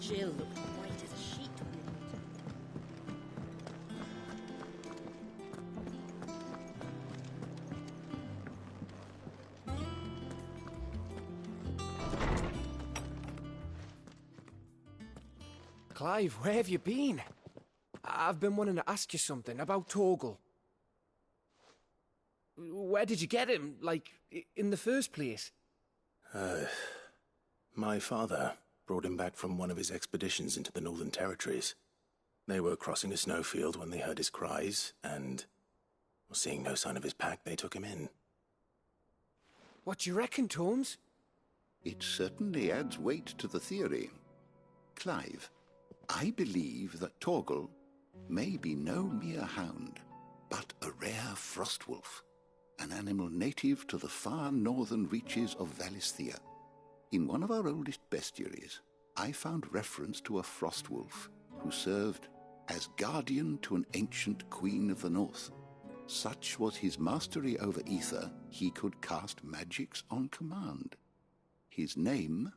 Jill looked white as a sheet. Clive, where have you been? I've been wanting to ask you something about Torgal. Where did you get him, like, in the first place? My father brought him back from one of his expeditions into the Northern Territories. They were crossing a snowfield when they heard his cries, and, seeing no sign of his pack, they took him in. What do you reckon, Tomes? It certainly adds weight to the theory. Clive, I believe that Torgal may be no mere hound, but a rare frostwolf, an animal native to the far northern reaches of Valisthea. In one of our oldest bestiaries, I found reference to a frostwolf who served as guardian to an ancient queen of the north. Such was his mastery over ether, he could cast magics on command. His name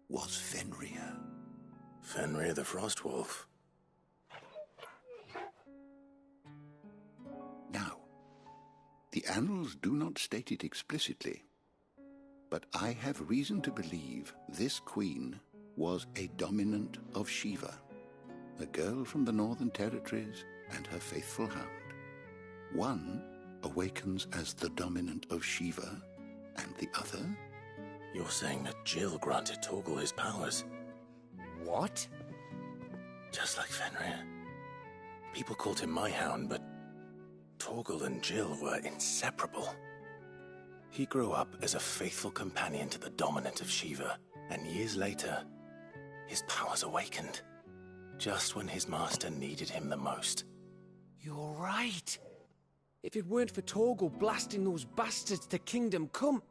was Fenrir. Fenrir the Frostwolf. Now, the annals do not state it explicitly, but I have reason to believe this queen was a dominant of Shiva, a girl from the Northern Territories and her faithful hound. One awakens as the dominant of Shiva, and the other... You're saying that Jill granted Torgal his powers? What? Just like Fenrir. People called him my hound, but Torgal and Jill were inseparable. He grew up as a faithful companion to the dominant of Shiva, and years later, his powers awakened, just when his master needed him the most. You're right. If it weren't for Torgal blasting those bastards to Kingdom Come,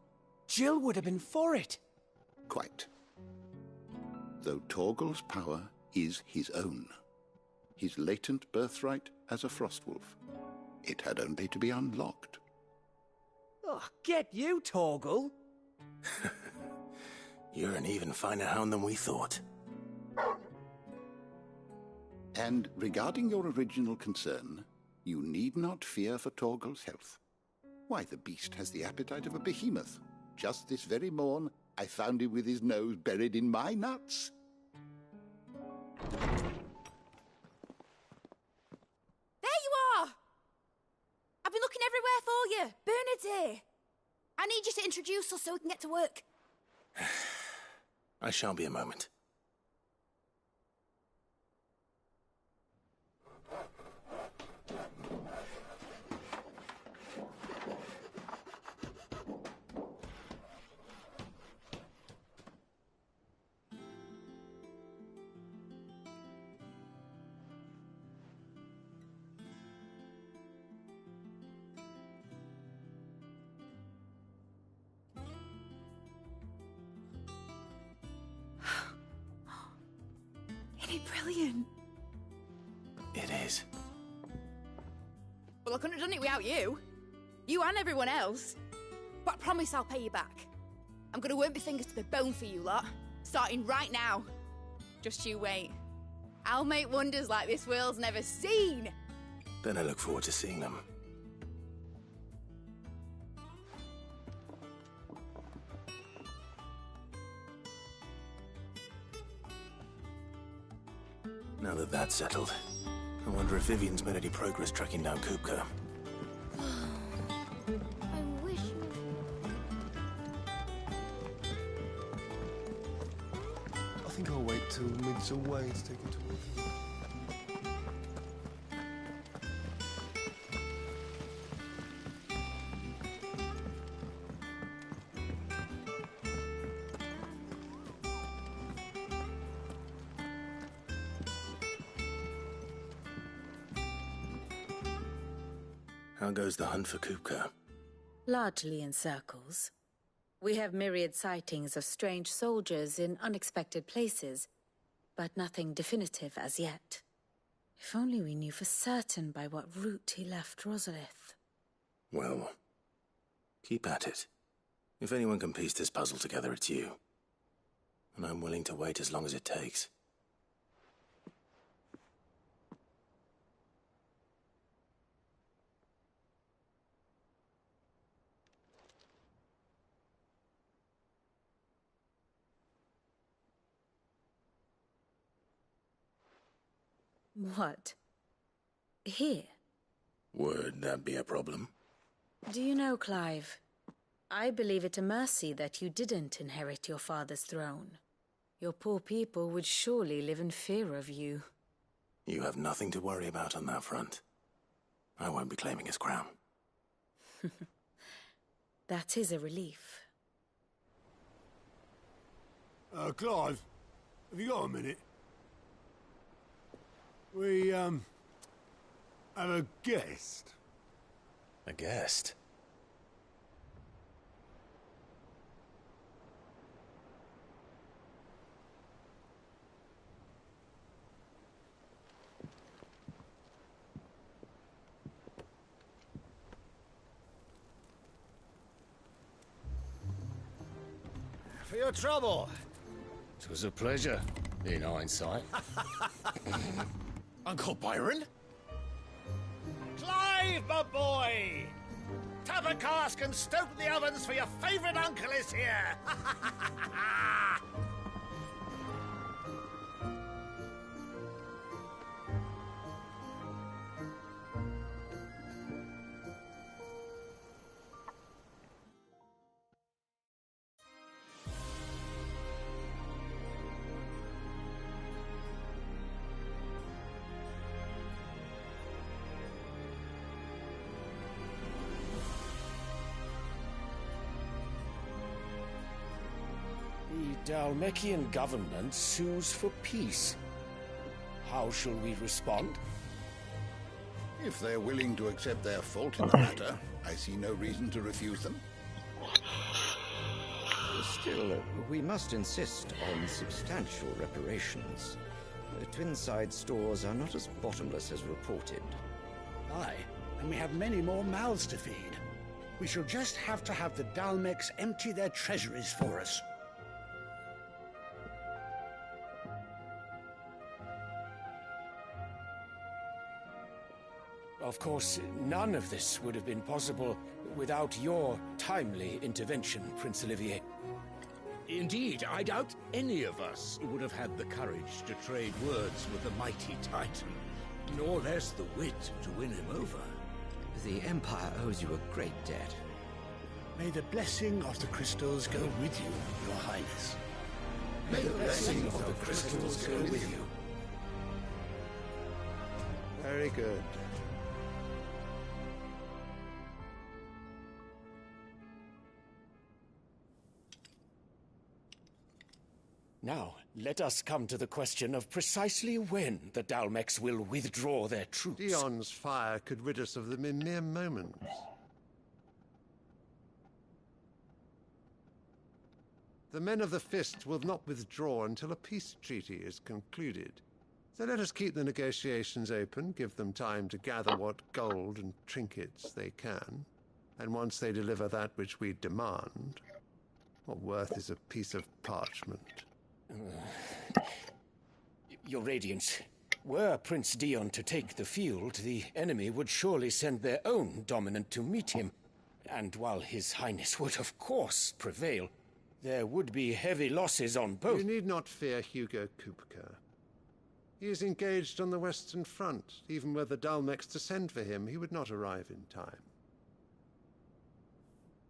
Jill would have been for it. Quite. Though Torgal's power is his own, his latent birthright as a frostwolf. It had only to be unlocked. Oh, get you, Torgal! You're an even finer hound than we thought. And regarding your original concern, you need not fear for Torgal's health. Why, the beast has the appetite of a behemoth. Just this very morn, I found him with his nose buried in my nuts. There you are! I've been looking everywhere for you. Bernard's here. I need you to introduce us so we can get to work. I shall be a moment. Isn't it brilliant? It is. Well, I couldn't have done it without you. You and everyone else. But I promise I'll pay you back. I'm gonna work my fingers to the bone for you lot, starting right now. Just you wait. I'll make wonders like this world's never seen. Then I look forward to seeing them. Now that that's settled, I wonder if Vivian's made any progress tracking down Kupka. I wish you... I think I'll wait till Mid's away to take him to work. How goes the hunt for Kupka? Largely in circles. We have myriad sightings of strange soldiers in unexpected places, but nothing definitive as yet. If only we knew for certain by what route he left Rosalith. Well, keep at it. If anyone can piece this puzzle together, it's you. And I'm willing to wait as long as it takes. What? Here? Would that be a problem? Do you know, Clive, I believe it a mercy that you didn't inherit your father's throne. Your poor people would surely live in fear of you. You have nothing to worry about on that front. I won't be claiming his crown. That is a relief. Clive, have you got a minute? We, have a guest. A guest? For your trouble. It was a pleasure, in hindsight. Uncle Byron? Clive, my boy! Tap a cask and stoke the ovens, for your favourite uncle is here! The Dalmekian government sues for peace. How shall we respond? If they're willing to accept their fault in the matter, I see no reason to refuse them. Still, we must insist on substantial reparations. Twinside stores are not as bottomless as reported. Aye, and we have many more mouths to feed. We shall just have to have the Dalmecs empty their treasuries for us. Of course, none of this would have been possible without your timely intervention, Prince Olivier. Indeed, I doubt any of us would have had the courage to trade words with the mighty Titan, nor less the wit to win him over. The Empire owes you a great debt. May the blessing of the crystals go with you, Your Highness. May the blessing of the crystals go with you. Very good. Now, let us come to the question of precisely when the Dalmecs will withdraw their troops. Dion's fire could rid us of them in mere moments. The men of the Fist will not withdraw until a peace treaty is concluded. So let us keep the negotiations open, give them time to gather what gold and trinkets they can, and once they deliver that which we demand, what worth is a piece of parchment? Your Radiance, were Prince Dion to take the field, the enemy would surely send their own dominant to meet him. And while His Highness would of course prevail, there would be heavy losses on both. You need not fear Hugo Kupka. He is engaged on the Western Front. Even were the Dalmecs to send for him, he would not arrive in time.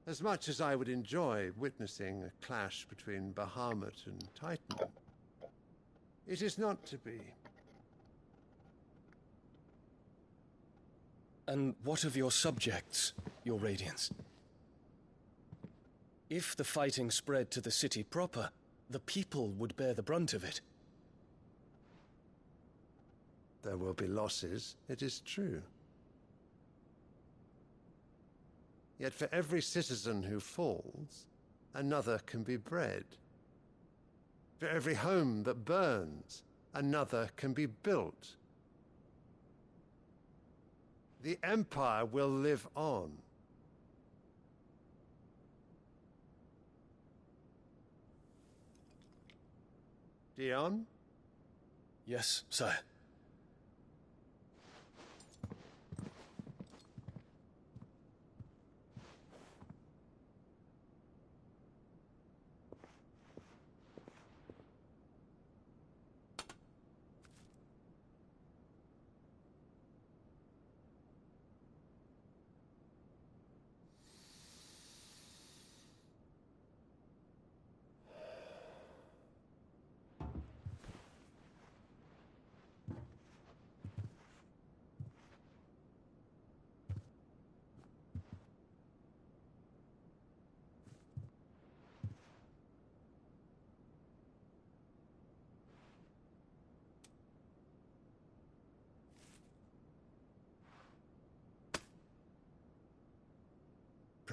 As much as I would enjoy witnessing a clash between Bahamut and Titan, it is not to be. And what of your subjects, Your Radiance? If the fighting spread to the city proper, the people would bear the brunt of it. There will be losses, it is true. Yet for every citizen who falls, another can be bred. For every home that burns, another can be built. The Empire will live on. Dion? Yes, sire.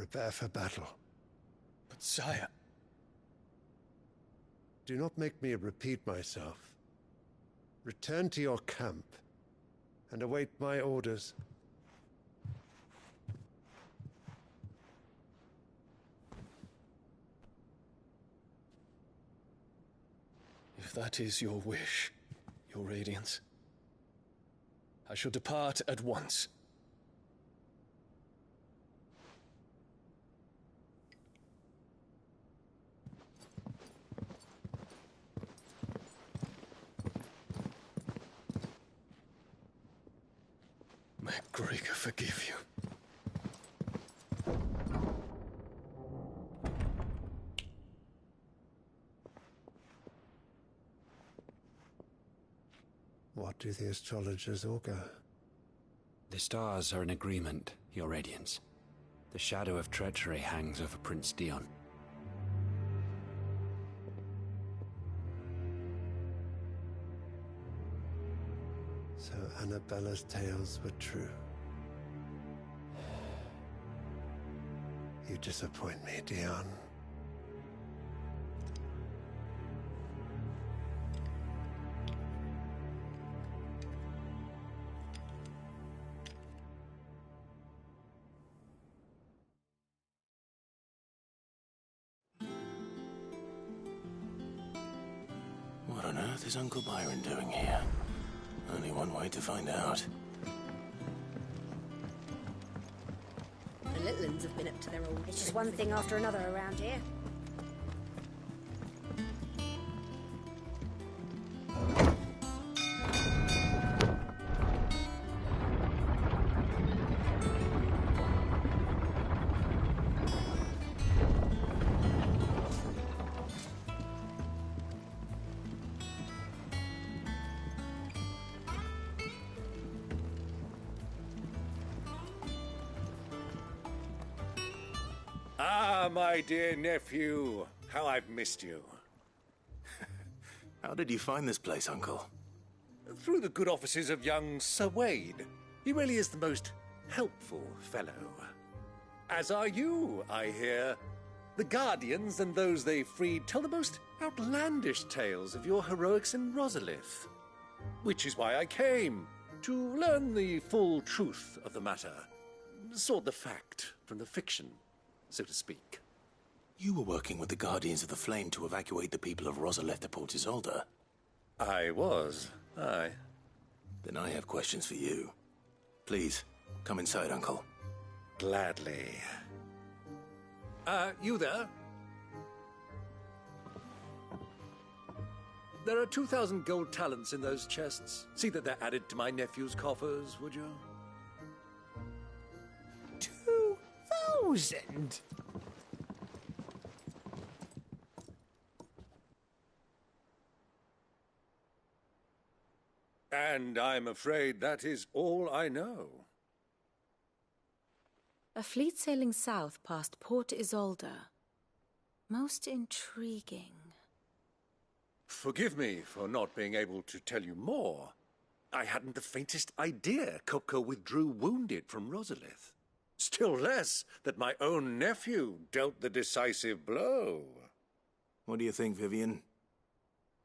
prepare for battle. But sire... Do not make me repeat myself. Return to your camp and await my orders. If that is your wish, Your Radiance, I shall depart at once. May Gregor forgive you. What do the astrologers augur? The stars are in agreement, Your Radiance. The shadow of treachery hangs over Prince Dion. So Annabella's tales were true. You disappoint me, Dion. What on earth is Uncle Byron doing here? Only one way to find out. The little ones have been up to their old... It's just one thing after another around here. Ah, my dear nephew. How I've missed you. How did you find this place, Uncle? Through the good offices of young Sir Wade. He really is the most helpful fellow. As are you, I hear. The Guardians and those they freed tell the most outlandish tales of your heroics in Rosalith. Which is why I came, to learn the full truth of the matter. Sort the fact from the fiction, so to speak. You were working with the Guardians of the Flame to evacuate the people of Rosalith to Port Isolde. I was, aye. Then I have questions for you. Please, come inside, Uncle. Gladly. You there? There are 2,000 gold talents in those chests. See that they're added to my nephew's coffers, would you? 2,000? And I'm afraid that is all I know. A fleet sailing south past Port Isolde. Most intriguing. Forgive me for not being able to tell you more. I hadn't the faintest idea Kupka withdrew wounded from Rosalith. Still less that my own nephew dealt the decisive blow. What do you think, Vivian?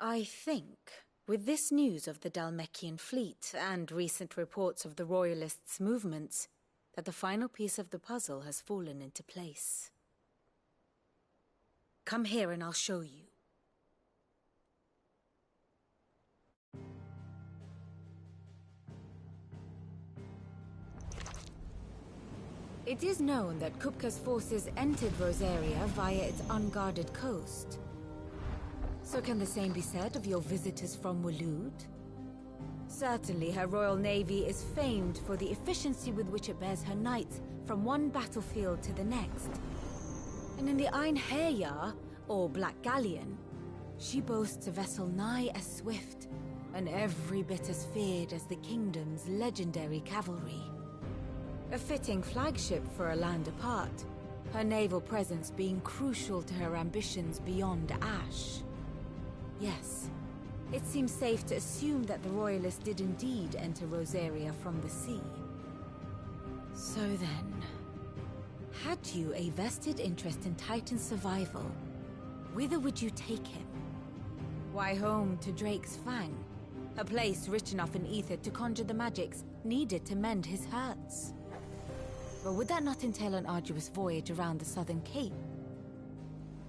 I think, with this news of the Dhalmekian fleet and recent reports of the Royalists' movements, that the final piece of the puzzle has fallen into place. Come here and I'll show you. It is known that Kupka's forces entered Rosaria via its unguarded coast. So can the same be said of your visitors from Waloed? Certainly her Royal Navy is famed for the efficiency with which it bears her knights from one battlefield to the next. And in the Einherjar, or Black Galleon, she boasts a vessel nigh as swift, and every bit as feared as the kingdom's legendary cavalry. A fitting flagship for a land apart, her naval presence being crucial to her ambitions beyond Ash. Yes, it seems safe to assume that the Royalists did indeed enter Rosaria from the sea. So then, had brought you a vested interest in Titan's survival, whither would you take him? Why, home to Drake's Fang, a place rich enough in ether to conjure the magics needed to mend his hurts. But would that not entail an arduous voyage around the southern cape?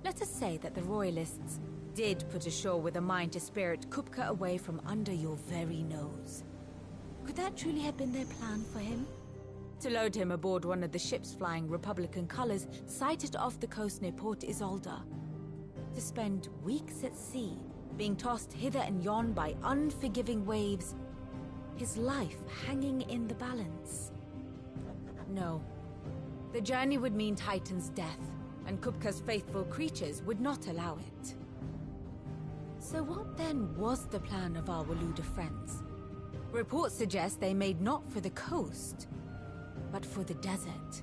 Let us say that the Royalists did put ashore with a mind to spirit Kupka away from under your very nose. Could that truly have been their plan for him? To load him aboard one of the ships flying Republican colors sighted off the coast near Port Isolde. To spend weeks at sea, being tossed hither and yon by unforgiving waves, his life hanging in the balance. No. The journey would mean Titan's death, and Kupka's faithful creatures would not allow it. So what then was the plan of our Waluda friends? Reports suggest they made not for the coast, but for the desert.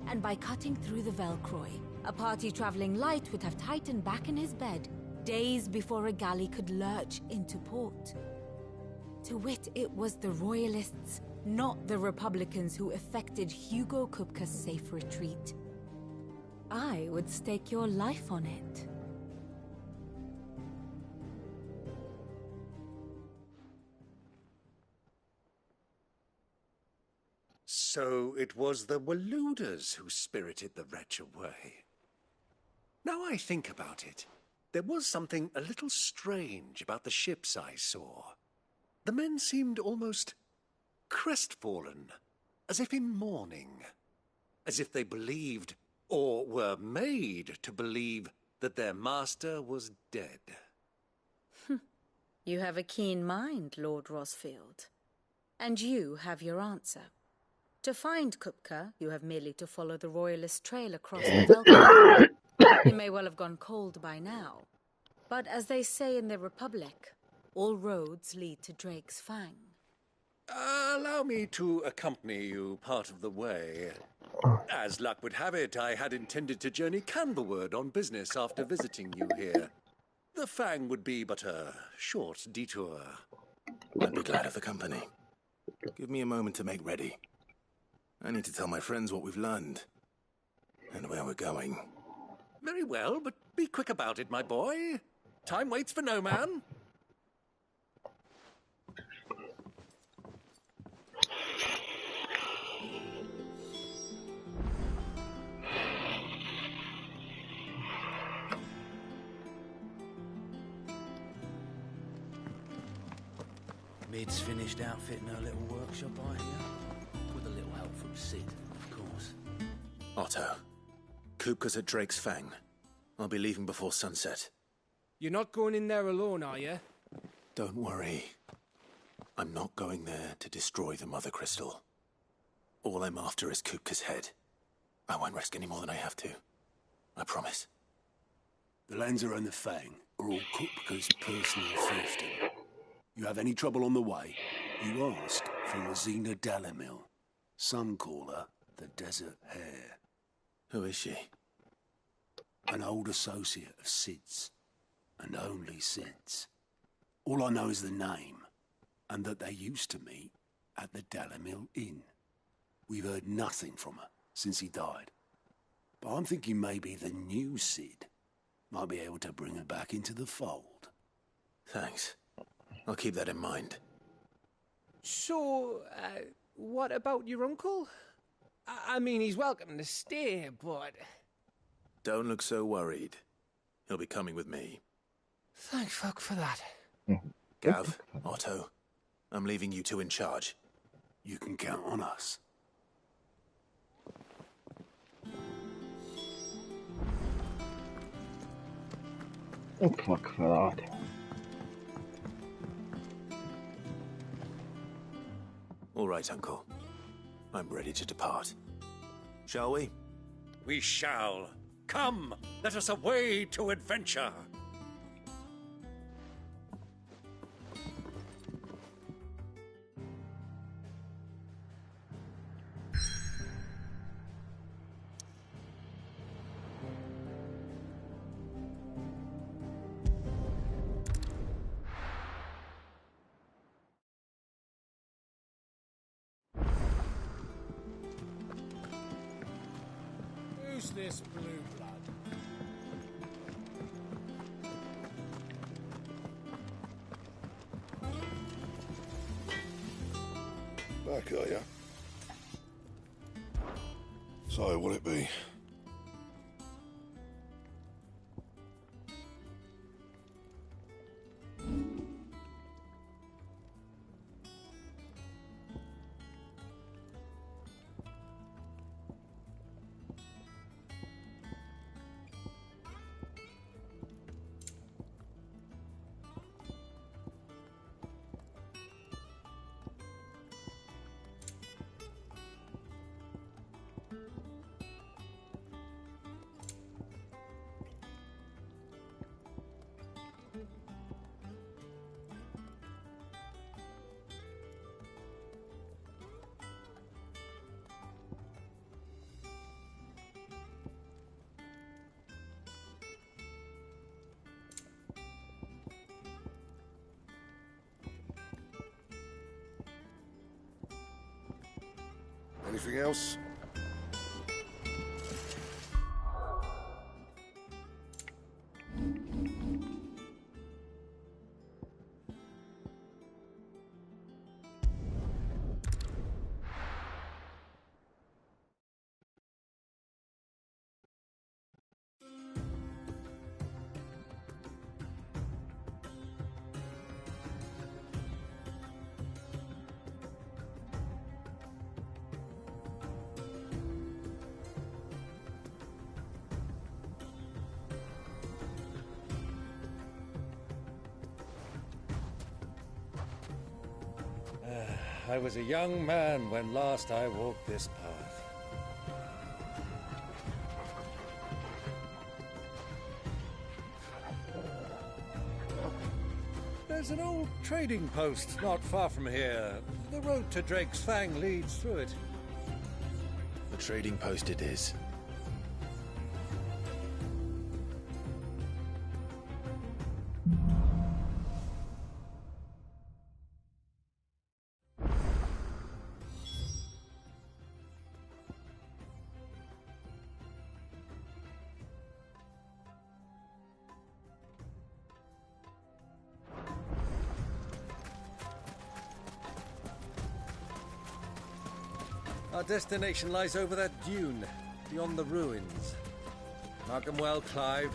And by cutting through the Velcroy, a party traveling light would have Titan back in his bed days before a galley could lurch into port. To wit, it was the Royalists, not the Republicans, who effected Hugo Kupka's safe retreat. I would stake your life on it. So it was the Waludas who spirited the wretch away. Now I think about it, there was something a little strange about the ships I saw. The men seemed almost crestfallen, as if in mourning, as if they believed, or were made to believe, that their master was dead. You have a keen mind, Lord Rosfield. And you have your answer. To find Kupka, you have merely to follow the Royalist trail across the Velcro. He may well have gone cold by now, but as they say in the Republic, all roads lead to Drake's Fang. Allow me to accompany you part of the way. As luck would have it, I had intended to journey Canberward on business after visiting you here. The Fang would be but a short detour. I'd be glad of the company. Give me a moment to make ready. I need to tell my friends what we've learned, and where we're going. Very well, but be quick about it, my boy. Time waits for no man. Mid's finished outfitting her little workshop, I hear. With a little help from Sid, of course. Otto, Kupka's at Drake's Fang. I'll be leaving before sunset. You're not going in there alone, are you? Don't worry. I'm not going there to destroy the Mother Crystal. All I'm after is Kupka's head. I won't risk any more than I have to. I promise. The Lancer and the Fang are all Kupka's personal fiefdom. You have any trouble on the way, you ask for Rosina Dalamil. Some call her the Desert Hare. Who is she? An old associate of Sid's, and only Sid's. All I know is the name, and that they used to meet at the Dalamil Inn. We've heard nothing from her since he died. But I'm thinking maybe the new Sid might be able to bring her back into the fold. Thanks. I'll keep that in mind. So, what about your uncle? I mean, he's welcome to stay, but... Don't look so worried. He'll be coming with me. Thank fuck for that. Gav, Otto, I'm leaving you two in charge. You can count on us. Fuck for that. All right, Uncle. I'm ready to depart. Shall we? We shall. Come, let us away to adventure. What's this blue blood? Back, are ya? So, what'll it be? Anything else? I was a young man when last I walked this path. There's an old trading post not far from here. The road to Drake's Fang leads through it. The trading post it is. Our destination lies over that dune, beyond the ruins. Mark 'em well, Clive.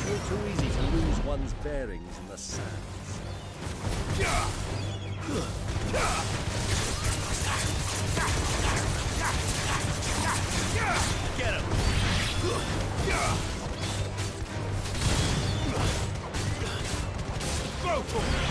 All too easy to lose one's bearings in the sands. Get him! Go for it!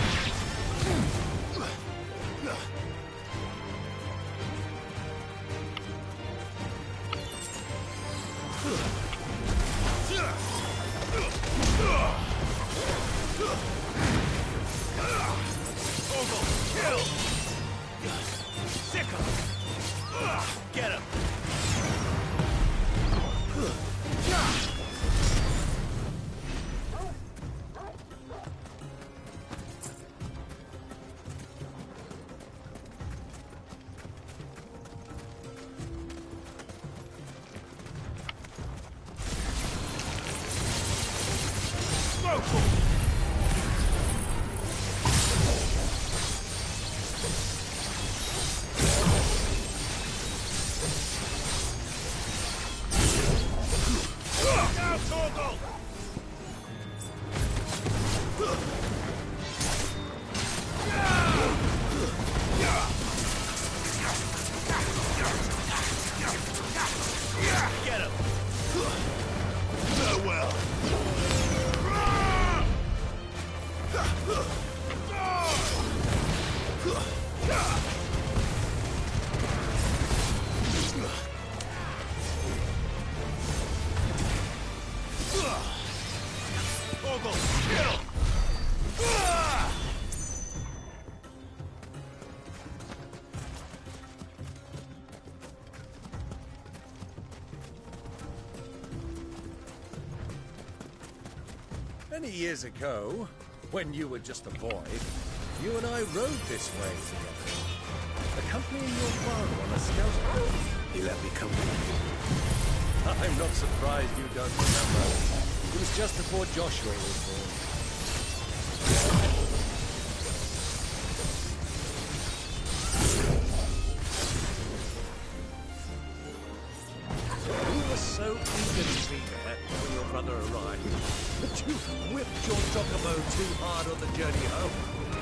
Get him! Many years ago, when you were just a boy, you and I rode this way together, accompanying your father on a scout. He let me come with him. I'm not surprised you don't remember. It was just before Joshua was born. You were so eager to be there when your brother arrived that you whipped your chocobo too hard on the journey home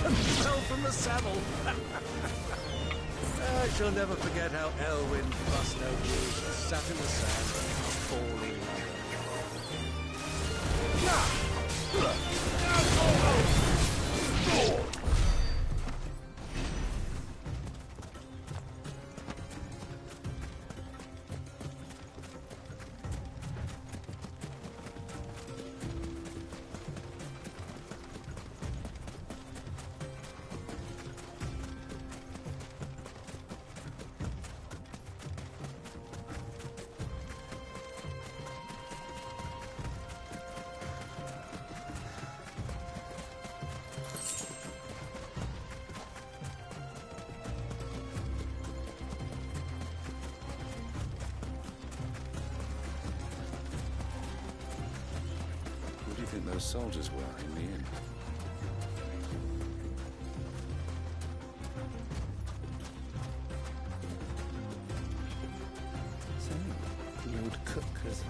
and fell from the saddle. I shall never forget how Elwyn bust no news and sat in the sand, falling Who do you think those soldiers were in the inn? So, the old cook has...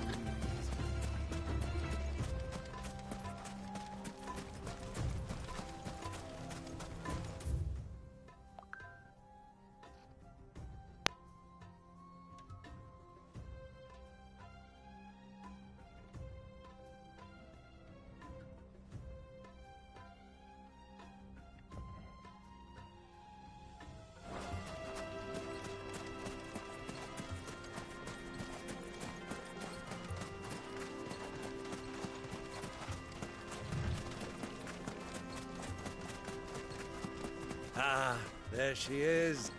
Ah, there she is.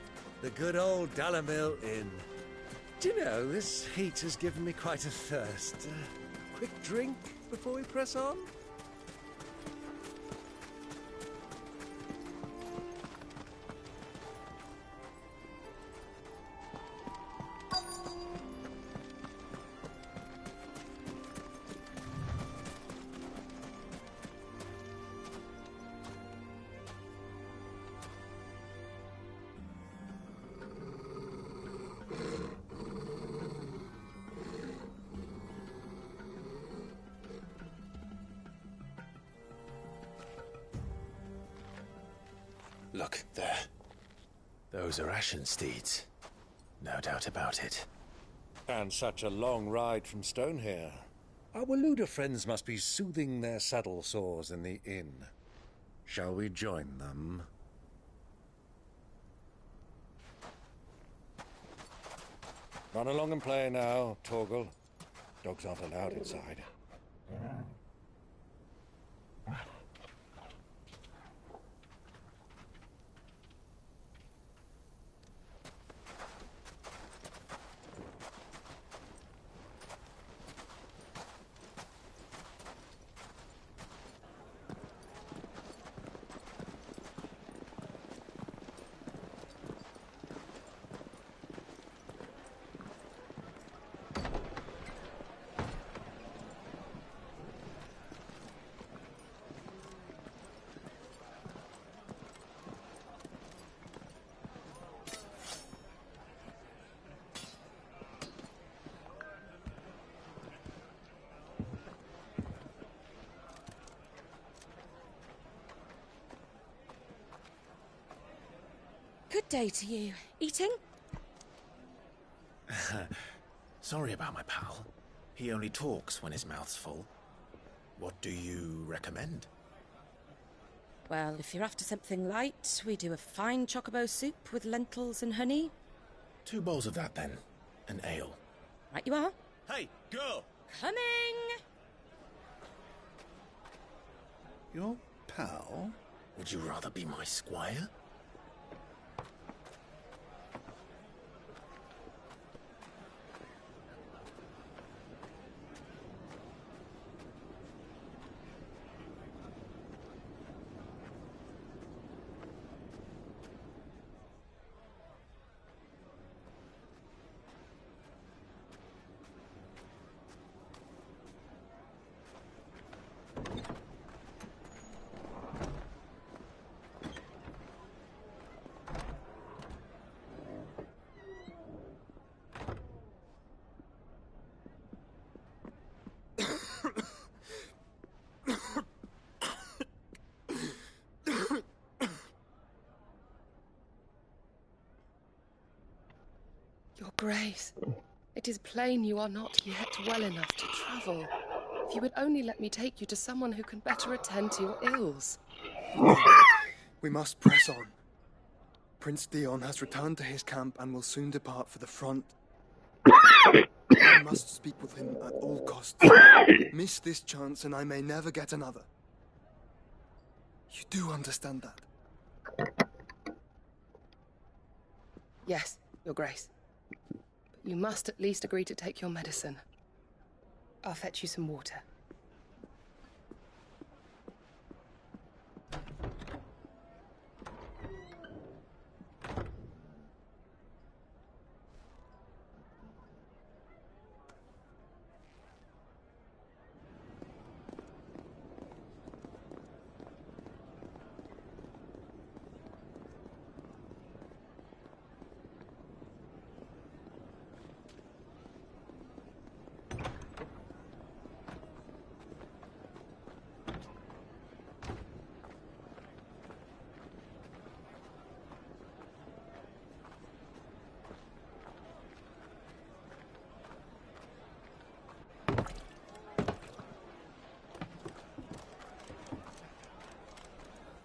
The good old Dalamil Inn. Do you know, this heat has given me quite a thirst. Quick drink before we press on? Look, there. Those are Ashen steeds. No doubt about it. And such a long ride from Stonehair. Our Waluda friends must be soothing their saddle sores in the inn. Shall we join them? Run along and play now, Torgal. Dogs aren't allowed inside. Good day to you. Eating? Sorry about my pal. He only talks when his mouth's full. What do you recommend? Well, if you're after something light, we do a fine chocobo soup with lentils and honey. 2 bowls of that, then. An ale. Right you are. Hey, girl! Coming! Your pal? Would you rather be my squire? Grace, it is plain you are not yet well enough to travel. If you would only let me take you to someone who can better attend to your ills. We must press on. Prince Dion has returned to his camp and will soon depart for the front. I must speak with him at all costs. Miss this chance and I may never get another. You do understand that? Yes, Your Grace. But you must at least agree to take your medicine. I'll fetch you some water.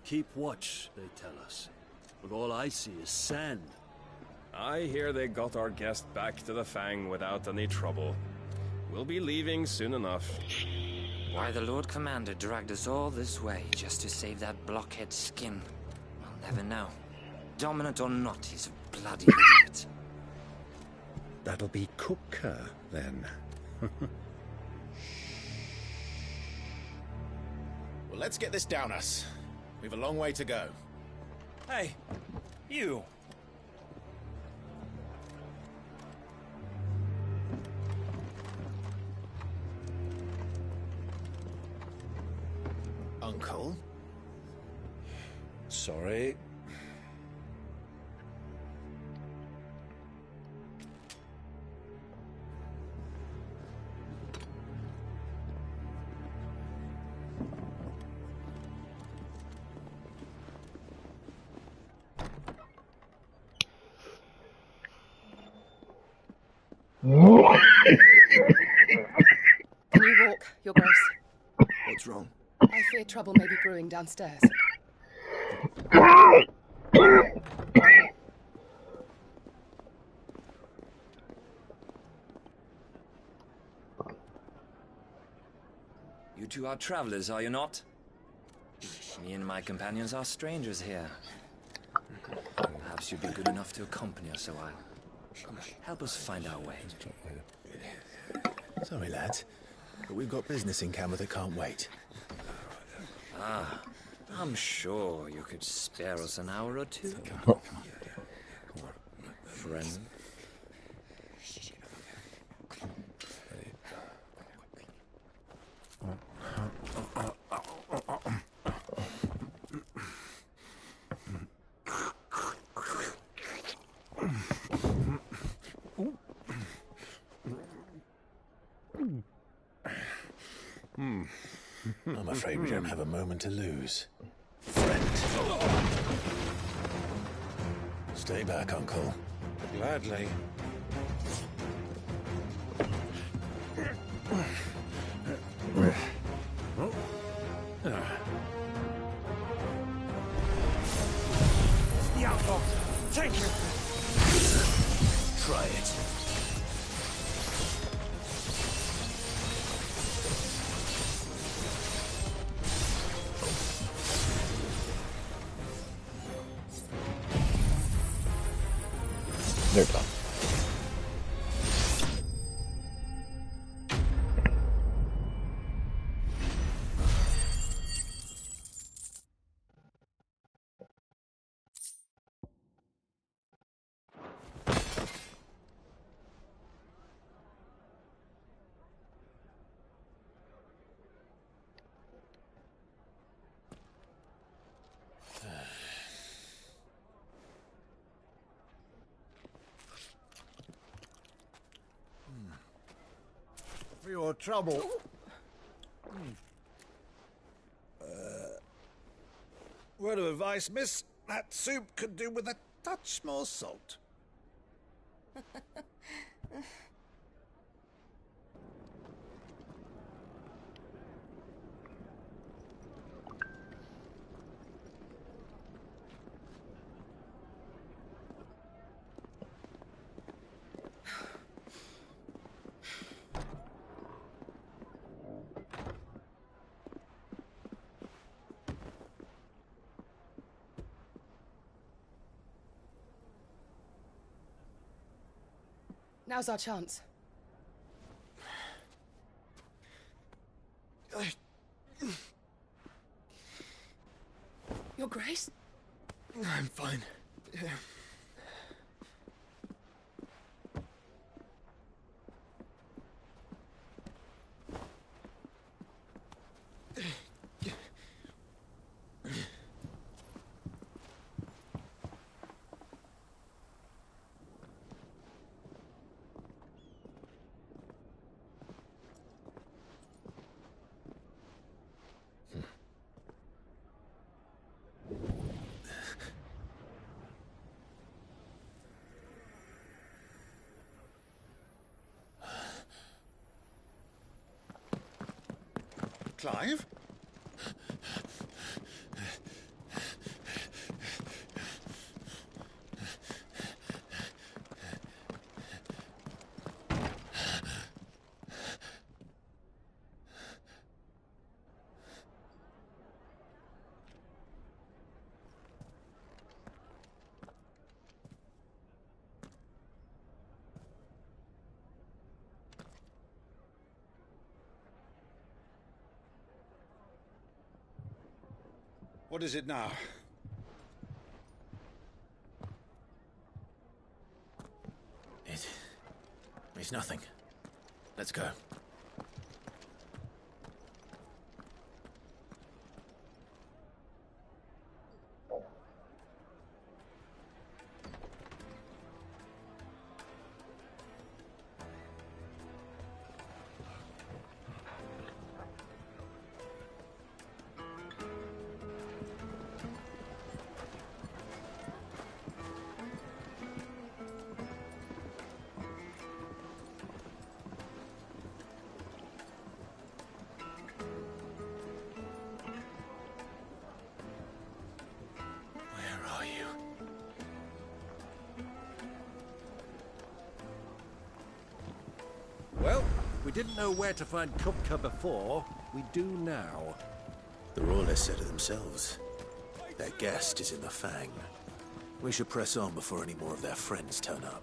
Keep watch, they tell us. But all I see is sand. I hear they got our guest back to the Fang without any trouble. We'll be leaving soon enough. Why the Lord Commander dragged us all this way just to save that blockhead skin, I'll never know. Dominant or not, he's a bloody idiot. That'll be Cooker, then. Well, let's get this down us. We've a long way to go. Hey, you! Uncle? Sorry. Can you walk, Your Grace? What's wrong? I fear trouble may be brewing downstairs. You two are travelers, are you not? Me and my companions are strangers here. Perhaps you'd be good enough to accompany us a while. Help us find our way. Sorry, lads, but we've got business in camera that can't wait. Ah, I'm sure you could spare us an hour or two. Friend. I'm afraid we don't have a moment to lose. Friend. Stay back, Uncle. Gladly. The outlaw! Take him! Try it. They're done. For your trouble. Word of advice, miss. That soup could do with a touch more salt. Now's our chance. Your Grace? I'm fine. Clive? What is it now? It's nothing. Let's go. Well, we didn't know where to find Kupka before. We do now. The Royalists said it themselves. Their guest is in the Fang. We should press on before any more of their friends turn up.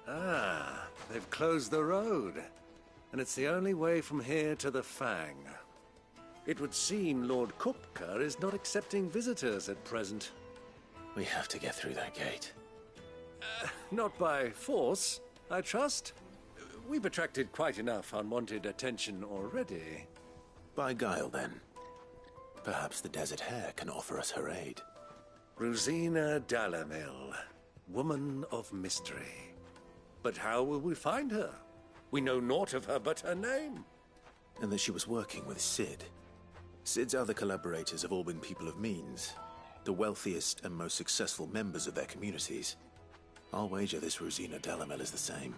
Ah, they've closed the road. And it's the only way from here to the Fang. It would seem Lord Kupka is not accepting visitors at present. We have to get through that gate. Not by force, I trust. We've attracted quite enough unwanted attention already. By guile, then. Perhaps the Desert Hare can offer us her aid. Rosina Dalamil, woman of mystery. But how will we find her? We know naught of her but her name. And that she was working with Cid. Cid's other collaborators have all been people of means, the wealthiest and most successful members of their communities. I'll wager this Rosina Dalamel is the same.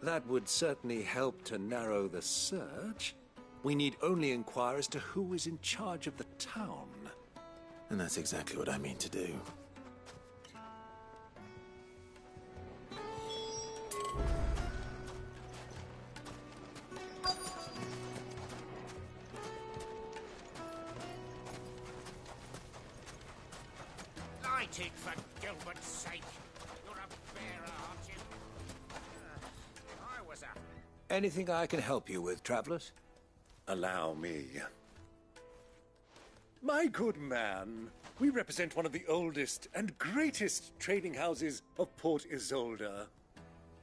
That would certainly help to narrow the search. We need only inquire as to who is in charge of the town. And that's exactly what I mean to do. Light it, for Gilbert's sake. You're a bearer, aren't you? I was a... Anything I can help you with, travelers? Allow me. My good man, we represent one of the oldest and greatest trading houses of Port Isolde.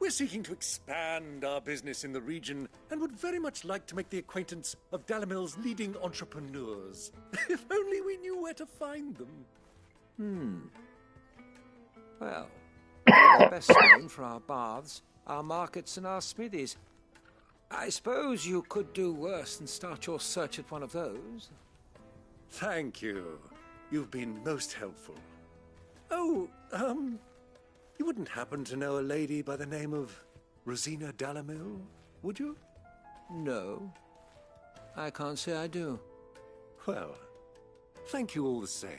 We're seeking to expand our business in the region and would very much like to make the acquaintance of Dalamil's leading entrepreneurs. If only we knew where to find them. Well, we're best known for our baths, our markets, and our smithies. I suppose you could do worse than start your search at one of those. Thank you. You've been most helpful. Oh, you wouldn't happen to know a lady by the name of Rosina Dalamil, would you? No, I can't say I do. Well, thank you all the same.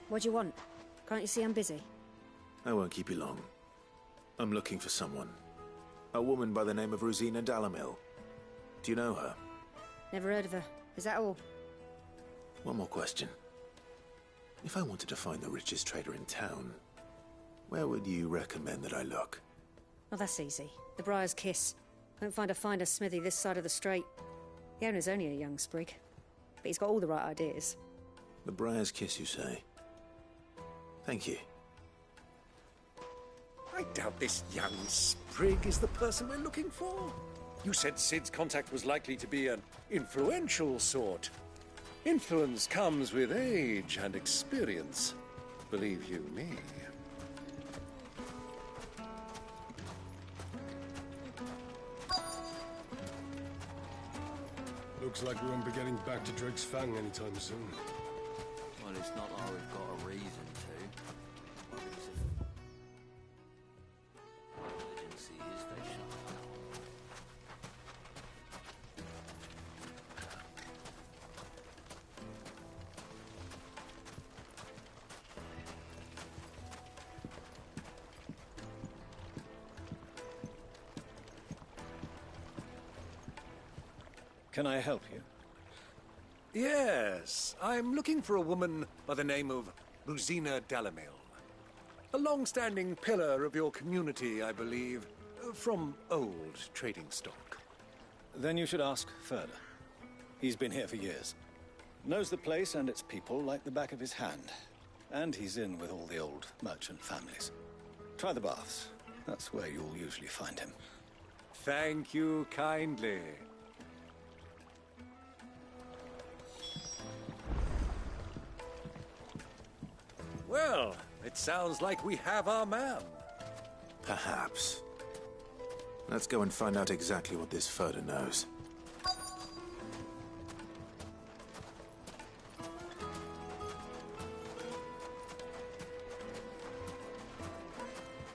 What do you want? Can't you see I'm busy? I won't keep you long. I'm looking for someone. A woman by the name of Rosina Dalamil. Do you know her? Never heard of her. Is that all? One more question. If I wanted to find the richest trader in town, where would you recommend that I look? Oh, that's easy. The Briar's Kiss. Won't find a finer smithy this side of the strait. The owner's only a young sprig, but he's got all the right ideas. The Briar's Kiss, you say? Thank you. I doubt this young sprig is the person we're looking for. You said Sid's contact was likely to be an influential sort. Influence comes with age and experience, believe you me. Looks like we won't be getting back to Drake's Fang anytime soon. Well, it's not like we've got a reason to. Emergency is they shut down. Can I help you? Yes, I'm looking for a woman by the name of Rosina Dalamil. A long-standing pillar of your community, I believe, from old trading stock. Then you should ask further. He's been here for years. Knows the place and its people like the back of his hand. And he's in with all the old merchant families. Try the baths. That's where you'll usually find him. Thank you kindly. Well, it sounds like we have our man. Perhaps. Let's go and find out exactly what this Furter knows.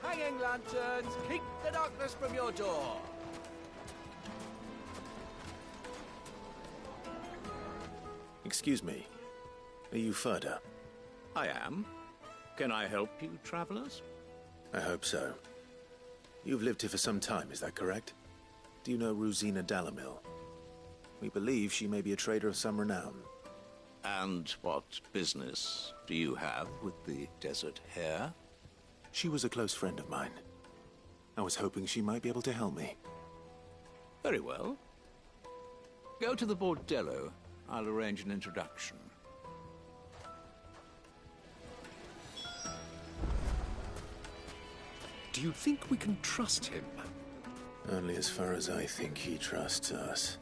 Hanging lanterns, keep the darkness from your door. Excuse me. Are you Furter? I am. Can I help you, travelers? I hope so. You've lived here for some time, is that correct? Do you know Rosina Dalamil? We believe she may be a trader of some renown. And what business do you have with the Desert Hare? She was a close friend of mine. I was hoping she might be able to help me. Very well. Go to the Bordello. I'll arrange an introduction. Do you think we can trust him? Only as far as I think he trusts us.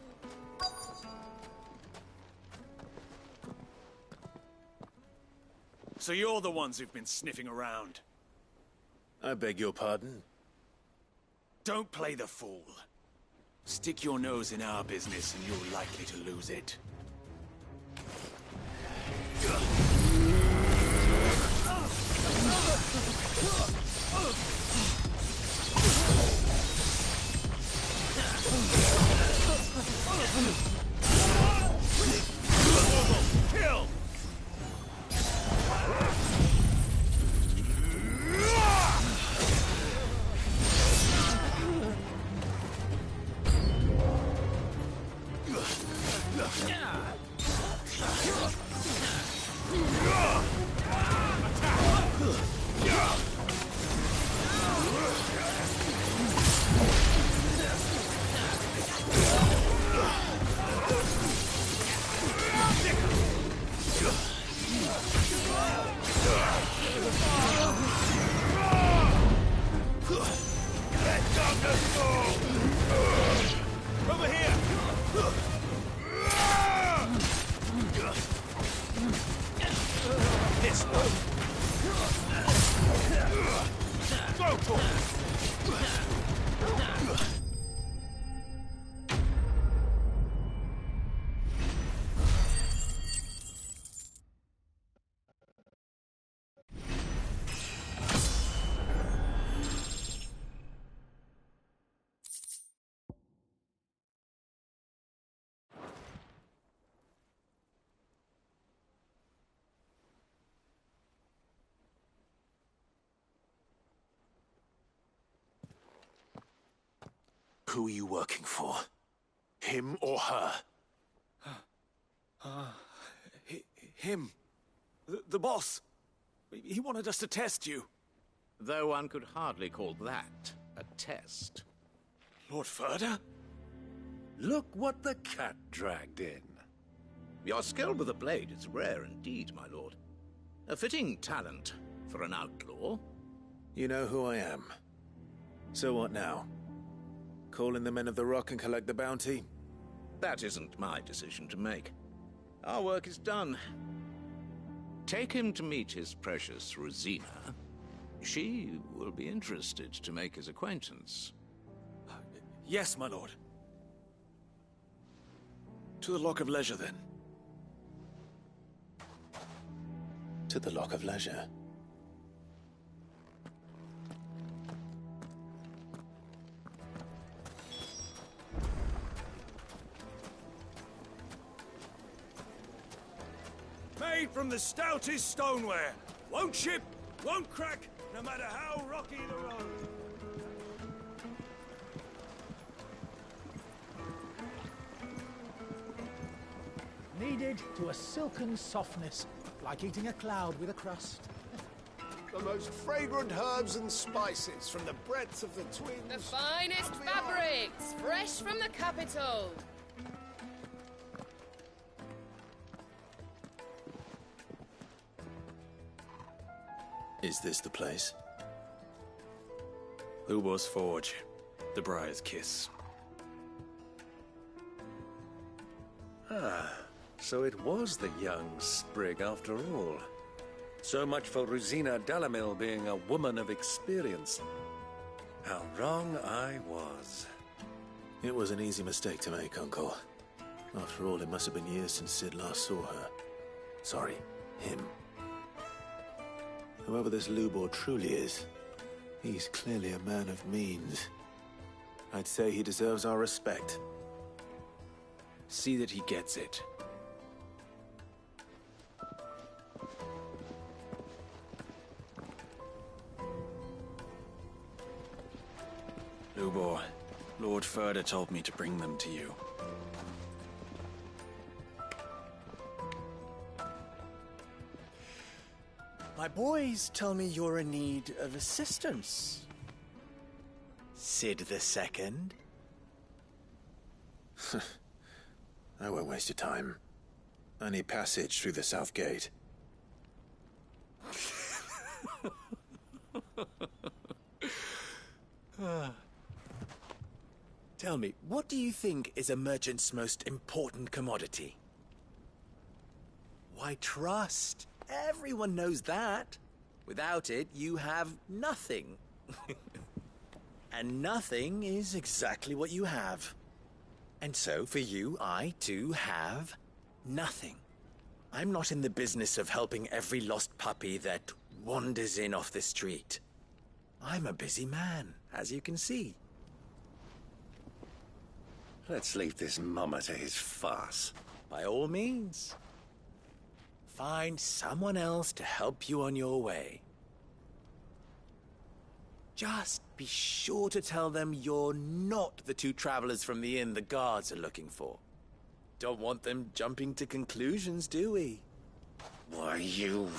So you're the ones who've been sniffing around? I beg your pardon? Don't play the fool. Stick your nose in our business and you're likely to lose it. Kill! Over here! This way. Who are you working for? Him or her? Him. The boss. He wanted us to test you. Though one could hardly call that a test. Lord Ferda? Look what the cat dragged in. Your skill with the blade is rare indeed, my lord. A fitting talent for an outlaw. You know who I am. So what now? Call in the Men of the Rock and collect the bounty? That isn't my decision to make. Our work is done. Take him to meet his precious Rosina. She will be interested to make his acquaintance. Yes, my lord. To the Lock of Leisure, then. To the Lock of Leisure. Made from the stoutest stoneware. Won't chip, won't crack, no matter how rocky the road. Kneaded to a silken softness, like eating a cloud with a crust. The most fragrant herbs and spices from the breadth of the twins. The finest fabrics, fresh from the capital. Is this the place? Lubor's Forge. The Briar's Kiss. Ah, so it was the young sprig after all. So much for Rosina Dalamil being a woman of experience. How wrong I was. It was an easy mistake to make, Uncle. After all, it must have been years since Sid last saw her. Sorry, him. Whoever this Lubor truly is, he's clearly a man of means. I'd say he deserves our respect. See that he gets it. Lubor, Lord Ferda told me to bring them to you. My boys tell me you're in need of assistance. Sid the Second. I won't waste your time. I need passage through the south gate. Tell me, what do you think is a merchant's most important commodity? Why, trust. Everyone knows that. Without it, you have nothing. And nothing is exactly what you have. And so, for you, I, too, have nothing. I'm not in the business of helping every lost puppy that wanders in off the street. I'm a busy man, as you can see. Let's leave this mummer to his farce. By all means. Find someone else to help you on your way. Just be sure to tell them you're not the two travelers from the inn the guards are looking for. Don't want them jumping to conclusions, do we? Why, you...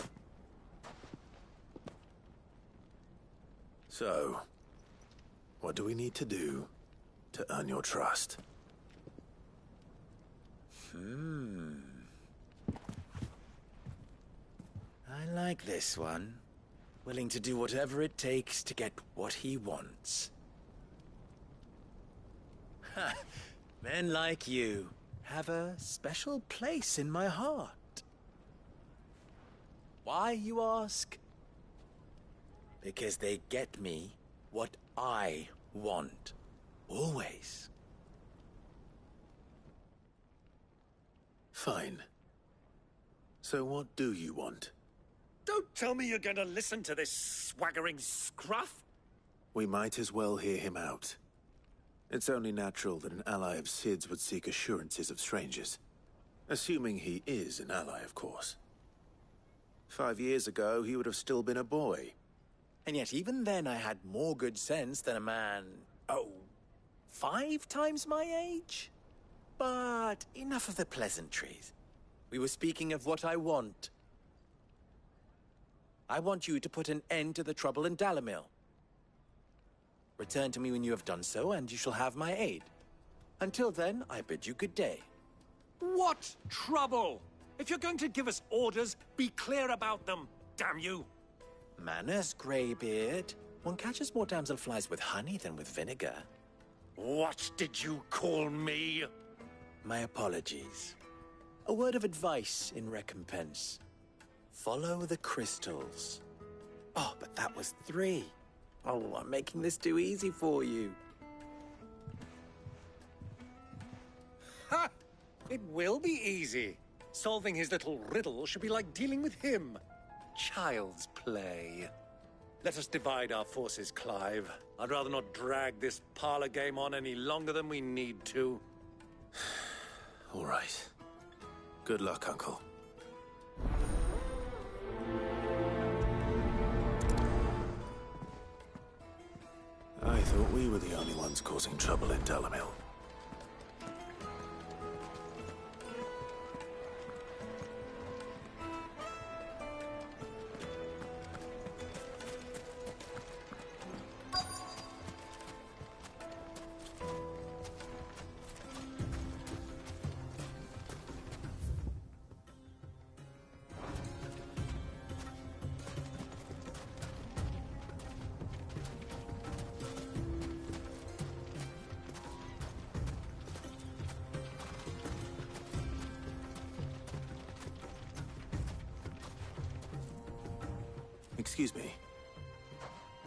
So, what do we need to do to earn your trust? I like this one. Willing to do whatever it takes to get what he wants. Ha! Men like you have a special place in my heart. Why, you ask? Because they get me what I want. Always. Fine. So what do you want? Don't tell me you're going to listen to this swaggering scruff! We might as well hear him out. It's only natural that an ally of Sid's would seek assurances of strangers. Assuming he is an ally, of course. 5 years ago, he would have still been a boy. And yet even then I had more good sense than a man... Oh, 5 times my age? But enough of the pleasantries. We were speaking of what I want. I want you to put an end to the trouble in Dalamil. Return to me when you have done so, and you shall have my aid. Until then, I bid you good day. What trouble? If you're going to give us orders, be clear about them, damn you! Manners, Greybeard. One catches more damselflies with honey than with vinegar. What did you call me? My apologies. A word of advice in recompense. Follow the crystals. Oh, but that was 3. Oh, I'm making this too easy for you. Ha! It will be easy. Solving his little riddle should be like dealing with him. Child's play. Let us divide our forces, Clive. I'd rather not drag this parlor game on any longer than we need to. All right. Good luck, Uncle. I thought we were the only ones causing trouble in Dalamil. Excuse me.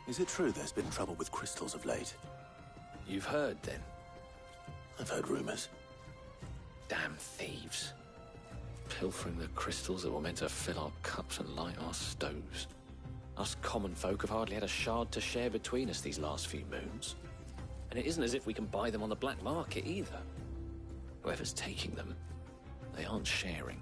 Is it true there's been trouble with crystals of late? You've heard, then? I've heard rumors. Damn thieves. Pilfering the crystals that were meant to fill our cups and light our stoves. Us common folk have hardly had a shard to share between us these last few moons. And it isn't as if we can buy them on the black market either. Whoever's taking them, they aren't sharing.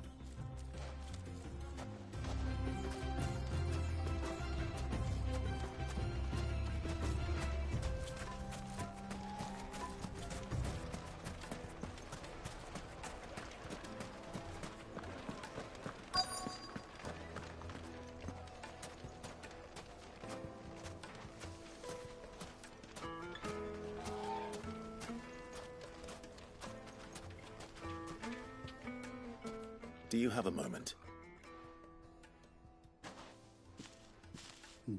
Do you have a moment?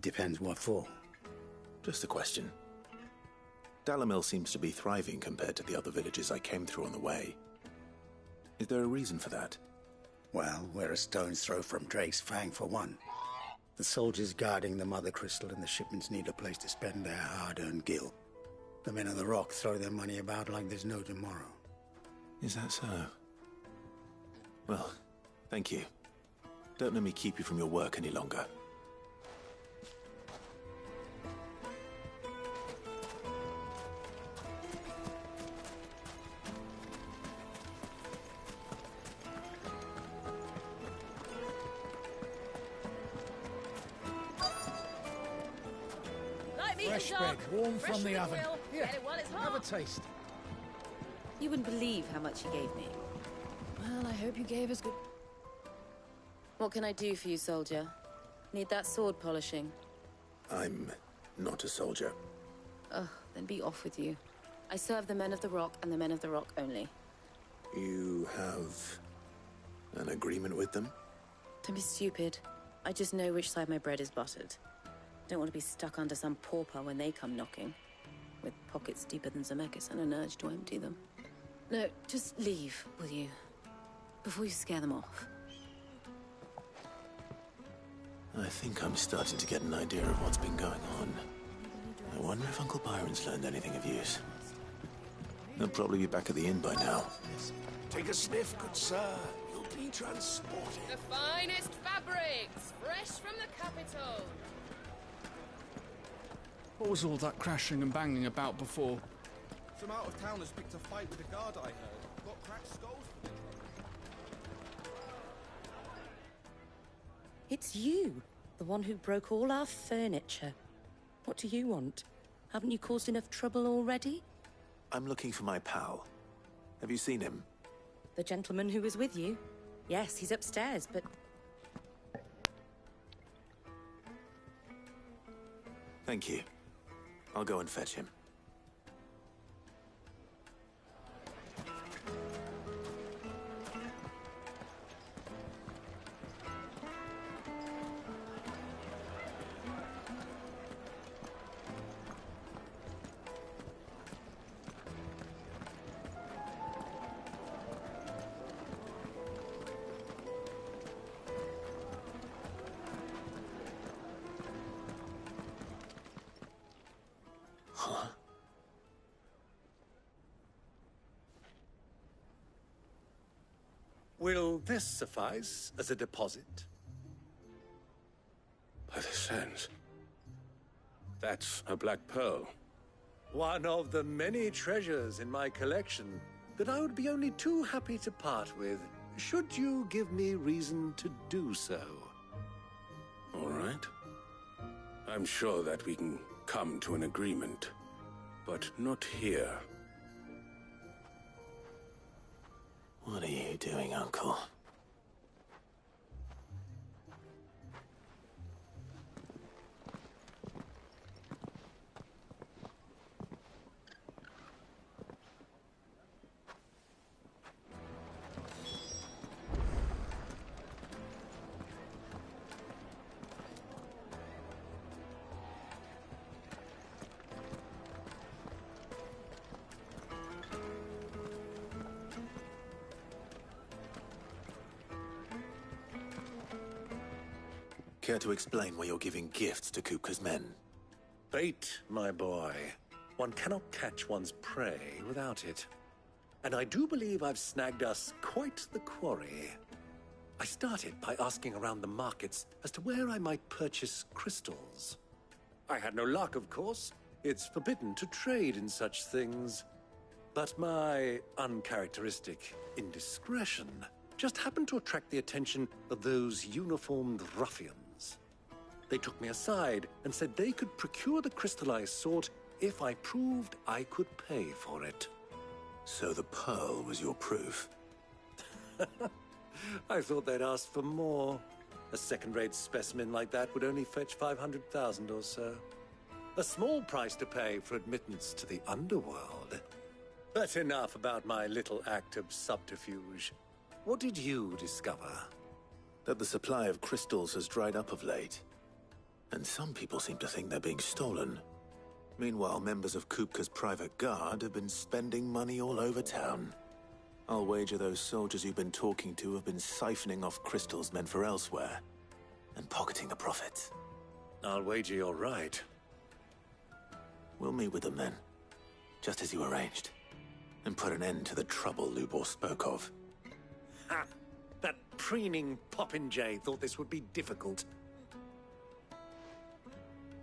Depends what for. Just a question. Dalamil seems to be thriving compared to the other villages I came through on the way. Is there a reason for that? Well, we're a stone's throw from Drake's Fang, for one. The soldiers guarding the Mother Crystal and the shipments need a place to spend their hard-earned gil. The men of the Rock throw their money about like there's no tomorrow. Is that so? Well, thank you. Don't let me keep you from your work any longer. Fresh bread, warm from the oven. Here, have a taste. You wouldn't believe how much he gave me. Well, I hope you gave us good... What can I do for you, soldier? Need that sword polishing? I'm not a soldier. Ugh, then be off with you. I serve the men of the Rock and the men of the Rock only. You have an agreement with them? Don't be stupid. I just know which side my bread is buttered. Don't want to be stuck under some pauper when they come knocking, with pockets deeper than Zemeckis and an urge to empty them. No, just leave, will you? Before you scare them off. I think I'm starting to get an idea of what's been going on. I wonder if Uncle Byron's learned anything of use. He'll probably be back at the inn by now. Take a sniff, good sir. You'll be transported. The finest fabrics, fresh from the capital. What was all that crashing and banging about before? Some out-of-towners picked a fight with a guard, I heard. Got cracked skulls for the trouble. It's you, the one who broke all our furniture. What do you want? Haven't you caused enough trouble already? I'm looking for my pal. Have you seen him? The gentleman who was with you? Yes, he's upstairs, but... Thank you. I'll go and fetch him. Will this suffice as a deposit? By the sands. That's a black pearl. One of the many treasures in my collection that I would be only too happy to part with, should you give me reason to do so. All right. I'm sure that we can come to an agreement, but not here. What are you doing, Uncle? Care to explain why you're giving gifts to Kupka's men? Bait, my boy. One cannot catch one's prey without it. And I do believe I've snagged us quite the quarry. I started by asking around the markets as to where I might purchase crystals. I had no luck, of course. It's forbidden to trade in such things. But my uncharacteristic indiscretion just happened to attract the attention of those uniformed ruffians. They took me aside and said they could procure the crystal I sought if I proved I could pay for it. So the pearl was your proof? I thought they'd asked for more. A second-rate specimen like that would only fetch 500,000 or so. A small price to pay for admittance to the underworld. But enough about my little act of subterfuge. What did you discover? That the supply of crystals has dried up of late. And some people seem to think they're being stolen. Meanwhile, members of Kupka's private guard have been spending money all over town. I'll wager those soldiers you've been talking to have been siphoning off crystals meant for elsewhere, and pocketing the profits. I'll wager you're right. We'll meet with them then, just as you arranged, and put an end to the trouble Lubor spoke of. Ha! That preening popinjay thought this would be difficult.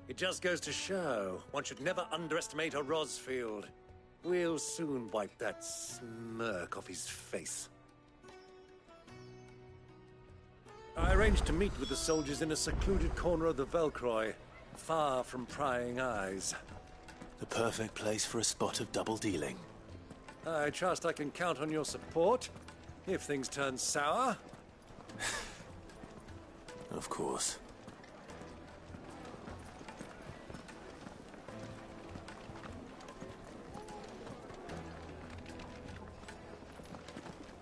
It just goes to show, one should never underestimate a Rosfield. We'll soon wipe that smirk off his face. I arranged to meet with the soldiers in a secluded corner of the Velcroy, far from prying eyes. The perfect place for a spot of double dealing. I trust I can count on your support, if things turn sour. Of course.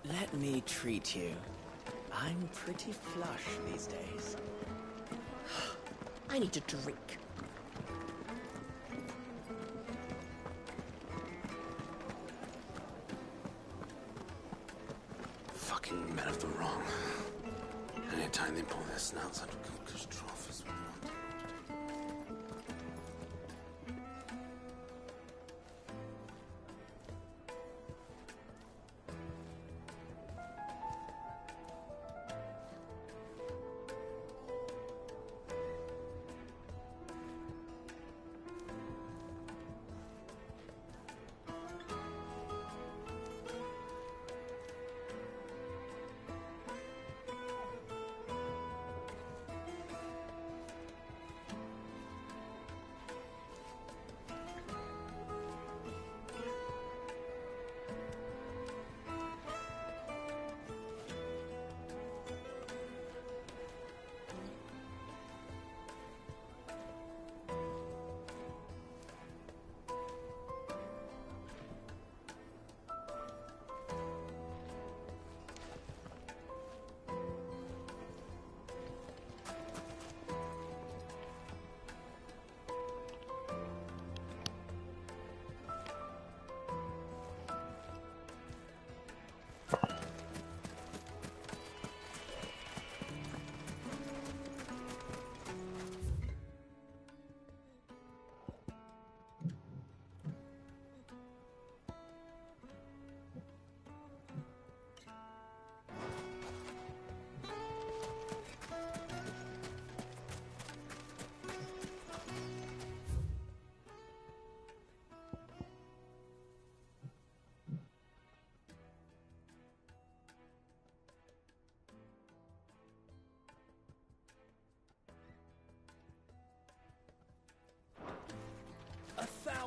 Let me treat you. I'm pretty flush these days. I need a drink. Fucking men of the wrong. Anytime they pull their snouts out of Kupka's trough is what they want to do.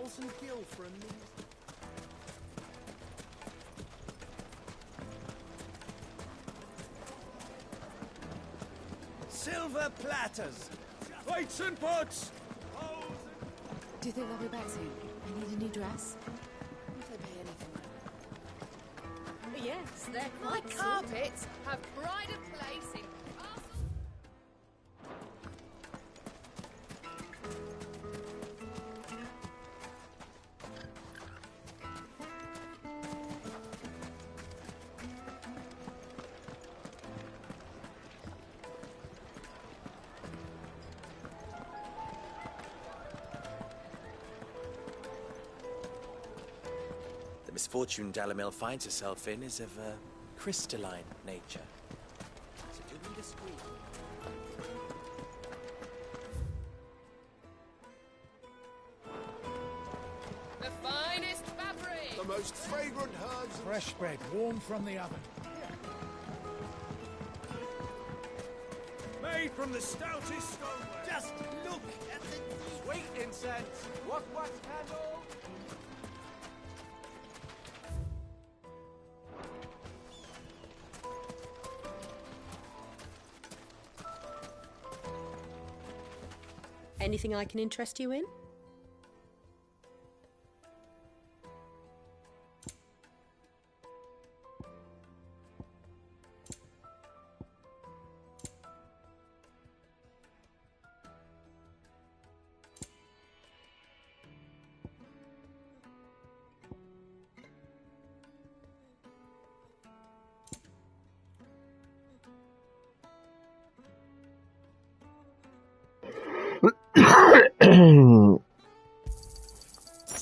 thousand gil for a minute. Silver platters! Plates and pots! Do you think they'll be back soon? I need a new dress. If they pay anything. Yes, they're My quite carpets have pride of place in castle. The misfortune Dalamil finds herself in is of a crystalline nature. So do be discreet. The finest fabric. The most fragrant herbs. Fresh bread, warm from the oven. Made from the stoutest stoneware. Just look at the sweet incense. What candle? Anything I can interest you in?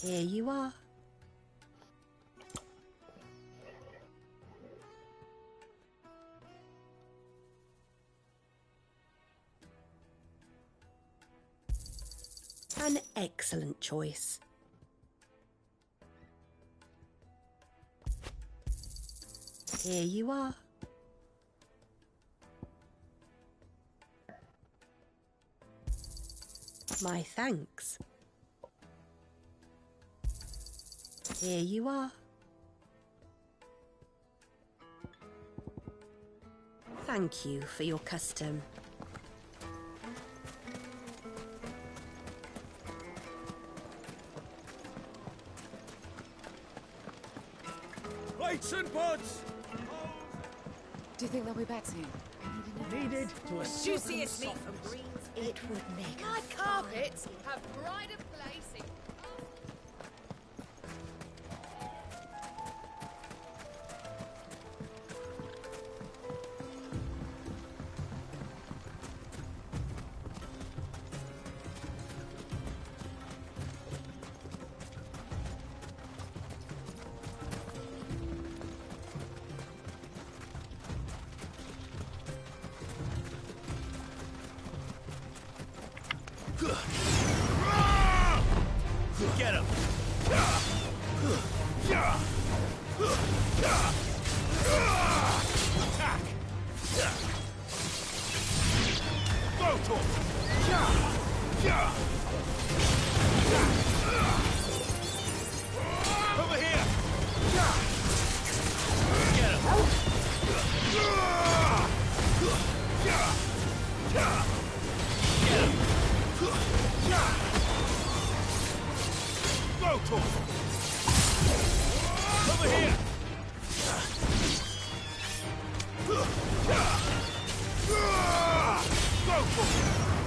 Here you are. An excellent choice. Here you are. My thanks. Here you are. Thank you for your custom. Plates and pots! Do you think they'll be back soon? Needed to a Juiciest meat silken from greens. It would make My carpets have pride of place in Get him! Attack! Go to him! Over here! Get him! Get him! Go to him! Over here! Go to him!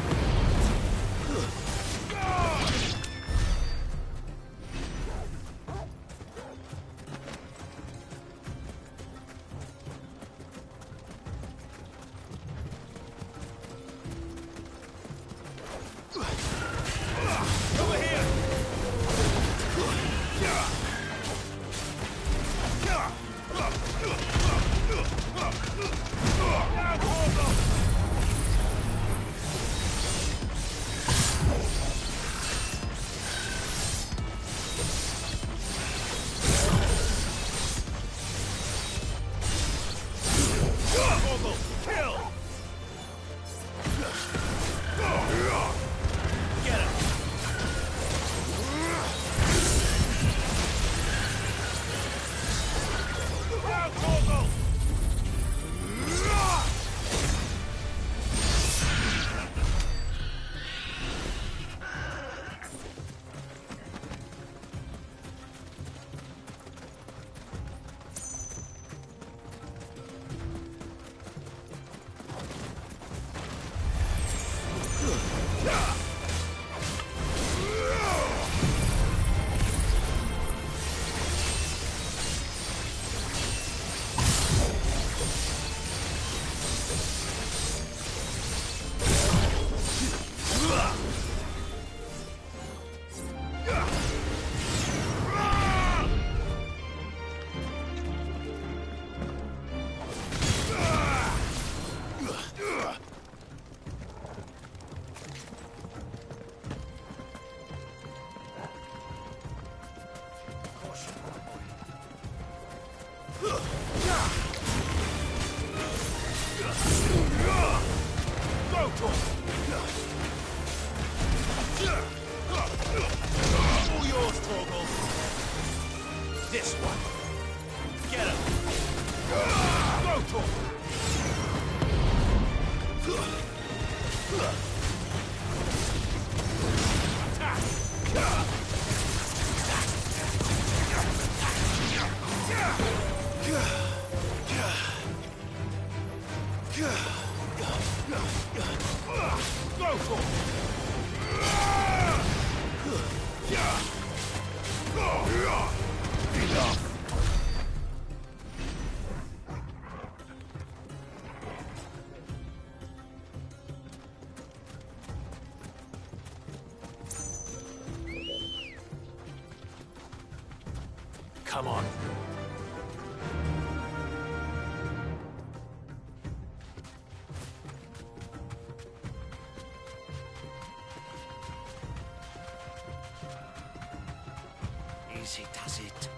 Go, Tor! All yours, Torgal. This one. Get him. Go, Tor! Go, Tor! Enough! Come on. Easy does it.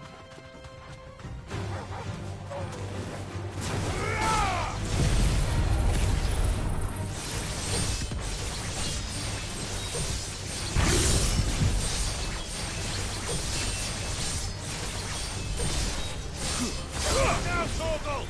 Now, Torgal!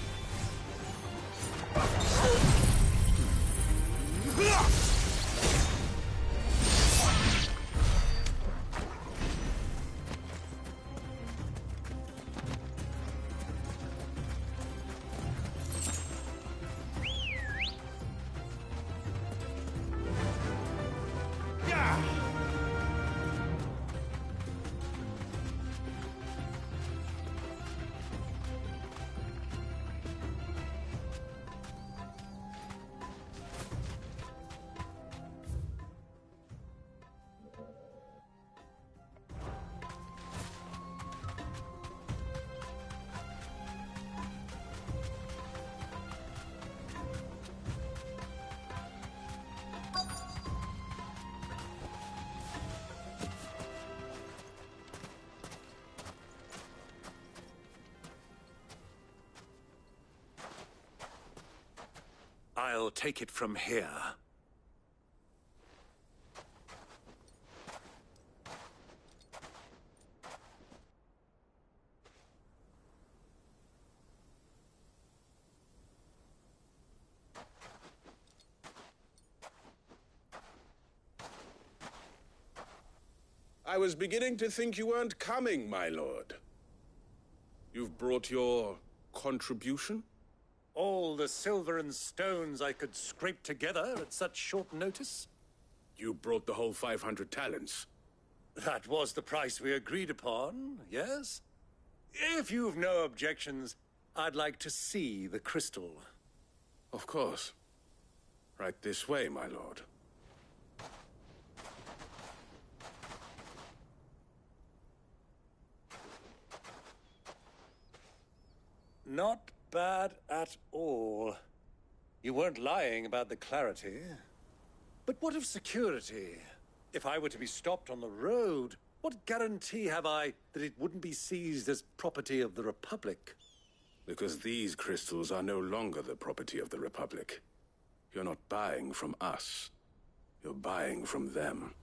I'll take it from here. I was beginning to think you weren't coming, my lord. You've brought your contribution? All the silver and stones I could scrape together at such short notice? You brought the whole 500 talents. That was the price we agreed upon, yes? If you've no objections, I'd like to see the crystal. Of course. Right this way, my lord. Not bad at all. You weren't lying about the clarity. But what of security? If I were to be stopped on the road, what guarantee have I that it wouldn't be seized as property of the Republic? Because these crystals are no longer the property of the Republic. You're not buying from us. You're buying from them.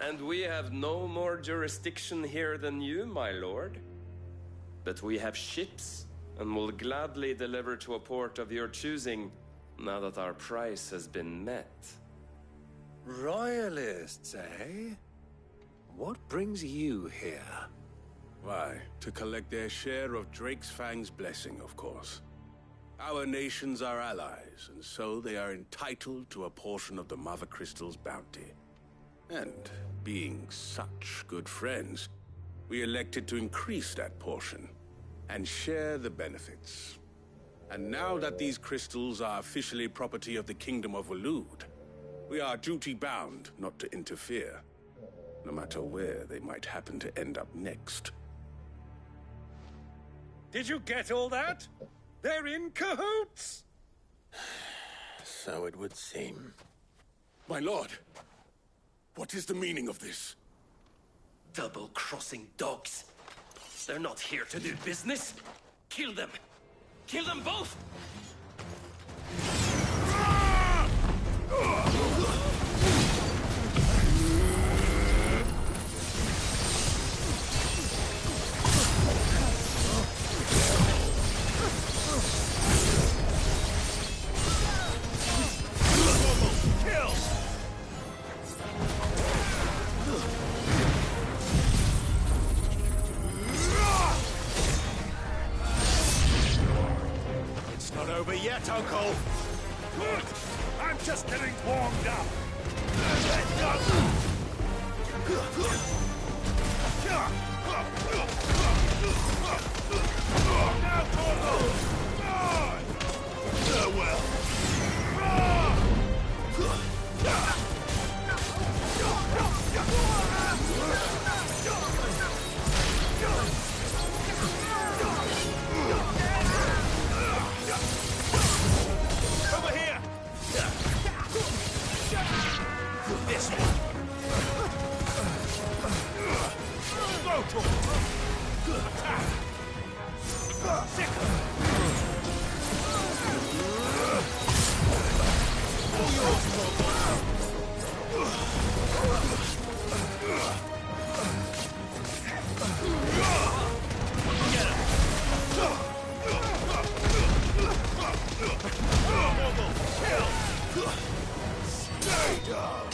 And we have no more jurisdiction here than you, my lord. But we have ships, and will gladly deliver to a port of your choosing, now that our price has been met. Royalists, eh? What brings you here? Why, to collect their share of Drake's Fang's blessing, of course. Our nations are allies, and so they are entitled to a portion of the Mother Crystal's bounty. And being such good friends, we elected to increase that portion and share the benefits. And now that these crystals are officially property of the Kingdom of Waloed, we are duty-bound not to interfere, no matter where they might happen to end up next. Did you get all that? They're in cahoots! So it would seem. My lord, what is the meaning of this? Double-crossing dogs. They're not here to do business. Kill them. Kill them both! It's not over yet, Uncle. Good. I'm just getting warmed up. Now, Torgo! Farewell. Over here! This one! Go, Torgo! Attack! Sickle! All yours, Torgo! Stay down!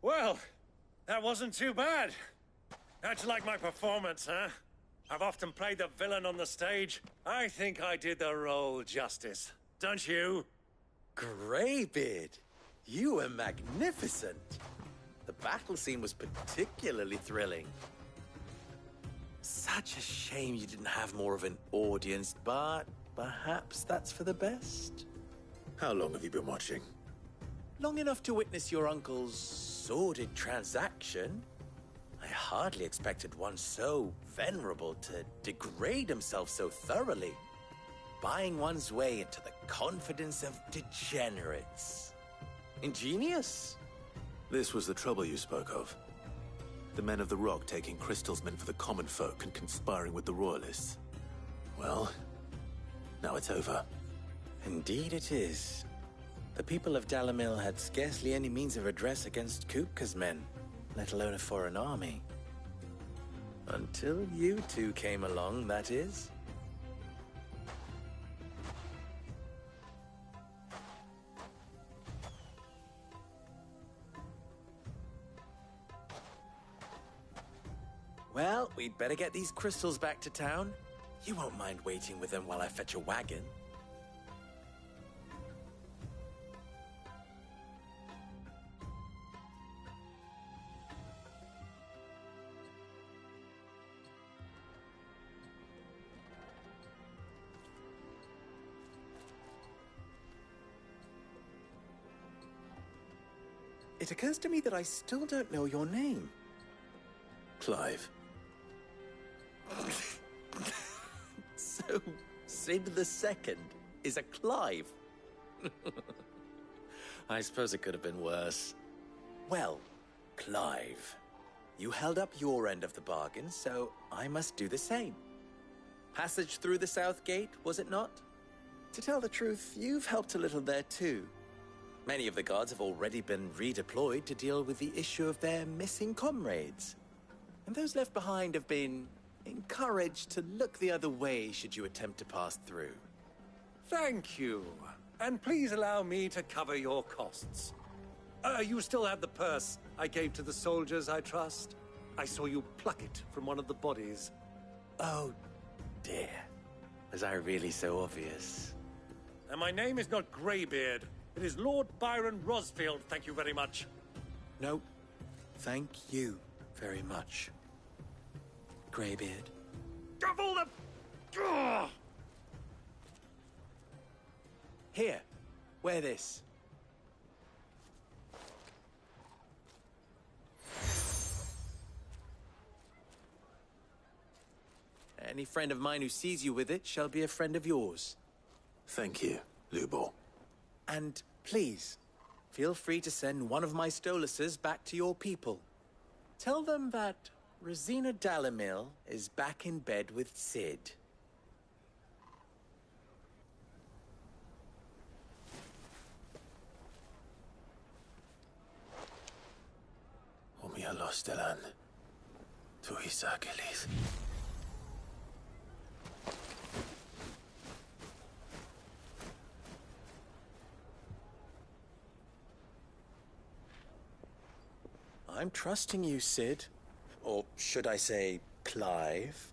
Well, that wasn't too bad. How'd you like my performance, huh? I've often played the villain on the stage. I think I did the role justice. Don't you? Greybeard, you were magnificent. The battle scene was particularly thrilling. Such a shame you didn't have more of an audience, but perhaps that's for the best. How long have you been watching? Long enough to witness your uncle's sordid transaction. I hardly expected one so venerable to degrade himself so thoroughly. Buying one's way into the confidence of degenerates. Ingenious. This was the trouble you spoke of. The men of the Rock taking Crystal's men for the common folk and conspiring with the Royalists. Well, now it's over. Indeed it is. The people of Dalamil had scarcely any means of redress against Kupka's men, let alone a foreign army. Until you two came along, that is. Well, we'd better get these crystals back to town. You won't mind waiting with them while I fetch a wagon. It occurs to me that I still don't know your name. Clive. So, Sid the Second is a Clive. I suppose it could have been worse. Well, Clive, you held up your end of the bargain, so I must do the same. Passage through the South Gate, was it not? To tell the truth, you've helped a little there too. Many of the guards have already been redeployed to deal with the issue of their missing comrades. And those left behind have been encouraged to look the other way should you attempt to pass through. Thank you. And please allow me to cover your costs. You still have the purse I gave to the soldiers, I trust? I saw you pluck it from one of the bodies. Oh, dear. Was I really so obvious? And my name is not Greybeard. It is Lord Byron Rosfield, thank you very much. No, thank you very much, Greybeard. Of all the... Ugh! Here, wear this. Any friend of mine who sees you with it shall be a friend of yours. Thank you, Lubor. And please, feel free to send one of my Stoluses back to your people. Tell them that Rosina Dalamil is back in bed with Sid. Omia Lostelan. Tuisa Kelis. I'm trusting you, Sid. Or should I say, Clive.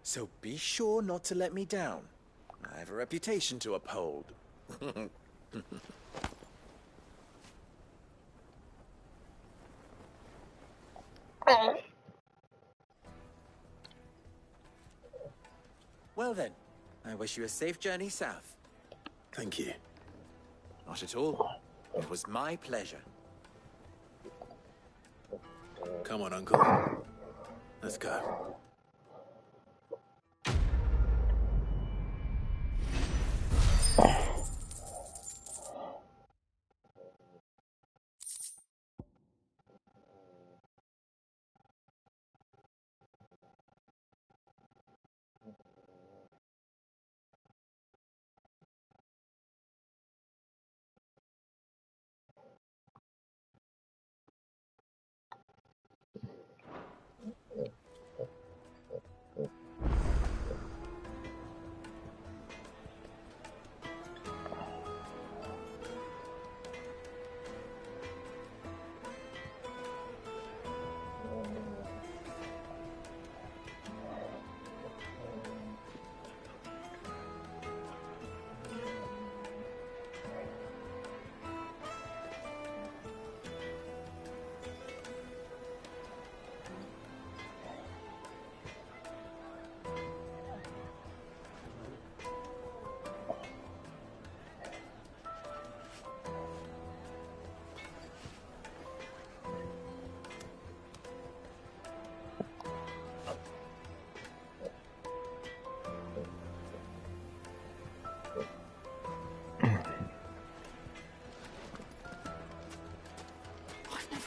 So be sure not to let me down. I have a reputation to uphold. Well then, I wish you a safe journey south. Thank you. Not at all. It was my pleasure. Come on, Uncle. Let's go.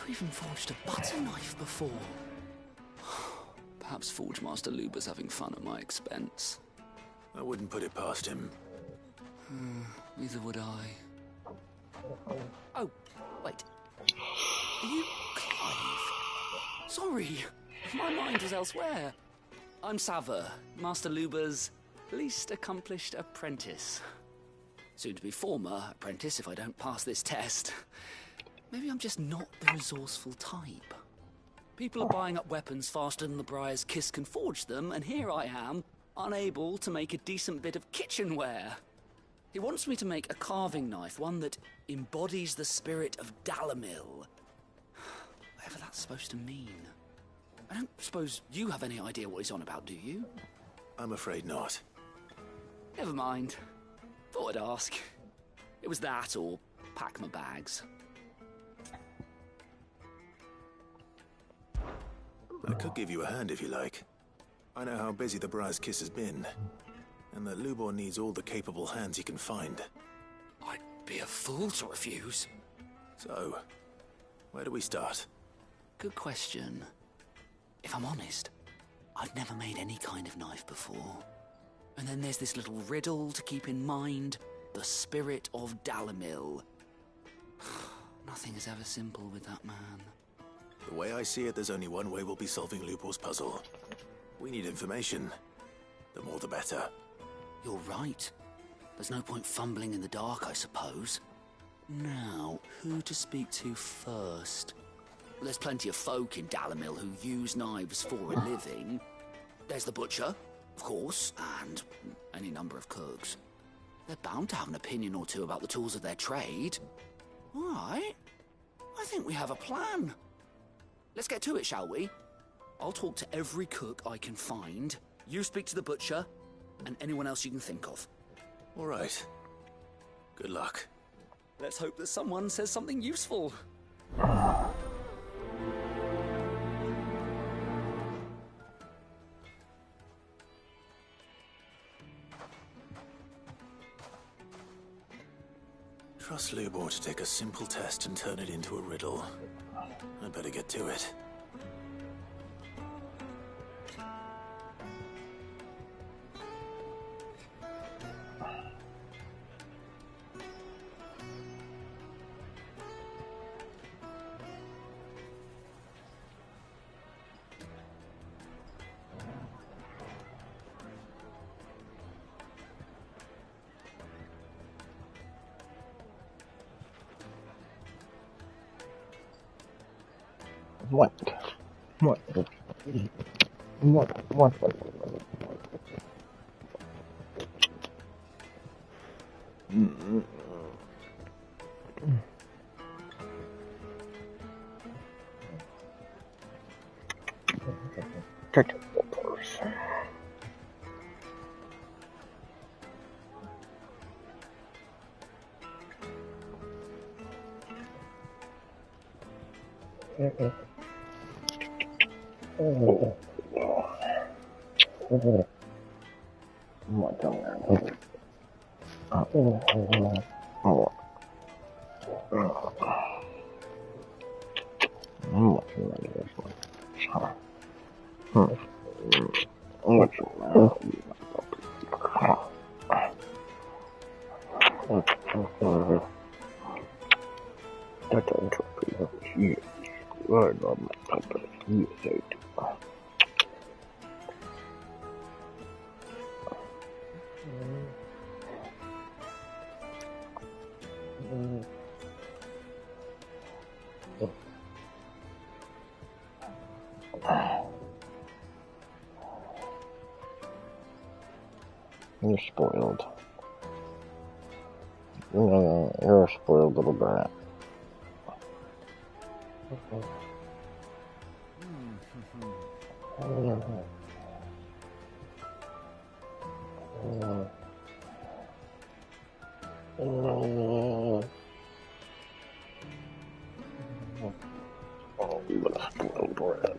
Even forged a butter knife before. Perhaps Forge Master Luber's having fun at my expense. I wouldn't put it past him. Neither would I. Oh, wait. Are you Clive? Sorry, my mind was elsewhere. I'm Sava, Master Luber's least accomplished apprentice. Soon to be former apprentice if I don't pass this test. Maybe I'm just not the resourceful type. People are buying up weapons faster than the Briar's Kiss can forge them, and here I am, unable to make a decent bit of kitchenware. He wants me to make a carving knife, one that embodies the spirit of Dalamil. Whatever that's supposed to mean. I don't suppose you have any idea what he's on about, do you? I'm afraid not. Never mind. Thought I'd ask. It was that, or pack my bags. I could give you a hand if you like. I know how busy the Briar's Kiss has been, and that Lubor needs all the capable hands he can find. I'd be a fool to refuse. So, where do we start? Good question. If I'm honest, I've never made any kind of knife before. And then there's this little riddle to keep in mind. The spirit of Dalamil. Nothing is ever simple with that man. The way I see it, there's only one way we'll be solving Lubor's puzzle. We need information. The more the better. You're right. There's no point fumbling in the dark, I suppose. Now, who to speak to first? There's plenty of folk in Dalamil who use knives for a living. There's the butcher, of course, and any number of cooks. They're bound to have an opinion or two about the tools of their trade. All right. I think we have a plan. Let's get to it, shall we? I'll talk to every cook I can find. You speak to the butcher, and anyone else you can think of. All right. Good luck. Let's hope that someone says something useful. Trust Lubor to take a simple test and turn it into a riddle. I better get to it. What? Technical person. You're spoiled. You're a spoiled little brat. Spoiled brat.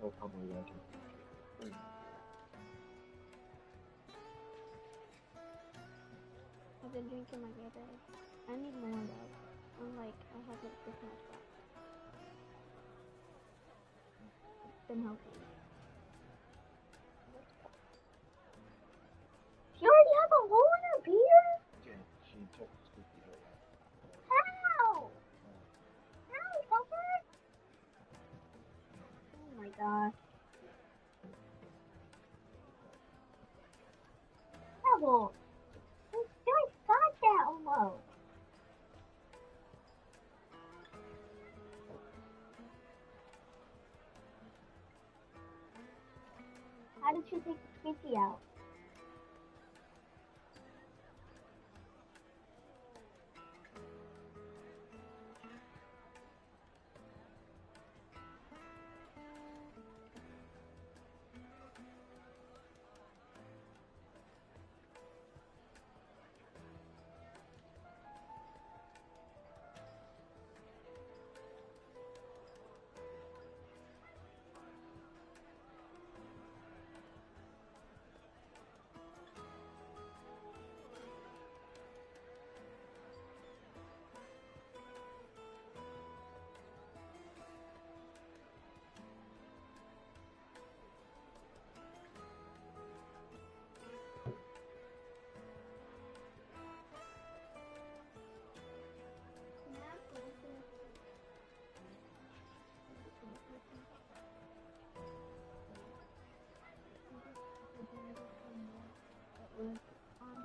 I'll probably like it. I've been drinking my Gatorade. I need more though. I'm like, I have like this much left. It's been helping. She already has a hole in her beard? Yeah, she took the squeaky right now. How? How, Puffer? Oh my gosh. Pebble. This guy's got that almost. How did she take the squeaky out?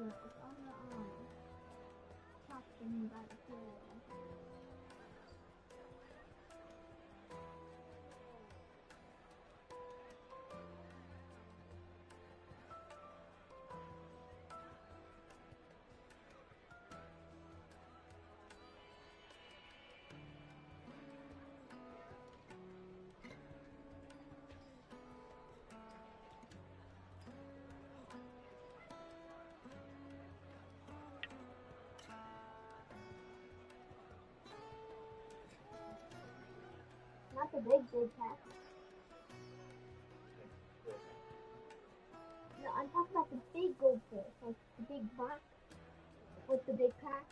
It's on the arm. Catching him by the tail. Not the big cat. No, I'm talking about the big goldfish, like the big black with the big crack.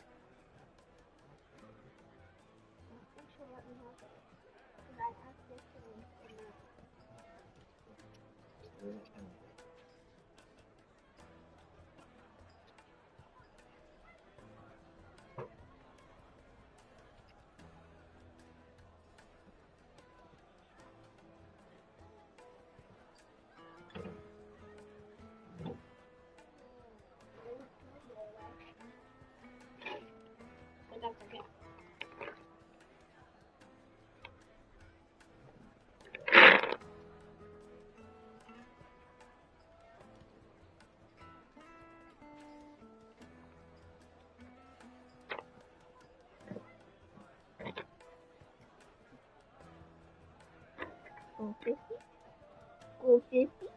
I think she'll let me have it. Because I asked yesterday and but that's okay. Go 50. Go 50.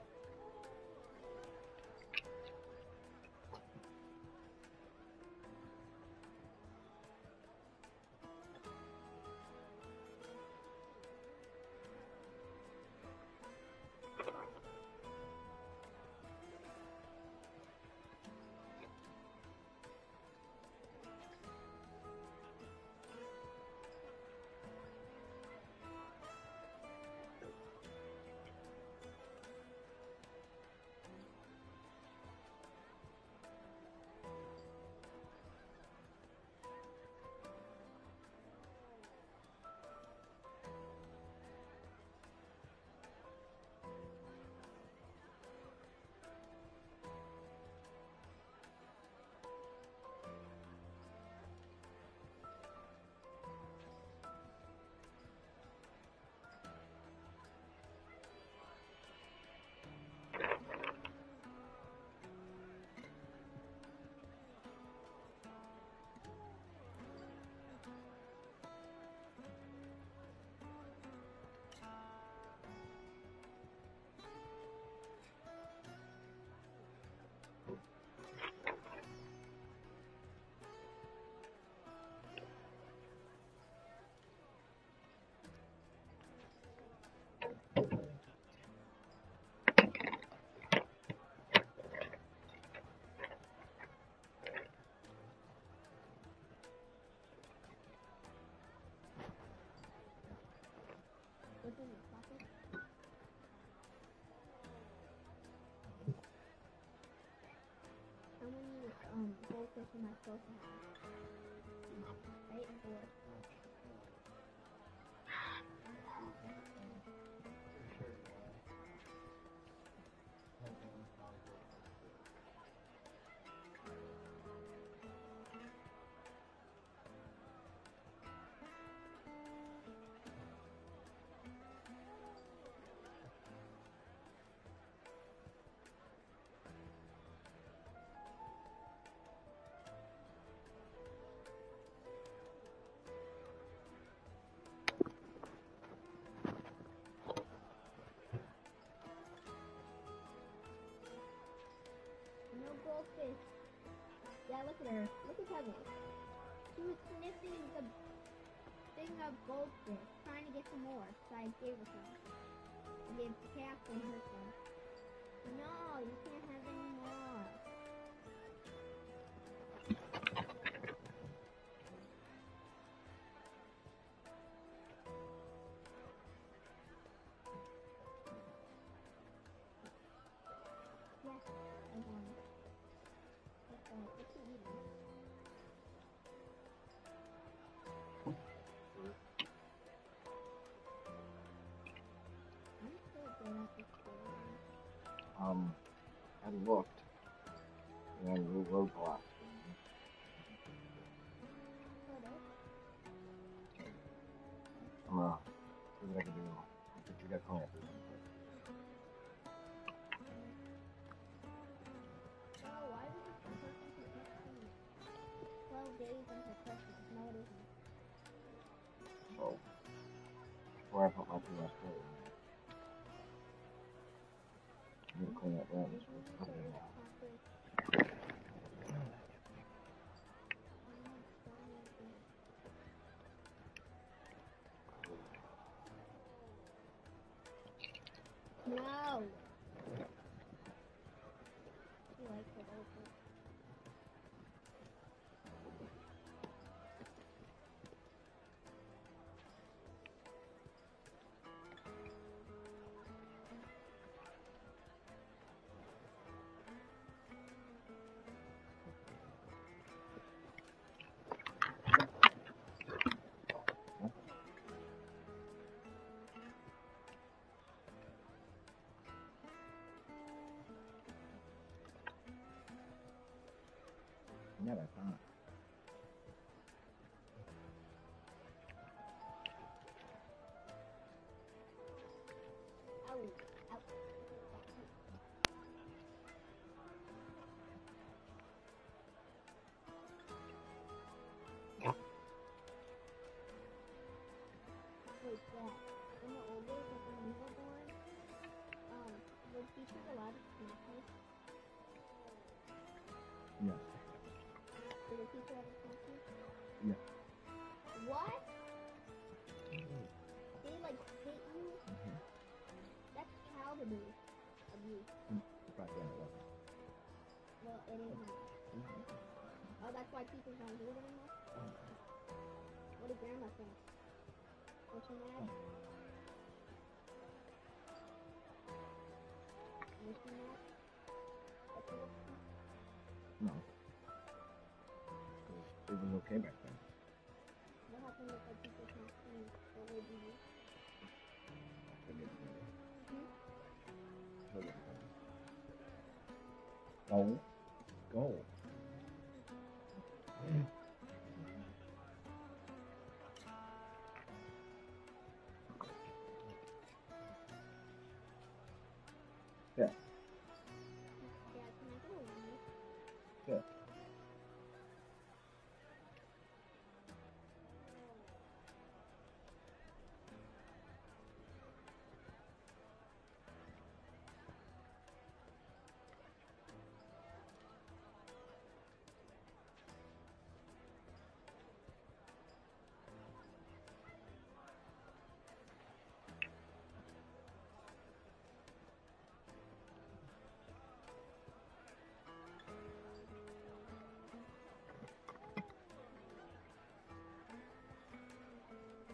goldfish am I supposed to have? Right? Or... No goldfish. Yeah, look at her. Look at Pebbles. She was sniffing the thing of goldfish, trying to get some more, so I gave her some. I gave Catherine her some. No, you can't have any more. Yes, I want it. What's he eating? I'm so good at this game. I looked, and the roadblocks. I'm gonna see what I can do. But you got clean up this one quick. Oh, why was this person keep texting me? 12 days until Christmas. No, it isn't. So, before I put my PS4 in there, I'm gonna clean up rooms. We'll put it in now. No! He likes it open. Yeah, that's fine. Ow. Ow. Wait, Dad. In the old days, like when we were born, were teachers allowed to smoke? Yes. Did the teacher ever smoke you? Yes. What? They like hit you? That's child abuse. Back then it wasn't. Well, it is now. Oh, that's why teachers don't do it anymore? What did Grandma think? Was she mad? Was she mad? No. It was okay back then. What happened if a teacher can't see? What would you do? I didn't know. Hmm? Hold on. Go. Go. Yeah. Yeah, can I get a light? Yeah.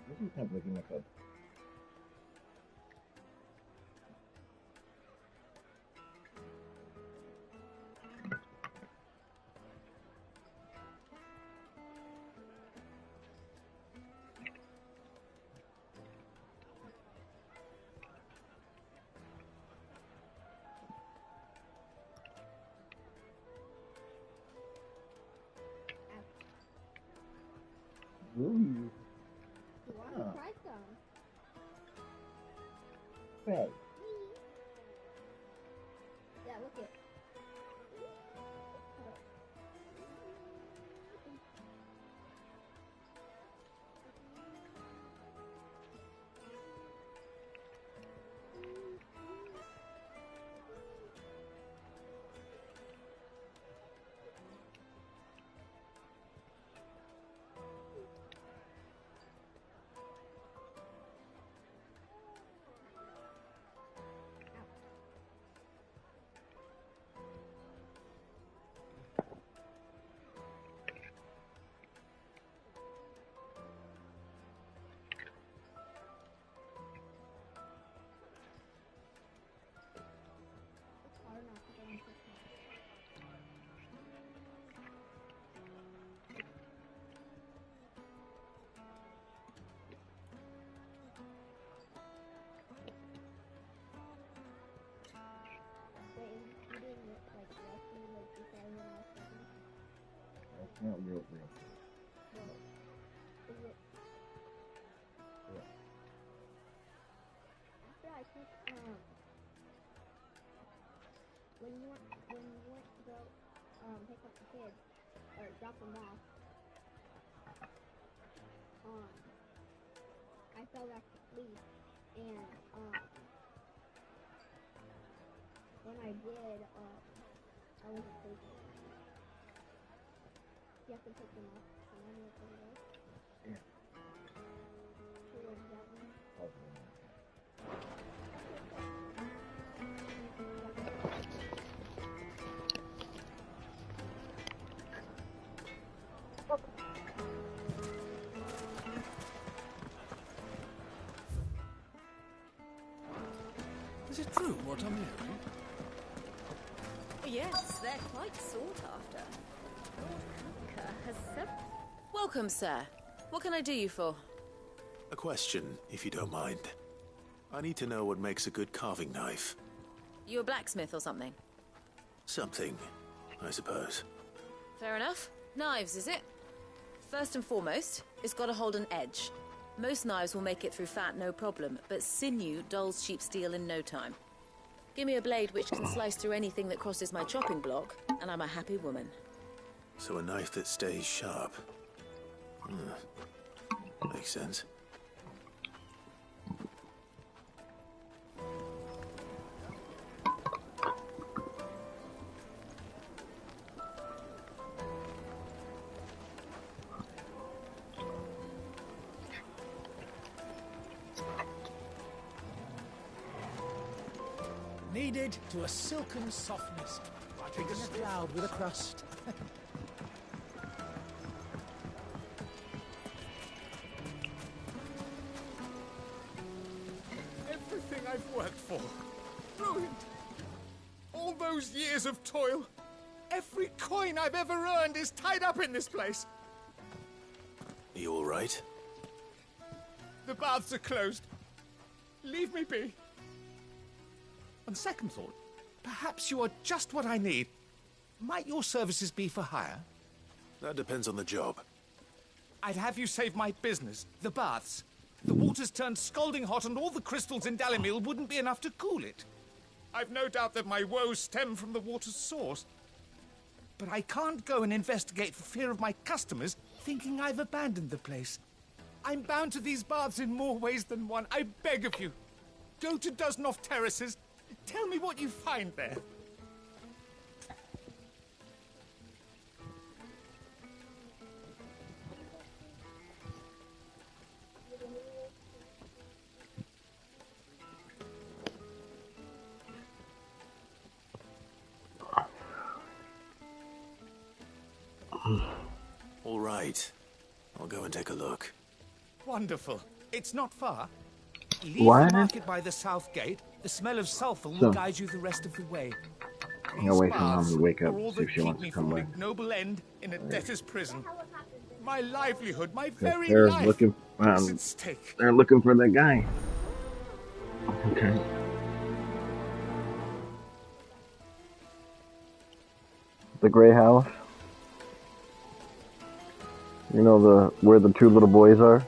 This is not looking like a... Ooh. You want Huh. to try some? Hey. Yeah, look it. That's not real. After I took, when you went to go, pick up the kids, or drop them off, I fell back to sleep, and, when I did, I wasn't sleeping. You have to pick them up, and then you have to go. Yeah. So what does that mean? Is it true what I'm hearing? Yes, they're quite sought after. Lord Conker has several. Welcome, sir. What can I do you for? A question, if you don't mind. I need to know what makes a good carving knife. You a blacksmith or something? Something, I suppose. Fair enough. Knives, is it? First and foremost, it's got to hold an edge. Most knives will make it through fat, no problem, but sinew dulls cheap steel in no time. Give me a blade which can slice through anything that crosses my chopping block, and I'm a happy woman. So a knife that stays sharp. Makes sense. Kneaded to a silken softness, like eating a cloud with a crust. Everything I've worked for, ruined. All those years of toil, every coin I've ever earned is tied up in this place. You all right? The baths are closed. Leave me be. On second thought, perhaps you are just what I need. Might your services be for hire? That depends on the job. I'd have you save my business, the baths. The water's turned scalding hot and all the crystals in Dalimil wouldn't be enough to cool it. I've no doubt that my woes stem from the water's source. But I can't go and investigate for fear of my customers thinking I've abandoned the place. I'm bound to these baths in more ways than one. I beg of you. Go to Dusnoff Terraces. Tell me what you find there. All right. I'll go and take a look. Wonderful. It's not far. Leave What? the market by the south gate. The smell of sulphur will So- guide you the rest of the way. I'm gonna wait for Mom Baths to wake up are all to see if that she keep wants me to come from with. an ignoble end in a debtor's prison. My livelihood, my very They're life looking. is at stake. They're looking for that guy. Okay. The gray house. You know where the two little boys are?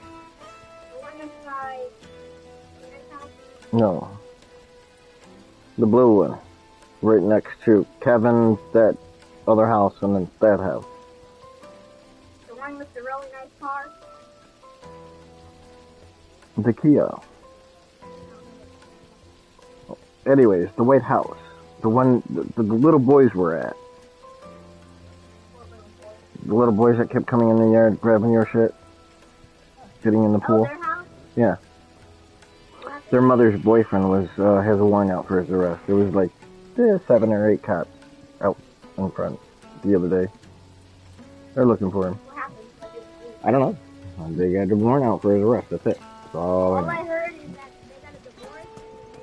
The one that's by Nick's house? No. The blue one. Right next to Kevin's, that other house, and then that house. The one with the really nice car? The Kia. Anyways, the White House. The one the little boys were at. The little boys that kept coming in the yard, grabbing your shit. Getting in the pool. Their house? Yeah. Their mother's boyfriend has a warrant out for his arrest. There was like 7 or 8 cops out in front the other day. They're looking for him. What happened? I don't know. They got a warrant out for his arrest. That's it. That's all I All I know. heard is that they got a divorce.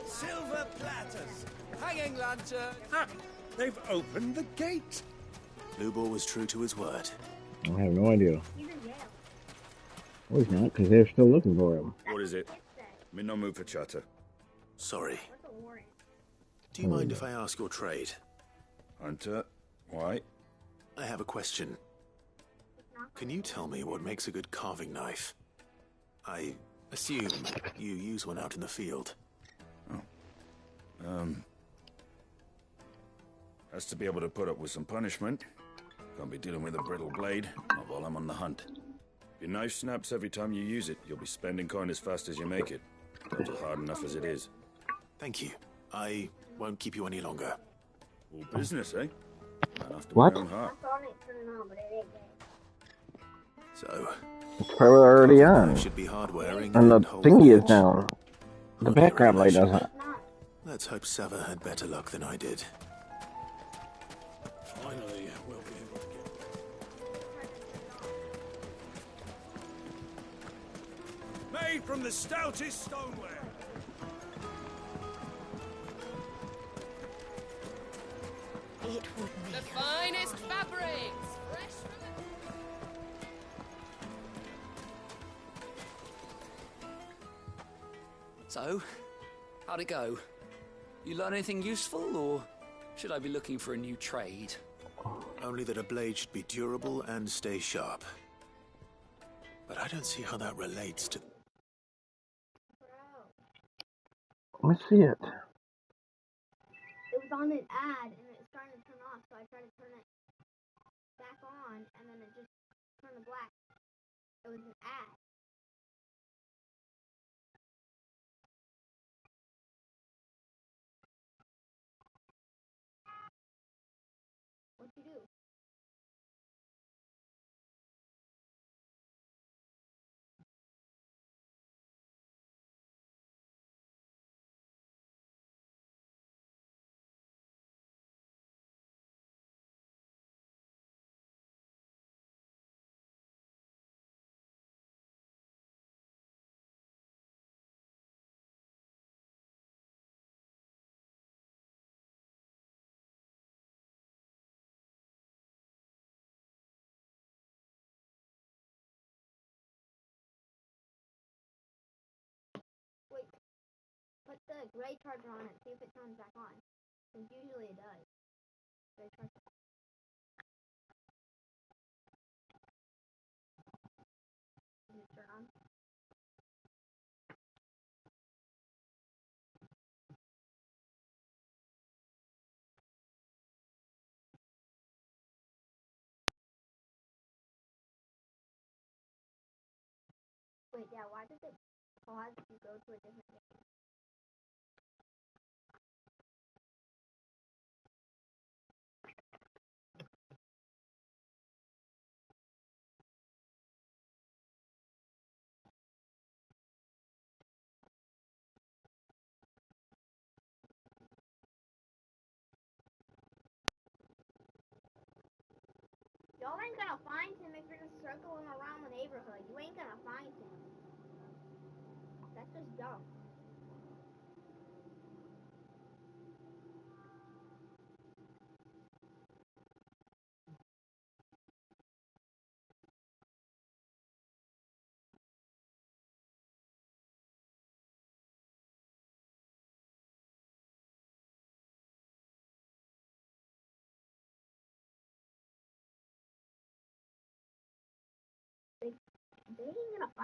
Silver platters, hanging lanterns. Ah, they've opened the gate. Lubor was true to his word. I have no idea. He's in jail. Well, he's not, because they're still looking for him. What is it? I'm in no mood for chatter. Sorry. What's a warrant? Do you mind if I ask your trade? Hunter, why? I have a question. Can you tell me what makes a good carving knife? I assume you use one out in the field. Has to be able to put up with some punishment. Can't be dealing with a brittle blade, not while I'm on the hunt. If your knife snaps every time you use it, you'll be spending coin as fast as you make it. Jobs are hard enough as it is. Thank you. I won't keep you any longer. All business, eh? Man after What? my own heart. I thought it turned on, but it ain't gay. So, It's probably already on. should be hard wearing. And the hold thingy is edge. down. The background light doesn't. Let's hope Sava had better luck than I did. Finally, we'll be able to get... Made from the stoutest stoneware. It would The finest fabrics, fresh from So, how'd it go? You learn anything useful, or should I be looking for a new trade? Only that a blade should be durable and stay sharp. But I don't see how that relates to... Let me see it. It was on an ad, and it was starting to turn off, so I tried to turn it back on, and then it just turned to black. It was an ad. What'd you do? Wait, put the gray charger on it, see if it turns back on. Because usually it does. Gray charger. Did it turn on? Wait, yeah, why does it pause if you go to a different game? Y'all ain't gonna find him if you're just circling around the neighborhood. You ain't gonna find him. That's just dumb.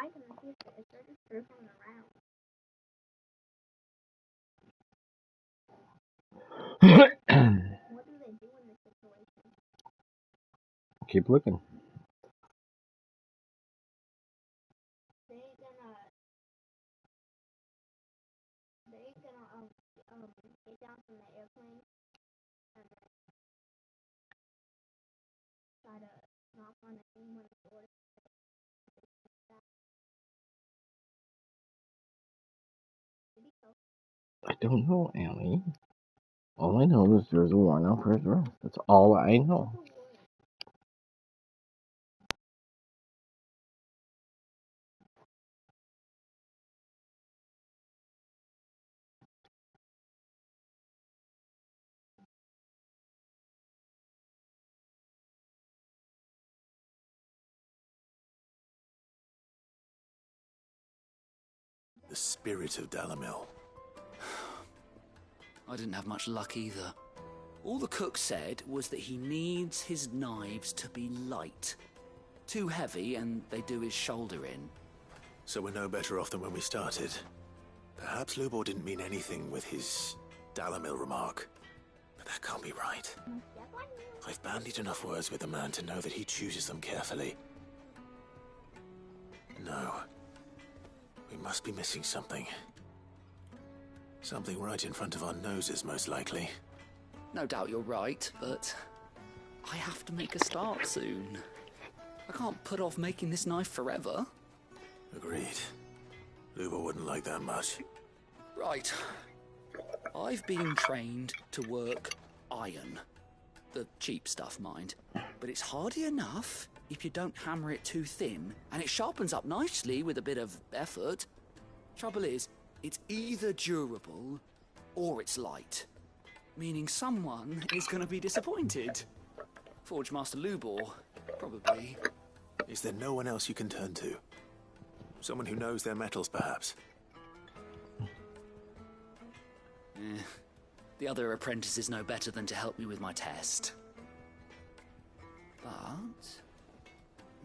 find them in pieces. They're just circling around. What do they do in this situation? Keep looking. They ain't gonna get down from the airplane and then try to knock on the thing when it's ordered. I don't know, Allie. All I know is there's a warrant out for his arrest. That's all I know. The spirit of Dalamil. I didn't have much luck either. All the cook said was that he needs his knives to be light. Too heavy and they do his shoulder in. So we're no better off than when we started. Perhaps Lubor didn't mean anything with his Dalamil remark. But that can't be right. I've bandied enough words with the man to know that he chooses them carefully. No. We must be missing something. Something right in front of our noses, most likely. No doubt you're right, but I have to make a start soon. I can't put off making this knife forever. Agreed. Lubor wouldn't like that much. Right. I've been trained to work iron. The cheap stuff, mind. But it's hardy enough if you don't hammer it too thin, and it sharpens up nicely with a bit of effort. Trouble is, it's either durable or it's light. Meaning someone is going to be disappointed. Forge Master Lubor, probably. Is there no one else you can turn to? Someone who knows their metals, perhaps? The other apprentices know better than to help me with my test. But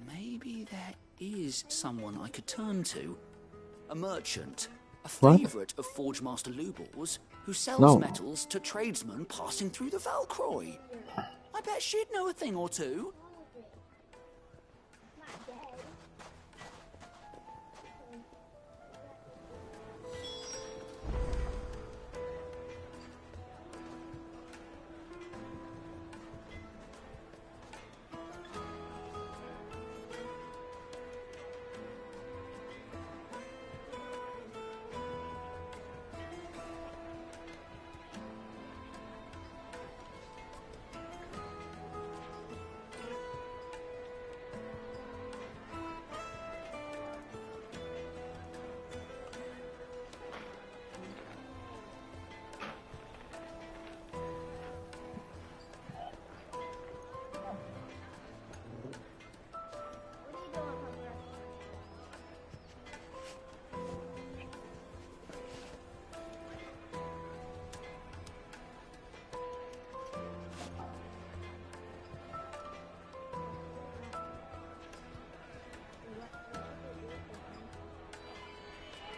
maybe there is someone I could turn to. A merchant, a favourite of Forge Master Lubor's, who sells metals to tradesmen passing through the Valcroy. I bet she'd know a thing or two.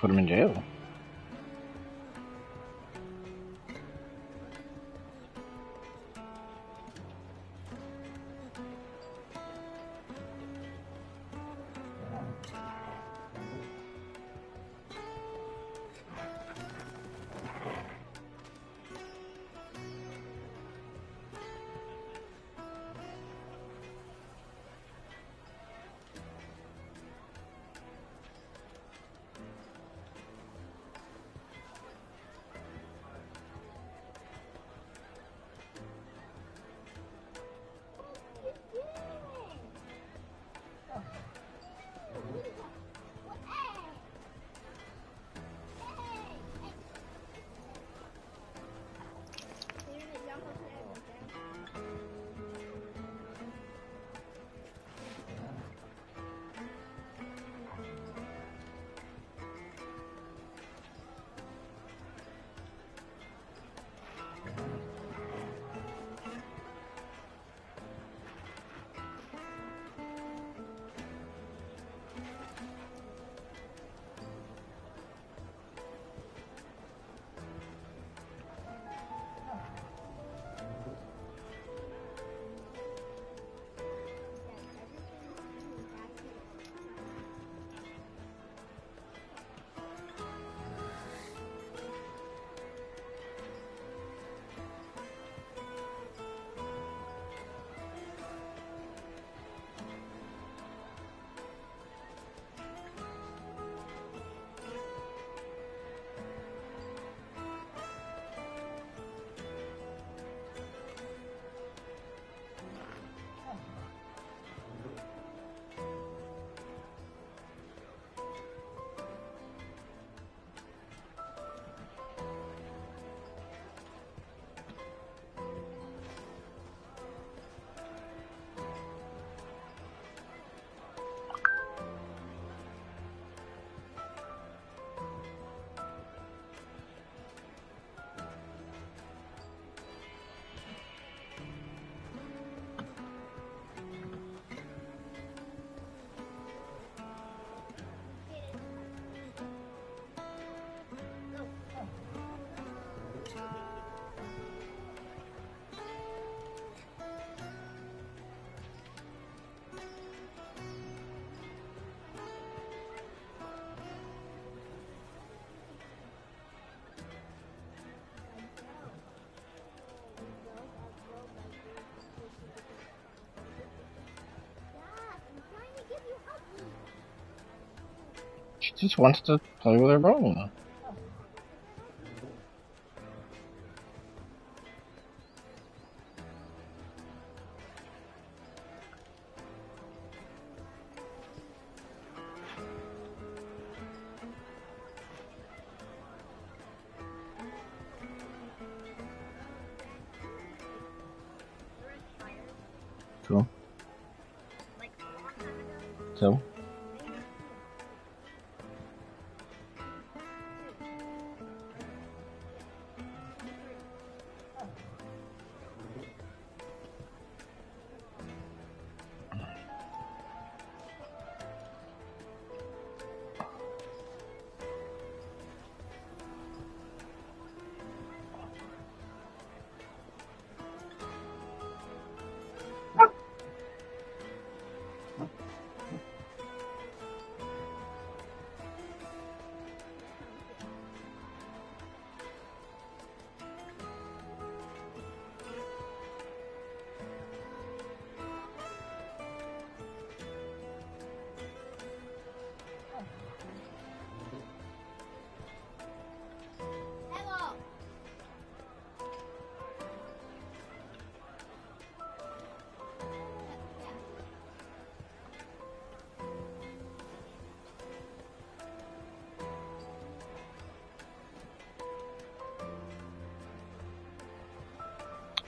Put him in jail. She just wants to play with her bone. Cool. So?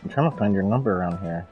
I'm trying to find your number around here.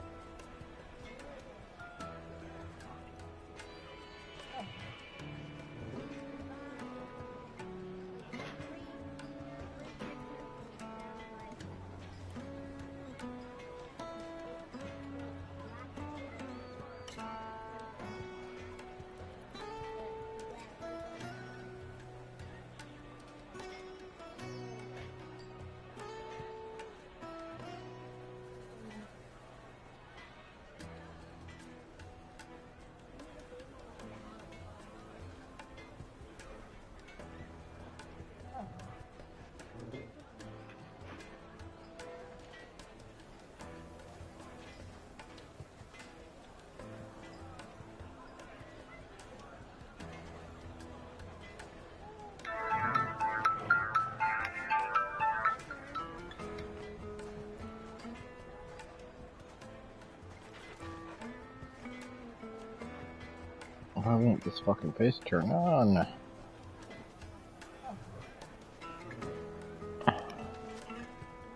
Why won't this fucking face turn on? I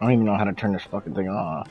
don't even know how to turn this fucking thing off.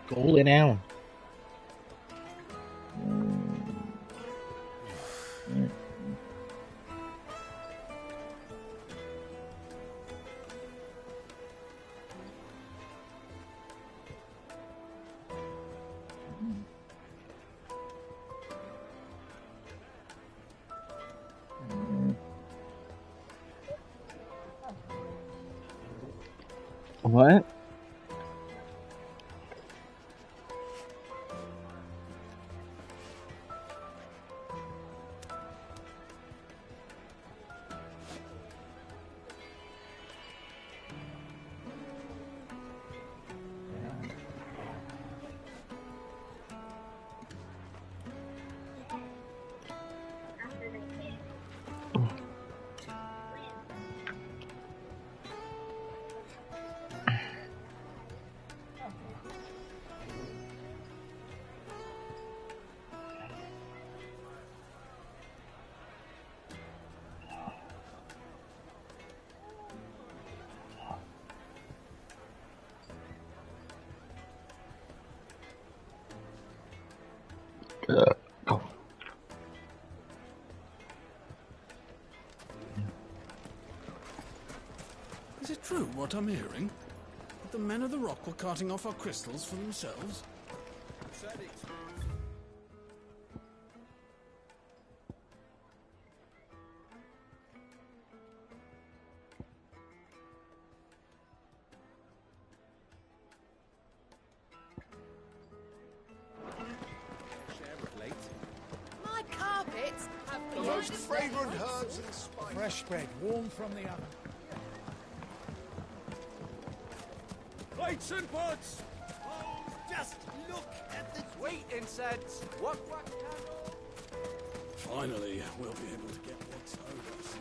Go lay down. What? Is it true what I'm hearing? That the men of the rock were carting off our crystals for themselves? My carpets have The most fragrant herbs and spices. Fresh bread, warm from the oven. Lights and pots! Oh, just look at the sweet incense! What candle? Finally, we'll be able to get what's owed us.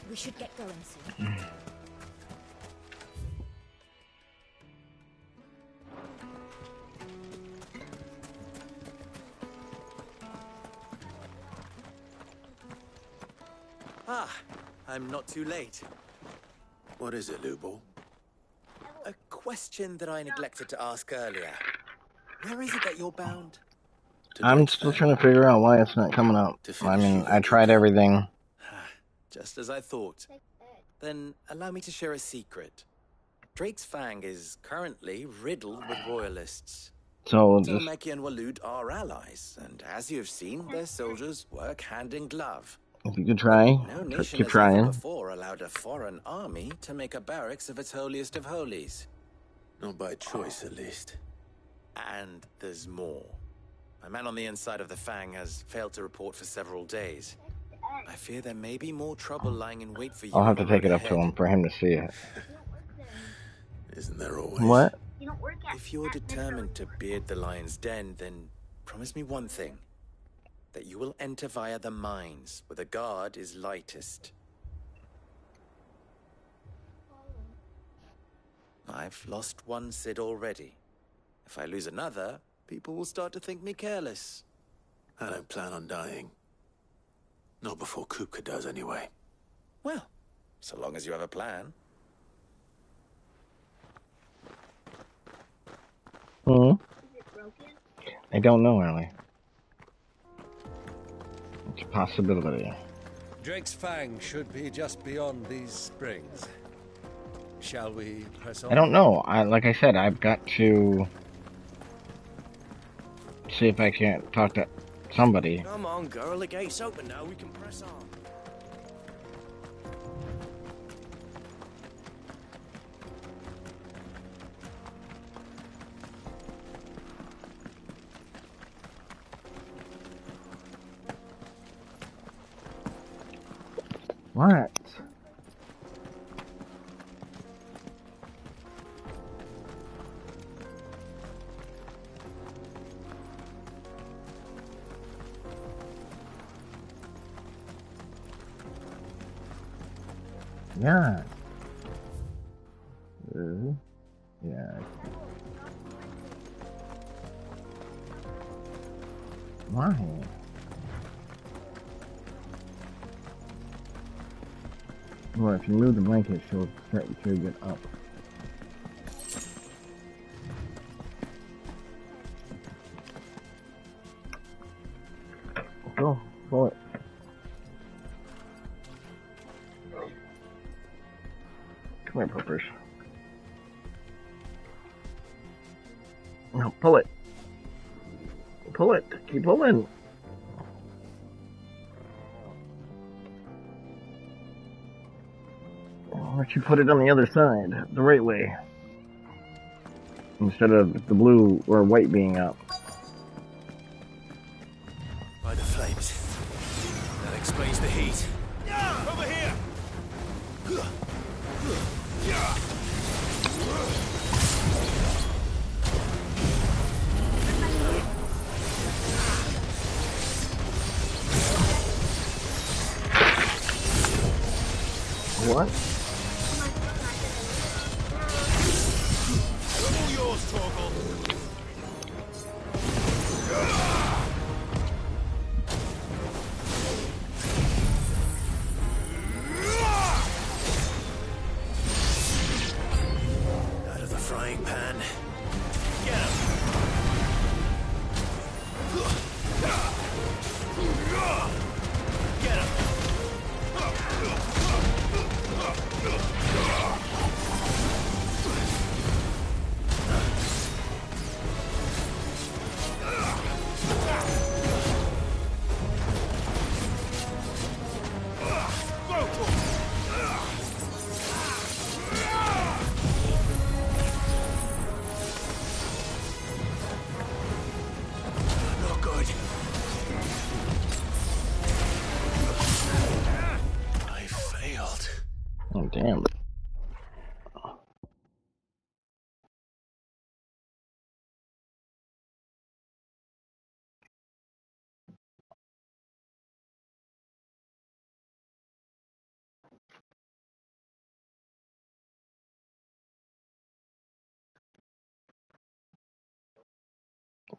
We should get going soon. Ah, I'm not too late. What is it, Lubo? A question that I neglected to ask earlier. Where is it that you're bound? I'm still trying to figure out why it's not coming up. I mean, I tried everything. Just as I thought. Then allow me to share a secret. Drake's Fang is currently riddled with royalists. So just... Meki and Walud are allies, and as you have seen, their soldiers work hand in glove. If you could try, No nation keep has trying. ever before allowed a foreign army to make a barracks of its holiest of holies. Not by choice, at least. And there's more. A man on the inside of the Fang has failed to report for several days. I fear there may be more trouble lying in wait for you. I'll have to take it up to him for him to see it. Isn't there always? What? If you're determined to beard the lion's den, then promise me one thing. That you will enter via the mines, where the guard is lightest. I've lost one Cid already. If I lose another, people will start to think me careless. I don't plan on dying. Not before Kupka does, anyway. Well, so long as you have a plan. I don't know, really. It's a possibility. Drake's Fang should be just beyond these springs. Shall we press on? I don't know. Like I said, I've got to see if I can't talk to somebody. Come on, girl. The gate's open now. We can press on. What? Yeah. Yeah. Why? Well, if you move the blanket, she'll start to get up. Go, pull it. Come here, puppers. No, pull it. Pull it. Keep pulling. Why don't you put it on the other side, the right way, instead of the blue or white being up? By the flames. That explains the heat. Over here! What? All yours, Torgal. Out of the frying pan. Get him. Get him. Not good. I failed. Oh, damn.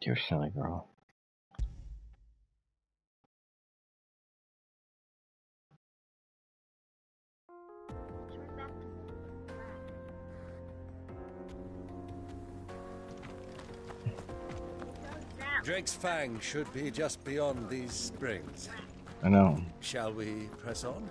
You're silly girl. Drake's Fang should be just beyond these springs. I know. Shall we press on?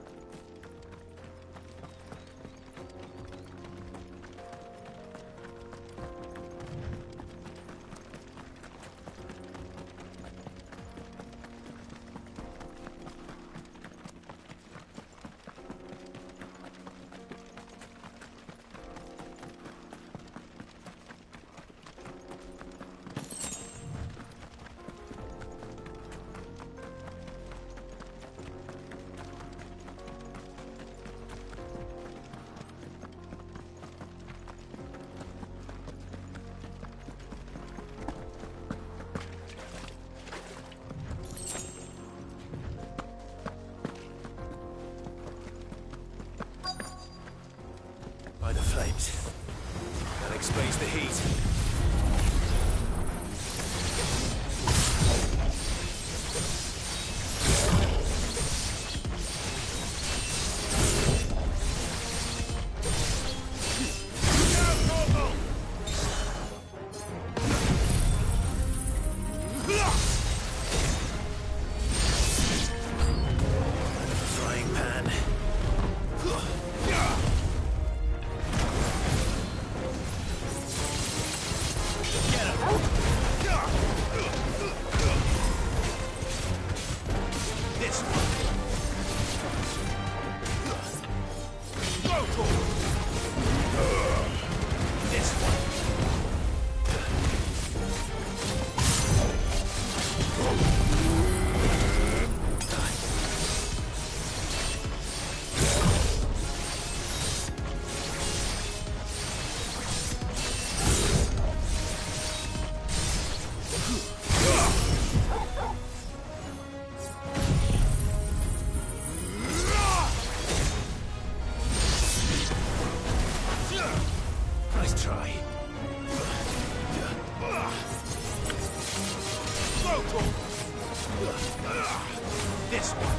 This one.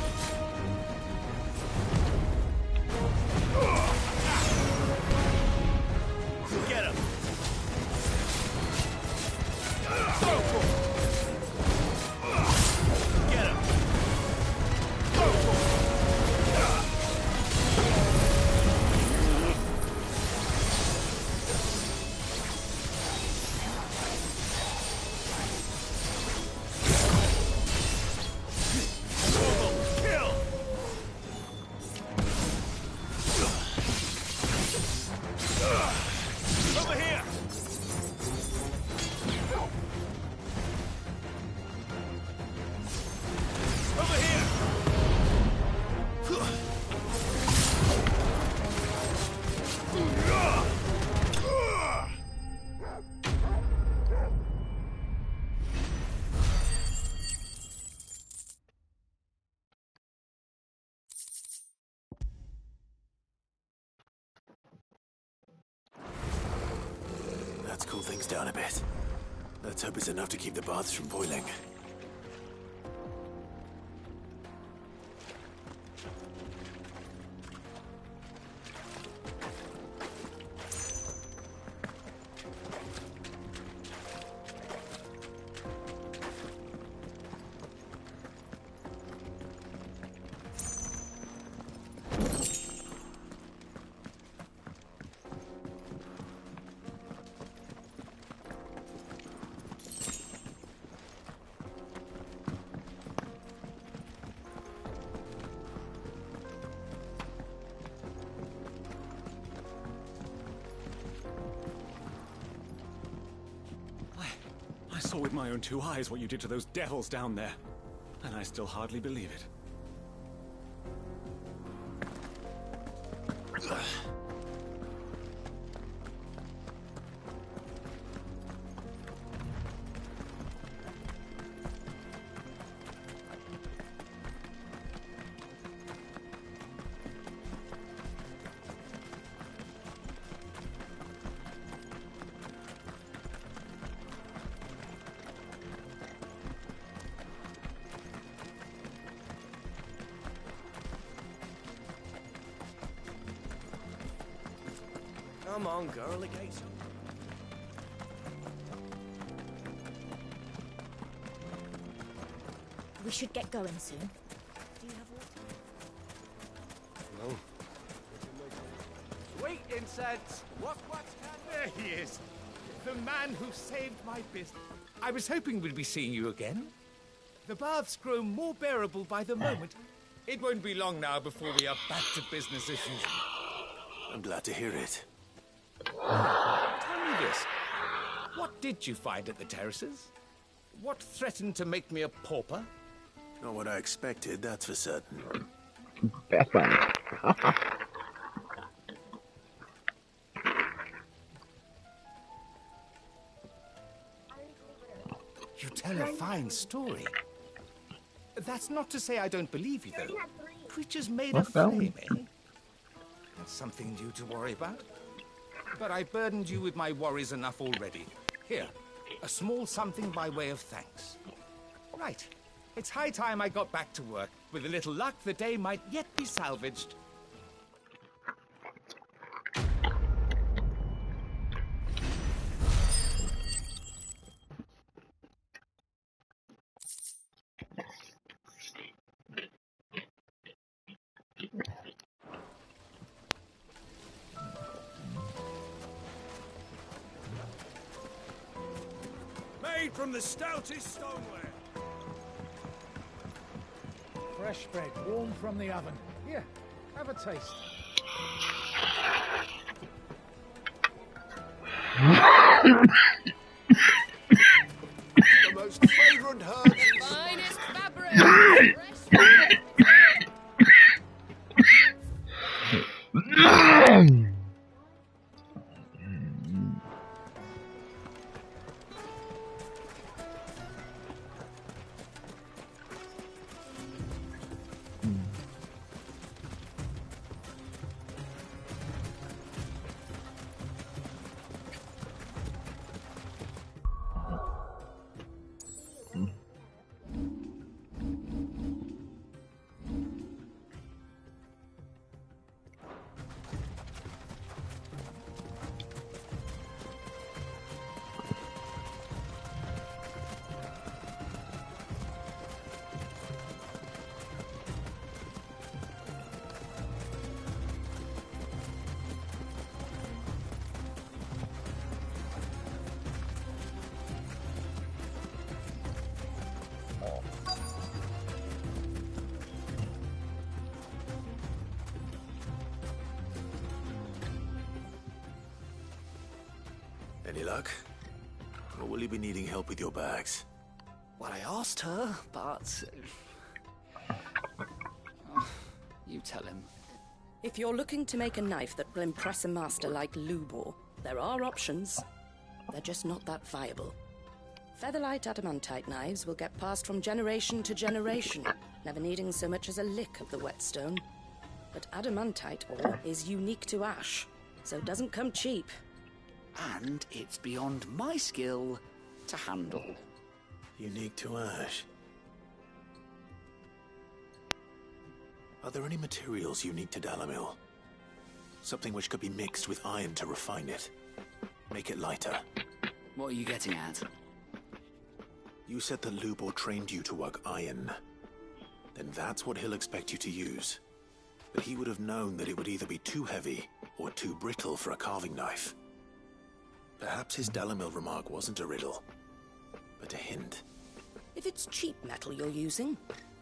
Get him. Go for it. Get him. Go for it. Over here! Over here! Let's cool things down a bit. Let's hope it's enough to keep the baths from boiling. I saw with my own two eyes what you did to those devils down there, and I still hardly believe it. Come on, girl, the gate's open. We should get going soon. Do you have water? No. Sweet incense! What? There he is. The man who saved my business. I was hoping we'd be seeing you again. The baths grow more bearable by the moment. It won't be long now before we are back to business as usual. I'm glad to hear it. Tell me this. What did you find at the terraces? What threatened to make me a pauper? Not what I expected, that's for certain. That's fine. You tell a fine story. That's not to say I don't believe you, though. Creatures made of flame, eh? That's something new to worry about. But I burdened you with my worries enough already. Here, a small something by way of thanks. Right. It's high time I got back to work. With a little luck, the day might yet be salvaged. Made from the stoutest stoneware. Fresh bread, warm from the oven. Here, have a taste. The most fragrant herbs. Finest fabric. Any luck? Or will you be needing help with your bags? Well, I asked her, but... you tell him. If you're looking to make a knife that will impress a master like Lubor, there are options. They're just not that viable. Featherlight adamantite knives will get passed from generation to generation, never needing so much as a lick of the whetstone. But adamantite ore is unique to ash, so it doesn't come cheap. And it's beyond my skill to handle. Unique to ash. Are there any materials unique to Dalamil? Something which could be mixed with iron to refine it. Make it lighter. What are you getting at? You said that Lubor trained you to work iron. Then that's what he'll expect you to use. But he would have known that it would either be too heavy or too brittle for a carving knife. Perhaps his Dalamil remark wasn't a riddle, but a hint. If it's cheap metal you're using,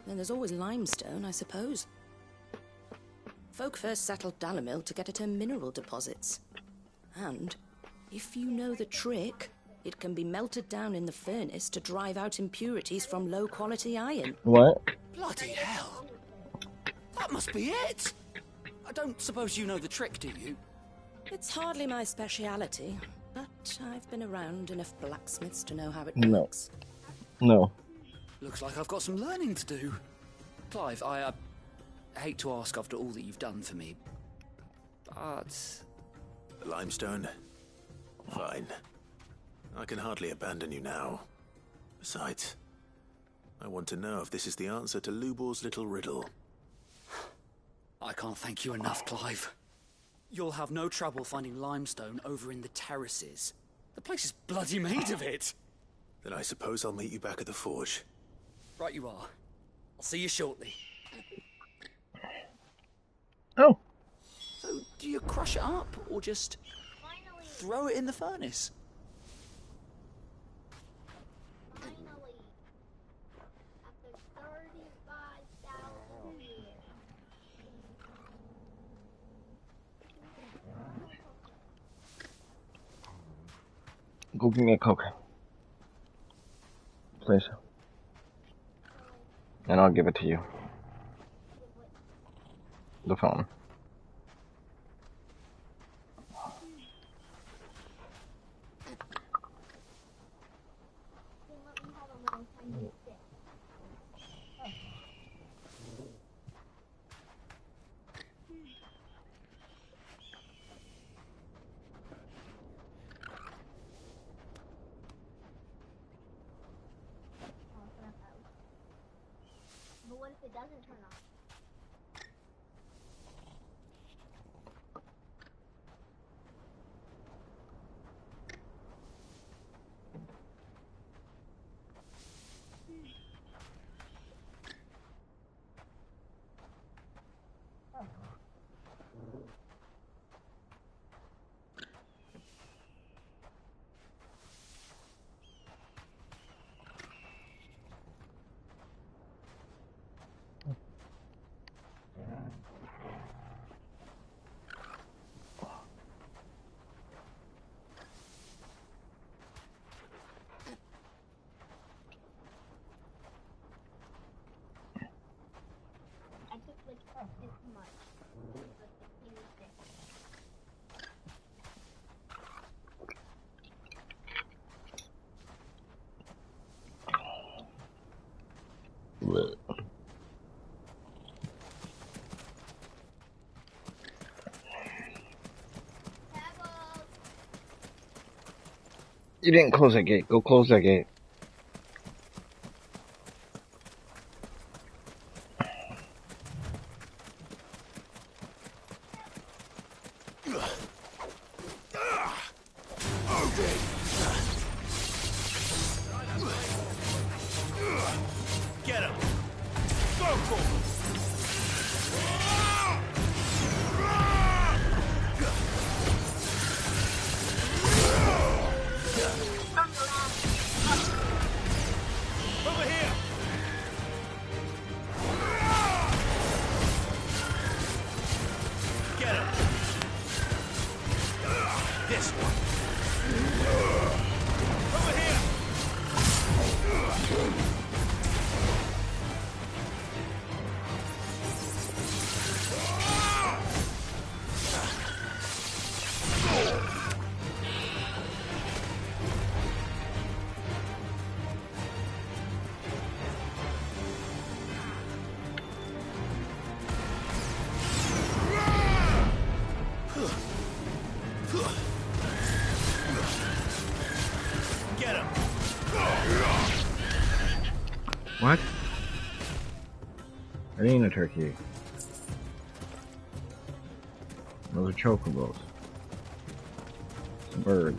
then there's always limestone, I suppose. Folk first settled Dalamil to get at her mineral deposits. And, if you know the trick, it can be melted down in the furnace to drive out impurities from low-quality iron. What? Bloody hell! That must be it! I don't suppose you know the trick, do you? It's hardly my speciality, but I've been around enough blacksmiths to know how it No. works. No. Looks like I've got some learning to do. Clive, I hate to ask after all that you've done for me, but... Limestone? Fine. I can hardly abandon you now. Besides, I want to know if this is the answer to Lubor's little riddle. I can't thank you enough, Clive. You'll have no trouble finding limestone over in the terraces. The place is bloody made of it. Then I suppose I'll meet you back at the forge. Right you are. I'll see you shortly. Oh. So, do you crush it up, or just throw it in the furnace? Go give me a Coke. Please. And I'll give it to you. The phone. But what if it doesn't turn on? I took like this much. Like the clear stick. You didn't close that gate. Go close that gate. Get him! Go for it! Over here! Get him! This one! It ain't a turkey. Those are chocobos. It's a bird.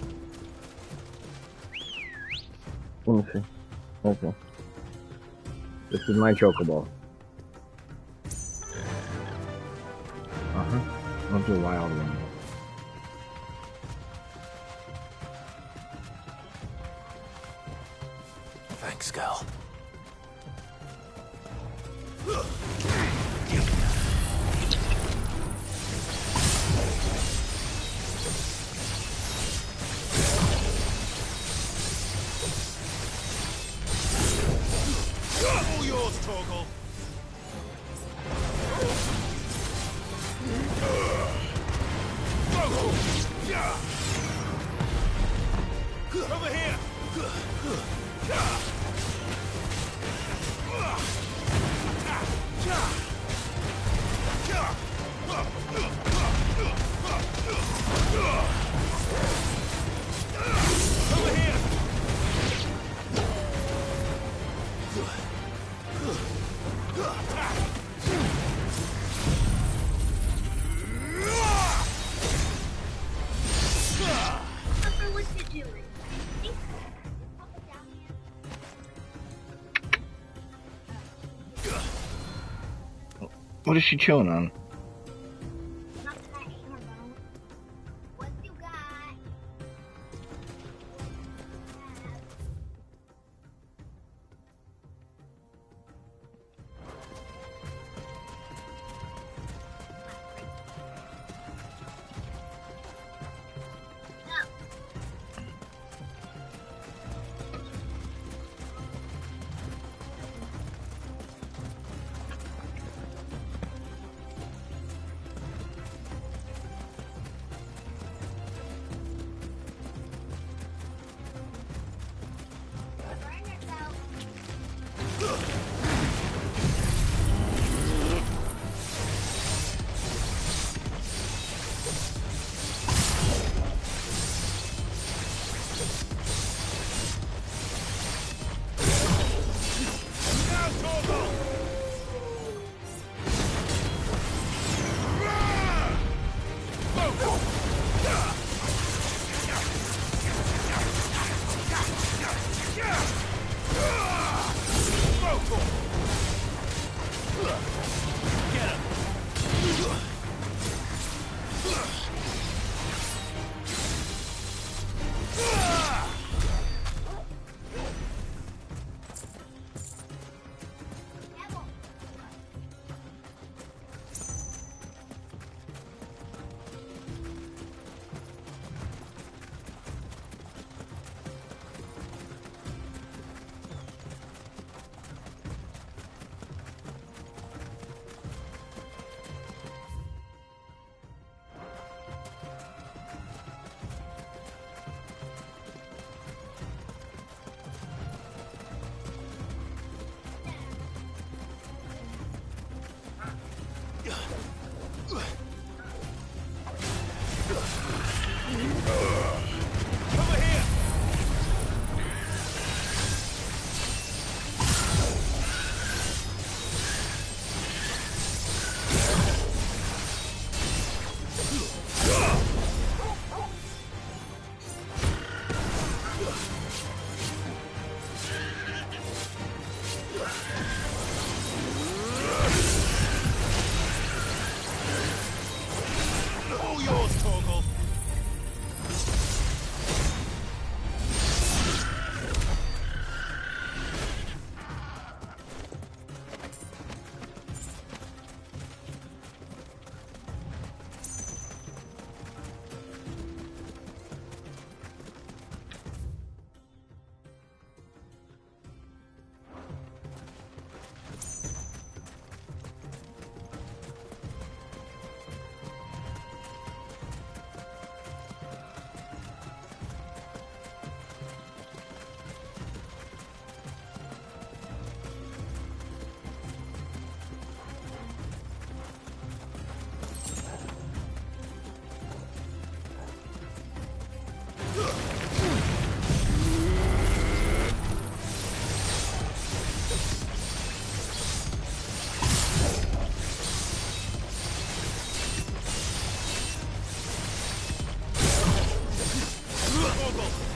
Let me see. Okay. This is my chocobo. That's a wild one. Thanks, Gal. All yours, Torgal. Over here. Over here. Papa, what you doing? What is she chewing on? What you got?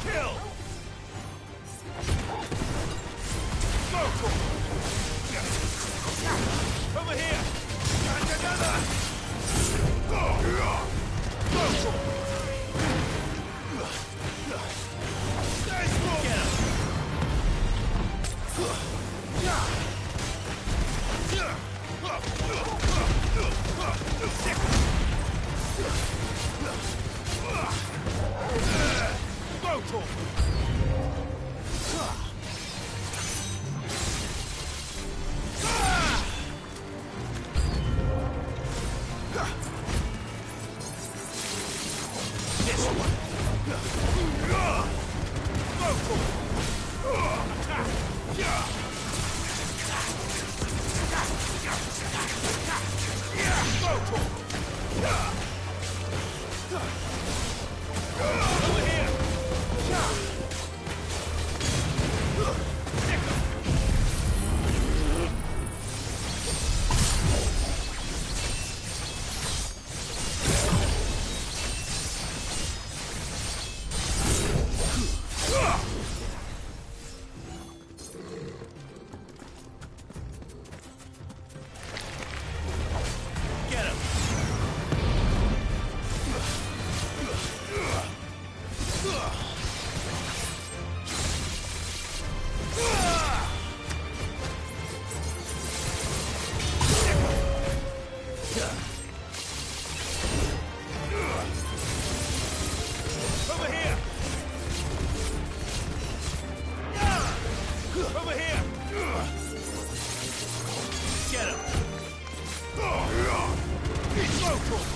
Kill! Go for it! Over here! And another! Go for it! There's more! Get him! Go for it! This one. Go for it. Attack. Go for it. Over here. Get him! Over here! Over here! Get him! Go for it!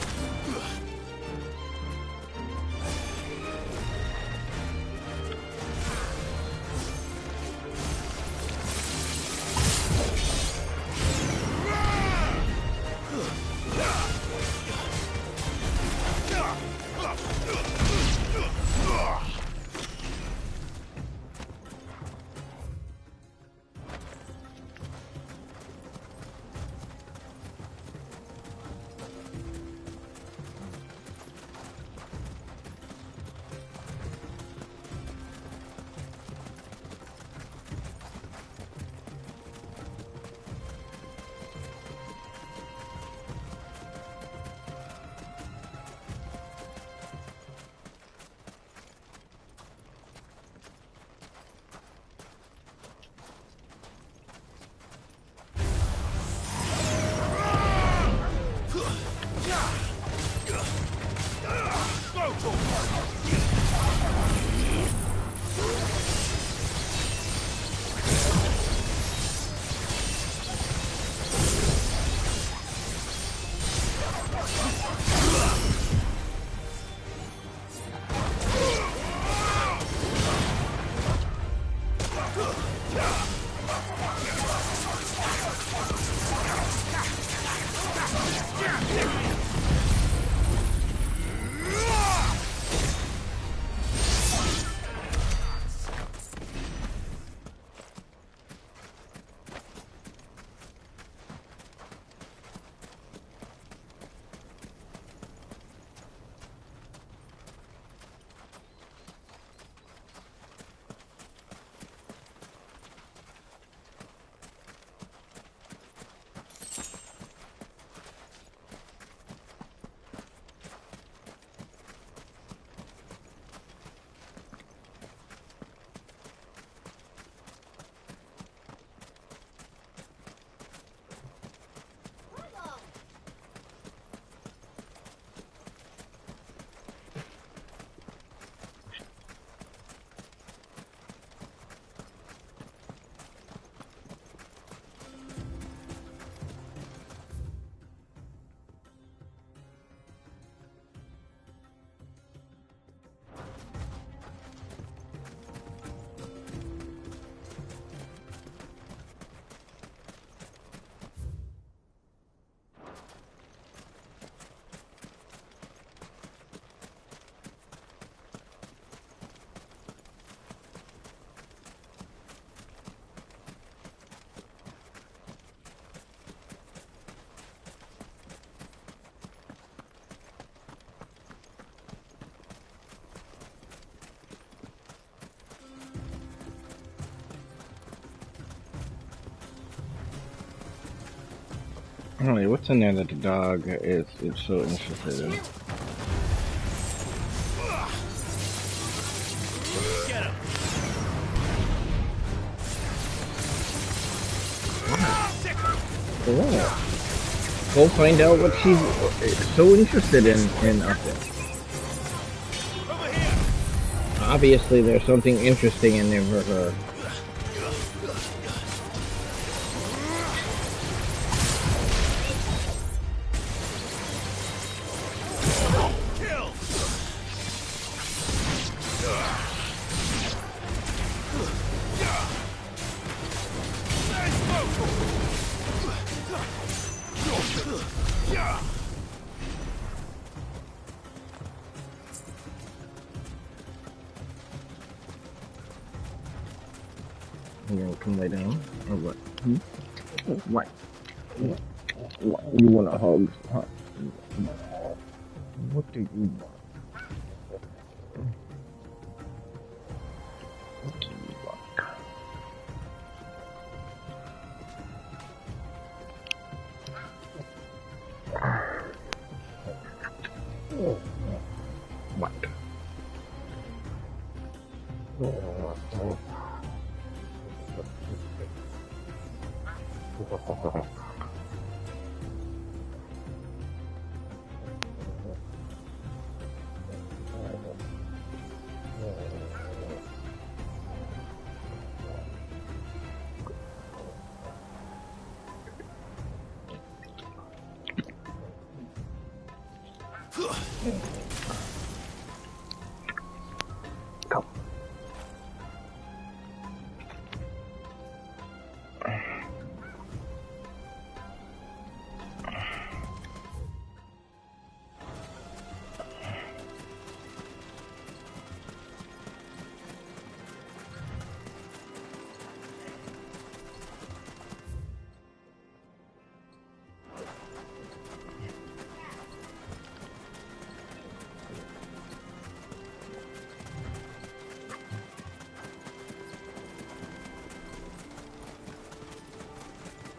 Alright, what's in there that the dog is so interested in? Get him. Oh. Go find out what she's so interested in up there. Obviously, there's something interesting in there for her. You gonna come lay down, or what? Hmm? What? What? You want a hug? Huh? What do you want? What do you want? What? Come.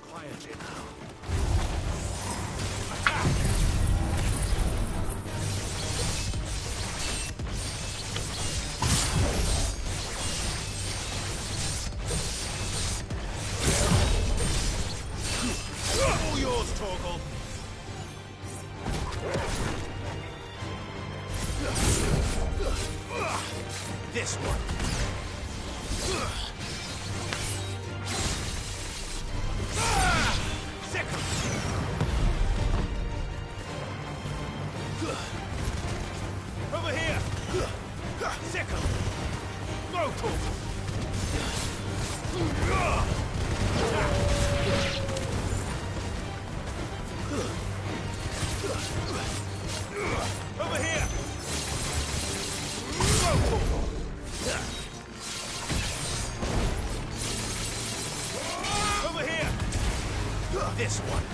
Quietly now. All yours, Torgal. This one. Over here! Sickle! Local! Over here! Local! Over here! This one!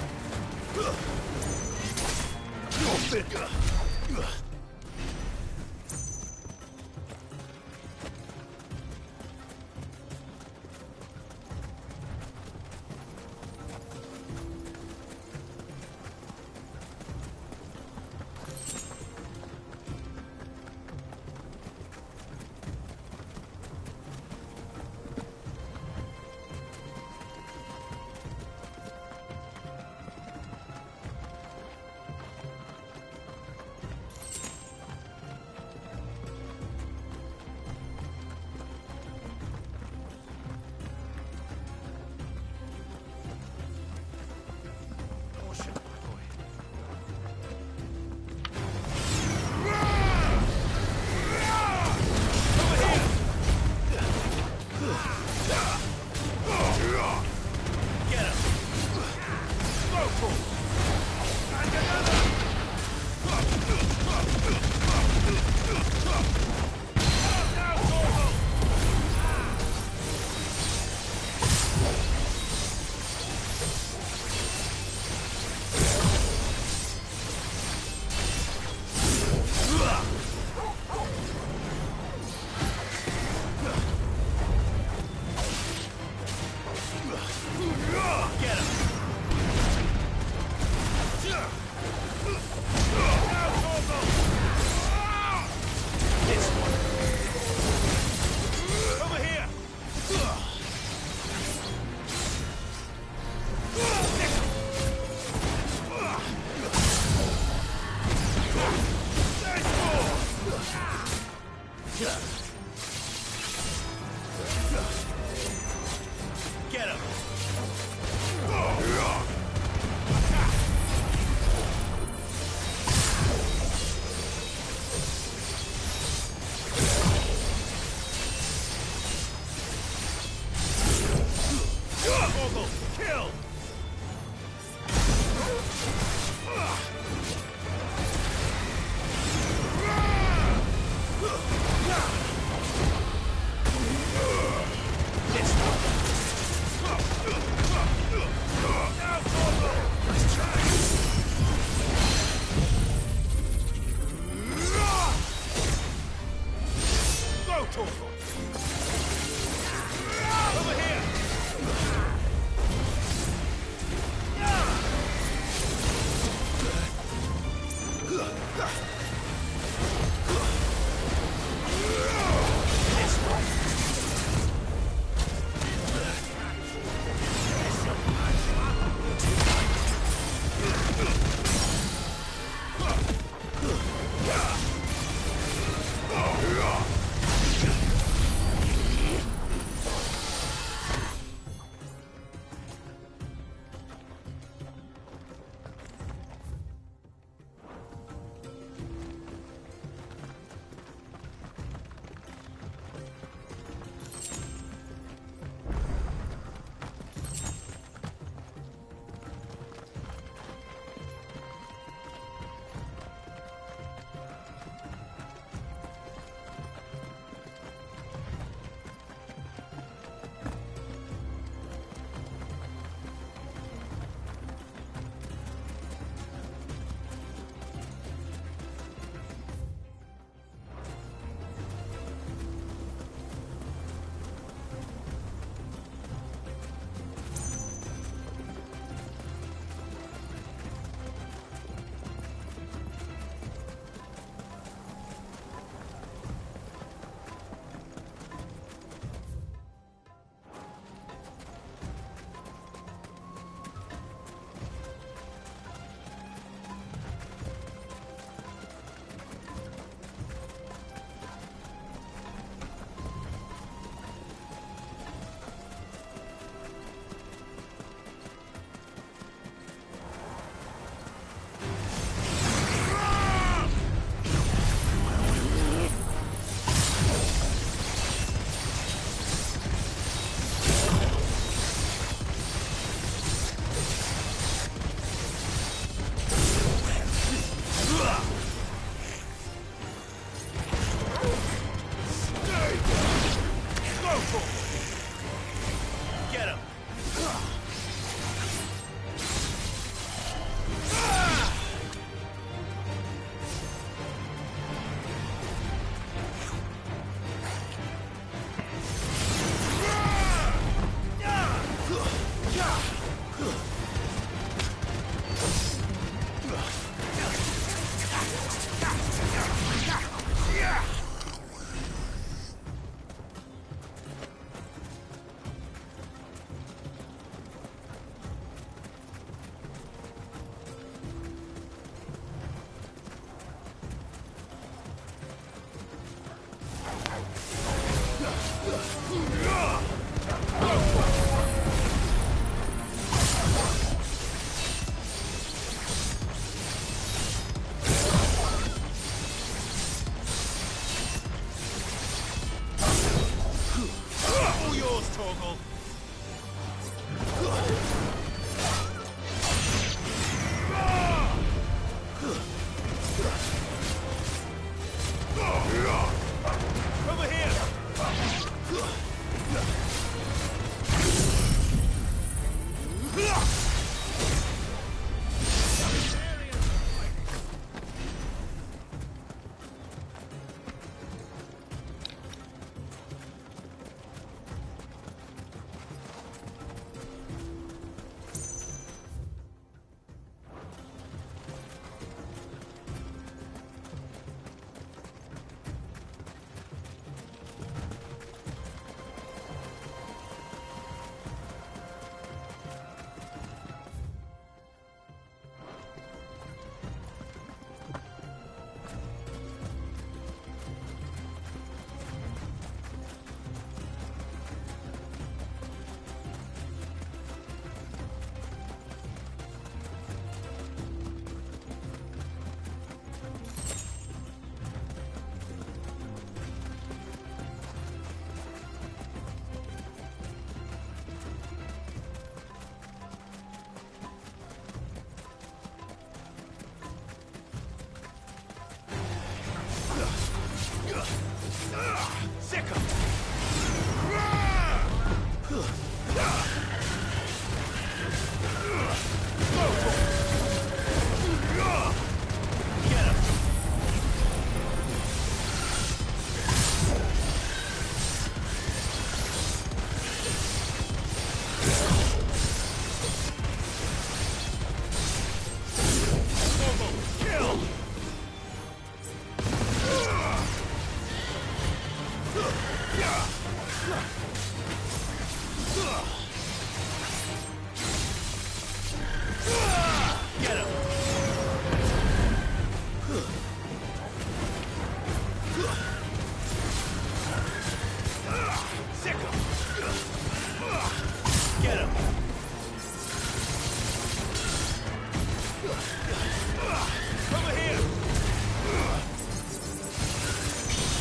Over here!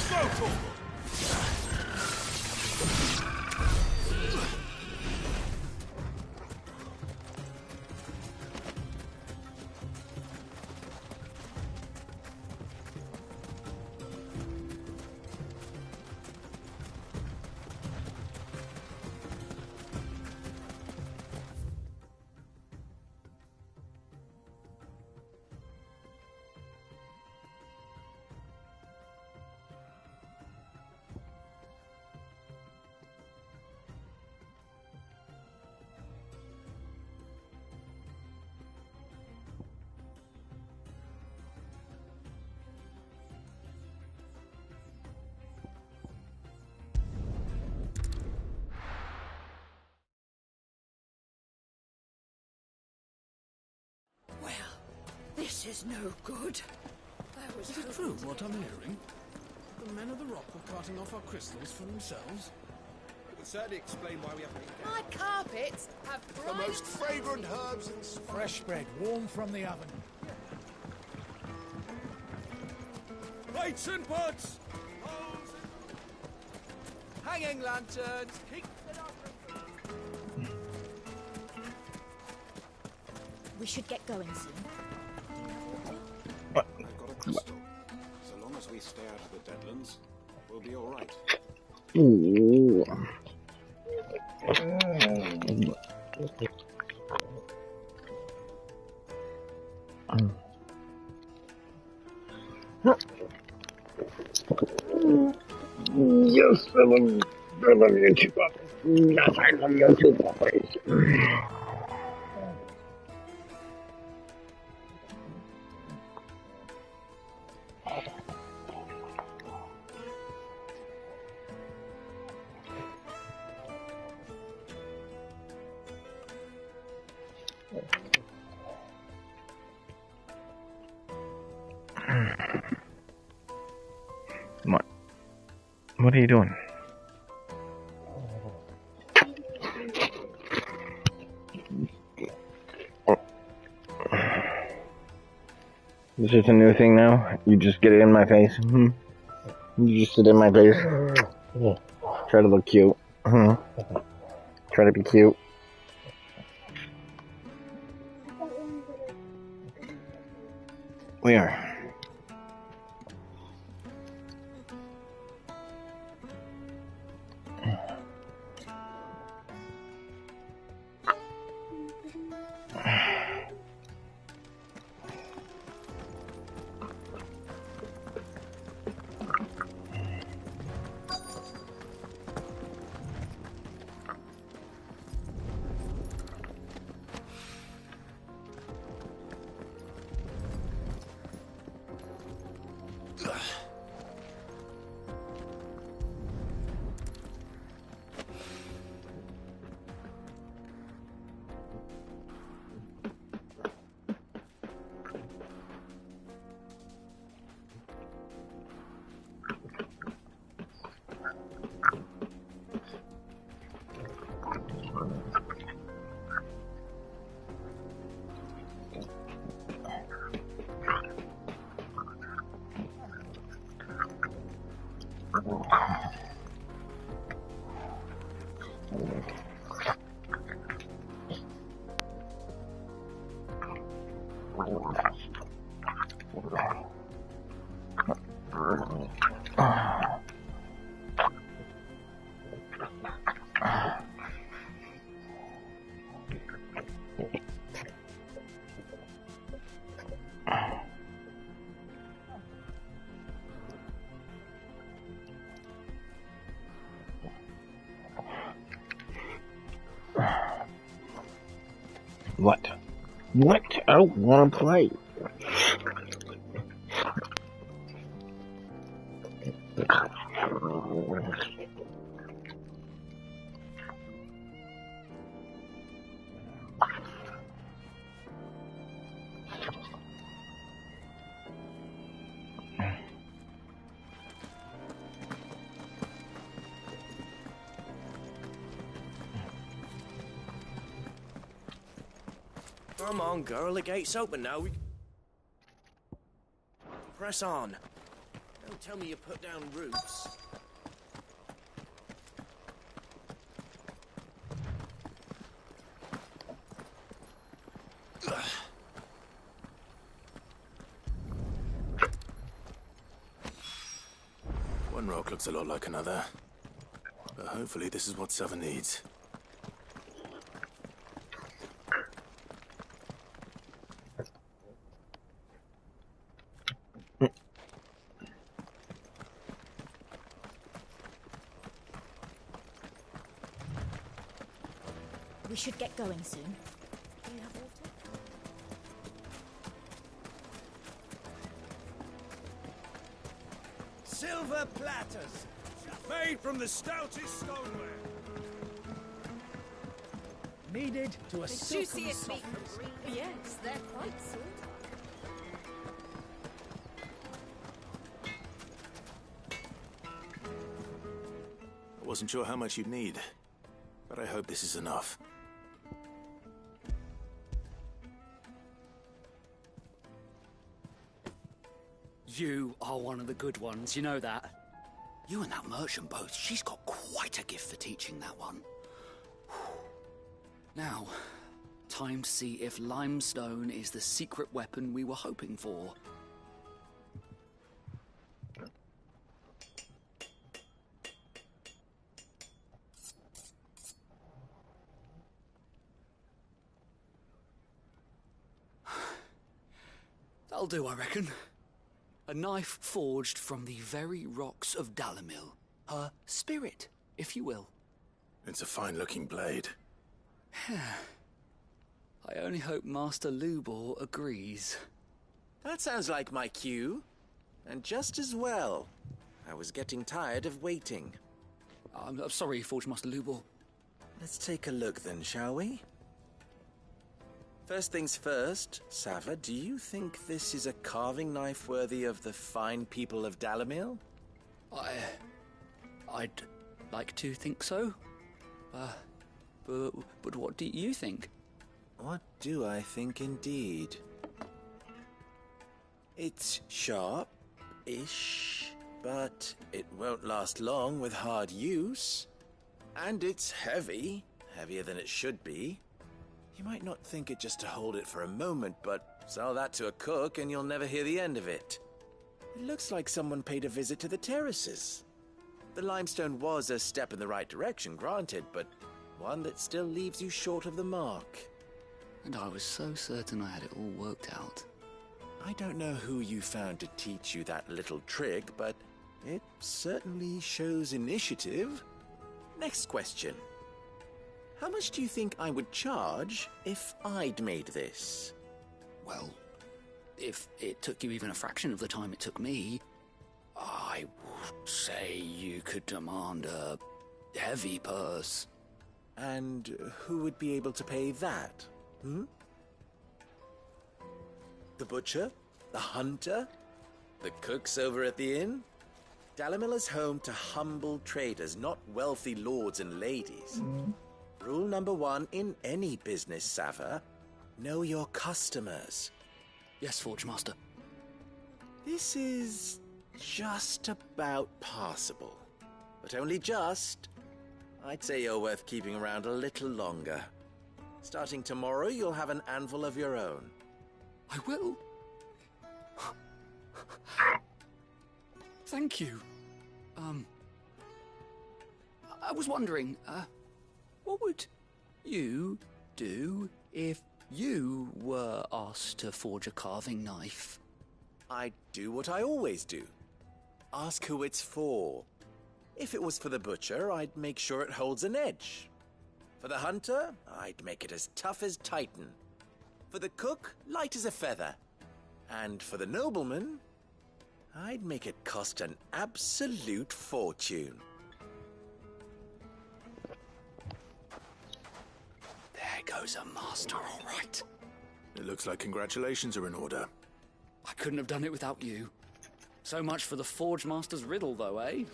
Go, Torgal! This is no good. Is it true what I'm hearing? The men of the rock were carting off our crystals for themselves? It would certainly explain why we have to eat My carpets have The most fragrant herbs and Fresh bread, warm from the oven. Plates and pots! Hanging lanterns! Keep We should get going soon. They've got a crystal. So long as we stay out of the Deadlands, we'll be all right. Ooh. Yes, I love you too, Papa. Yes, I love you too, Papa. What are you doing? This is a new thing now? You just get it in my face? You just sit in my face? Try to look cute? Try to be cute? We are. What? What? I don't want to play. Come on, girl, the gate's open now. Press on. Don't tell me you put down roots. One rock looks a lot like another. But hopefully this is what Sava needs. We should get going soon. Do you have water? Silver platters, made from the stoutest stoneware. Kneaded to a The silken juiciest meat softness. from Greece. Yes, they're quite sweet. I wasn't sure how much you'd need, but I hope this is enough. You are one of the good ones, you know that? You and that merchant both, she's got quite a gift for teaching that one. Now, time to see if limestone is the secret weapon we were hoping for. That'll do, I reckon. A knife forged from the very rocks of Dalimil. Her spirit, if you will. It's a fine-looking blade. I only hope Master Lubor agrees. That sounds like my cue. And just as well. I was getting tired of waiting. I'm sorry, Forge Master Lubor. Let's take a look then, shall we? First things first, Sava, do you think this is a carving knife worthy of the fine people of Dalimil? I'd like to think so. But what do you think? What do I think indeed? It's sharp-ish, but it won't last long with hard use. And it's heavy, heavier than it should be. You might not think it just to hold it for a moment, but sell that to a cook and you'll never hear the end of it. It looks like someone paid a visit to the terraces. The limestone was a step in the right direction, granted, but one that still leaves you short of the mark. And I was so certain I had it all worked out. I don't know who you found to teach you that little trick, but it certainly shows initiative. Next question. How much do you think I would charge if I'd made this? Well, if it took you even a fraction of the time it took me, I would say you could demand a heavy purse. And who would be able to pay that? The butcher? The hunter? The cooks over at the inn? Dalimil is home to humble traders, not wealthy lords and ladies. Rule number 1 in any business, Sava. Know your customers. Yes, Forge Master. This is just about passable. But only just. I'd say you're worth keeping around a little longer. Starting tomorrow, you'll have an anvil of your own. I will. Thank you. I was wondering, what would you do if you were asked to forge a carving knife? I'd do what I always do. Ask who it's for. If it was for the butcher, I'd make sure it holds an edge. For the hunter, I'd make it as tough as Titan. For the cook, light as a feather. And for the nobleman, I'd make it cost an absolute fortune. There goes a master, all right. It looks like congratulations are in order. I couldn't have done it without you. So much for the Forge Master's riddle, though, eh?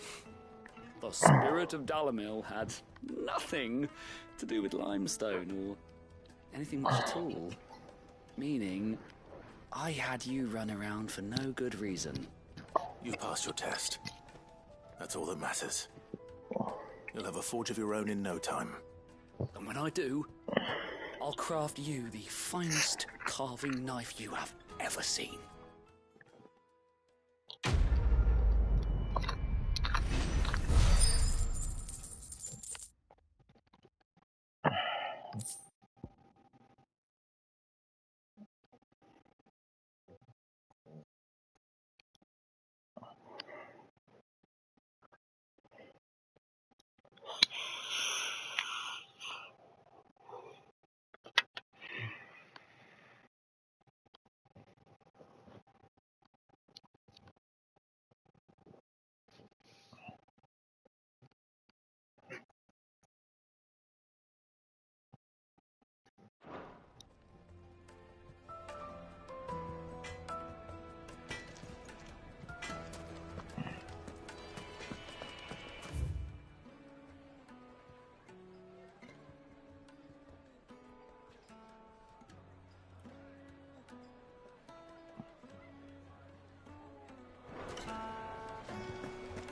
The spirit of Dalimil had nothing to do with limestone or anything much at all. Meaning, I had you run around for no good reason. You passed your test. That's all that matters. You'll have a forge of your own in no time. And when I do, I'll craft you the finest carving knife you have ever seen.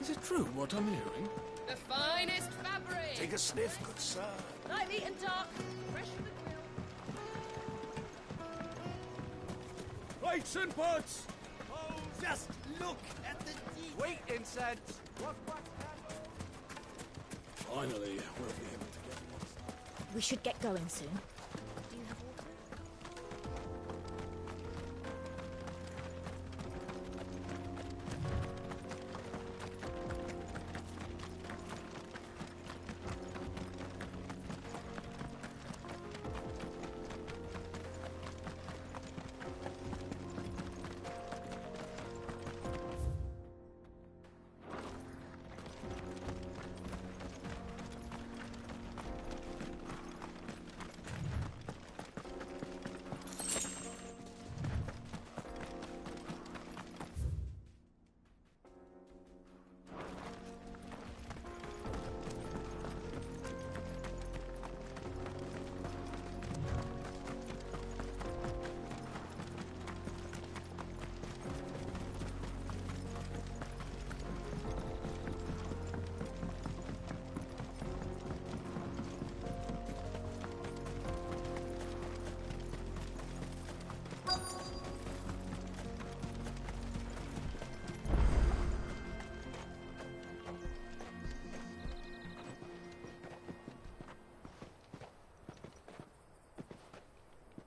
Is it true what I'm hearing? The finest fabric. Take a sniff, good sir. Light, neat and dark. Fresh from the grill. Lights and pots! Oh, just look at the deep. Wait, incense! What? Finally, we'll be able to get one. We should get going soon. Do you have water?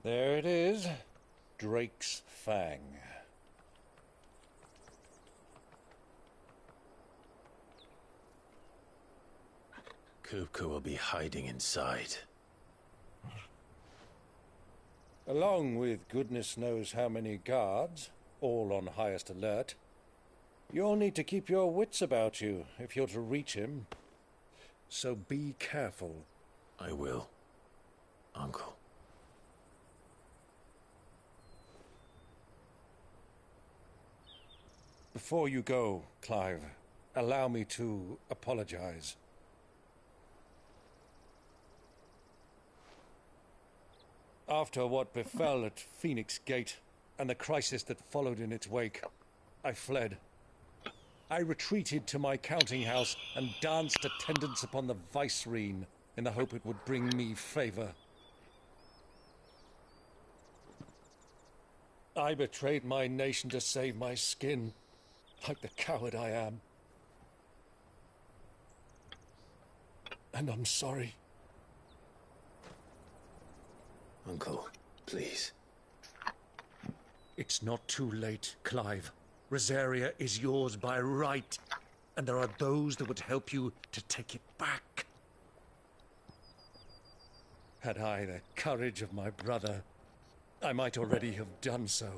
There it is. Drake's Fang. Kupka will be hiding inside. Along with goodness knows how many guards, all on highest alert. You'll need to keep your wits about you if you're to reach him. So be careful. I will, Uncle. Before you go, Clive, allow me to apologize. After what befell at Phoenix Gate and the crisis that followed in its wake, I fled. I retreated to my counting house and danced attendance upon the vicereine in the hope it would bring me favor. I betrayed my nation to save my skin, like the coward I am. And I'm sorry. Uncle, please. It's not too late, Clive. Rosaria is yours by right, and there are those that would help you to take it back. Had I the courage of my brother, I might already have done so.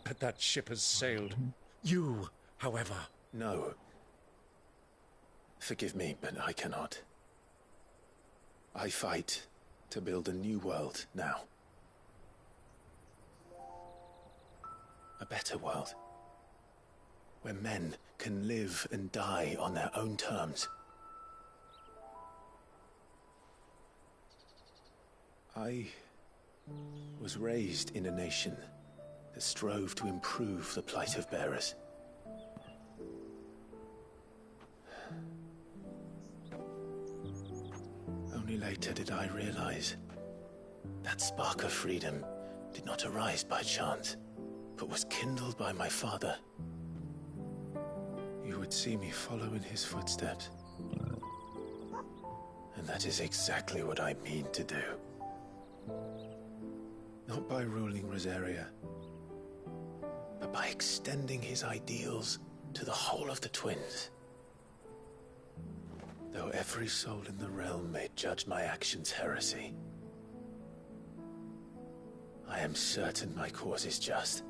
But that ship has sailed. You, however... No. Forgive me, but I cannot. I fight to build a new world now. A better world. Where men can live and die on their own terms. I was raised in a nation that strove to improve the plight of bearers. Only later did I realize that spark of freedom did not arise by chance, but was kindled by my father. You would see me follow in his footsteps. And that is exactly what I mean to do. Not by ruling Rosaria, but by extending his ideals to the whole of the twins. Though every soul in the realm may judge my actions heresy, I am certain my cause is just.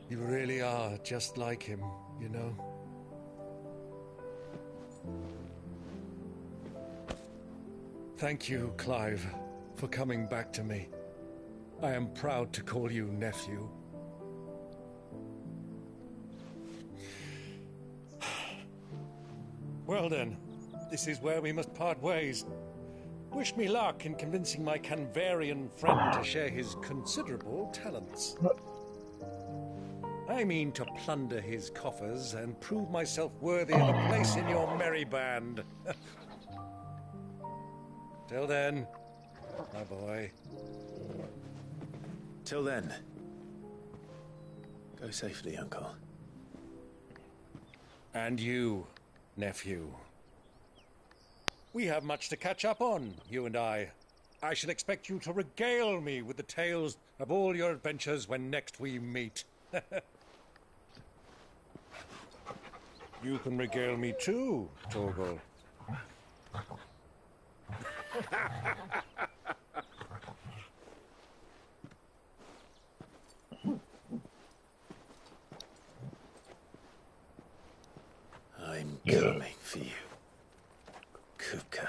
You really are just like him, you know? Thank you, Clive, for coming back to me. I am proud to call you nephew. Well then, this is where we must part ways. Wish me luck in convincing my Canvarian friend to share his considerable talents. I mean to plunder his coffers and prove myself worthy of a place in your merry band. Till then, my boy. Till then, go safely, Uncle. And you, nephew. We have much to catch up on, you and I. I shall expect you to regale me with the tales of all your adventures when next we meet. You can regale me too, Torgal. I'm coming for you, Kuka.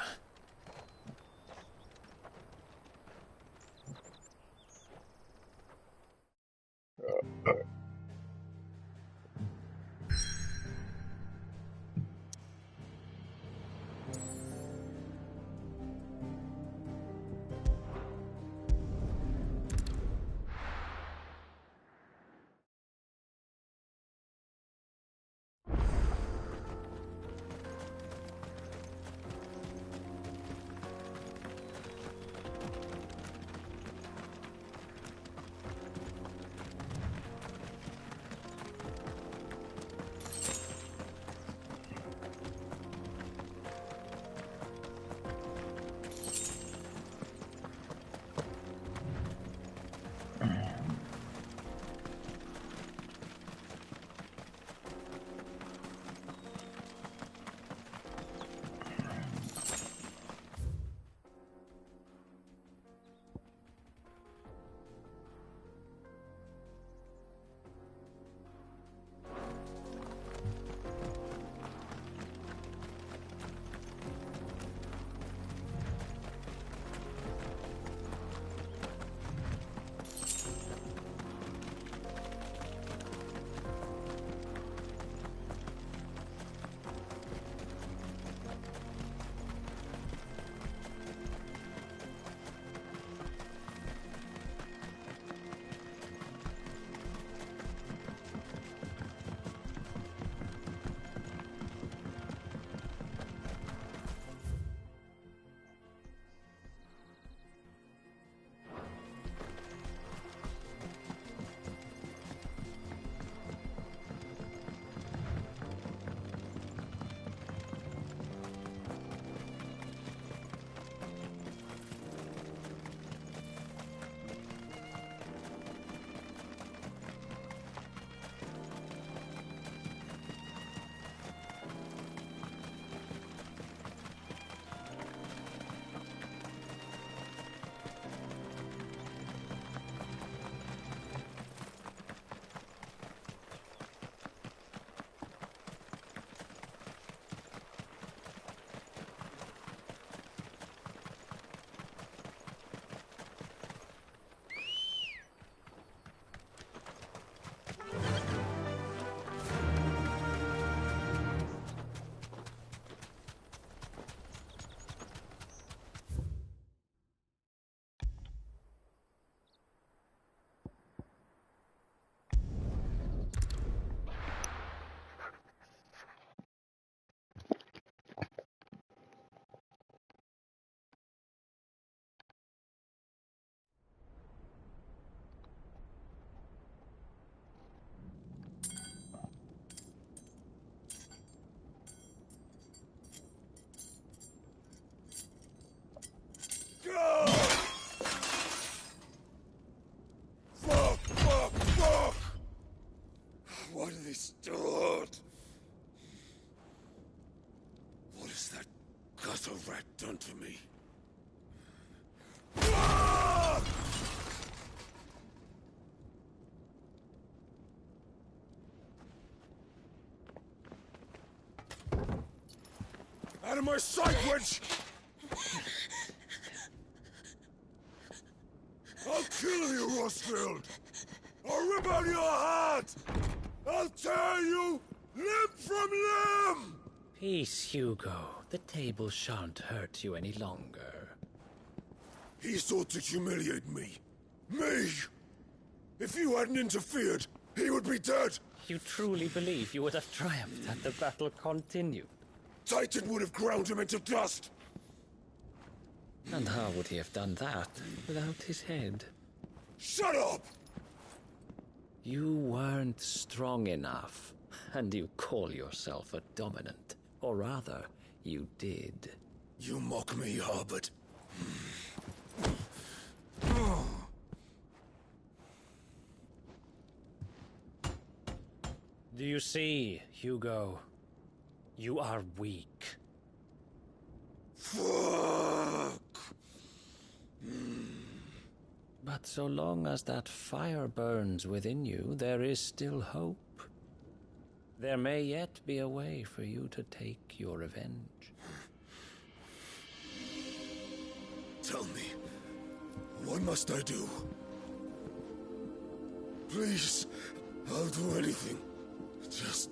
rat done to me? Out of my sight, witch! I'll kill you, Rosfield! I'll rip out your heart! I'll tear you limb from limb! Peace, Hugo. The table shan't hurt you any longer. He sought to humiliate me. Me! If you hadn't interfered, he would be dead! You truly believe you would have triumphed had the battle continued? Titan would have ground him into dust! And how would he have done that without his head? Shut up! You weren't strong enough, and you call yourself a dominant. Or rather, you did. You mock me, Harbert. Do you see, Hugo? You are weak. Fuck! But so long as that fire burns within you, there is still hope. There may yet be a way for you to take your revenge. Tell me, what must I do? Please, I'll do anything. Just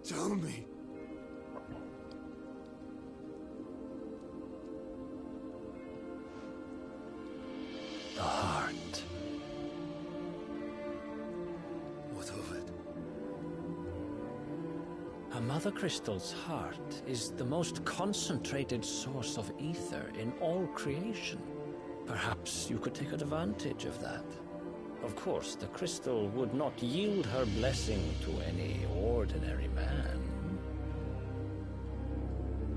tell me. The heart. What of it? A Mother Crystal's heart is the most concentrated source of ether in all creation. Perhaps you could take advantage of that. Of course, the crystal would not yield her blessing to any ordinary man.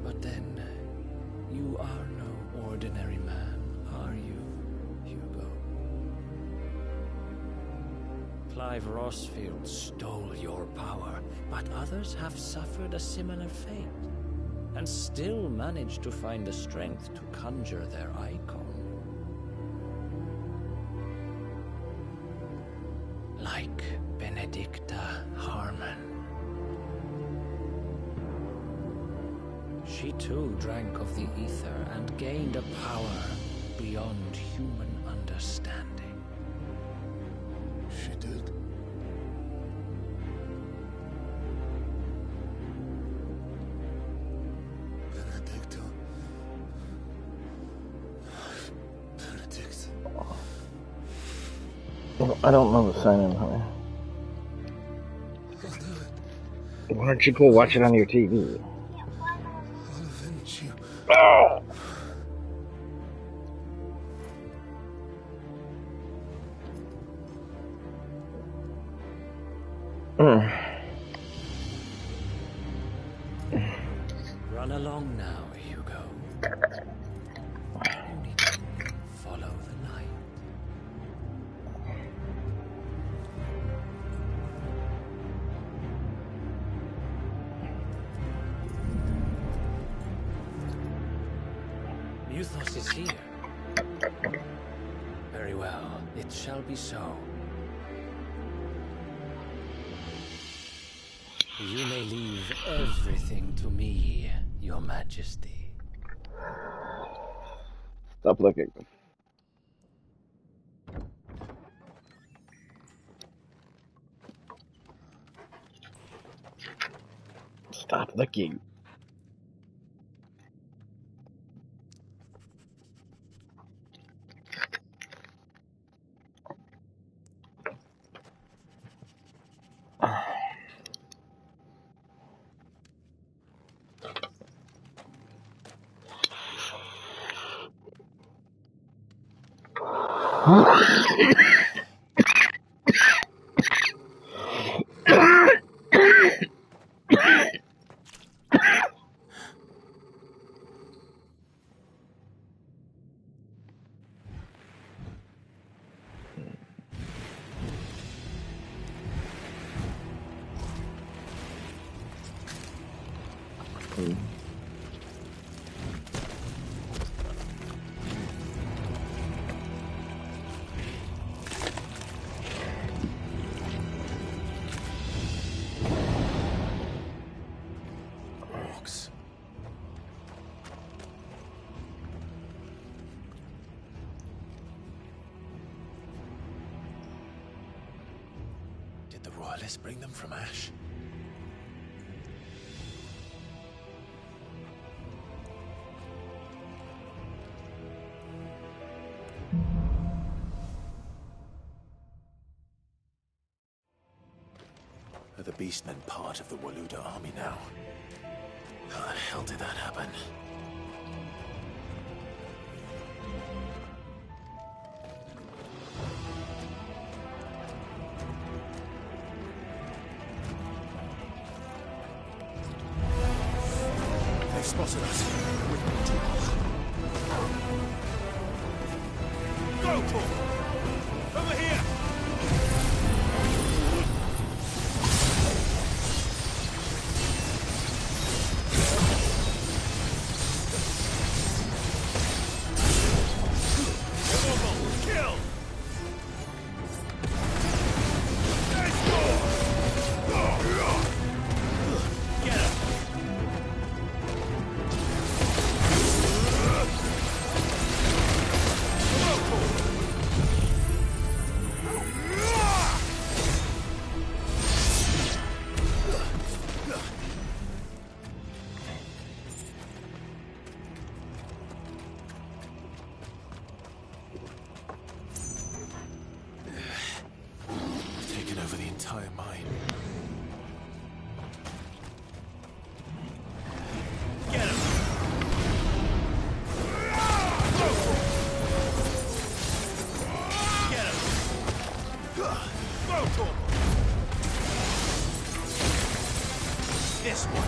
But then, you are no ordinary man, are you, Hugo? Clive Rosfield stole your power, but others have suffered a similar fate, and still managed to find the strength to conjure their icon. Like Benedicta Harmon. She too drank of the ether and gained a power beyond human understanding. She did. Benedicta. Benedict. I don't know the sign in, honey. Why don't you go watch it on your TV? I'll avenge you. Oh! Run along now, Hugo. You need to follow the light. Muthos is here. Very well, it shall be so. You may leave everything to me, Your Majesty. Stop looking. Stop looking. Did the royalists bring them from Ash? Are the Beastmen part of the Waluda army now? How the hell did that happen? They spotted us. We need to... Go, Tor! Over here! This one.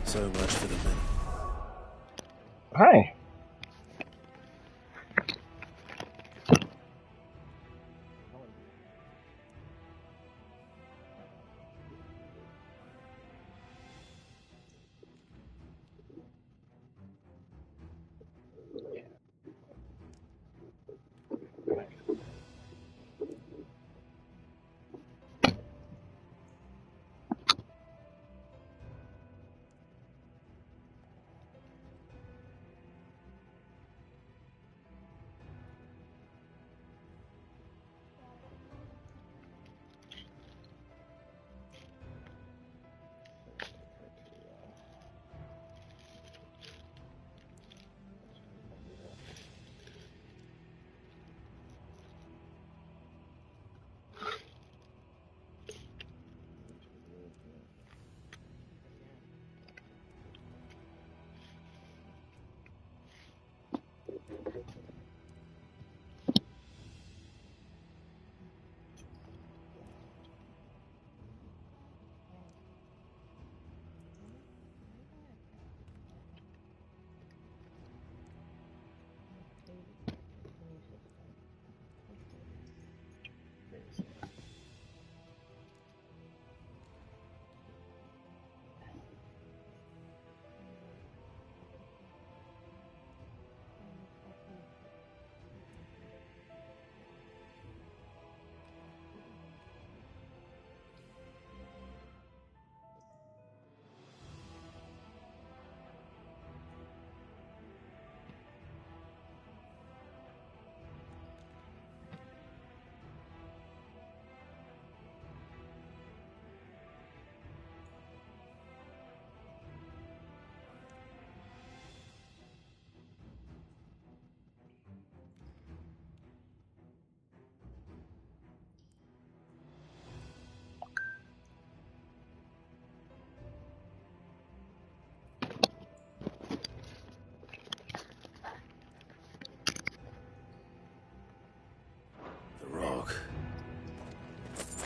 So much for the men. Hi.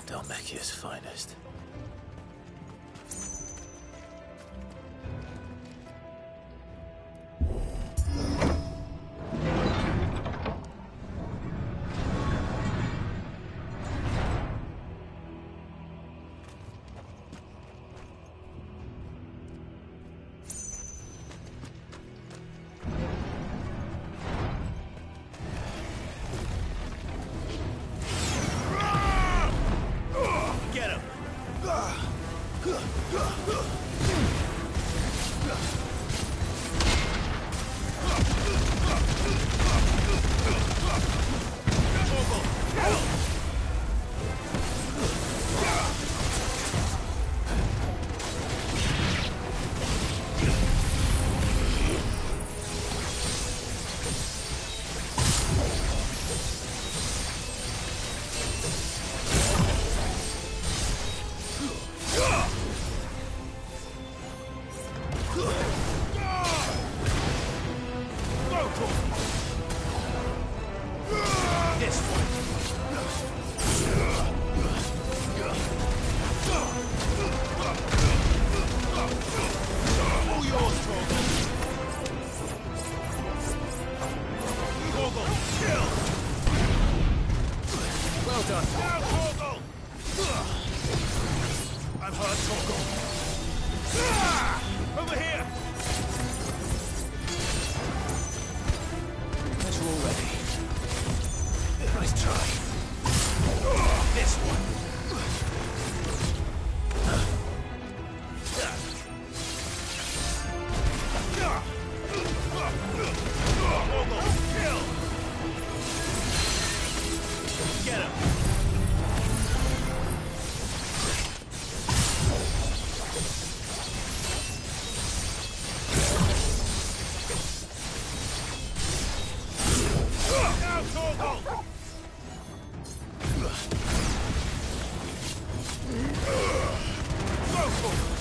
Dalmekia's finest. Well done. Now, Torgal! I'm hurt, Torgal. Over here! As you're all ready. Nice try. This one. Kill! Get him. Now, Torgal! Go for it!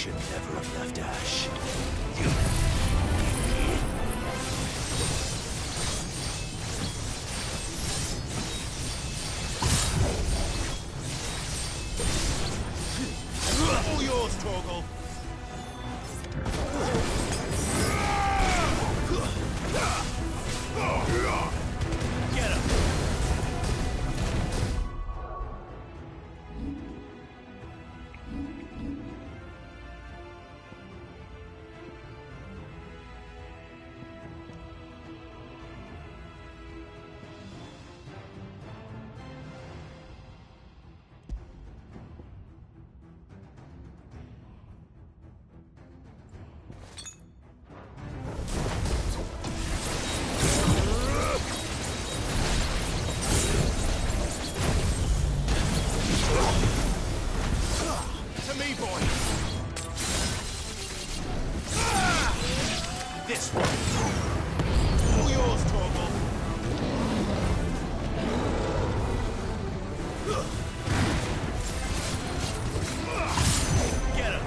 should never have left Ash. All yours, Torgal. Get him! To me, boy. This one. All yours, Torgal. Get him!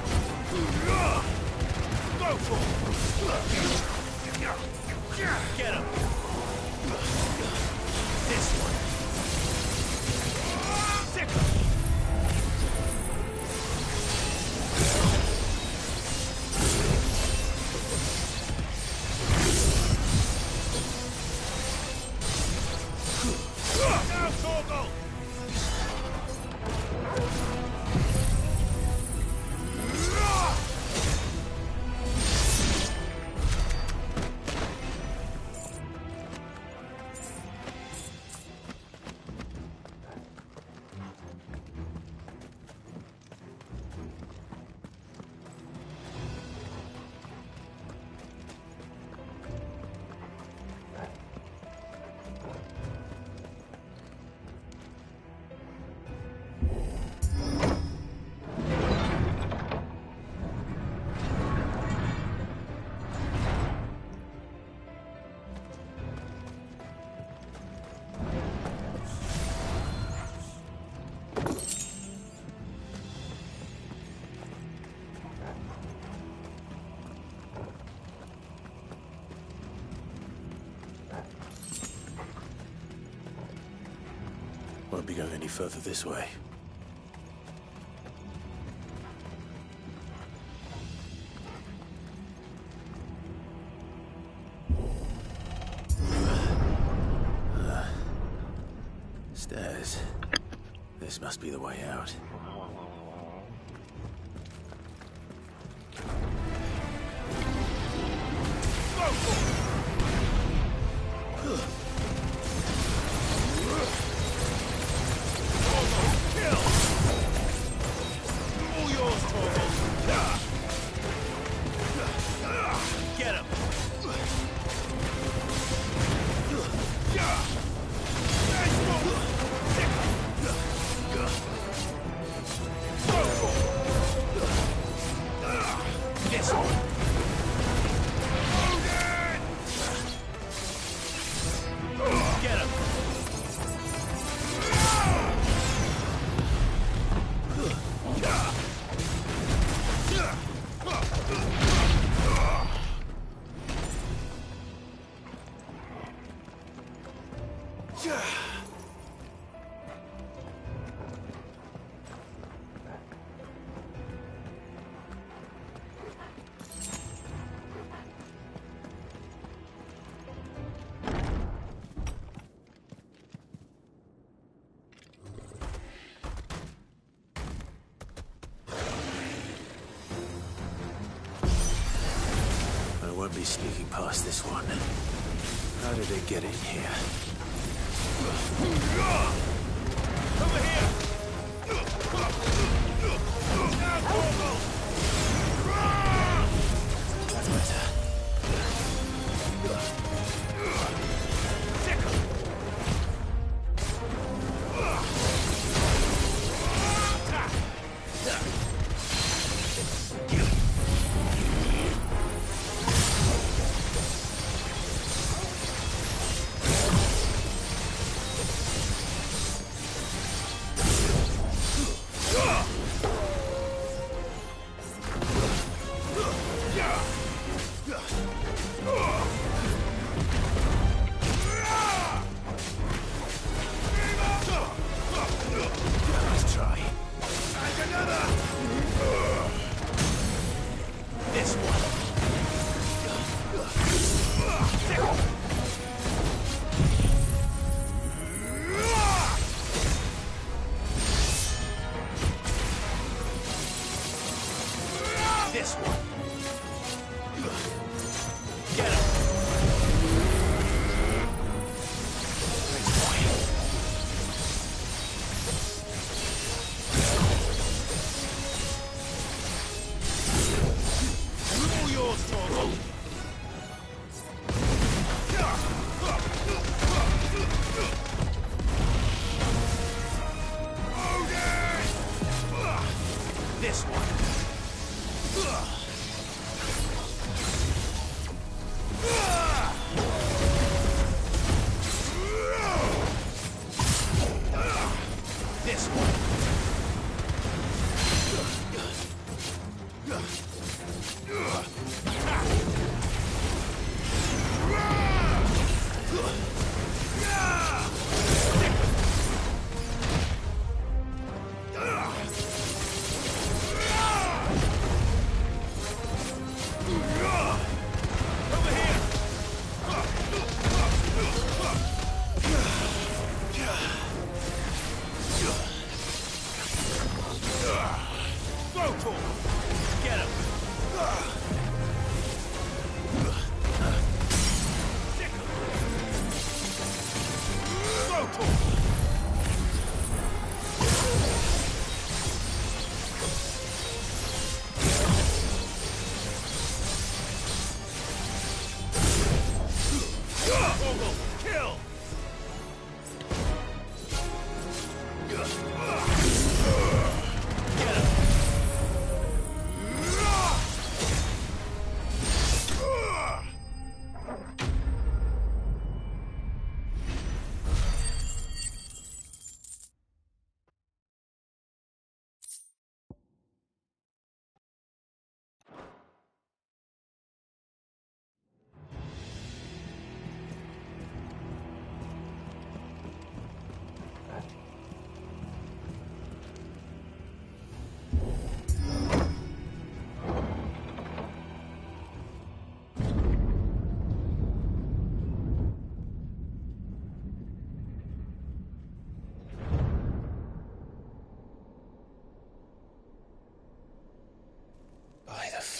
Go for it. Get him! This one. Sick. won't be going any further this way. Stairs. This must be the way out. I won't be sneaking past this one. How did it get in here? Over here! That's better.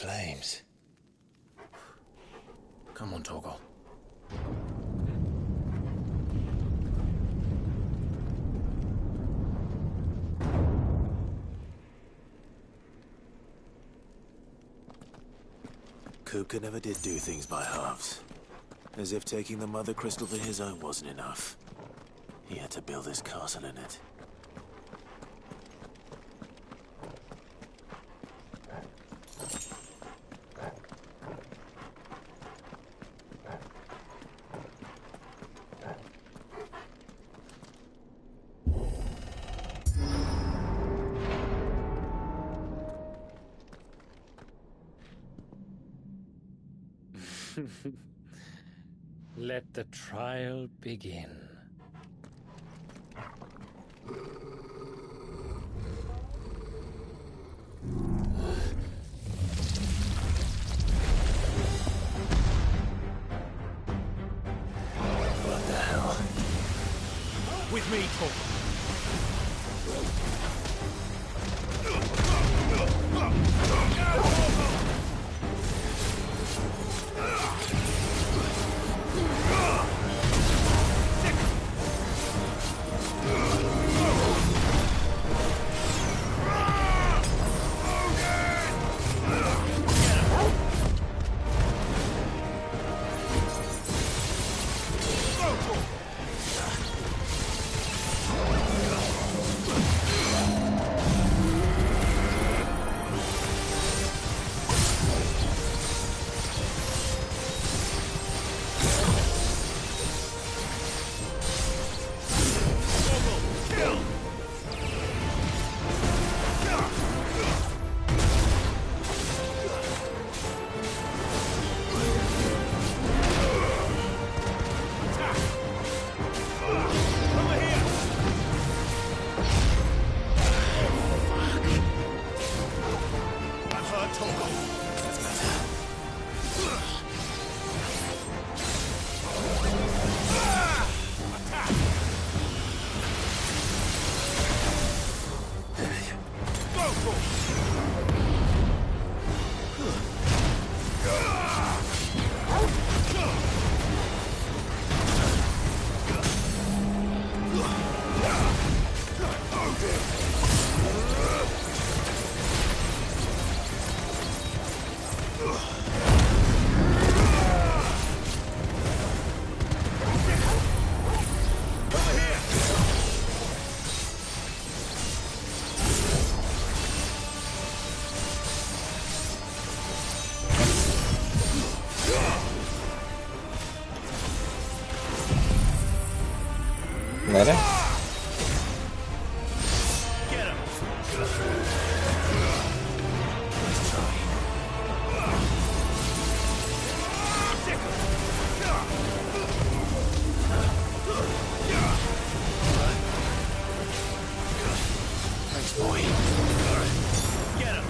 flames. Come on, Torgal. Kupka never did do things by halves. As if taking the Mother Crystal for his own wasn't enough. He had to build his castle in it. Let the trial begin. What the hell? With me, Torgal. Let him. Thanks, boy. Get him.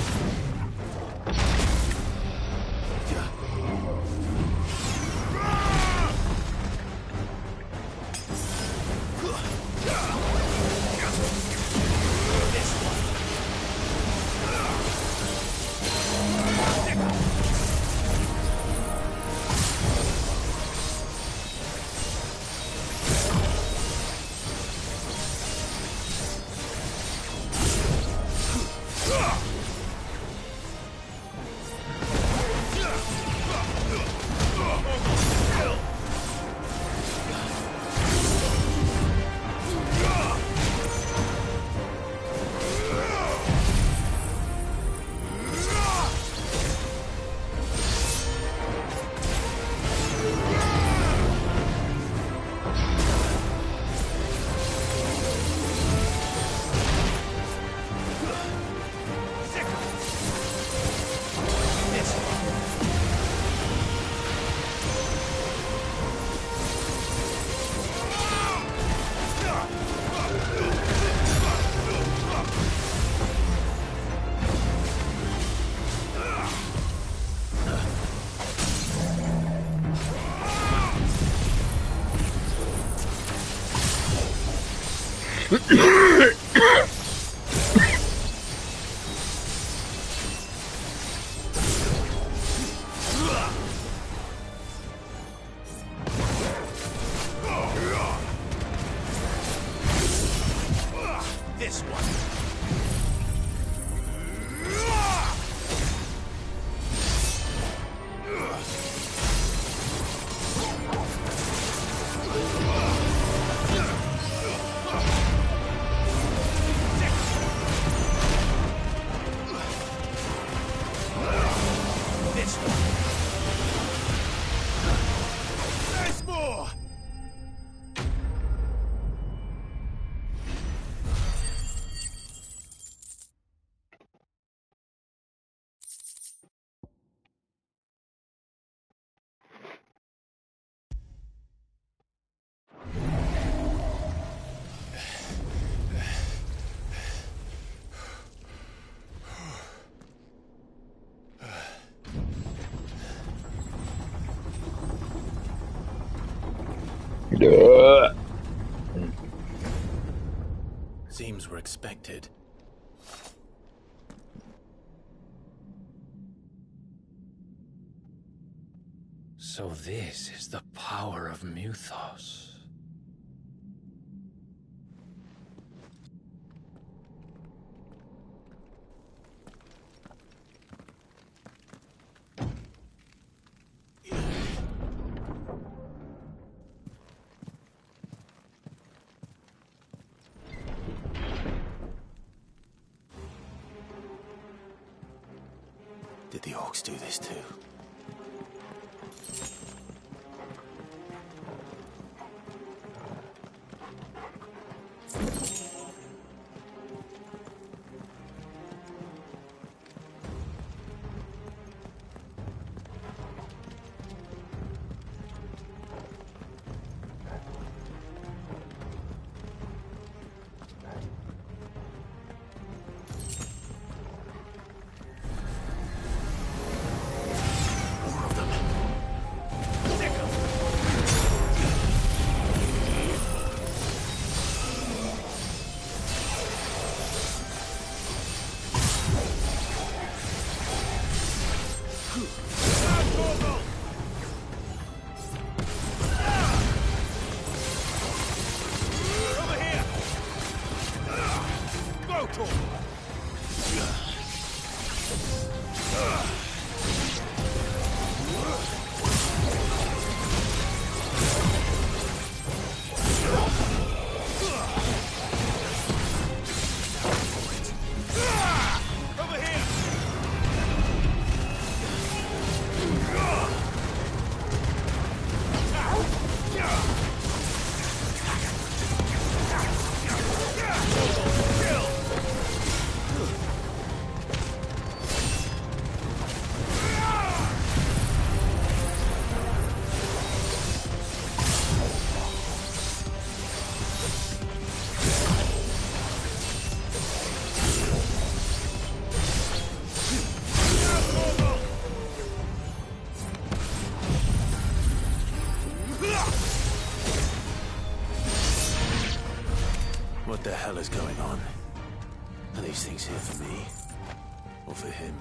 Seems we're expected. So this is the power of Muthos. Did the orcs do this too? What the hell is going on? Are these things here for me? Or for him?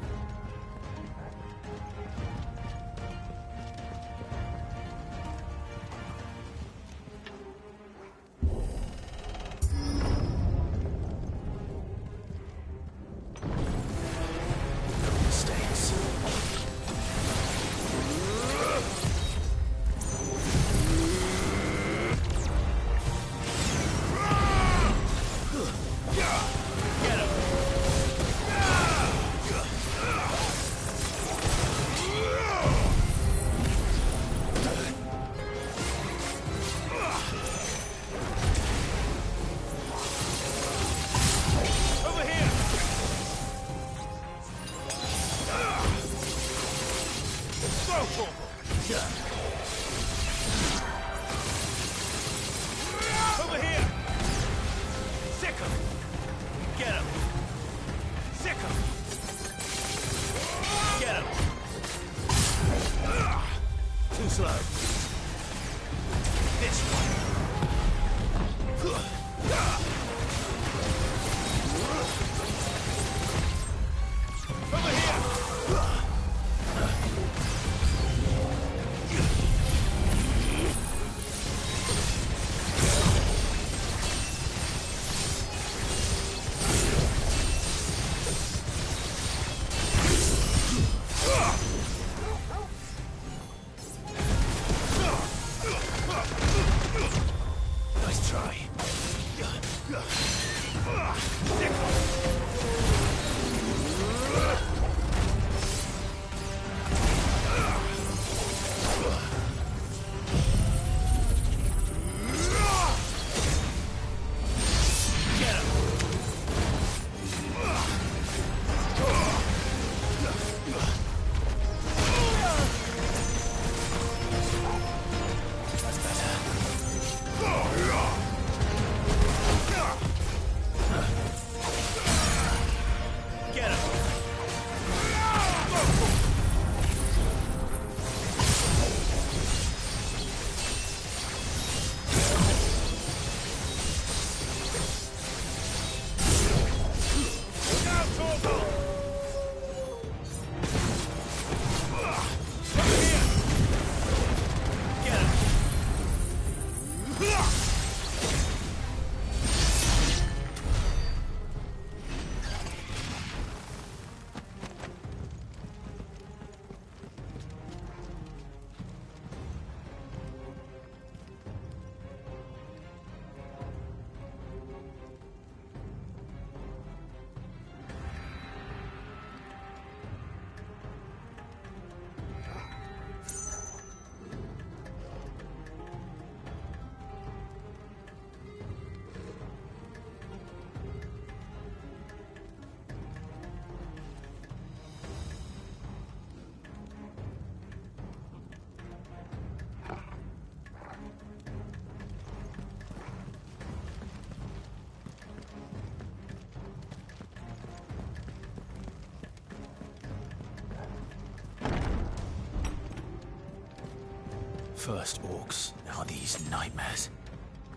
First orcs, now these nightmares.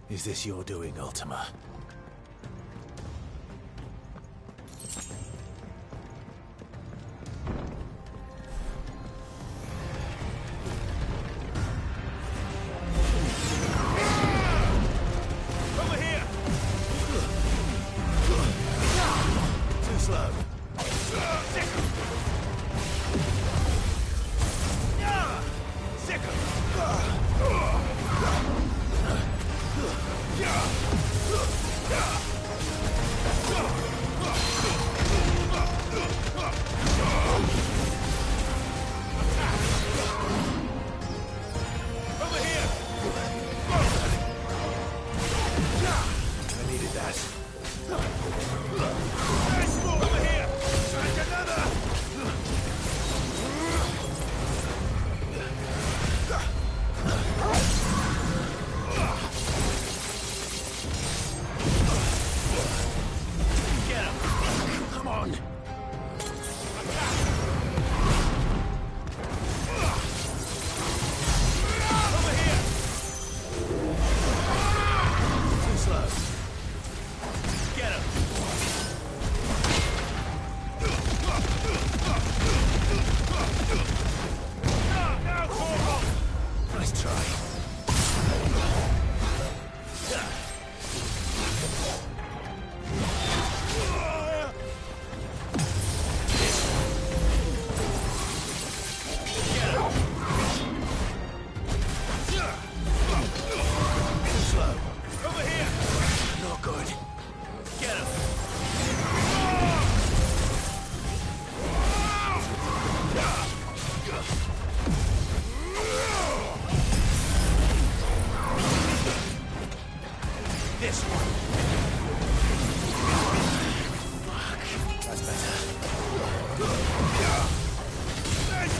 Is this your doing, Ultima? Over here! Too slow. I needed that. Over here! Strike another! Get him! Come on! Over here! Too slow. Get him! Now, Torgal! Nice try. Too slow. Over here! Not good. Get him! This one. Fuck. That's better. Nice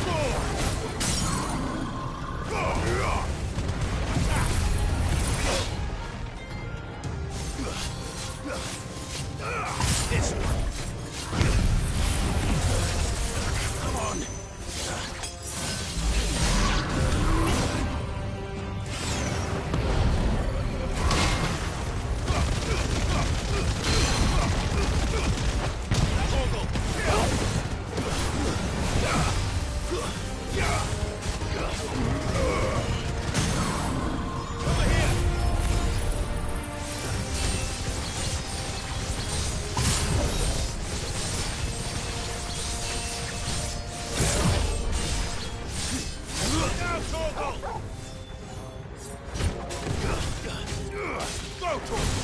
This one. Come on. Now, Torgal! Go, Torgal!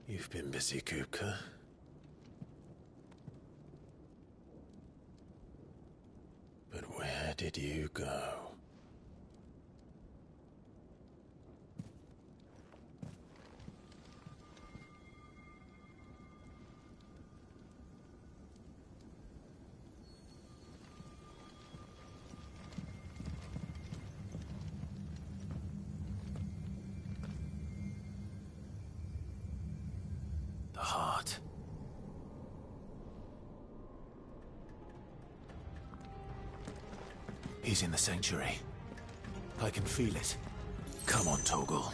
You've been busy, Kupka. But where did you go? The heart. He's in the sanctuary. I can feel it. Come on, Torgal.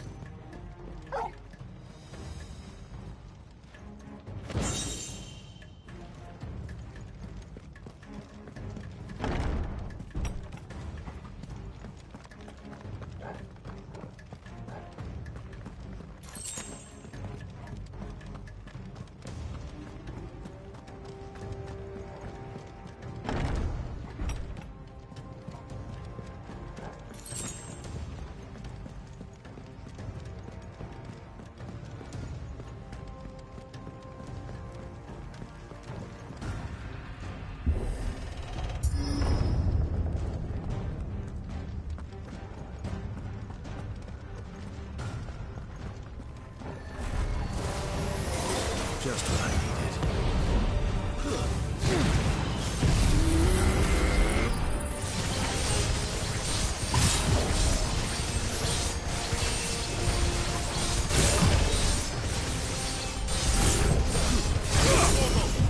Just what I needed.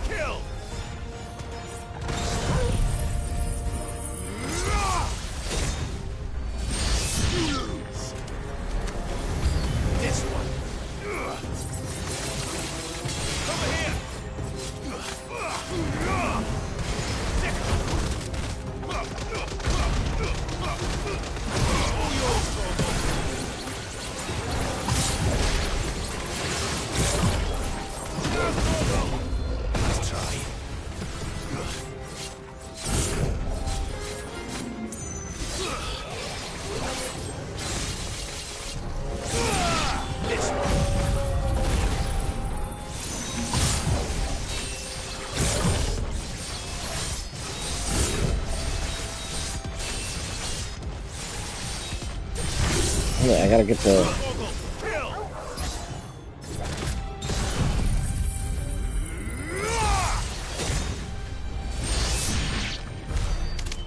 Kill! This one. Over here! Let's try. This one. Yeah, I gotta get the...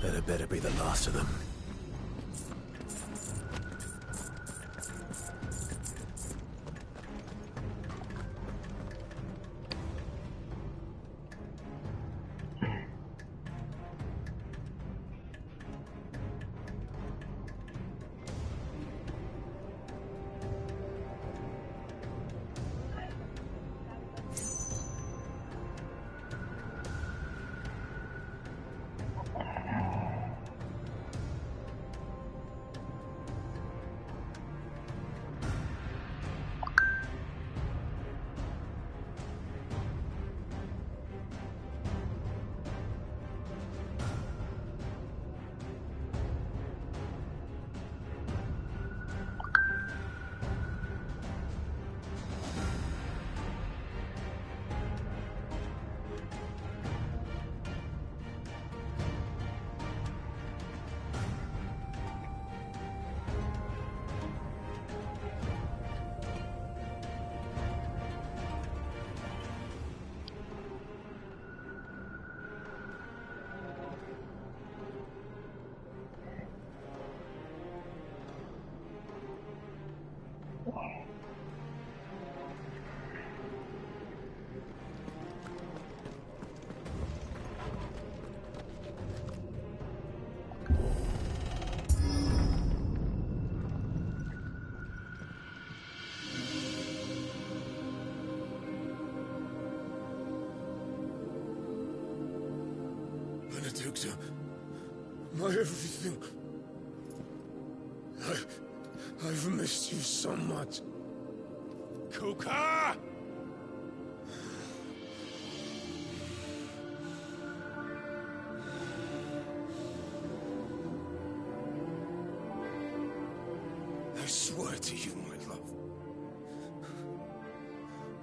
That better be the last of them. Benedicta, my everything. I've missed you so much. Kuka! I swear to you, my love,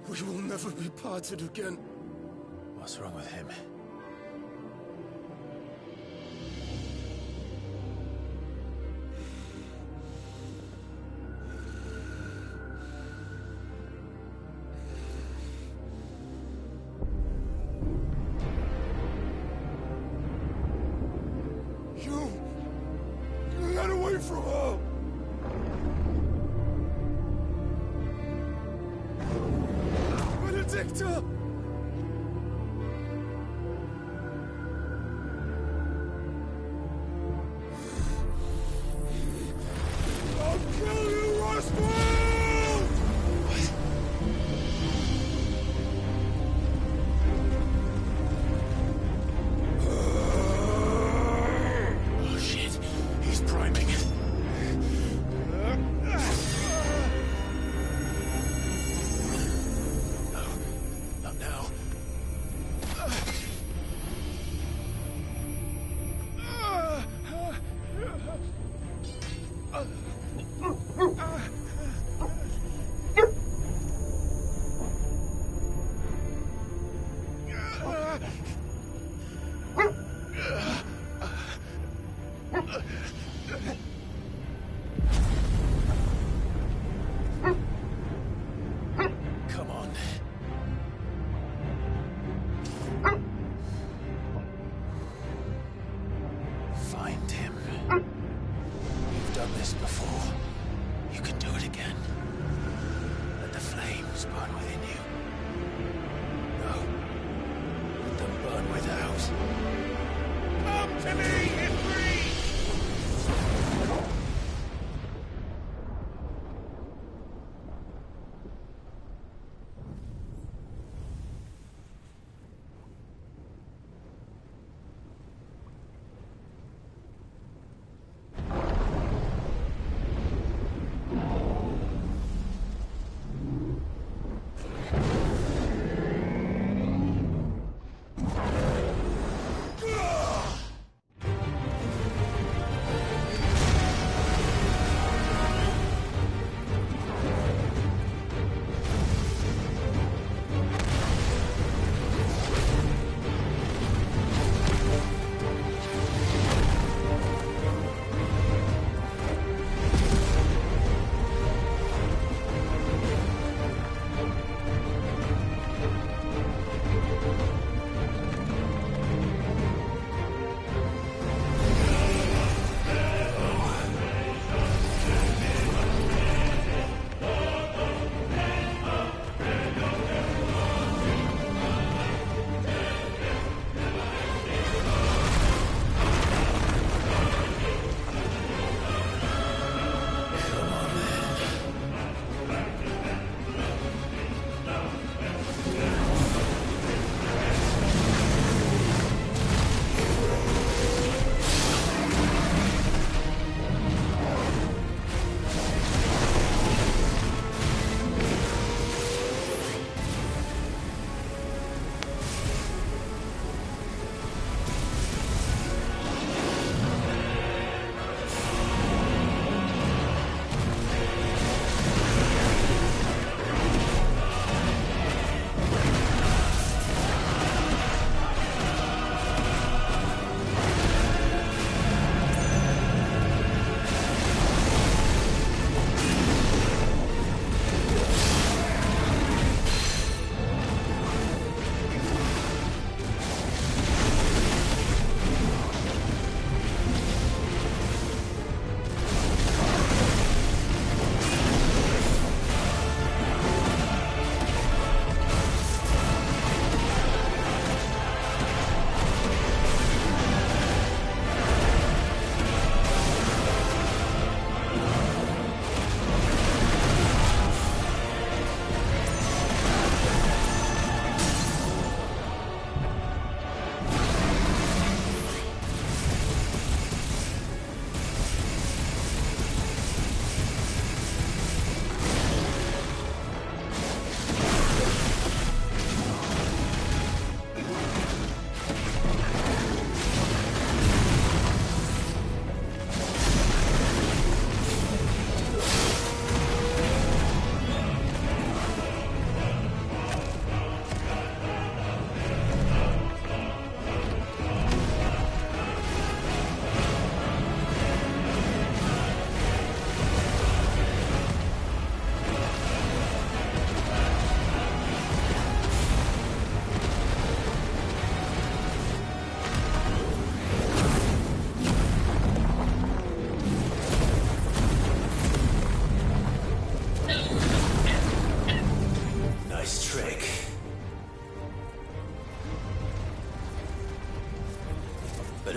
we will never be parted again. What's wrong with him? You got away from her! Benedicta! I'll kill you, Roswell! Oh shit, he's priming.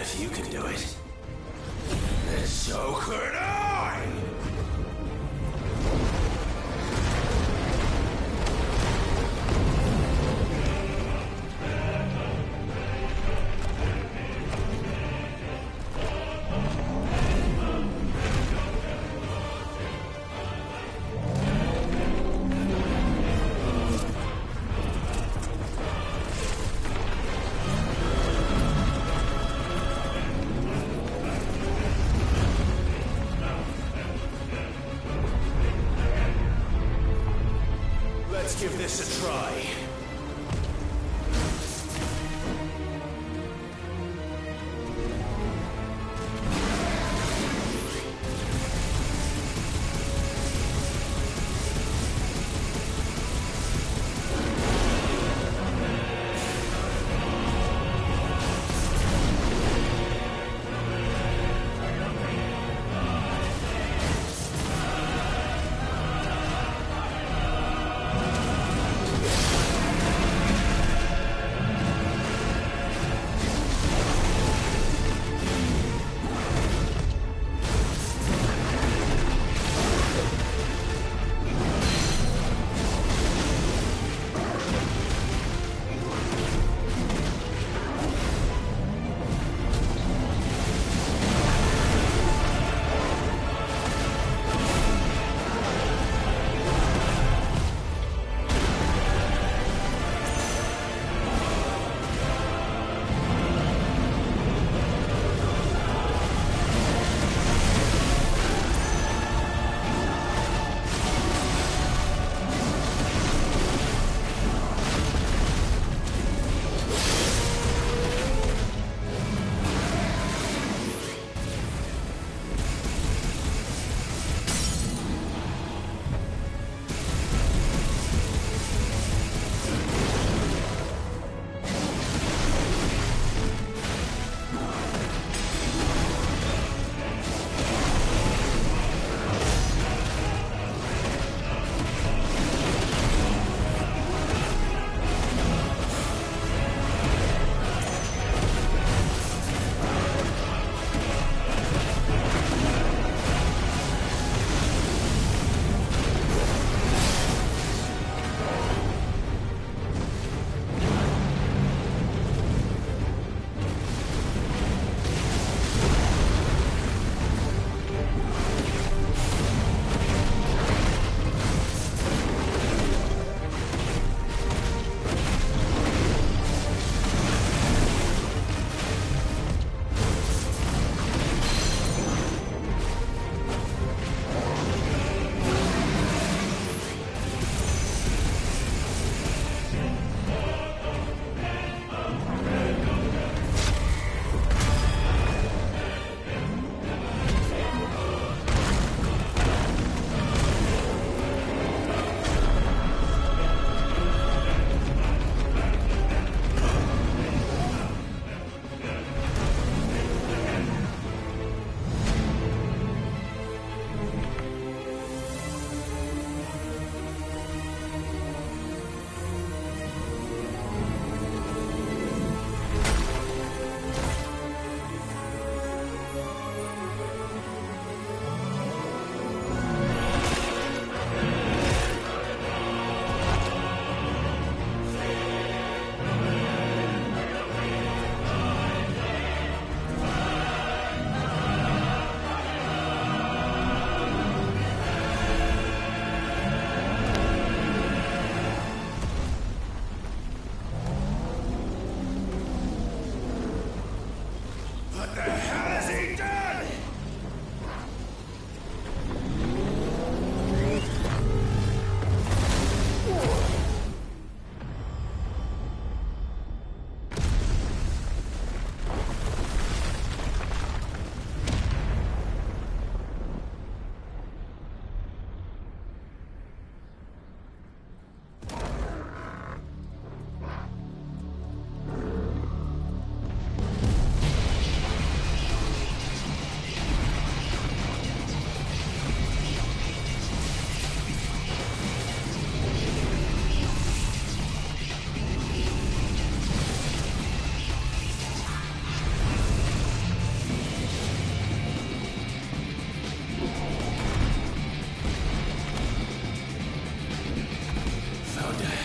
if you can do it, then so could I! Let's give this a try.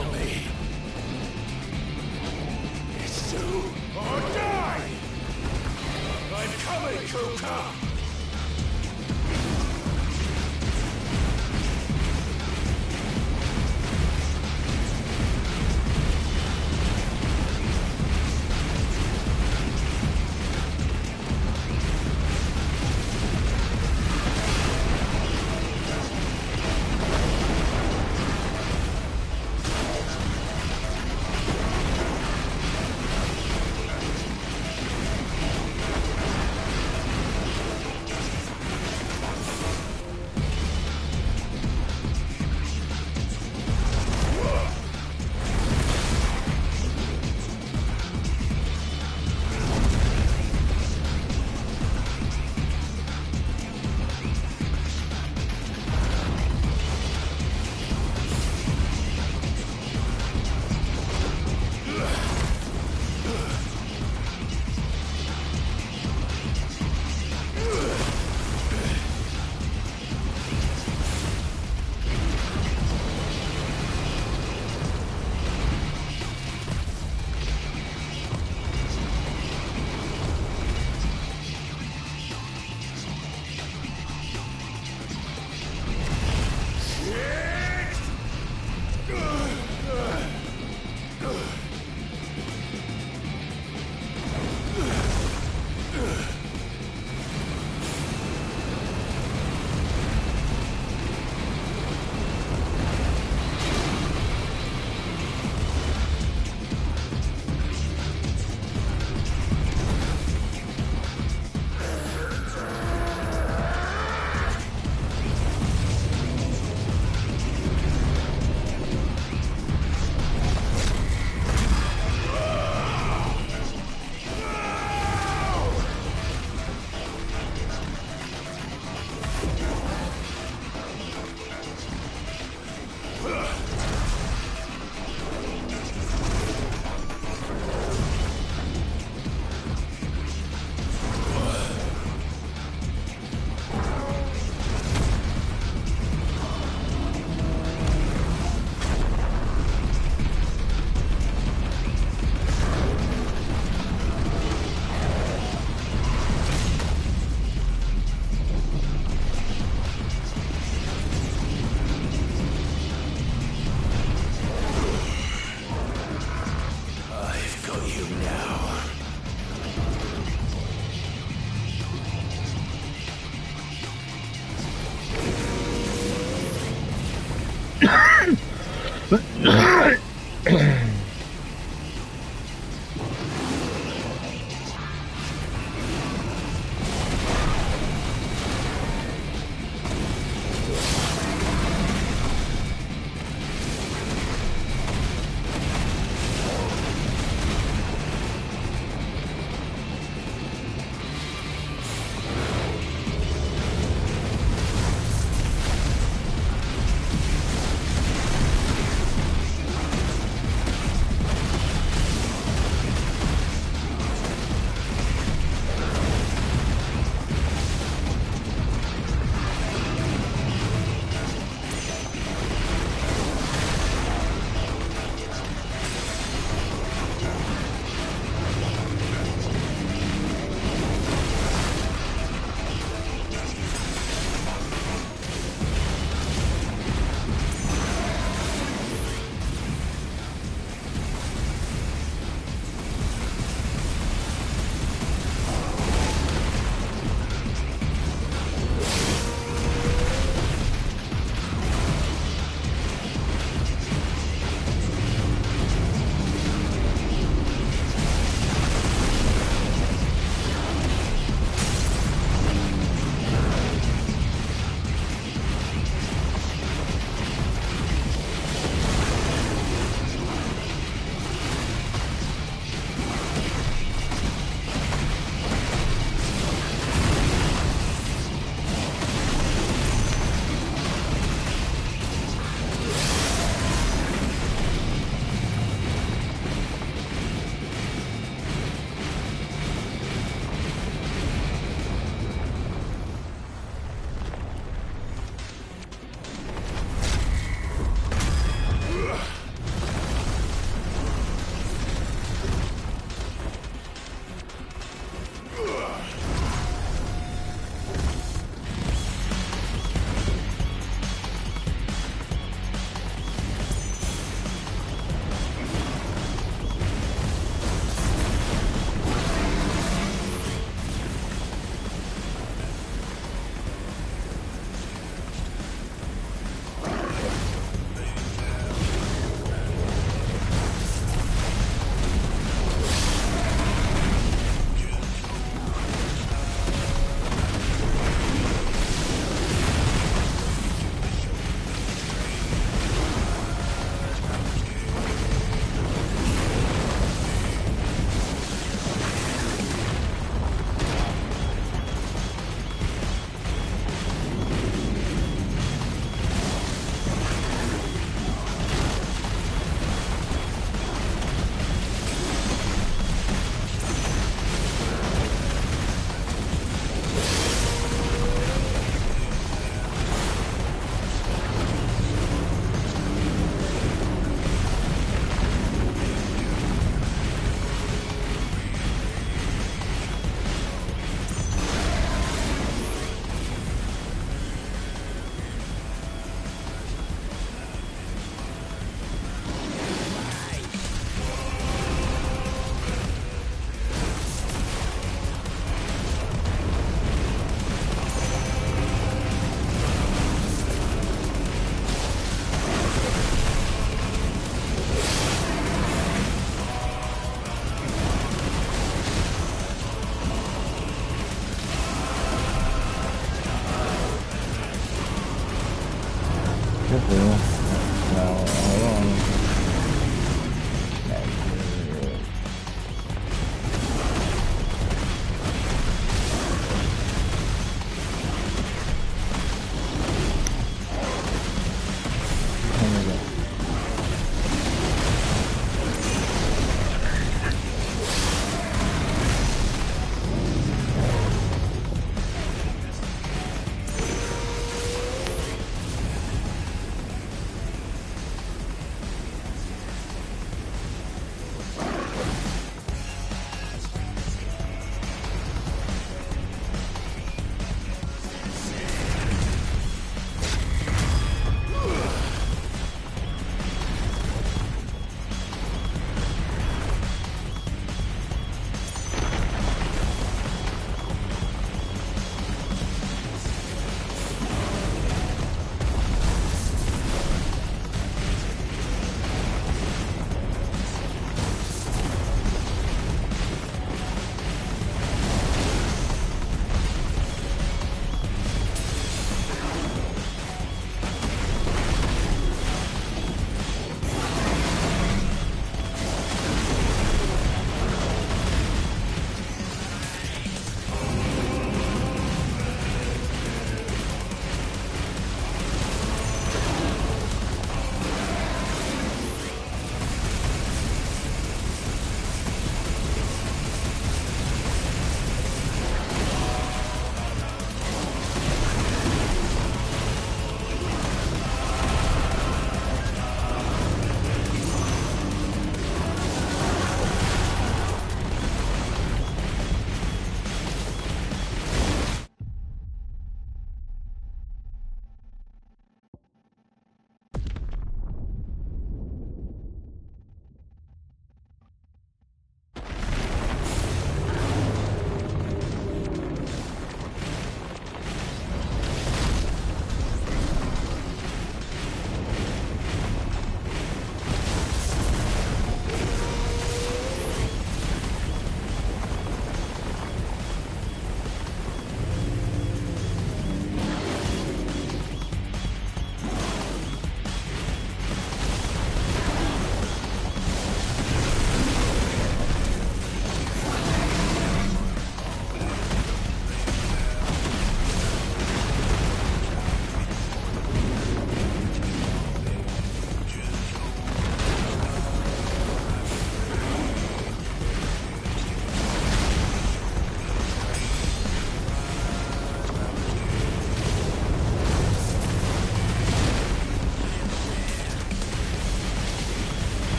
kill me. It's true or die! I'm coming, Kuka!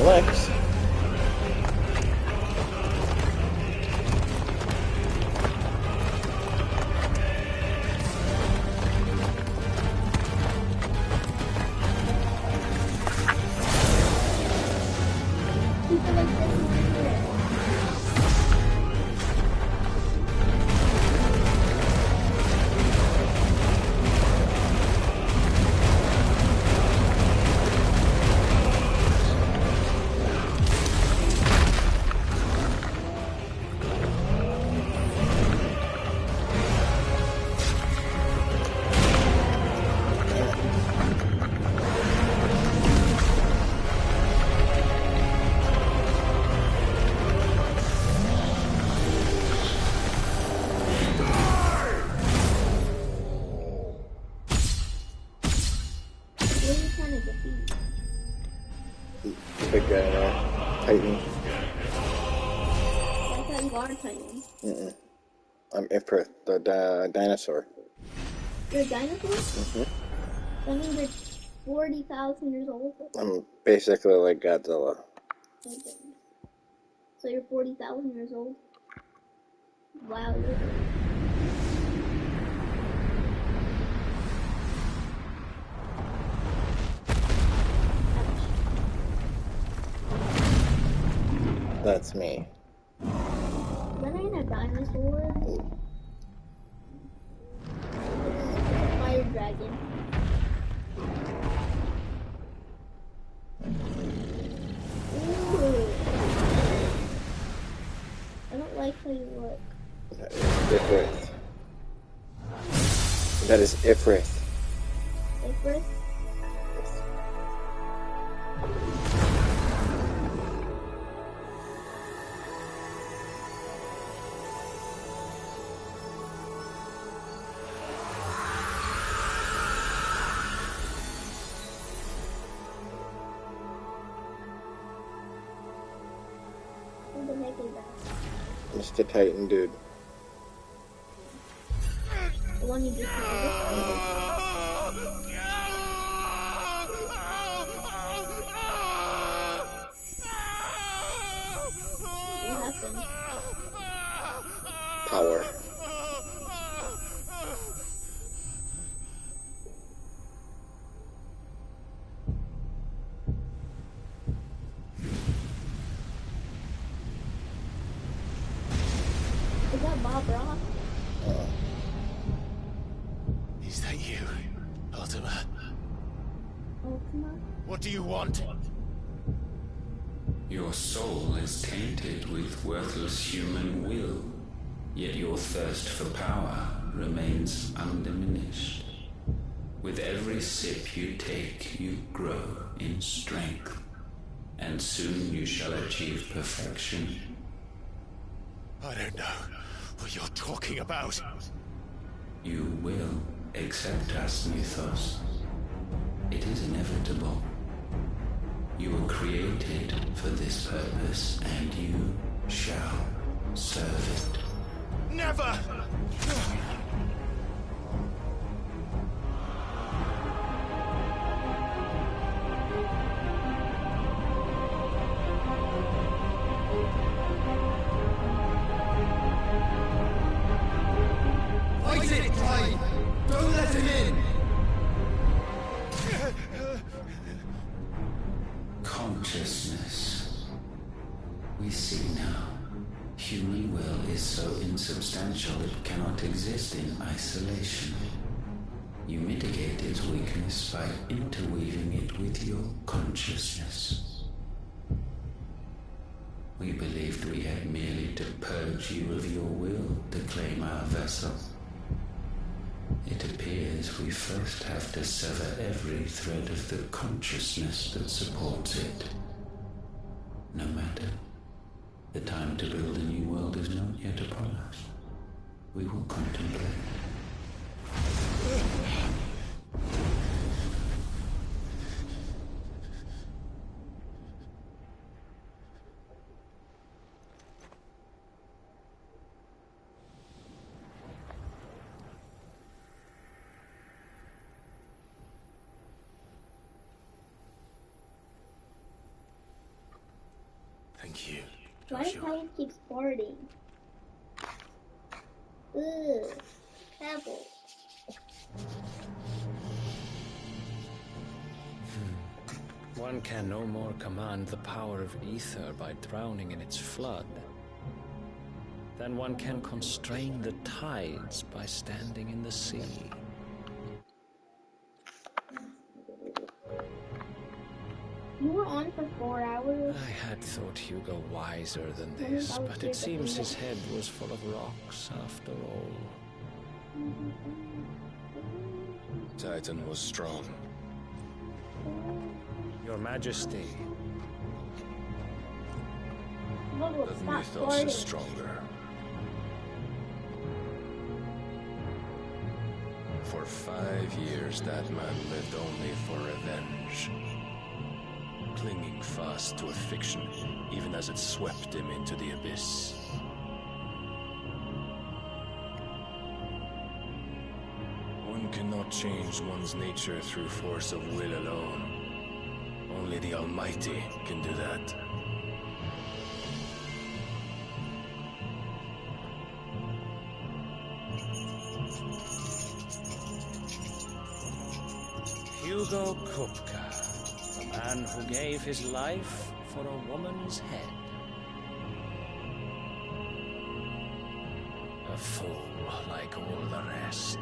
Lex. Big guy, Titan. I thought you are Titan. I'm Ifrit, the dinosaur. You're a dinosaur? That means you're 40,000 years old? I'm basically like Godzilla. So you're 40,000 years old? Wow, you're That's me. That ain't a dinosaur. It's a fire dragon. Ooh. I don't like how you look. Ifrit. That is Ifrit. Ifrit? Who the heck is that? Mr. Titan, dude. The one you just killed? What happened? Power. Is that Bob Ross? Is that you, Ultima? Ultima? What do you want? Your soul is tainted with worthless human will, yet your thirst for power remains undiminished. With every sip you take, you grow in strength, and soon you shall achieve perfection. I don't know what you're talking about. You will accept us, Mythos. It is inevitable. You were created for this purpose, and you shall serve it. Never! Fight it, Pride! Don't let him in! Consciousness. We see now. Human will is so insubstantial it cannot exist in isolation. You mitigate its weakness by interweaving it with your consciousness. We believed we had merely to purge you of your will to claim our vessel. It appears we first have to sever every thread of the consciousness that supports it. No matter. The time to build a new world is not yet upon us. We will contemplate. Thank you, Why does Joshua. Pebble keep farting? Ugh, Pebble. One can no more command the power of ether by drowning in its flood than one can constrain the tides by standing in the sea. You were on for 4 hours. I had thought Hugo wiser than this, but it seems his head was full of rocks after all. Titan was strong. Your Majesty. But Mythos is stronger. For 5 years, that man lived only for revenge. Clinging fast to a fiction, even as it swept him into the abyss. One cannot change one's nature through force of will alone. Only the Almighty can do that. Hugo Kupka, the man who gave his life for a woman's head. A fool like all the rest.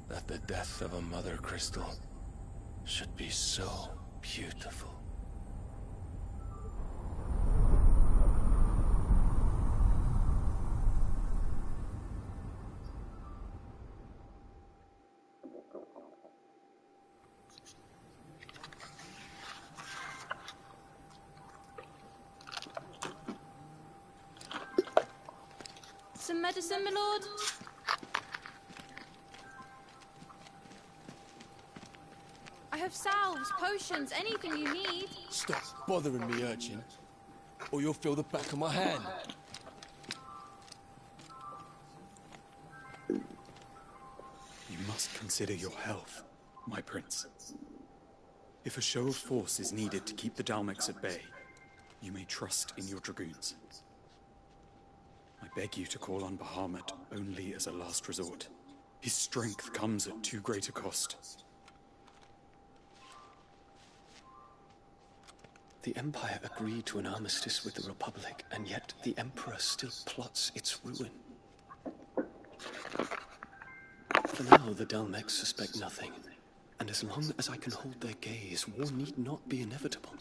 That the death of a mother crystal should be so beautiful. Some medicine, my lord? I have salves, potions, anything you need. Stop bothering me, urchin, or you'll feel the back of my hand. You must consider your health, my prince. If a show of force is needed to keep the Dalmex at bay, you may trust in your dragoons. I beg you to call on Bahamut only as a last resort. His strength comes at too great a cost. The Empire agreed to an armistice with the Republic, and yet the Emperor still plots its ruin. For now, the Dalmex suspect nothing, and as long as I can hold their gaze, war need not be inevitable.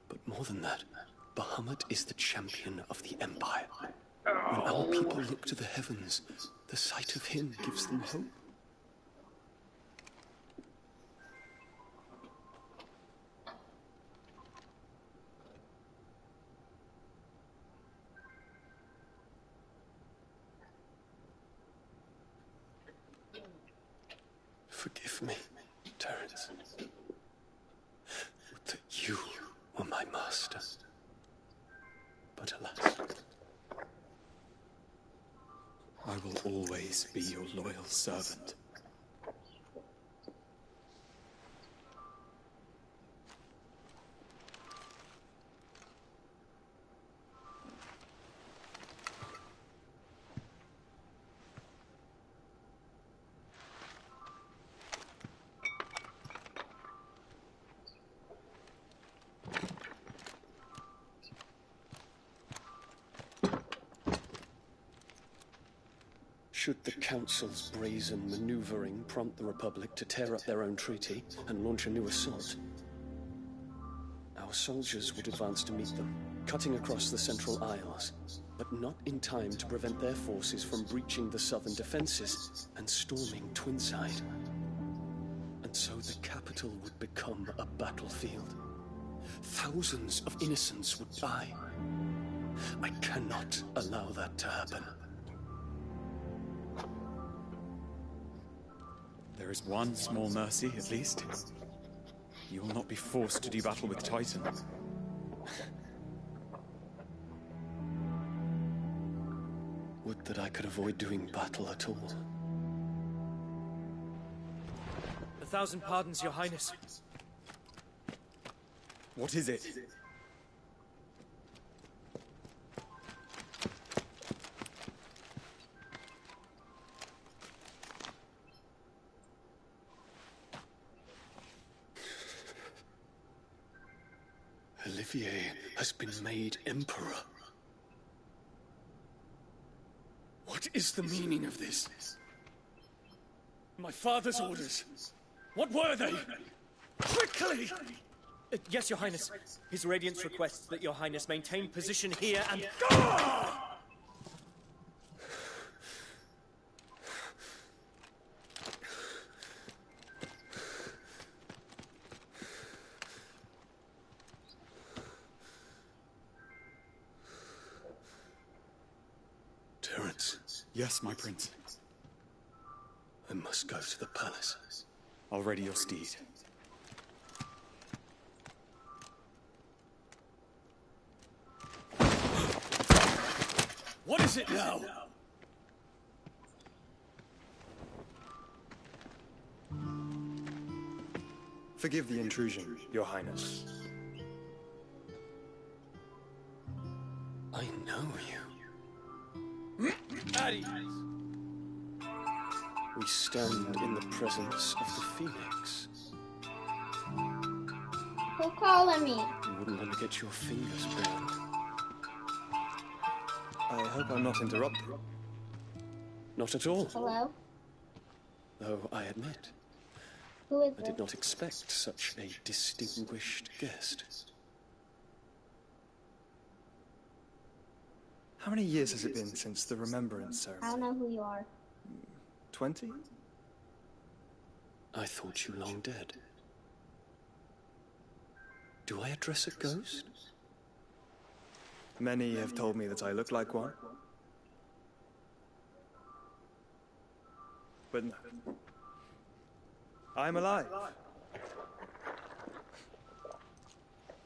But more than that, Bahamut is the champion of the Empire. When our people look to the heavens, the sight of him gives them hope. Forgive me, Terence. Would that you were my master. But alas. I will always be your loyal servant. Should the Council's brazen maneuvering prompt the Republic to tear up their own treaty and launch a new assault, our soldiers would advance to meet them, cutting across the Central Isles, but not in time to prevent their forces from breaching the southern defenses and storming Twinside. And so the capital would become a battlefield. Thousands of innocents would die. I cannot allow that to happen. is one small mercy, at least. You will not be forced to do battle with Titan. Would that I could avoid doing battle at all. 1,000 pardons, Your Highness. What is it? Olivier has been made Emperor. What is the meaning of this? My father's orders. What were they? Quickly! Yes, Your Highness. His Radiance requests that Your Highness maintain position here and... Terence. Yes, my prince. I must go to the palace. I'll ready your steed. What is it now? Forgive the intrusion, Your Highness. I know you. At ease. We stand in the presence of the Phoenix. Who calling me? You wouldn't want to get your fingers burned. I hope I'm not interrupting. Not at all. Hello? Though I admit, Who is I this? did not expect such a distinguished guest. How many years has it been since the Remembrance I ceremony? don't know who you are. 20? I thought you long dead. Do I address a ghost? Many have told me that I look like one. But no. I'm alive.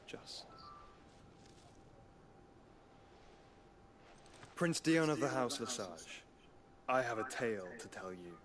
Just. Prince Dion of the House Lesage, I have a tale to tell you.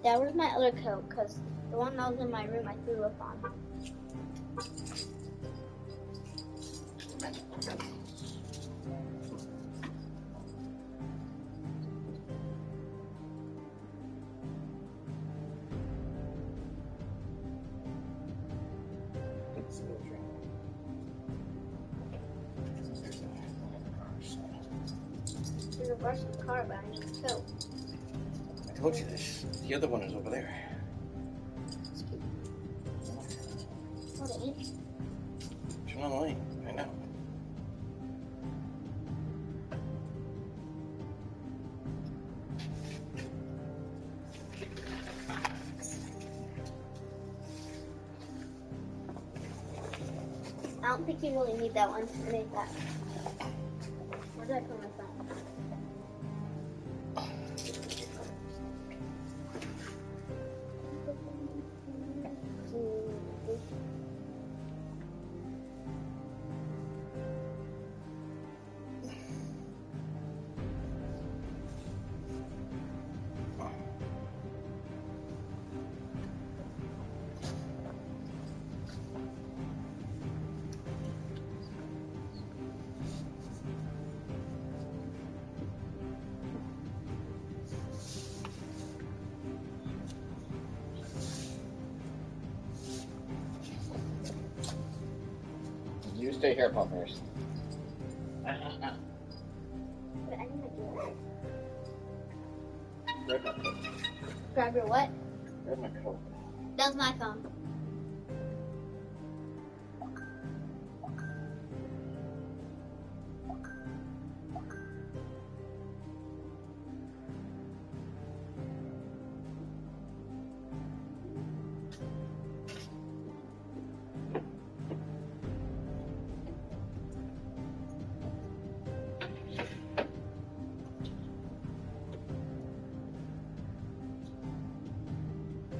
Dad, where's my other coat? Because the one that was in my room I threw up on. There's a brush in the car, but I need a coat. I told you this. The other one is over there. Oh, the ink. Turn on the light. I know. I don't think you really need that one to make that. Where did I put my phone? You stay here, Puffers. Grab my coat. Grab your what? Grab my coat. That was my phone.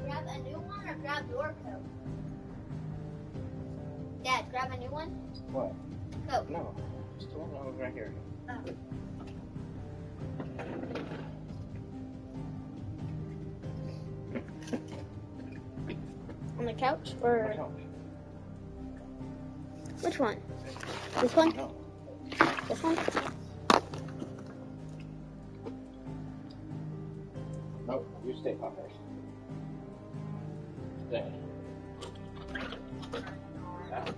Grab a new one or grab your coat? Dad, grab a new one? What? Coat. No. Just the one that was right here. Oh. On the couch or? On the couch. Which one? This one? No. This one? No, you stay, Puffers. Stay. Out.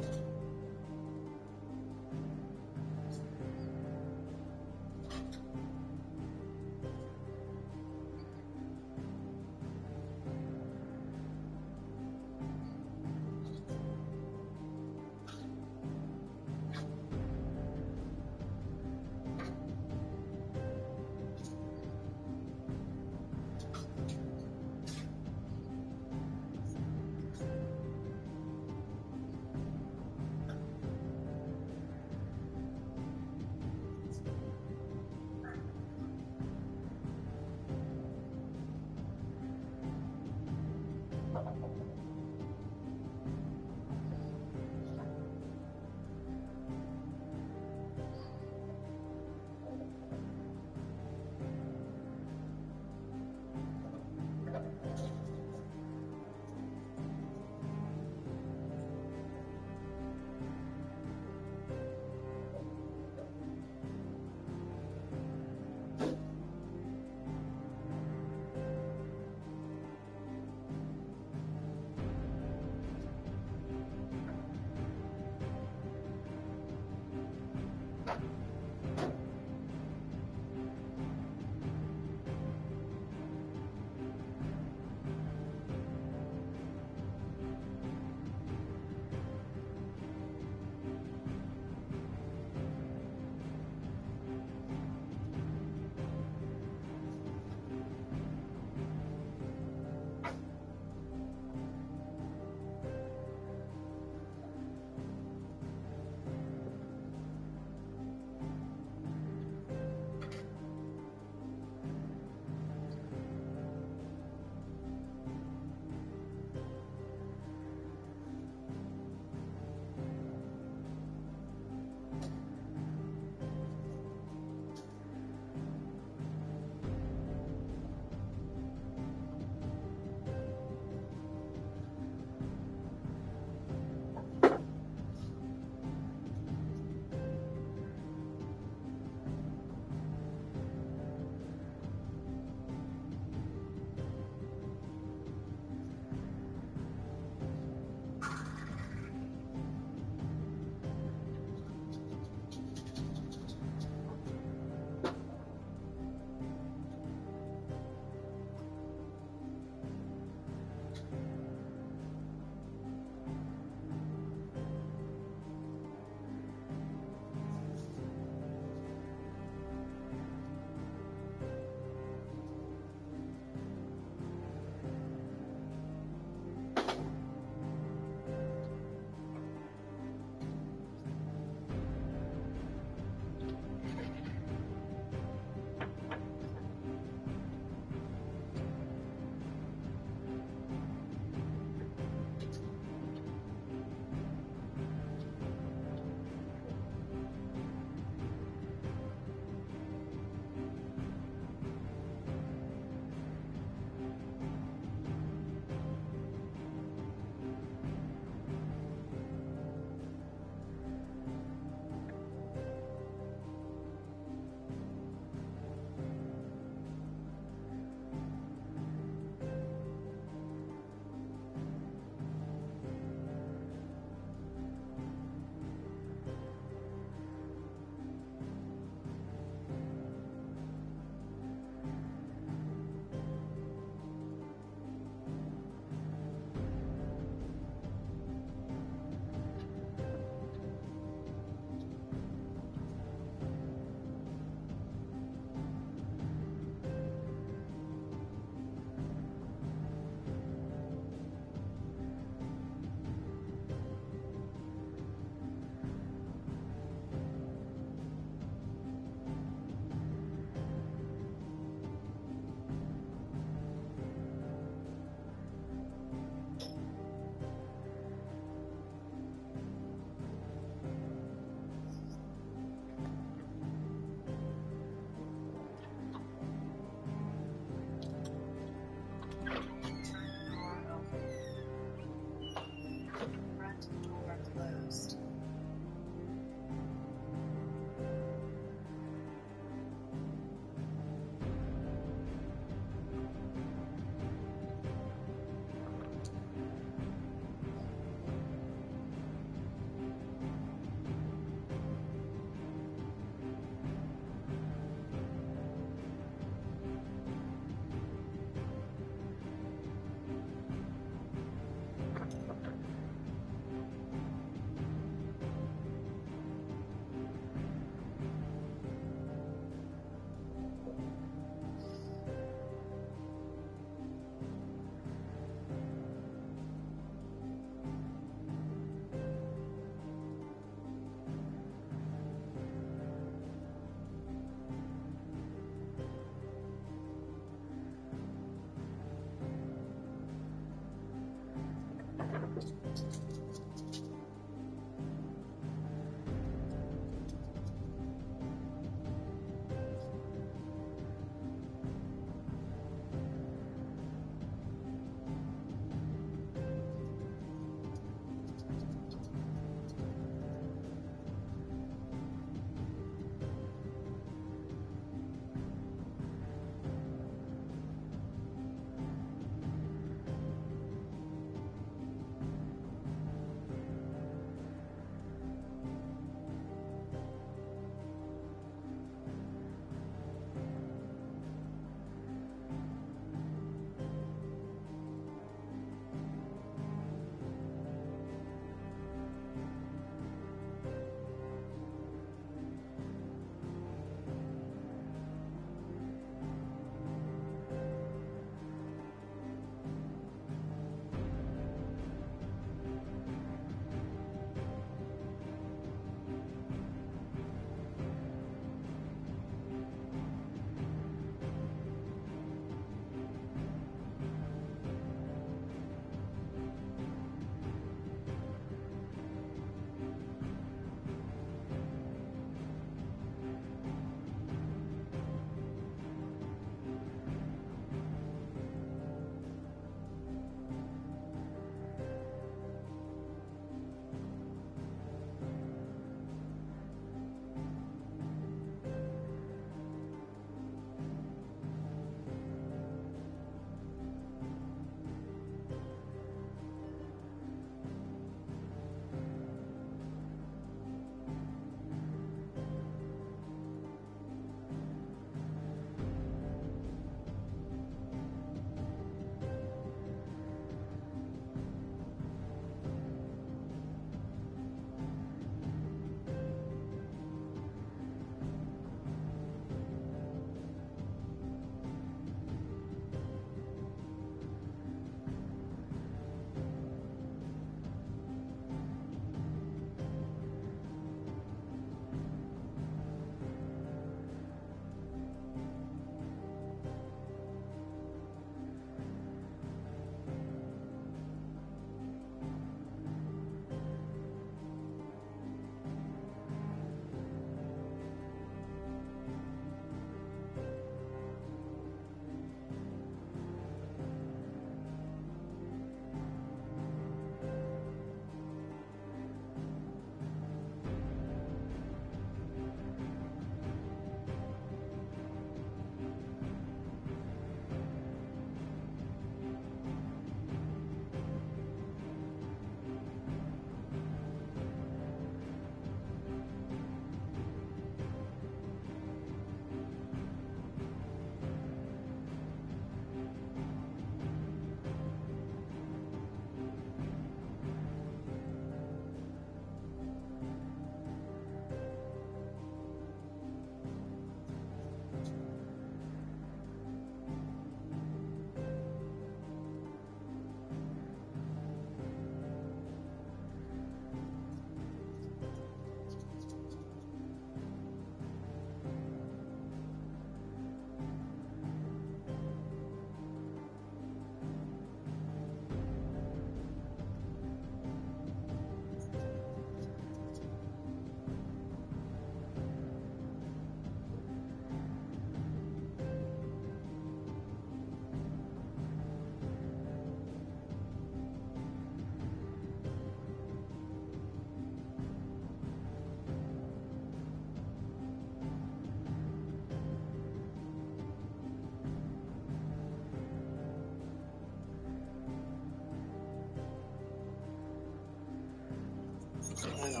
I know.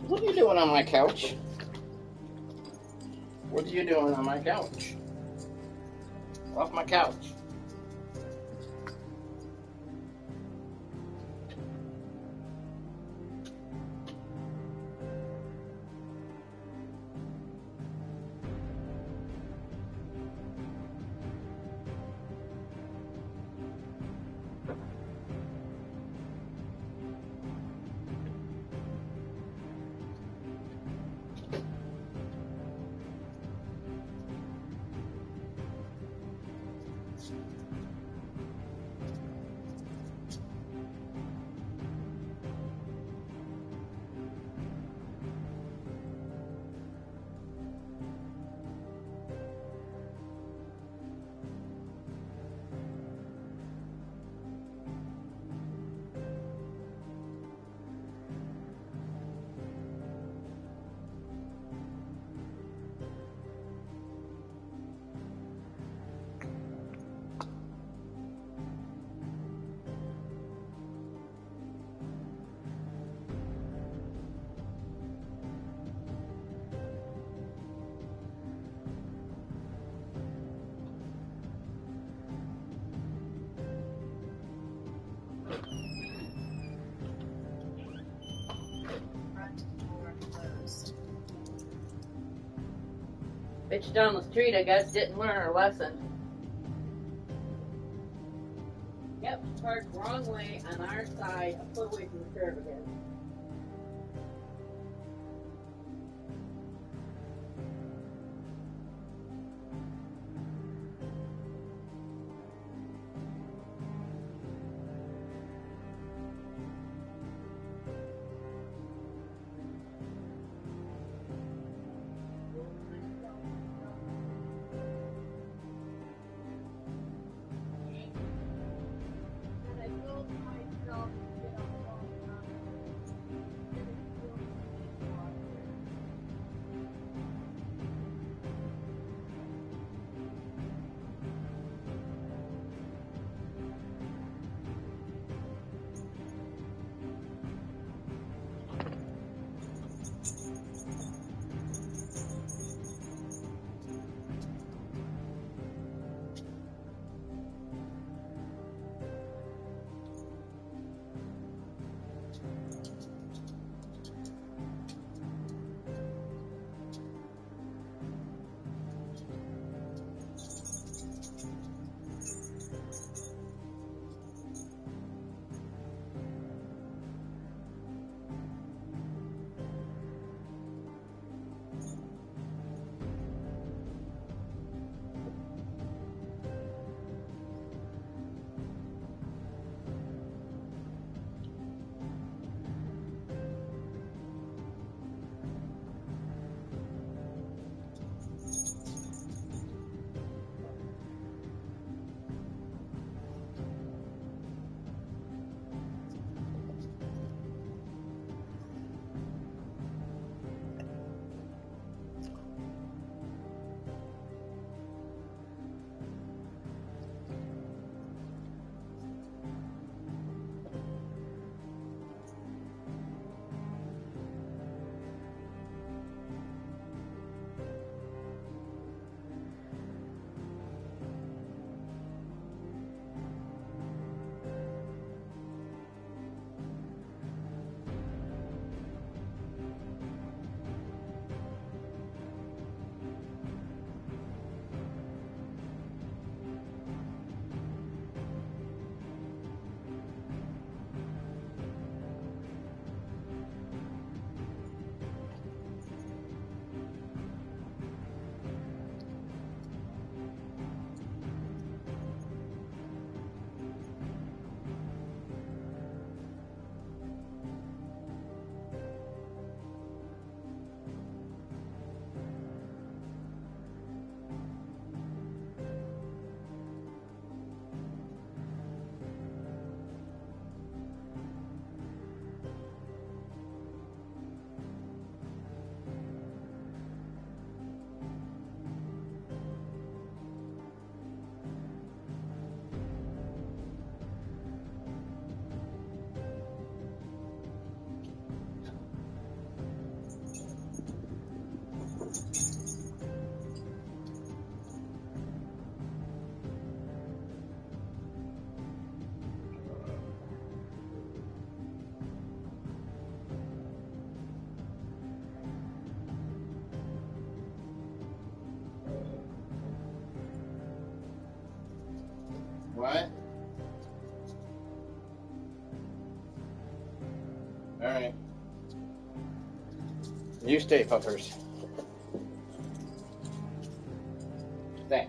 What are you doing on my couch? What are you doing on my couch? Off my couch. Bitch down the street, I guess, didn't learn her lesson. Yep, parked wrong way on our side, a foot away from the curb again. What? Alright. You stay, puppers. Stay.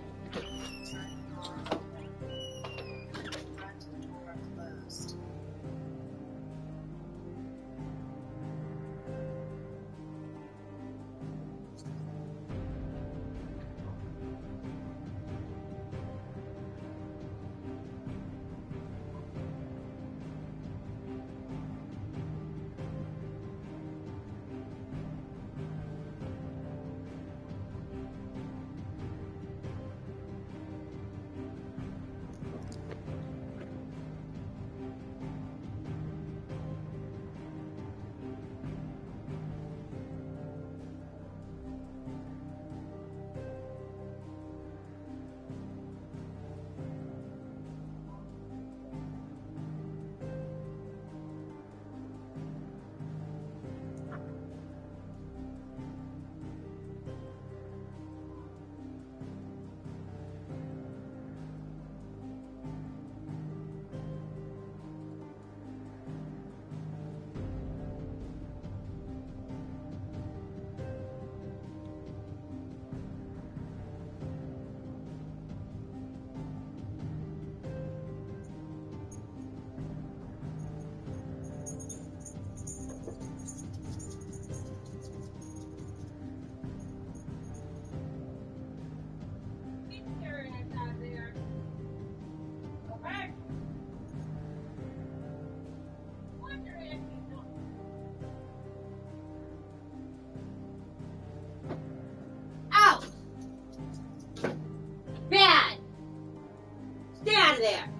there.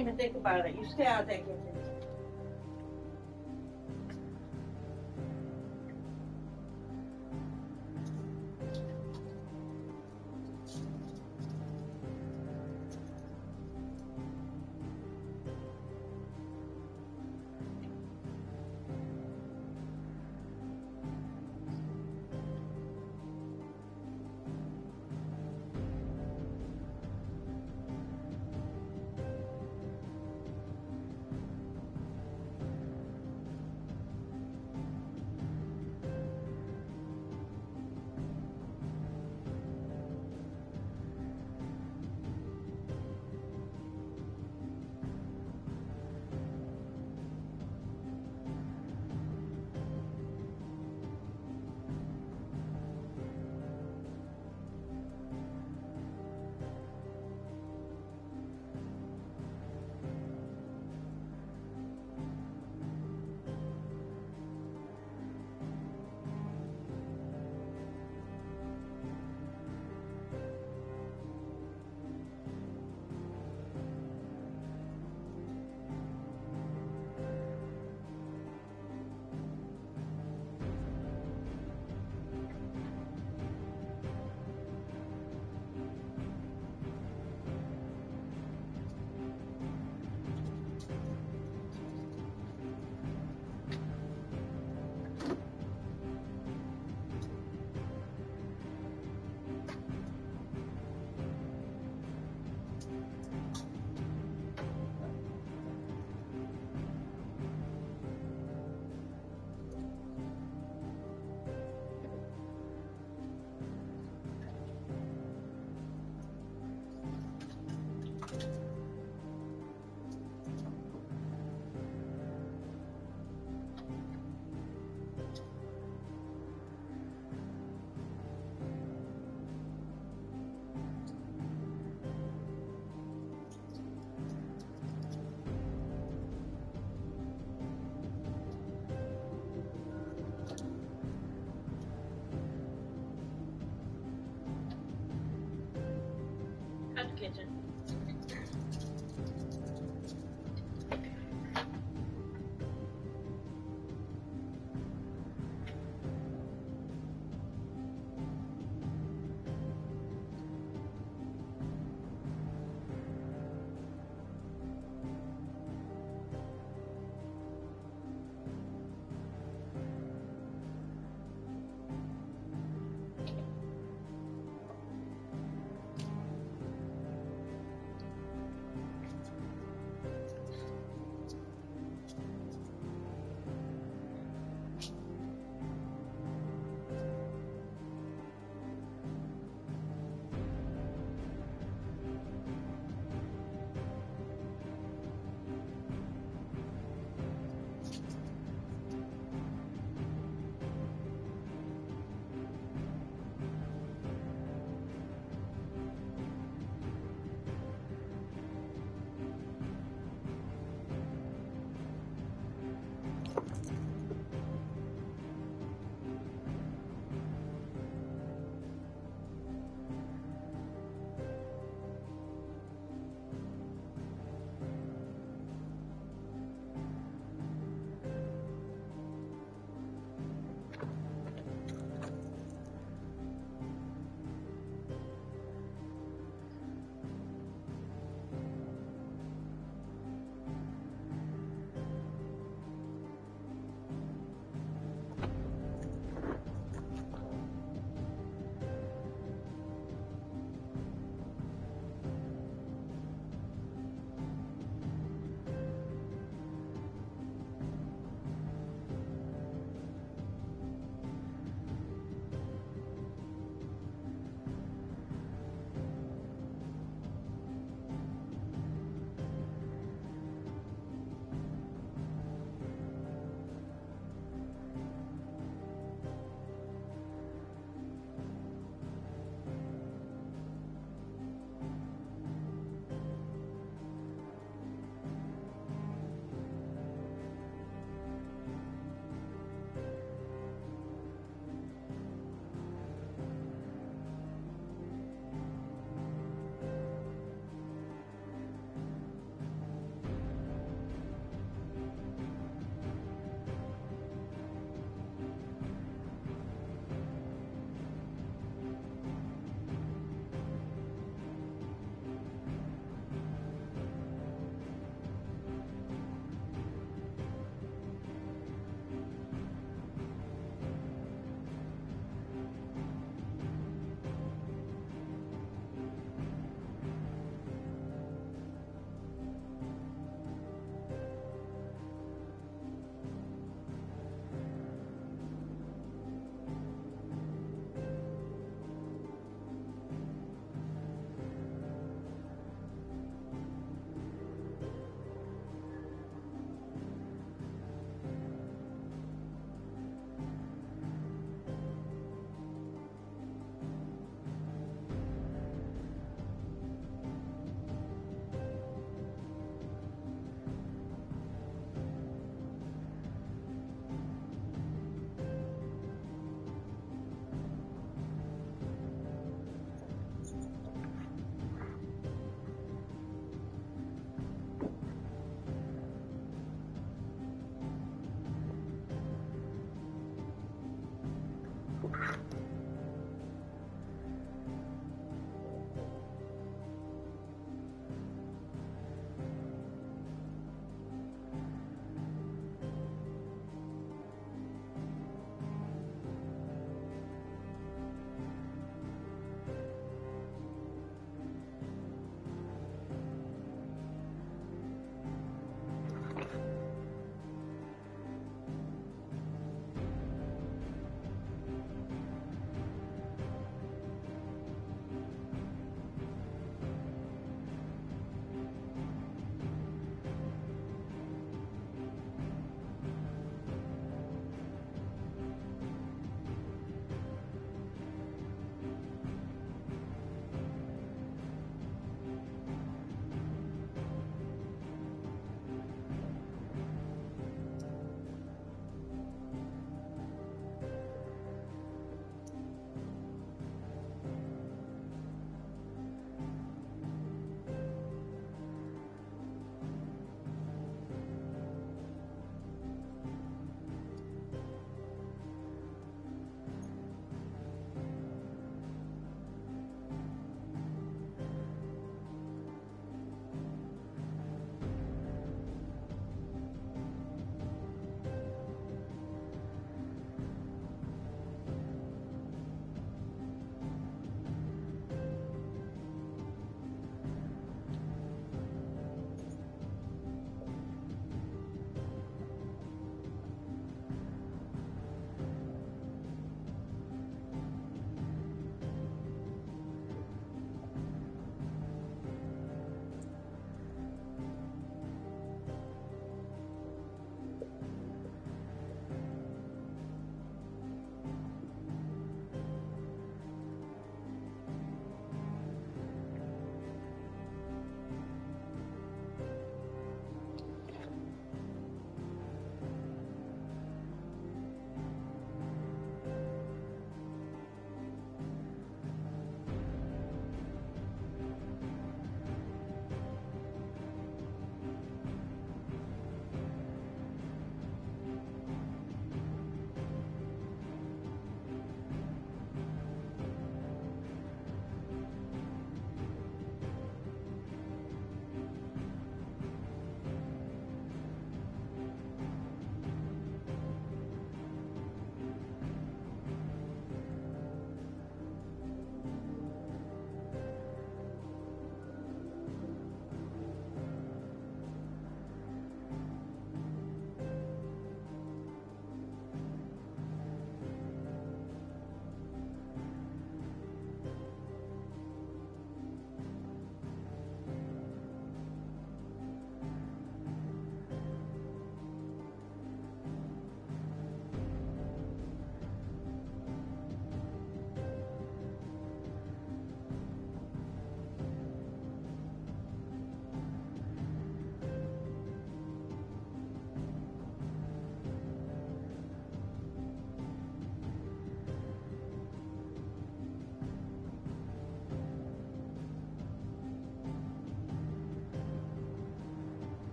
even think about it. You stay out there, kitchen. At the kitchen.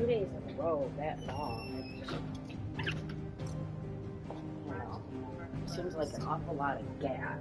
days in a row that long. You know, seems like an awful lot of gas.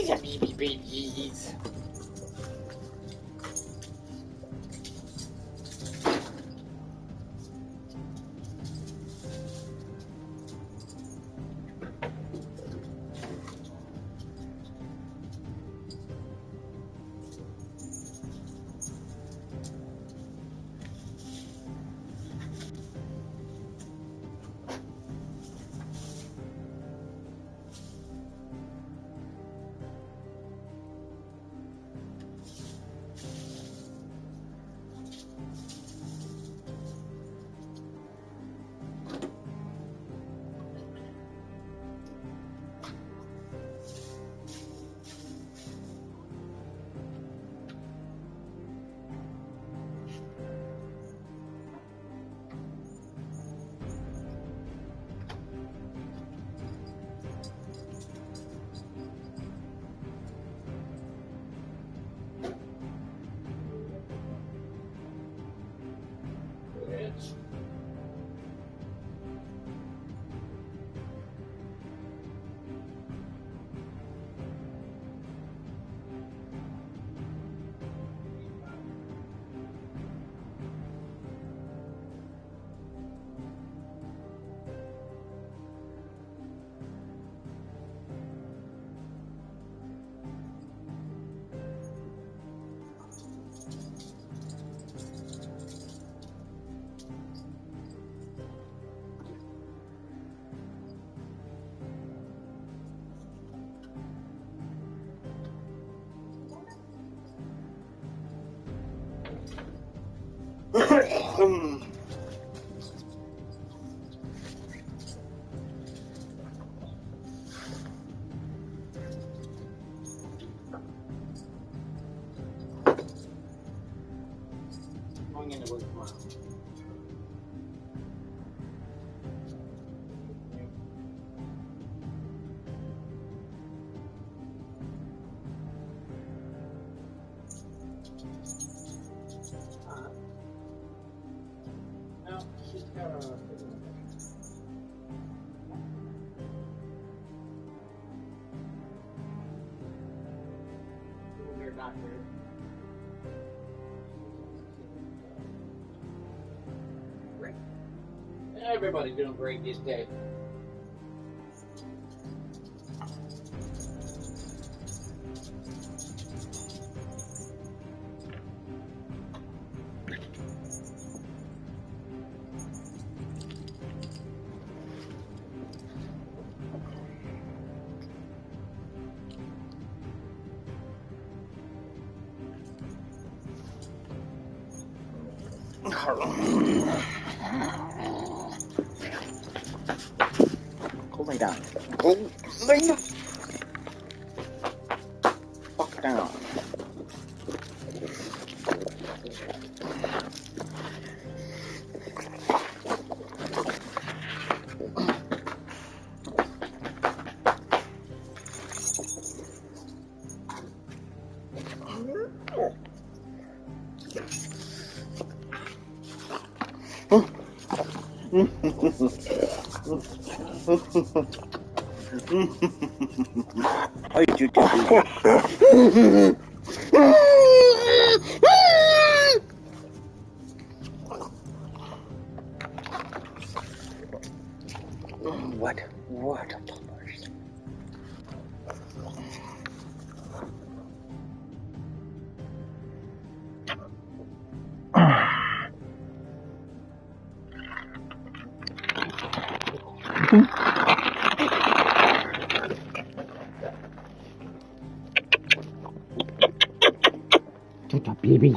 babies. Going into work tomorrow. No, she's got a your doctor. Great. Everybody's doing great this day. Go lay down. Go lay the fuck down. Why did you do that? What a bummer. Take a baby.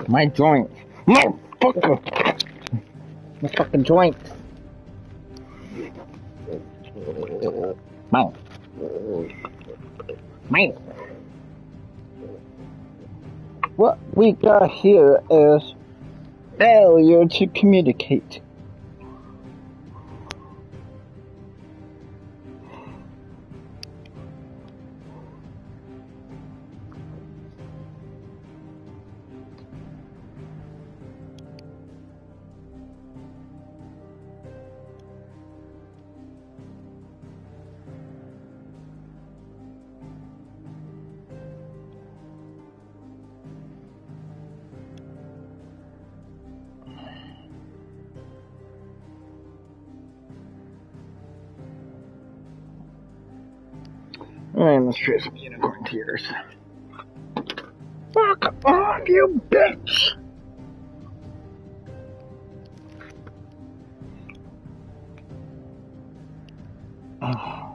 My joint. My fucking joint. Mine. Mine. What we got here is failure to communicate. Alright, let's try some unicorn tears. Fuck off, you bitch! Oh.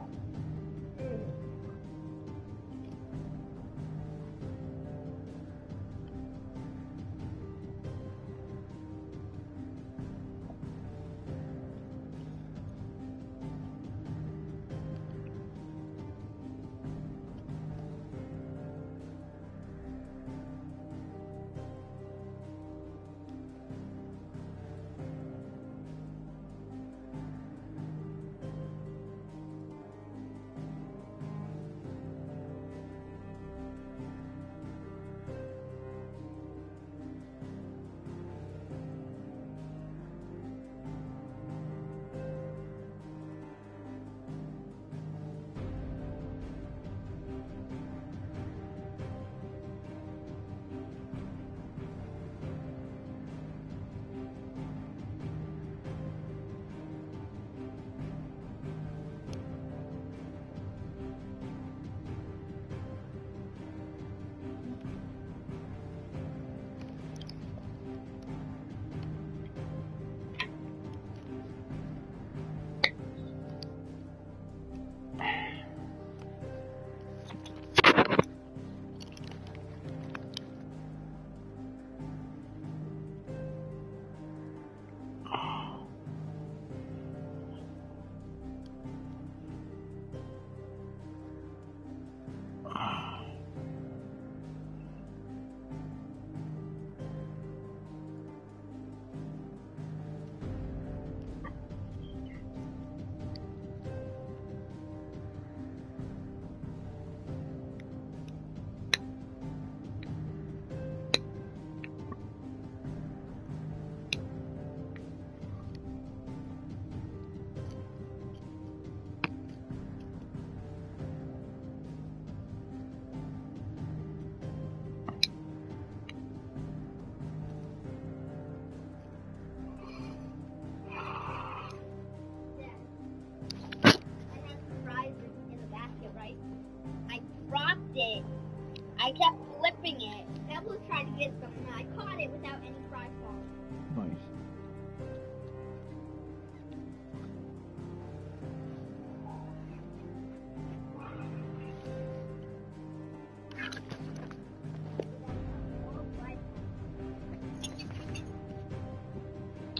I kept flipping it. Deb was trying to get some, and I caught it without any fry falling. Nice.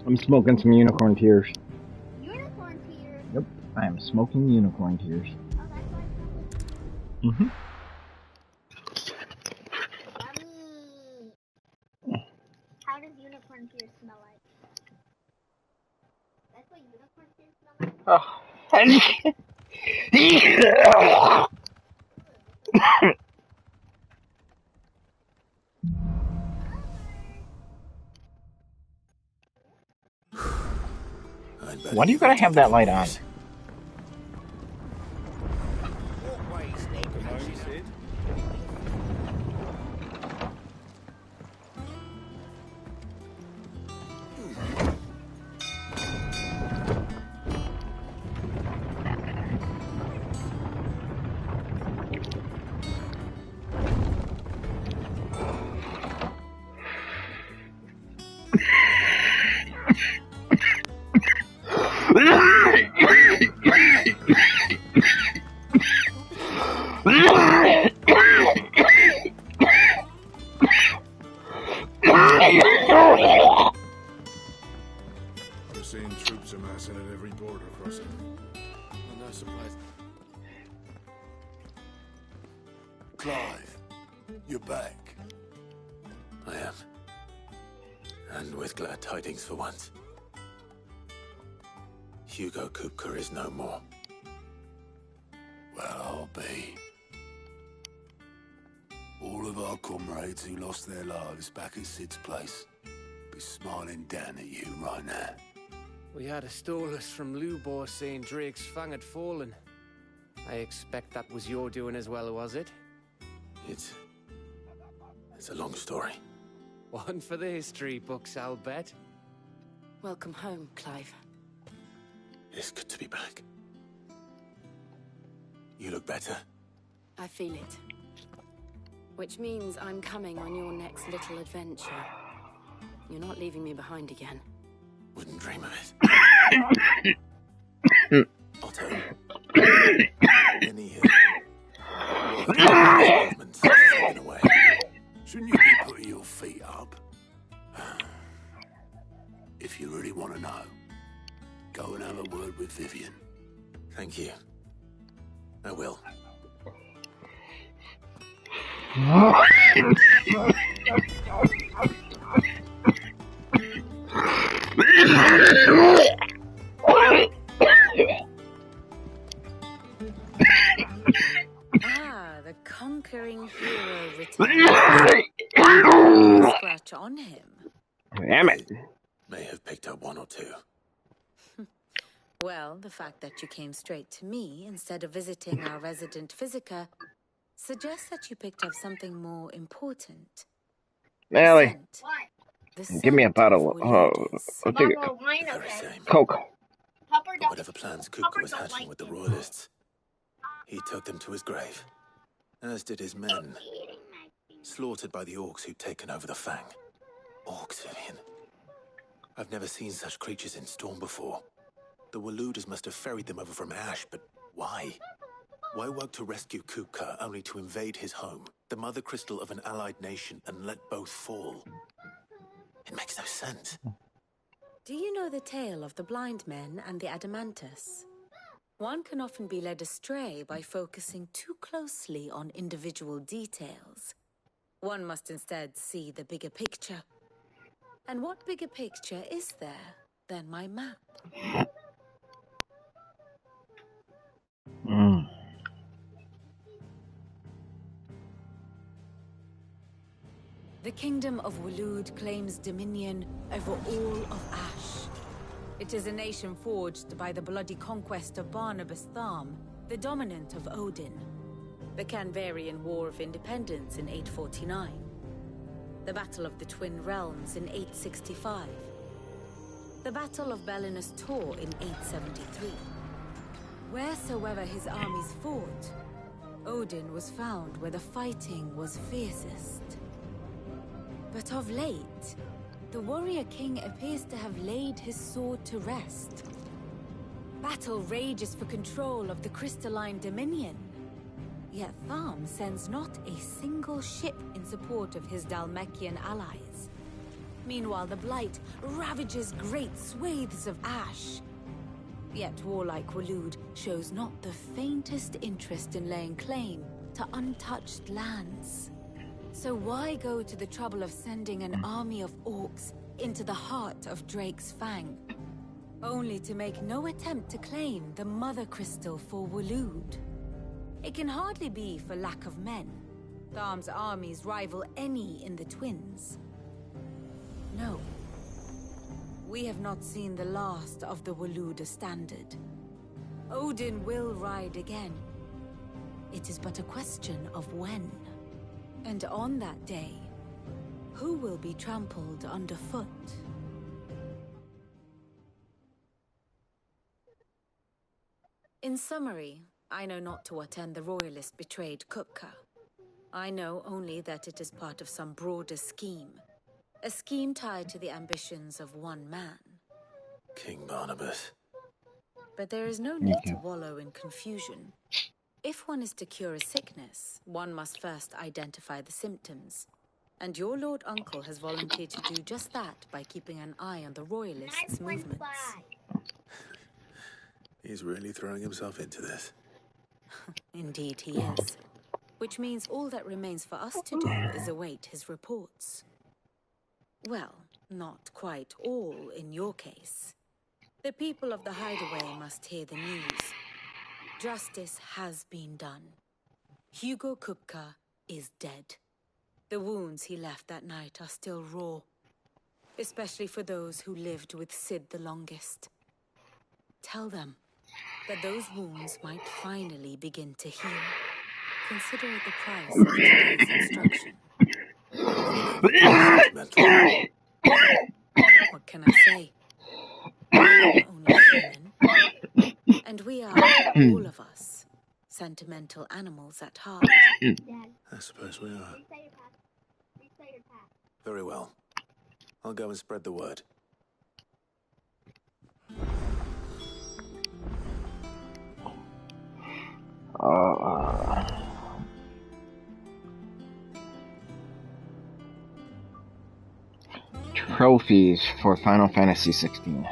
I'm smoking some unicorn tears. Unicorn tears? Yep, I am smoking unicorn tears. Oh, that's why it's Mm-hmm. How does unicorn tears smell like? That's what unicorn tears smell like? Oh. Why do you gotta have that light on? We're seeing troops amassing at every border crossing. I'm not surprised. Clive, you're back. I am. And with glad tidings for once. Hugo Kupka is no more. Well, I'll be. All of our comrades who lost their lives back at Sid's place be smiling down at you right now. We had a stolus from Lubor saying Drake's fang had fallen. I expect that was your doing as well, was it? It's a long story. One for the history books, I'll bet. Welcome home, Clive. It's good to be back. You look better. I feel it. Which means I'm coming on your next little adventure. You're not leaving me behind again. Wouldn't dream of it. Otto. Any movements taken away. Shouldn't you be putting your feet up? If you really want to know, go and have a word with Vivian. Thank you. I will. The conquering hero returns. Scratch on him. Damn it. May have picked up one or two. Well, the fact that you came straight to me instead of visiting our resident physiker suggests that you picked up something more important. Ellie, The give me a scent bottle of of Waloodus. I'll take it. Bottle of wine, okay. Coke. But whatever plans Kupka was hatching with the Royalists, he took them to his grave. As did his men. Slaughtered by the orcs who'd taken over the Fang. Orcs, Vivian. I've never seen such creatures in Storm before. The Walooders must have ferried them over from Ash, but why? Why work to rescue Kupka only to invade his home, the mother crystal of an allied nation, and let both fall? It makes no sense. Do you know the tale of the blind men and the Adamantus? One can often be led astray by focusing too closely on individual details. One must instead see the bigger picture. And what bigger picture is there than my map? The kingdom of Walood claims dominion over all of Ash. It is a nation forged by the bloody conquest of Barnabas Tharm, the dominant of Odin. The Canvarian War of Independence in 849. The Battle of the Twin Realms in 865. The Battle of Belinus Tor in 873. Wheresoever his armies fought, Odin was found where the fighting was fiercest. But of late, the warrior king appears to have laid his sword to rest. Battle rages for control of the crystalline dominion. Yet Tharm sends not a single ship in support of his Dhalmekian allies. Meanwhile, the Blight ravages great swathes of Ash. Yet warlike Walood shows not the faintest interest in laying claim to untouched lands. So why go to the trouble of sending an army of orcs into the heart of Drake's Fang, only to make no attempt to claim the Mother Crystal for Walood? It can hardly be for lack of men. Tharm's armies rival any in the Twins. No. We have not seen the last of the Walooder standard. Odin will ride again. It is but a question of when. And on that day, who will be trampled underfoot? In summary, I know not to what end the Royalists betrayed Kupka. I know only that it is part of some broader scheme. A scheme tied to the ambitions of one man. King Barnabas. But there is no need to wallow in confusion. If one is to cure a sickness, one must first identify the symptoms. And your Lord Uncle has volunteered to do just that by keeping an eye on the Royalists' movements. He's really throwing himself into this. Indeed he is. Which means all that remains for us to do is await his reports. Well, not quite all in your case. The people of the Hideaway must hear the news. Justice has been done. Hugo Kupka is dead. The wounds he left that night are still raw, especially for those who lived with Sid the longest. Tell them that those wounds might finally begin to heal. Consider it the price of today's instruction. What can I say? I am only human. And we are, all of us, sentimental animals at heart. I suppose we are. Reset your path. Reset your path. Very well. I'll go and spread the word. Trophies for Final Fantasy 16.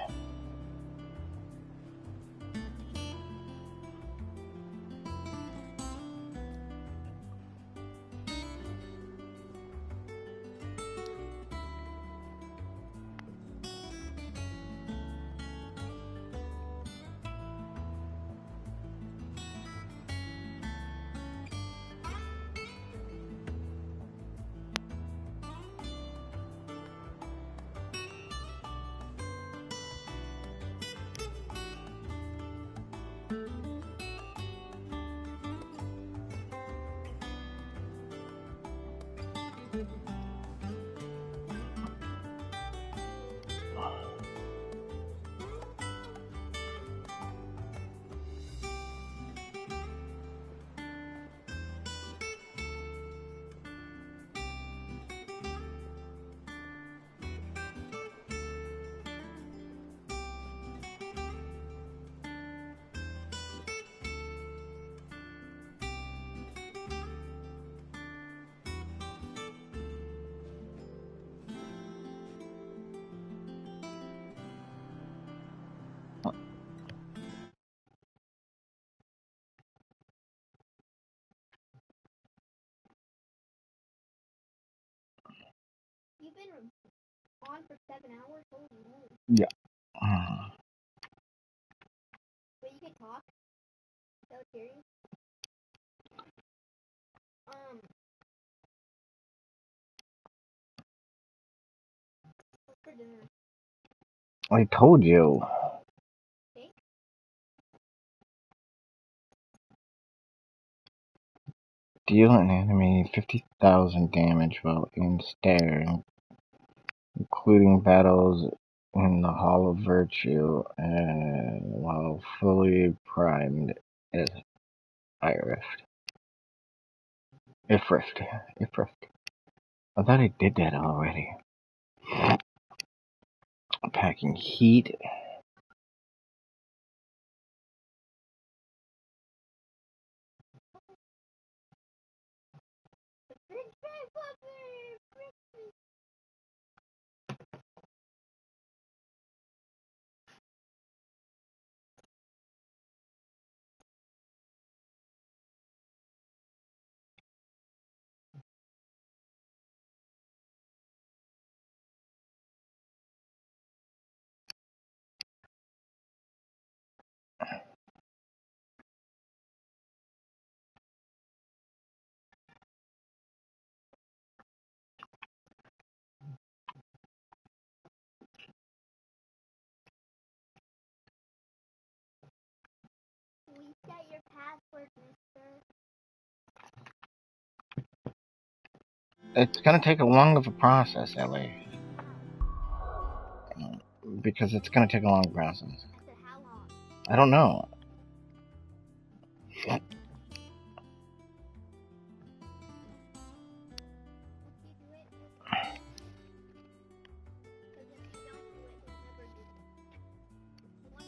You've been on for 7 hours? Holy moly. Yeah. Wait, you can talk? So serious? What's for dinner? I told you. Steak? Deal an enemy 50,000 damage while in stare, including battles in the Hall of Virtue, and while fully primed as Ifrift. I thought I did that already. Packing heat. Reset your password, mister. It's gonna take a long of a process, Ellie. Because it's gonna take a long process. I said how long? I don't know.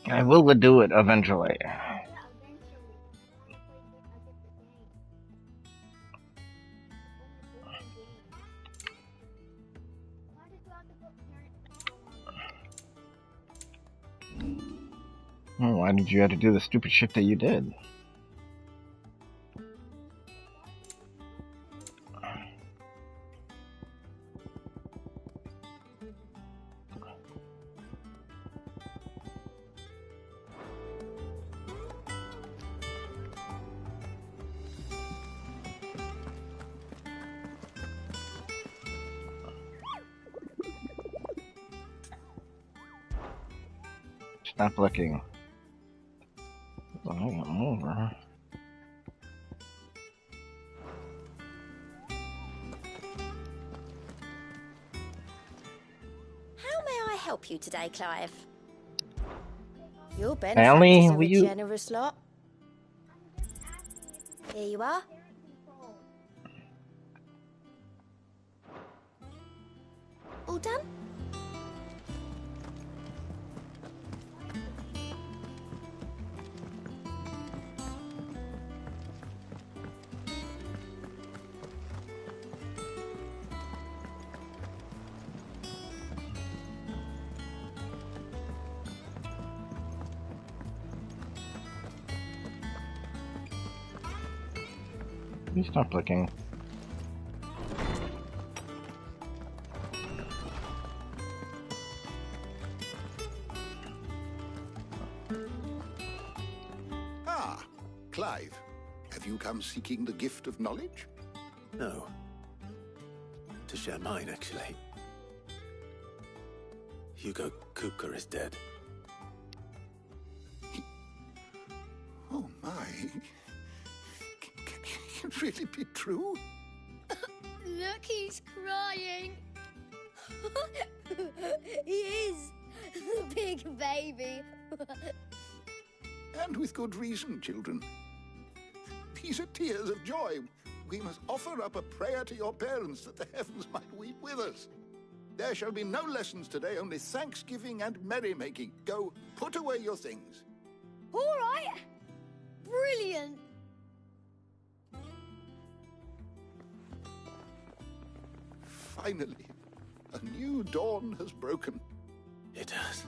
I will do it eventually. Oh, why did you have to do the stupid shit that you did? Stop looking. I am over. How may I help you today, Clive? Your benefactors are a generous lot. Here you are. All done? You stop looking. Ah, Clive. Have you come seeking the gift of knowledge? No. To share mine, actually. Hugo Kupka is dead. Oh my. Can it really be true? Look, he's crying. He is. The big baby. And with good reason, children. These are tears of joy. We must offer up a prayer to your parents that the heavens might weep with us. There shall be no lessons today, only thanksgiving and merrymaking. Go, put away your things. All right. Brilliant. Finally, a new dawn has broken. It has.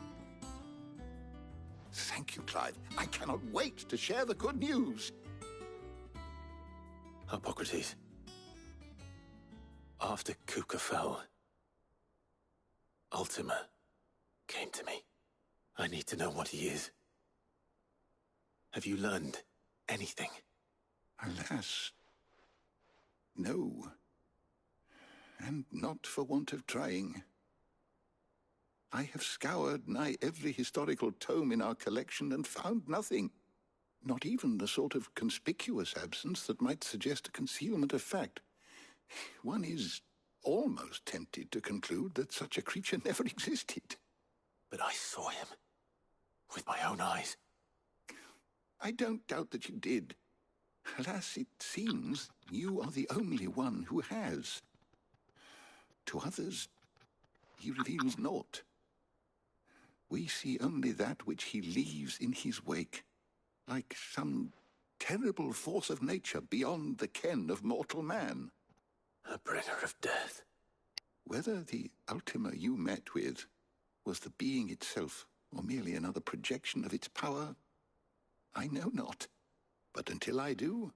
Thank you, Clive. I cannot wait to share the good news. Hippocrates. After Kupka fell, Ultima came to me. I need to know what he is. Have you learned anything? Alas, no. And not for want of trying. I have scoured nigh every historical tome in our collection and found nothing. Not even the sort of conspicuous absence that might suggest a concealment of fact. One is almost tempted to conclude that such a creature never existed. But I saw him. With my own eyes. I don't doubt that you did. Alas, it seems you are the only one who has. To others, he reveals naught. We see only that which he leaves in his wake, like some terrible force of nature beyond the ken of mortal man. A bringer of death. Whether the Ultima you met with was the being itself, or merely another projection of its power, I know not. But until I do,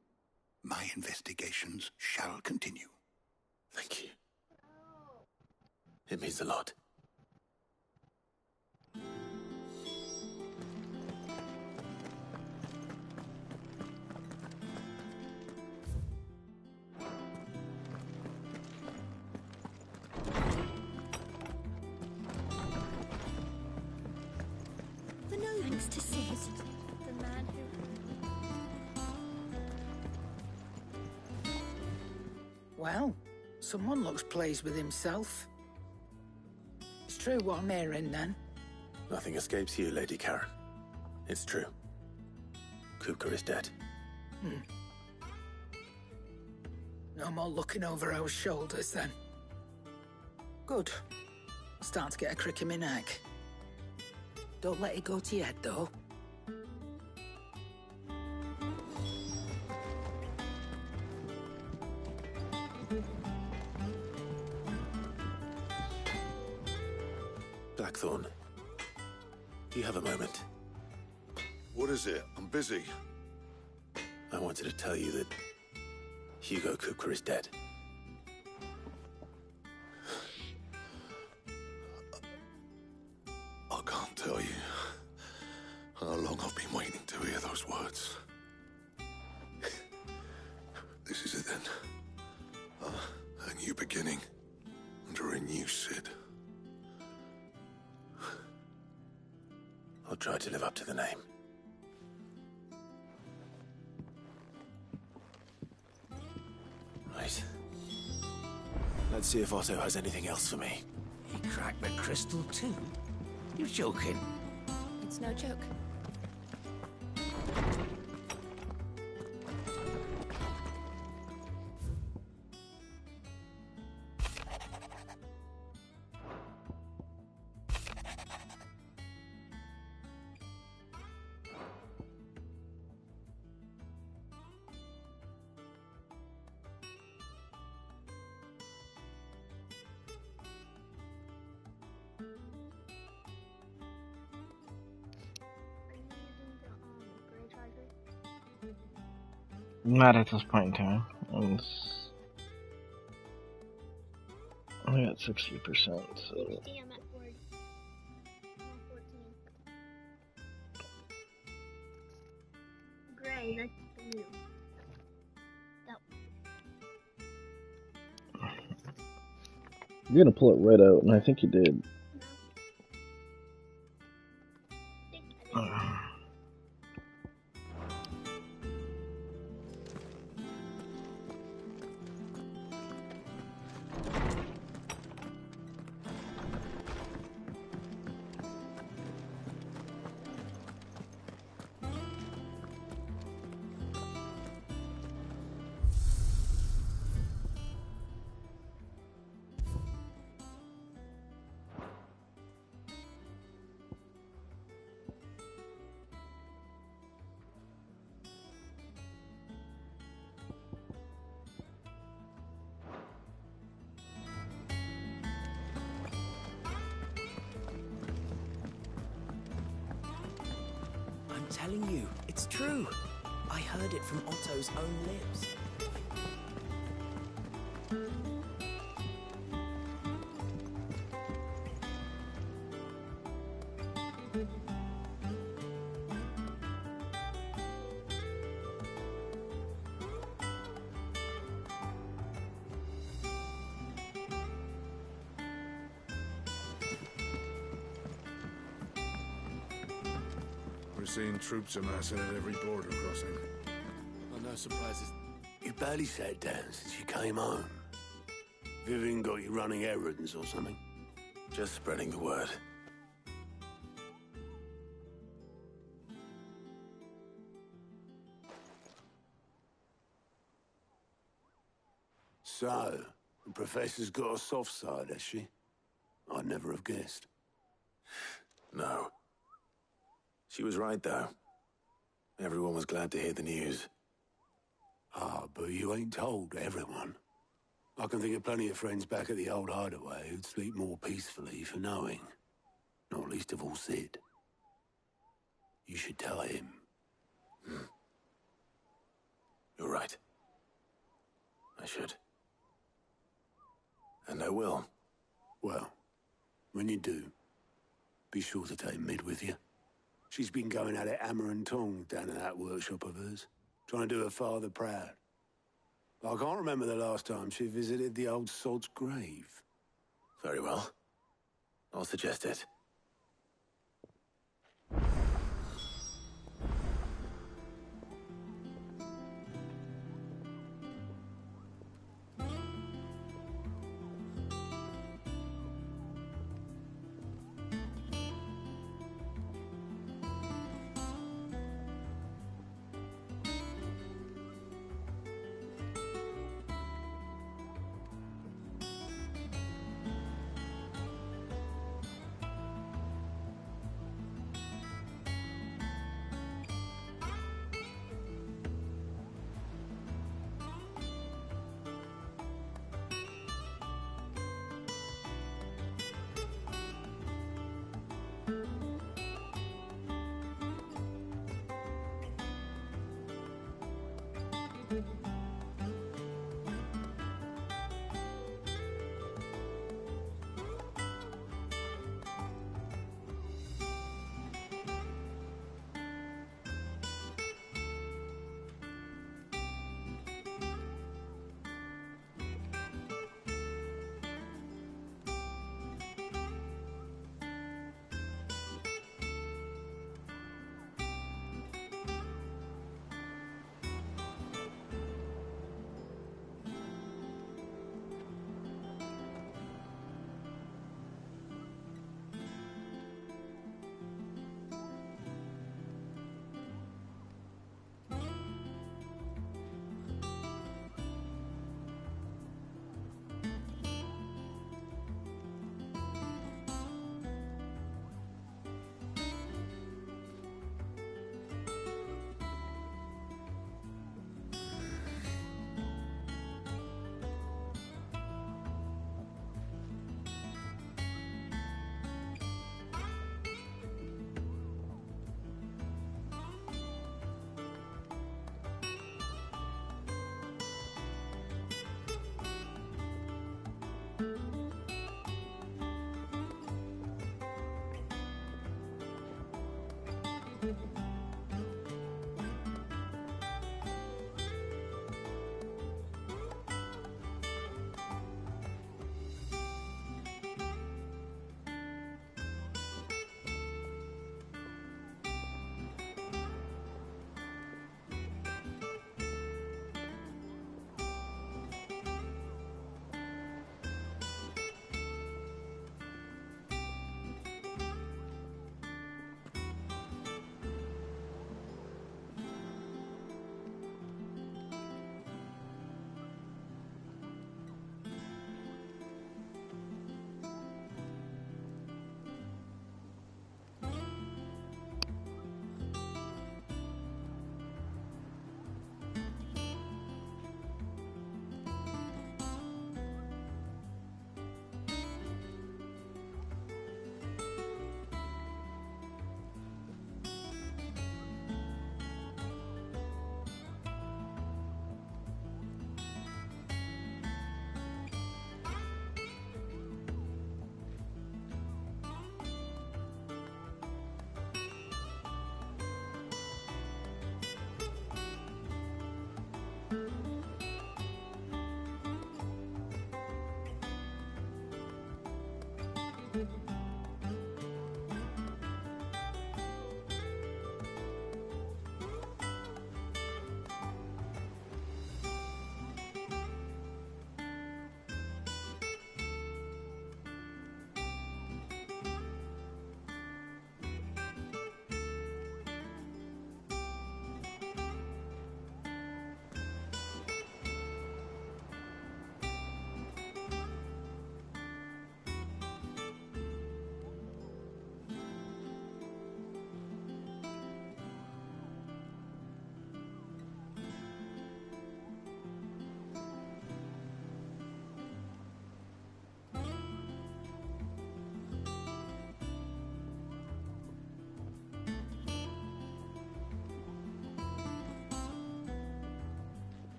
my investigations shall continue. Thank you. It means a lot. The thanks to Sis, the man who... Well, someone looks pleased with himself. It's true what I'm hearing, then. Nothing escapes you, Lady Karen. It's true. Kupka is dead. No more looking over our shoulders, then. Good. I'm starting to get a crick in my neck. Don't let it go to your head, though. Blackthorn, do you have a moment? What is it? I'm busy. I wanted to tell you that Hugo Kupka is dead. I can't tell you how long I've been waiting to hear those words. This is it then. A new beginning under a new Cid. I'll try to live up to the name. Right. Let's see if Otto has anything else for me. He cracked the crystal too? You're joking. It's no joke. Not at this point in time. And I got 60%, so... See, I'm at 40. I'm at 14. Gray, that's blue. You're gonna pull it right out, and I think you did. I'm telling you, it's true. I heard it from Otto's own lips. We're seeing troops amassing at every border crossing. Oh, no surprises. You barely sat down since you came home. Vivian got you running errands or something? Just spreading the word. So, the Professor's got a soft side, has she? I'd never have guessed. No. She was right, though. Everyone was glad to hear the news. Ah, but you ain't told everyone. I can think of plenty of friends back at the old hideaway who'd sleep more peacefully for knowing. Not least of all Sid. You should tell him. You're right. I should. And I will. Well, when you do, be sure to take Mid with you. She's been going at it hammer and tongs down in that workshop of hers, trying to do her father proud. I can't remember the last time she visited the old sod's grave. Very well. I'll suggest it.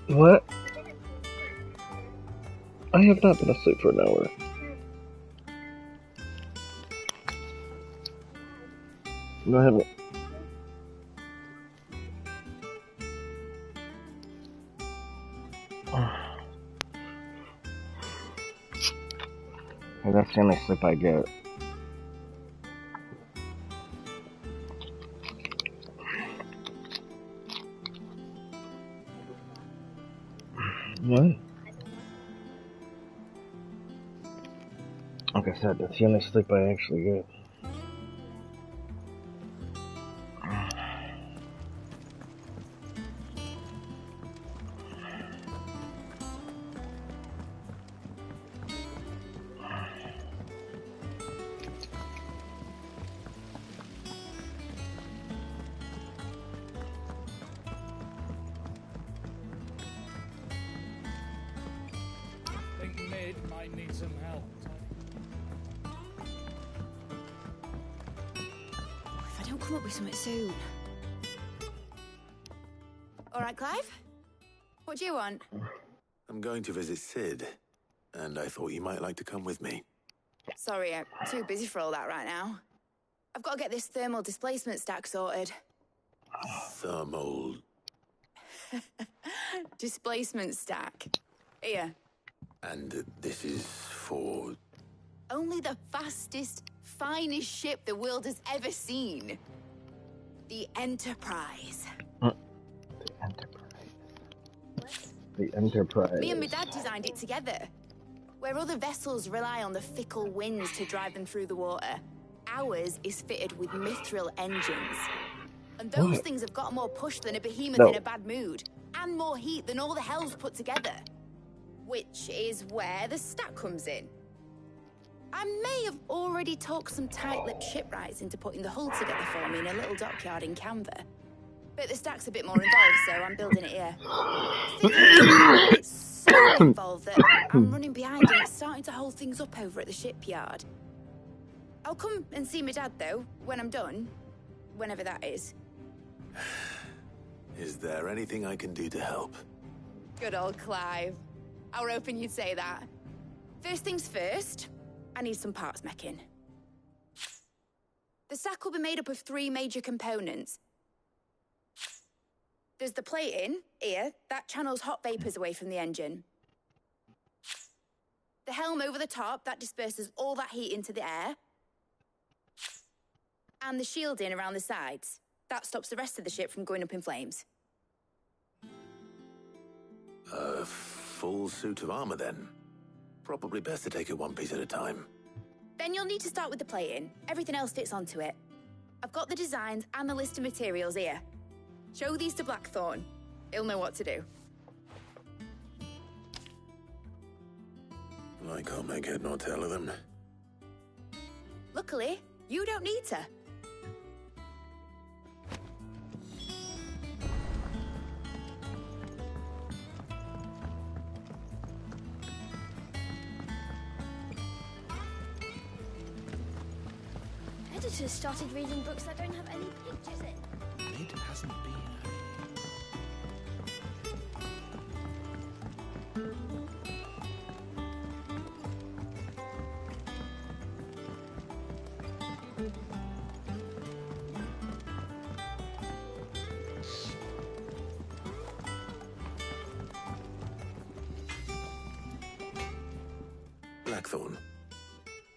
What? I have not been asleep for an hour. No, I haven't. And that's the only sleep I get. What? Like I said, that's the only sleep I actually get. Think Mid might need some help. If I don't come up with something soon. All right, Clive? What do you want? I'm going to visit Sid, and I thought you might like to come with me. Sorry, I'm too busy for all that right now. I've got to get this thermal displacement stack sorted. Thermal... Displacement stack. Here. And this is for... Only the fastest, finest ship the world has ever seen. The Enterprise. The Enterprise. Me and my dad designed it together. Where other vessels rely on the fickle winds to drive them through the water, ours is fitted with mithril engines. And those things have got more push than a behemoth in a bad mood, and more heat than all the hells put together. Which is where the stack comes in. I may have already talked some tight-lipped shipwrights into putting the hull together for me in a little dockyard in Canva. But the stack's a bit more involved, so I'm building it here. It's so involved that I'm running behind and it's starting to hold things up over at the shipyard. I'll come and see my dad, though, when I'm done. Whenever that is. Is there anything I can do to help? Good old Clive. I were hoping you'd say that. First things first, I need some parts meching. The stack will be made up of 3 major components. There's the plating, here, that channels hot vapors away from the engine. The helm over the top, that disperses all that heat into the air. And the shielding around the sides. That stops the rest of the ship from going up in flames. A full suit of armor, then? Probably best to take it one piece at a time. Then you'll need to start with the plating. Everything else fits onto it. I've got the designs and the list of materials here. Show these to Blackthorn. He'll know what to do. I can't make head nor tail of them. Luckily, you don't need to. Editors started reading books that don't have any pictures in. Mid hasn't been Blackthorn,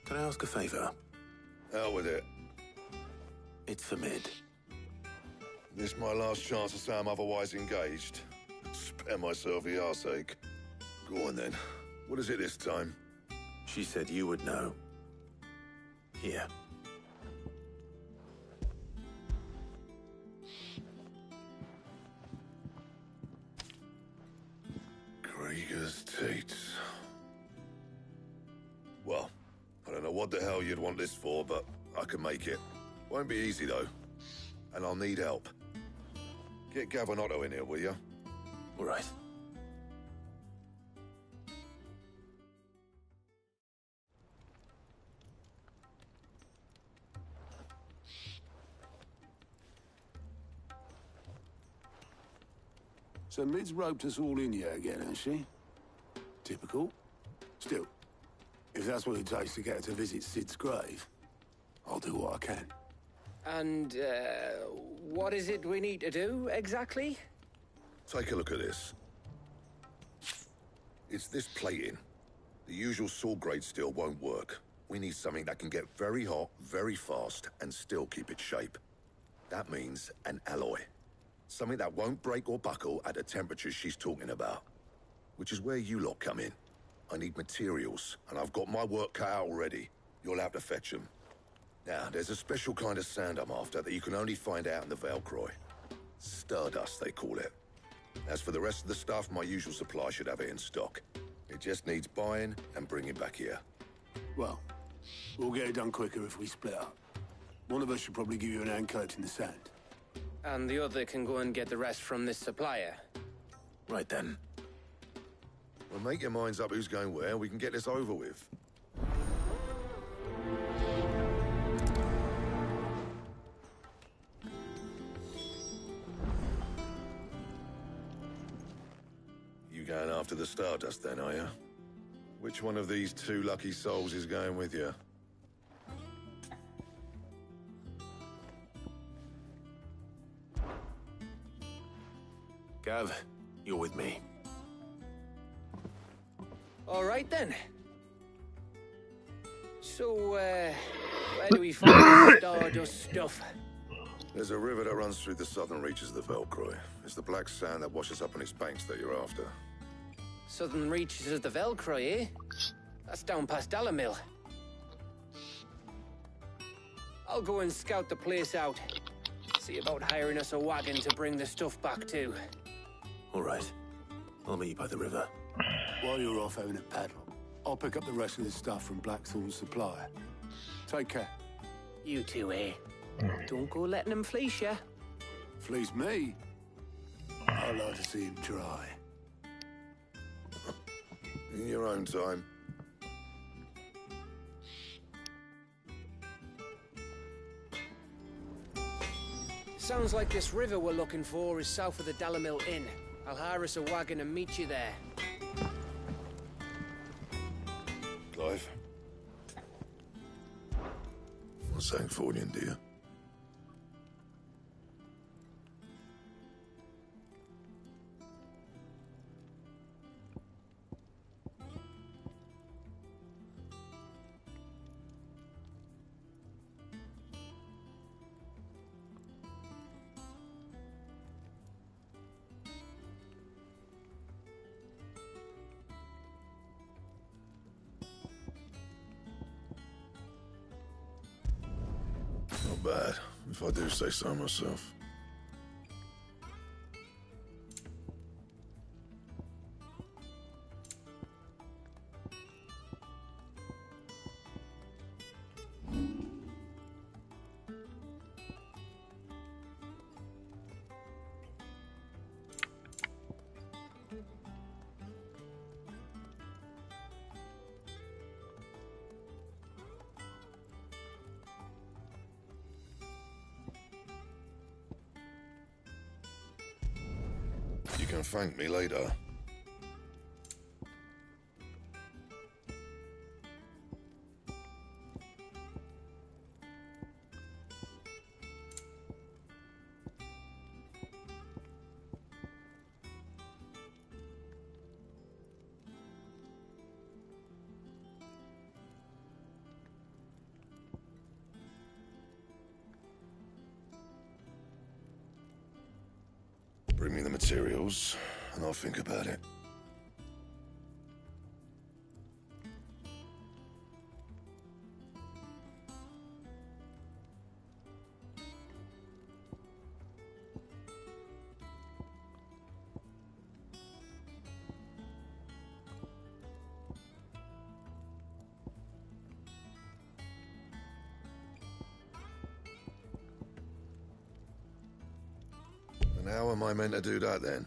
can I ask a favor? Out with it. It's for Mid. This my last chance to say I'm otherwise engaged. Spare myself the arseache. Go on then. What is it this time? She said you would know. Here. Krieger's Tates. Well, I don't know what the hell you'd want this for, but I can make it. Won't be easy, though. And I'll need help. Get Gavin Otto in here, will you? All right. So Mid's roped us all in here again, has she? Typical. Still, if that's what it takes to get her to visit Sid's grave, I'll do what I can. And, what is it we need to do, exactly? Take a look at this. It's this plating. The usual sword grade steel won't work. We need something that can get very hot, very fast, and still keep its shape. That means an alloy. Something that won't break or buckle at the temperatures she's talking about. Which is where you lot come in. I need materials, and I've got my work cut out already. You'll have to fetch them. Now, there's a special kind of sand I'm after that you can only find out in the Velcroy. Stardust, they call it. As for the rest of the stuff, my usual supply should have it in stock. It just needs buying and bringing back here. Well, we'll get it done quicker if we split up. One of us should probably give you an hand coat in the sand. And the other can go and get the rest from this supplier. Right then. Well, make your minds up who's going where, we can get this over with. You going after the Stardust then, are you? Which one of these two lucky souls is going with you? Gav, you're with me. All right, then. So, where do we find the Stardust stuff? There's a river that runs through the southern reaches of the Velcroy. It's the black sand that washes up on its banks that you're after. Southern reaches of the Velcroy, eh? That's down past Dalamil. I'll go and scout the place out. See about hiring us a wagon to bring the stuff back to. All right. I'll meet you by the river. While you're off having a paddle, I'll pick up the rest of the stuff from Blackthorn's supplier. Take care. You two, eh? Don't go letting him fleece ya. Fleece me? I'd like to see him try. In your own time. Sounds like this river we're looking for is south of the Dalamil Inn. I'll hire us a wagon and meet you there. Clive? Not saying Fordian, do you? Not bad, if I do say so myself. You can thank me later. Bring me the materials, and I'll think about it. And how am I meant to do that then?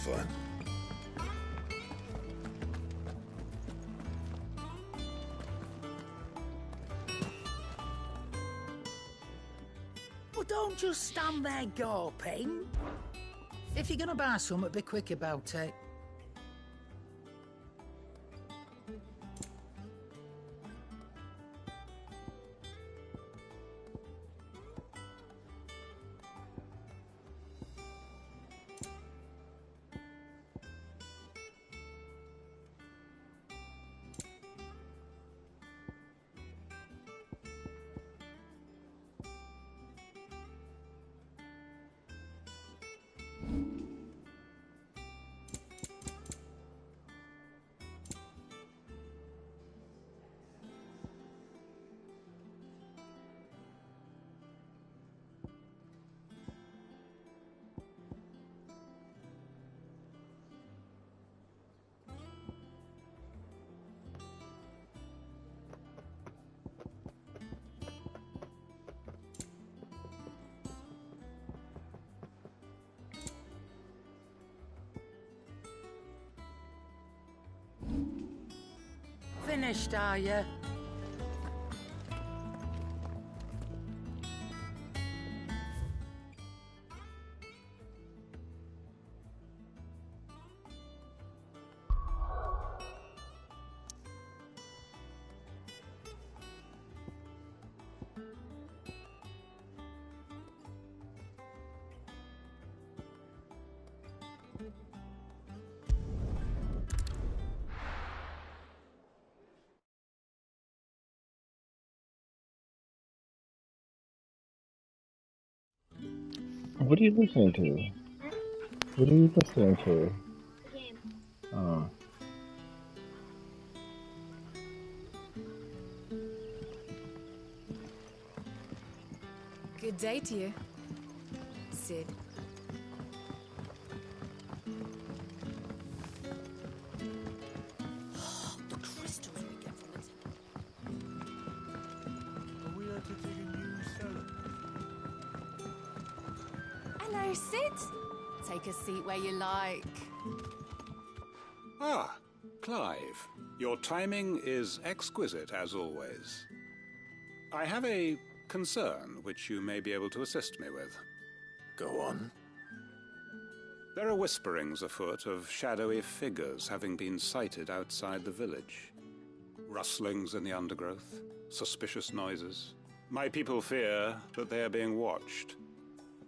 Fine. Well, don't just stand there gawping. If you're gonna buy something, be quick about it. Finished, are you? What are you listening to? What are you listening to? Game. Oh. Good day to you, Sid. The crystals we get from it. Are we entertaining new cellar? Hello, Sid. Take a seat where you like. Ah, Clive. Your timing is exquisite, as always. I have a concern which you may be able to assist me with. Go on. There are whisperings afoot of shadowy figures having been sighted outside the village. Rustlings in the undergrowth, suspicious noises. My people fear that they are being watched.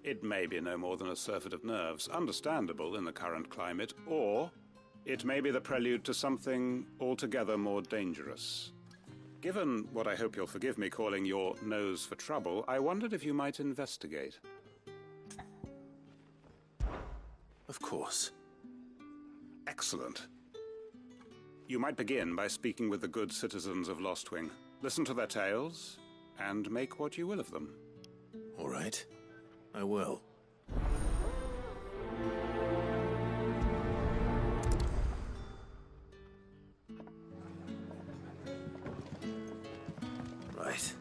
It may be no more than a surfeit of nerves, understandable in the current climate, or it may be the prelude to something altogether more dangerous. Given what I hope you'll forgive me calling your nose for trouble, I wondered if you might investigate. Of course. Excellent. You might begin by speaking with the good citizens of Lostwing. Listen to their tales, and make what you will of them. All right. I will. Right.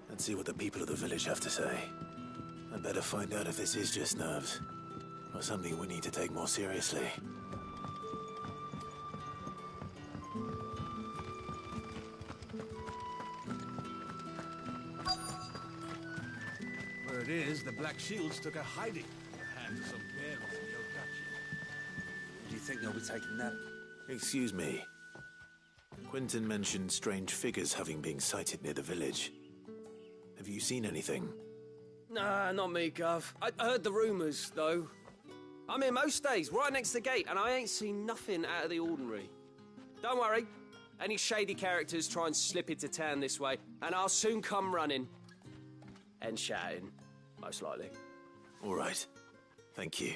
Let's see what the people of the village have to say. I'd better find out if this is just nerves, or something we need to take more seriously. Where it is, the Black Shields took a hiding in the hands of some bearers in the old duchy. Do you think they'll be taking that? Excuse me. Quentin mentioned strange figures having been sighted near the village. Have you seen anything? Nah, not me, Gov. I heard the rumours, though. I'm here most days, right next to the gate, and I ain't seen nothing out of the ordinary. Don't worry. Any shady characters try and slip into town this way, and I'll soon come running. And shouting, most likely. All right. Thank you.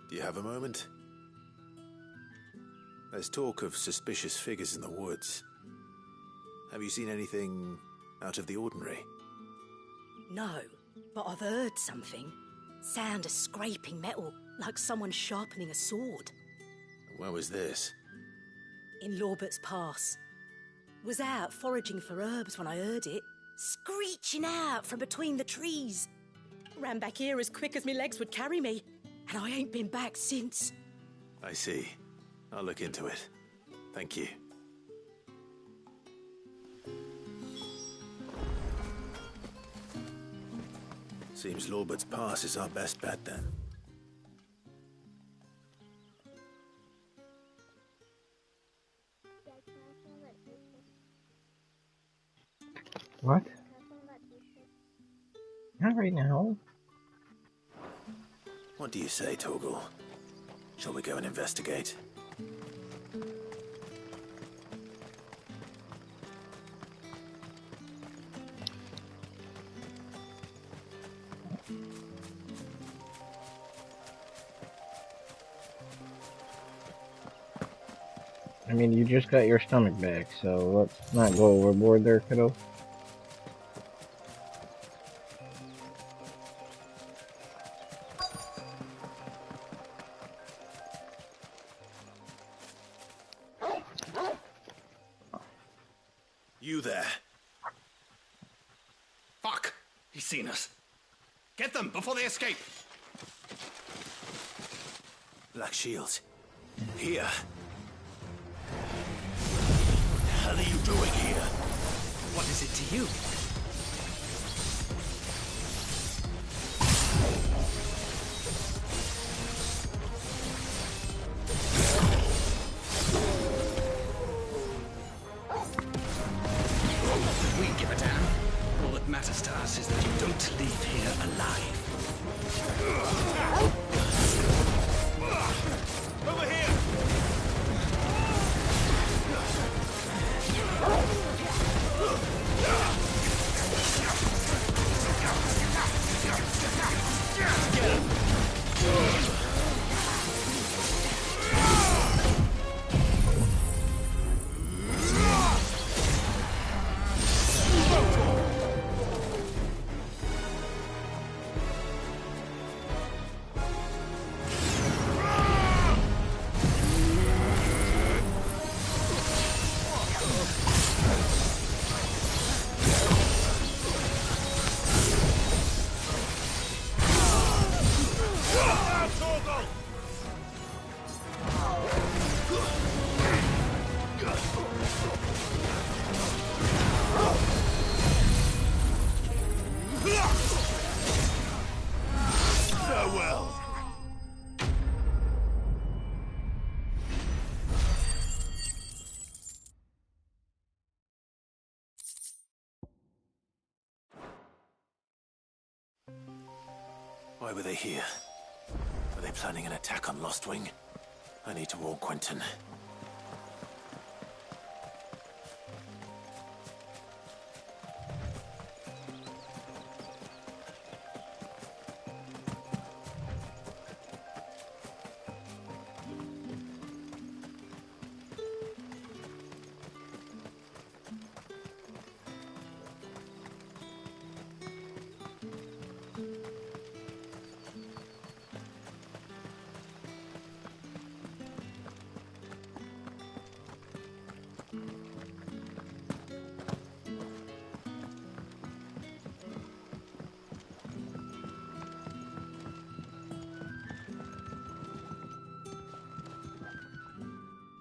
Do you have a moment? There's talk of suspicious figures in the woods. Have you seen anything out of the ordinary? No, but I've heard something. Sound of scraping metal, like someone sharpening a sword. Where was this? In Lorbert's Pass. Was out foraging for herbs when I heard it, screeching out from between the trees. Ran back here as quick as my legs would carry me, and I ain't been back since. I see. I'll look into it. Thank you. Seems Lorbert's Pass is our best bet then. What? Not right now. What do you say, Torgal? Shall we go and investigate? I mean, you just got your stomach back, so let's not go overboard there, kiddo. You there. Fuck! He's seen us. Get them before they escape. Black Shields. Here. What the hell are you doing here? What is it to you? We give a damn. All that matters to us is that you don't leave here alive. Over here! Why were they here? Were they planning an attack on Lostwing? I need to warn Quentin.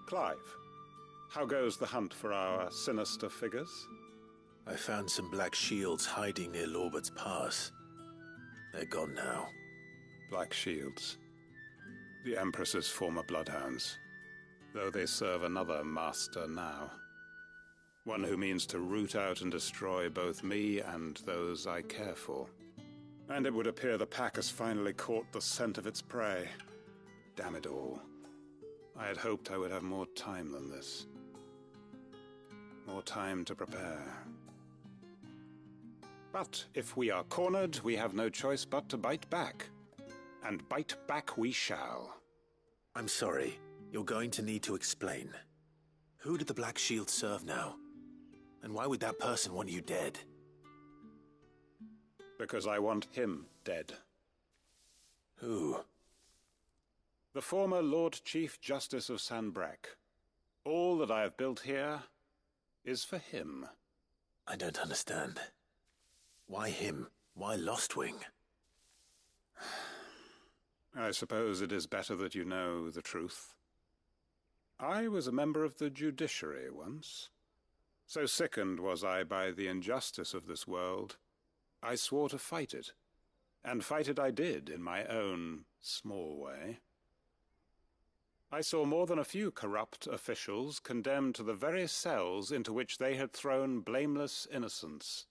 Clive, how goes the hunt for our sinister figures? I found some black shields hiding near Lorbert's Pass. They're gone now. Black shields. The Empress's former bloodhounds, though they serve another master now. One who means to root out and destroy both me and those I care for. And it would appear the pack has finally caught the scent of its prey. Damn it all. I had hoped I would have more time than this. More time to prepare. But if we are cornered, we have no choice but to bite back. And bite back we shall. I'm sorry. You're going to need to explain. Who did the Black Shield serve now? And why would that person want you dead? Because I want him dead. Who? The former Lord Chief Justice of Sanbreque. All that I have built here is for him. I don't understand. Why him? Why Lostwing? I suppose it is better that you know the truth. I was a member of the judiciary once. So sickened was I by the injustice of this world, I swore to fight it. And fight it I did, in my own small way. I saw more than a few corrupt officials condemned to the very cells into which they had thrown blameless innocents.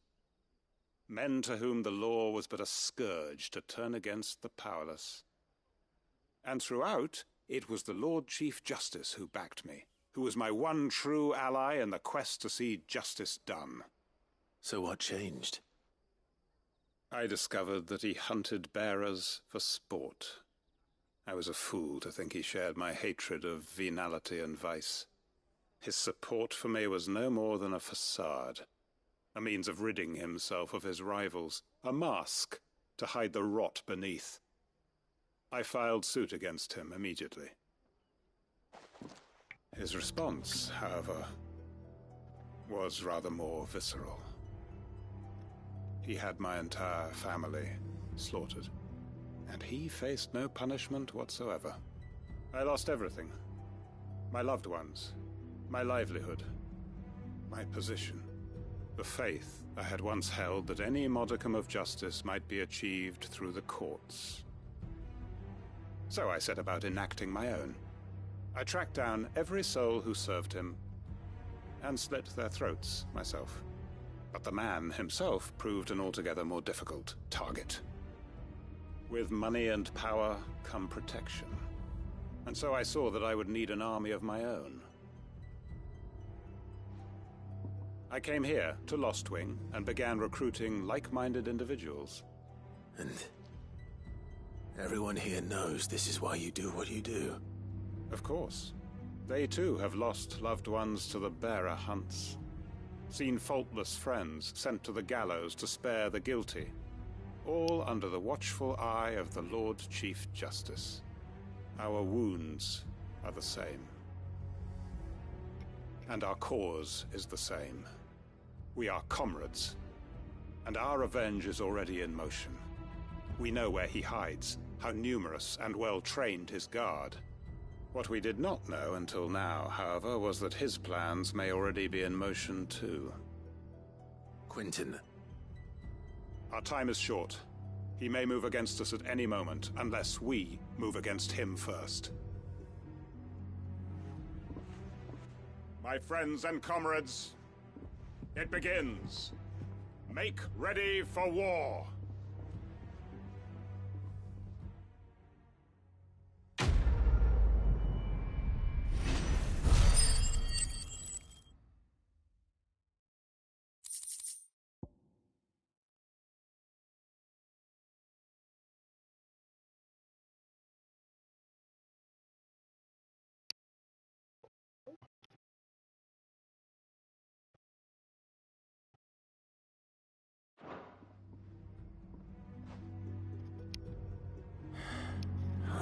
Men to whom the law was but a scourge to turn against the powerless. And throughout, it was the Lord Chief Justice who backed me, who was my one true ally in the quest to see justice done. So what changed? I discovered that he hunted bearers for sport. I was a fool to think he shared my hatred of venality and vice. His support for me was no more than a facade, a means of ridding himself of his rivals, a mask to hide the rot beneath. I filed suit against him immediately. His response, however, was rather more visceral. He had my entire family slaughtered, and he faced no punishment whatsoever. I lost everything. My loved ones, my livelihood, my position, the faith I had once held that any modicum of justice might be achieved through the courts. So I set about enacting my own. I tracked down every soul who served him, and slit their throats myself. But the man himself proved an altogether more difficult target. With money and power come protection. And so I saw that I would need an army of my own. I came here to Lostwing and began recruiting like-minded individuals. And everyone here knows this is why you do what you do. Of course. They too have lost loved ones to the bearer hunts. Seen faultless friends sent to the gallows to spare the guilty. All under the watchful eye of the Lord Chief Justice. Our wounds are the same. And our cause is the same. We are comrades. And our revenge is already in motion. We know where he hides, how numerous and well-trained his guard. What we did not know until now, however, was that his plans may already be in motion too. Quentin. Our time is short. He may move against us at any moment, unless we move against him first. My friends and comrades, it begins. Make ready for war.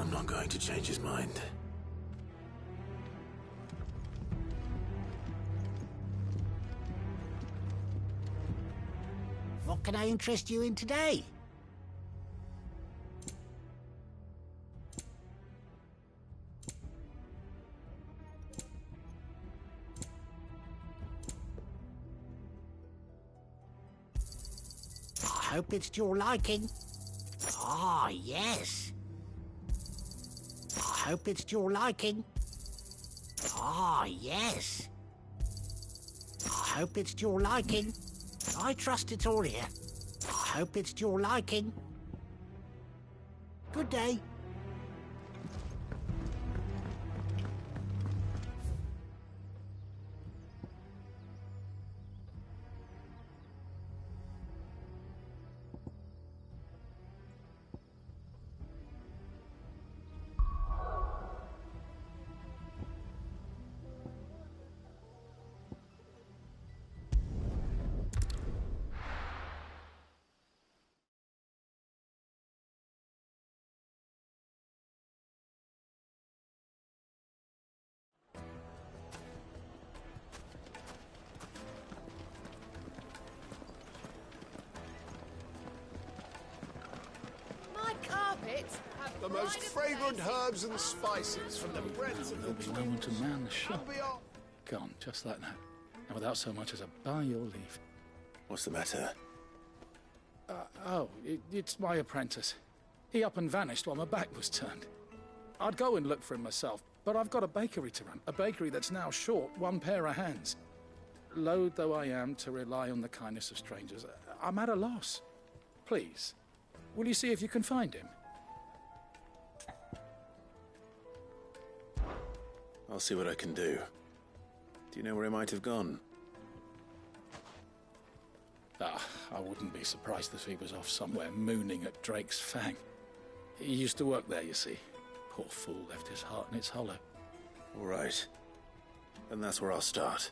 I'm not going to change his mind. What can I interest you in today? I hope it's to your liking. Ah, yes. I hope it's to your liking. Ah, yes. I hope it's to your liking. I trust it's all here. I hope it's to your liking. Good day. pit. Have The most pride of fragrant herbs and spices from the breadths of the There'll be no one to man the shop. Gone, just like that. And without so much as a by your leave. What's the matter? It's my apprentice. He up and vanished while my back was turned. I'd go and look for him myself, but I've got a bakery to run. A bakery that's now short one pair of hands. Loath though I am to rely on the kindness of strangers, I'm at a loss. Please, will you see if you can find him? I'll see what I can do. Do you know where he might have gone? I wouldn't be surprised if he was off somewhere mooning at Drake's Fang. He used to work there, you see. Poor fool left his heart in its hollow. All right. Then that's where I'll start.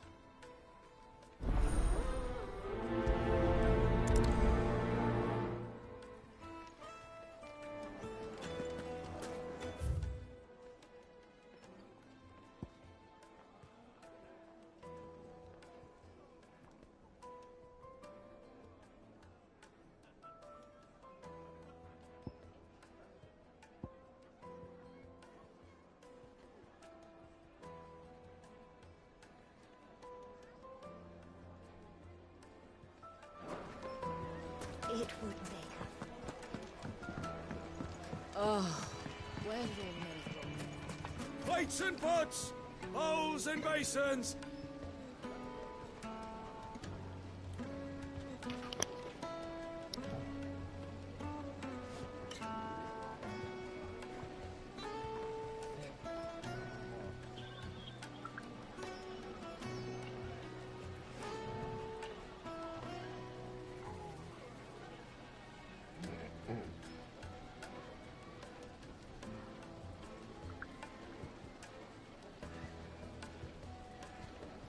It would make up. Oh, where did all the men go? Plates and pots! Bowls and basins!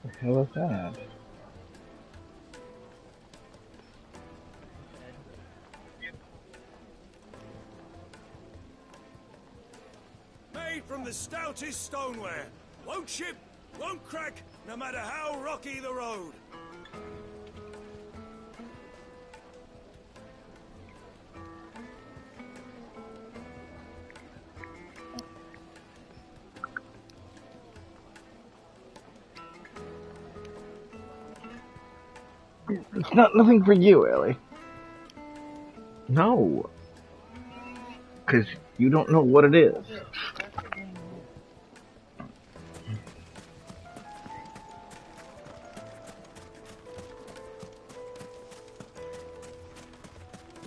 What the hell is that? Made from the stoutest stoneware. Won't chip, won't crack, no matter how rocky the road. It's not nothing for you, Ellie. No. Because you don't know what it is.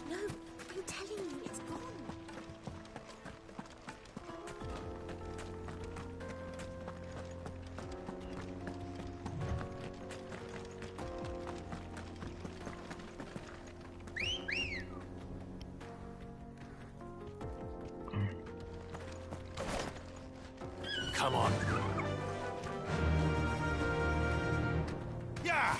No, I'm telling you, it's gone. Come on. Yeah!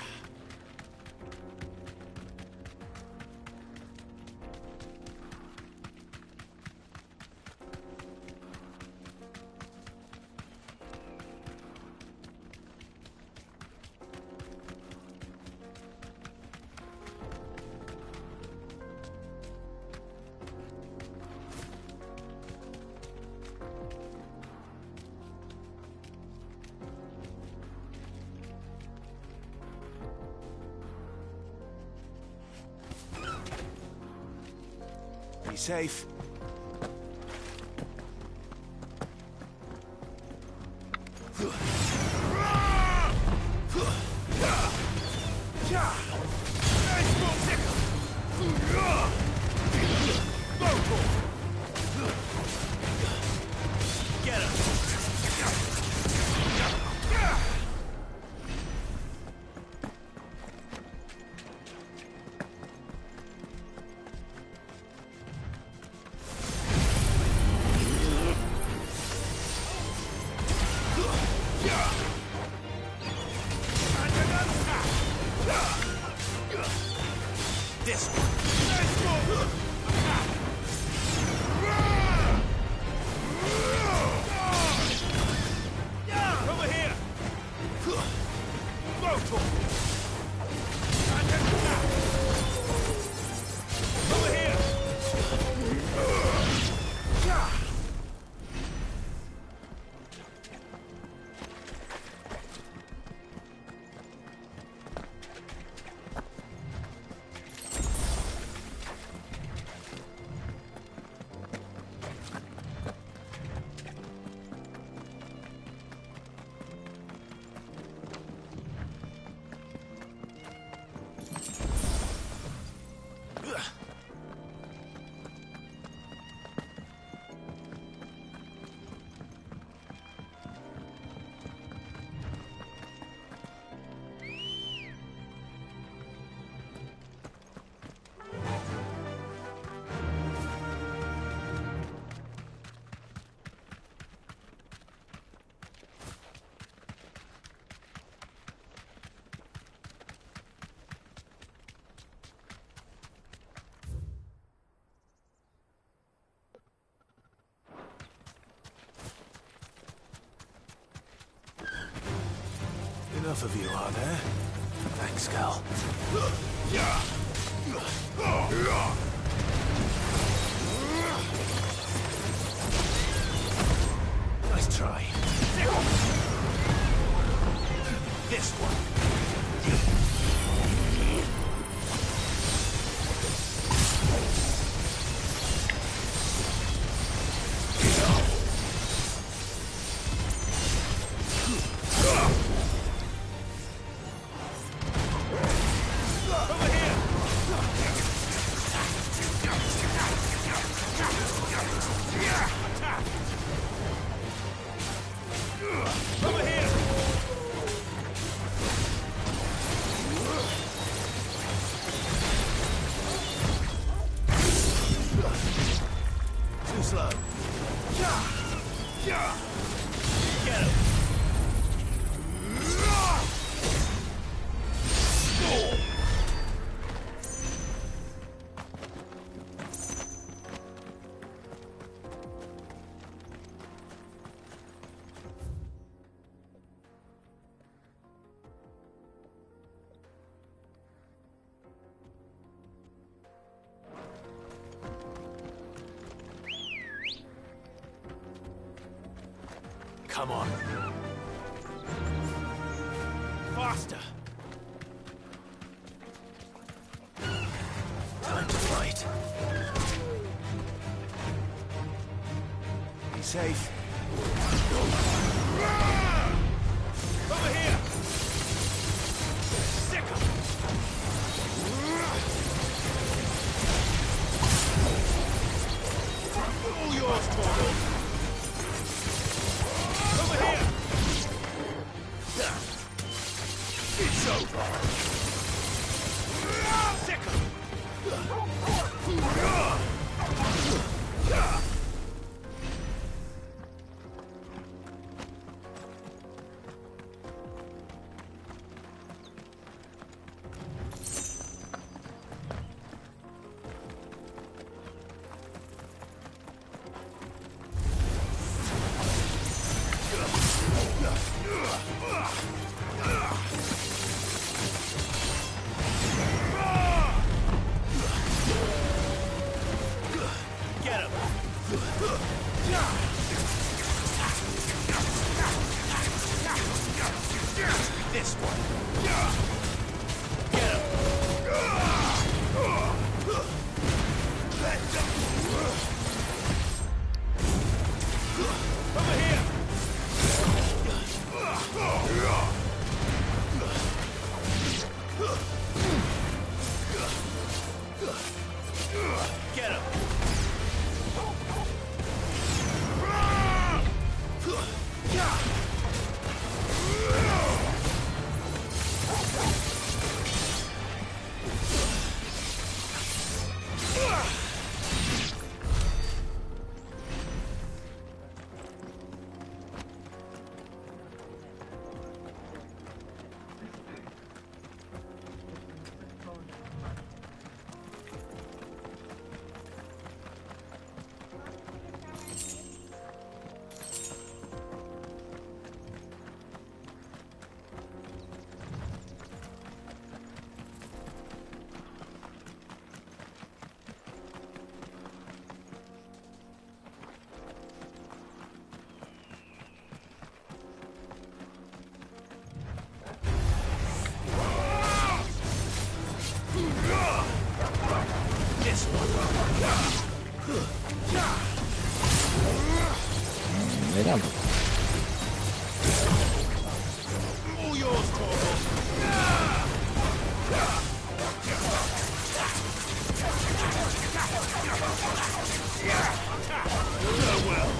Be safe. Get him! enough of you, are there? Thanks, Cal. Nice try. This one. Come on. Faster! Time to fight. Be safe. Over here! Sick 'em! All yours, Torgal! Over here! It's over! Sick 'em! This one. Get him. Over here. Get him. This one. Mira. All yours, Torgal. Farewell.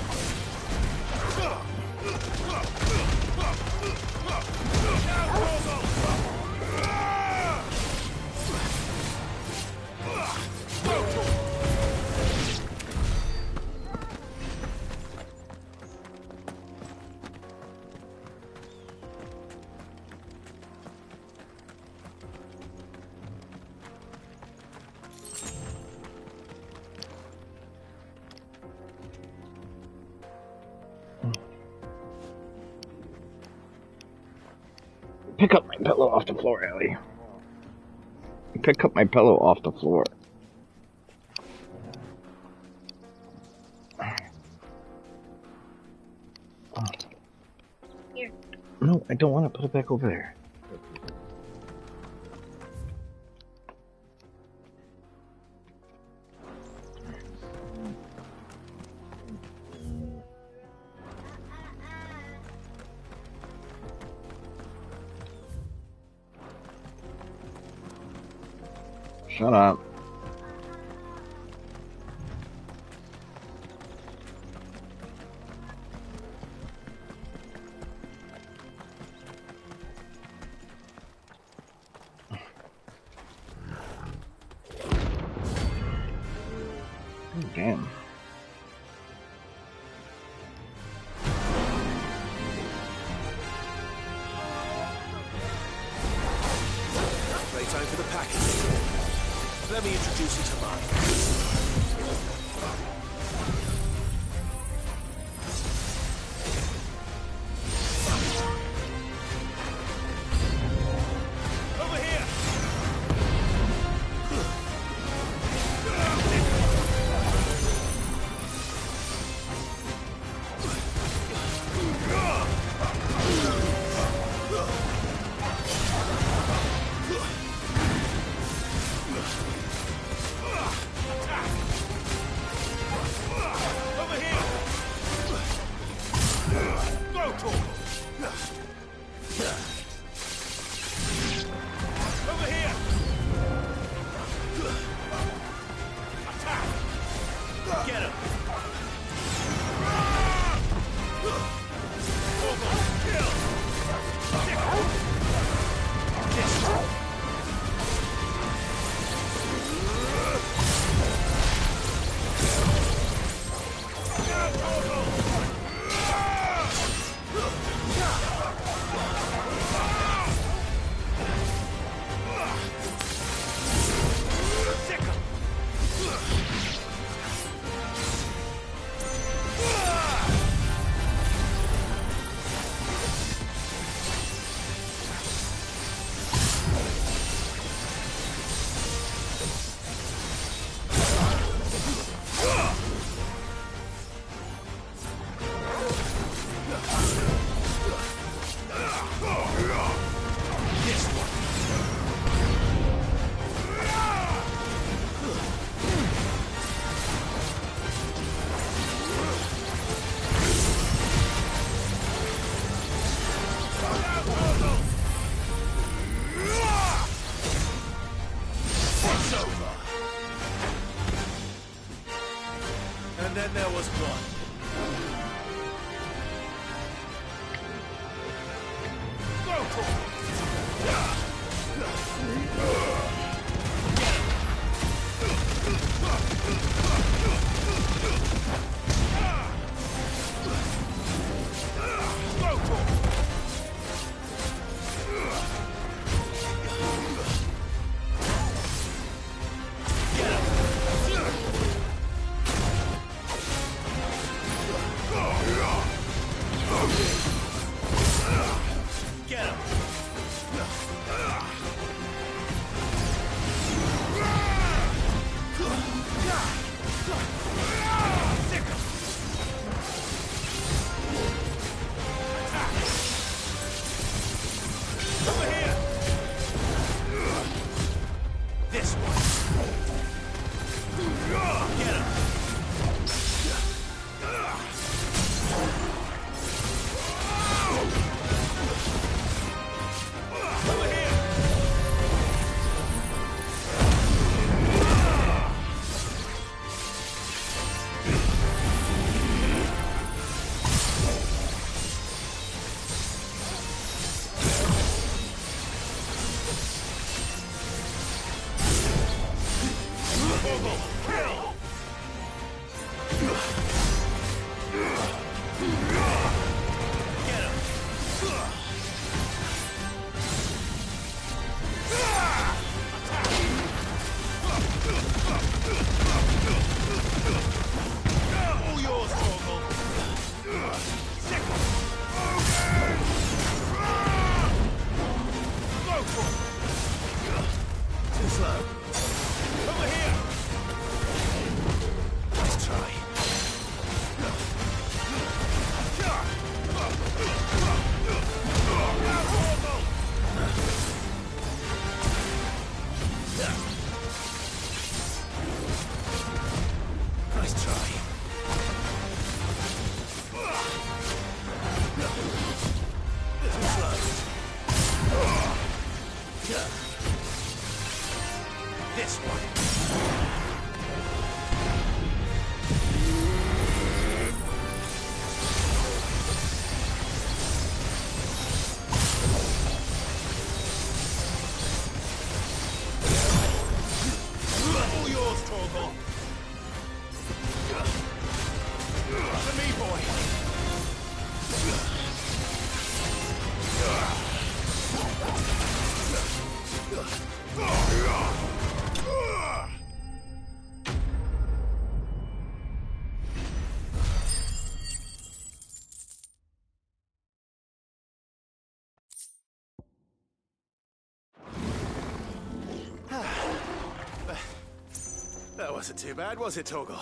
Pick up my pillow off the floor, Ellie. Pick up my pillow off the floor. Here. No, I don't want to put it back over there. Shut up. Oh, damn. Playtime for the package. Let me introduce you to mine. And then there was one. Go for it! Wasn't too bad, was it, Torgal?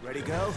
Ready, go?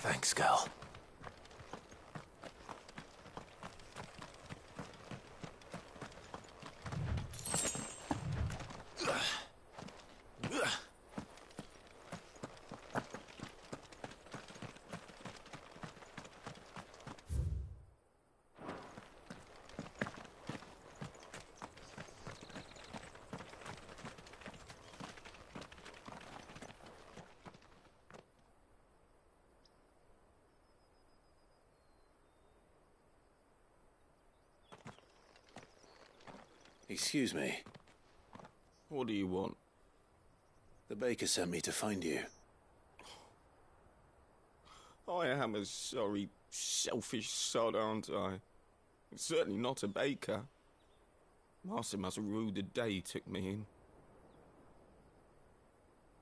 Thanks, girl. Excuse me. What do you want? The baker sent me to find you. I am a sorry, selfish sod, aren't I? Certainly not a baker. Master must have ruled the day he took me in.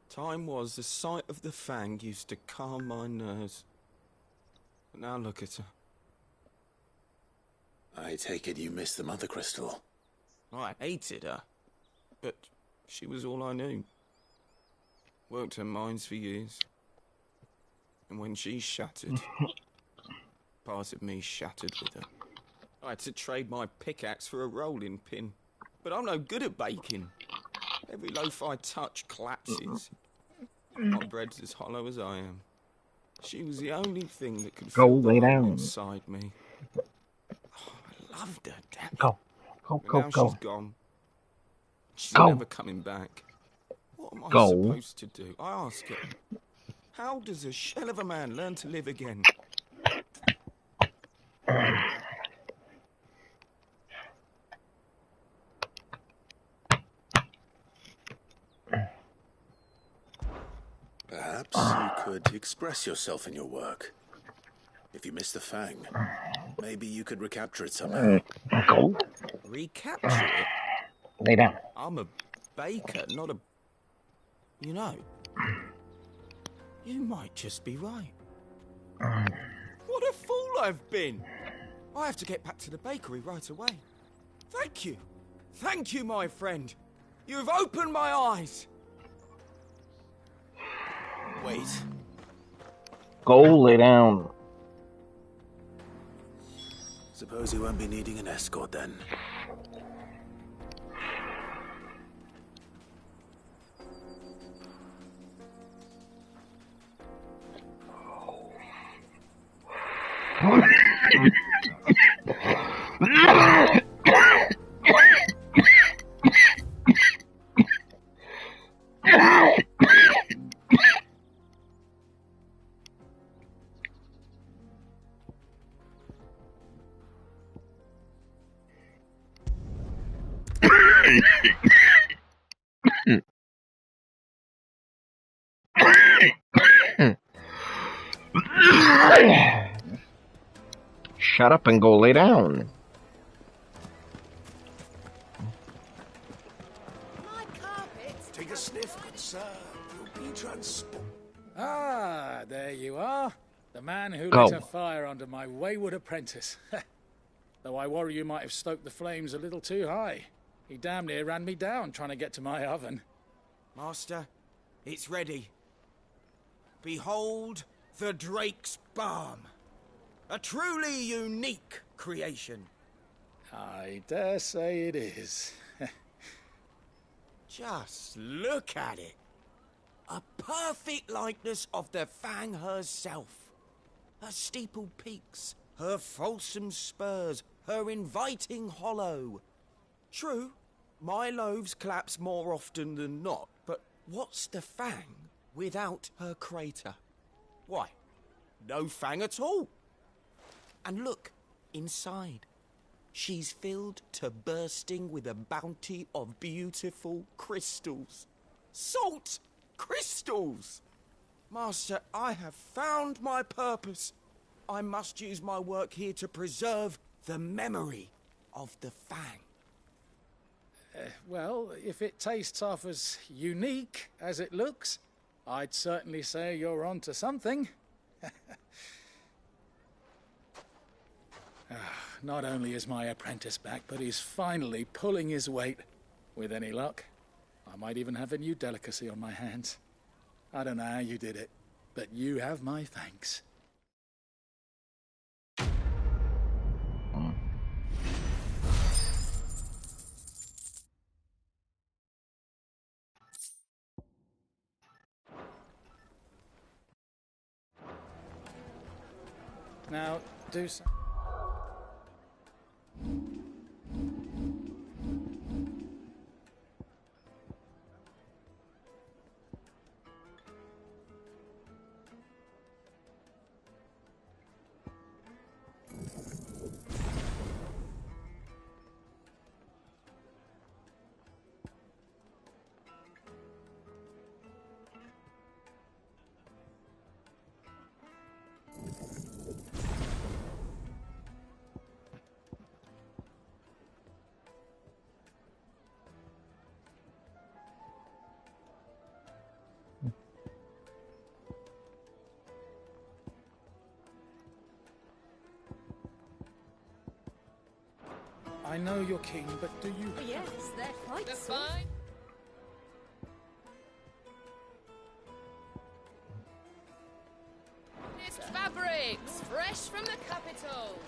Time was the sight of the fang used to calm my nerves. But now look at her. I take it you missed the Mother Crystal. I hated her, but she was all I knew. Worked her mines for years. And when she shattered, part of me shattered with her. I had to trade my pickaxe for a rolling pin. But I'm no good at baking. Every loaf I touch collapses. My bread's as hollow as I am. She was the only thing that could Go fill the lay hole down. inside me. Oh, I loved her, damn it. Go. But now Go. she's gone. She's Go. never coming back. What am I Go. supposed to do? I ask her. How does a shell of a man learn to live again? Perhaps you could express yourself in your work. If you miss the fang, maybe you could recapture it somehow. Go. Recapture it? Lay down. I'm a baker, not a... You know, you might just be right. What a fool I've been! I have to get back to the bakery right away. Thank you. Thank you, my friend. You've opened my eyes. Wait. Go lay down. Suppose you won't be needing an escort then. Shut up and go lay down. Take a sniff, good sir. You'll be transported. Ah, there you are. The man who Go. lit a fire under my wayward apprentice. Though I worry you might have stoked the flames a little too high. He damn near ran me down trying to get to my oven. Master, it's ready. Behold the Drake's Balm. A truly unique creation. I dare say it is. Just look at it. A perfect likeness of the Fang herself. Her steepled peaks, her fulsome spurs, her inviting hollow. True, my loaves collapse more often than not, but what's the Fang without her crater? Why, no Fang at all. And look, inside. She's filled to bursting with a bounty of beautiful crystals. Salt crystals! Master, I have found my purpose. I must use my work here to preserve the memory of the Fang. Well, if it tastes half as unique as it looks, I'd certainly say you're onto something. Not only is my apprentice back, but he's finally pulling his weight. With any luck, I might even have a new delicacy on my hands. I don't know how you did it, but you have my thanks. Now, do so. I know you're keen, but do you... Yes, they're quite fine. Finest fabrics, fresh from the capital.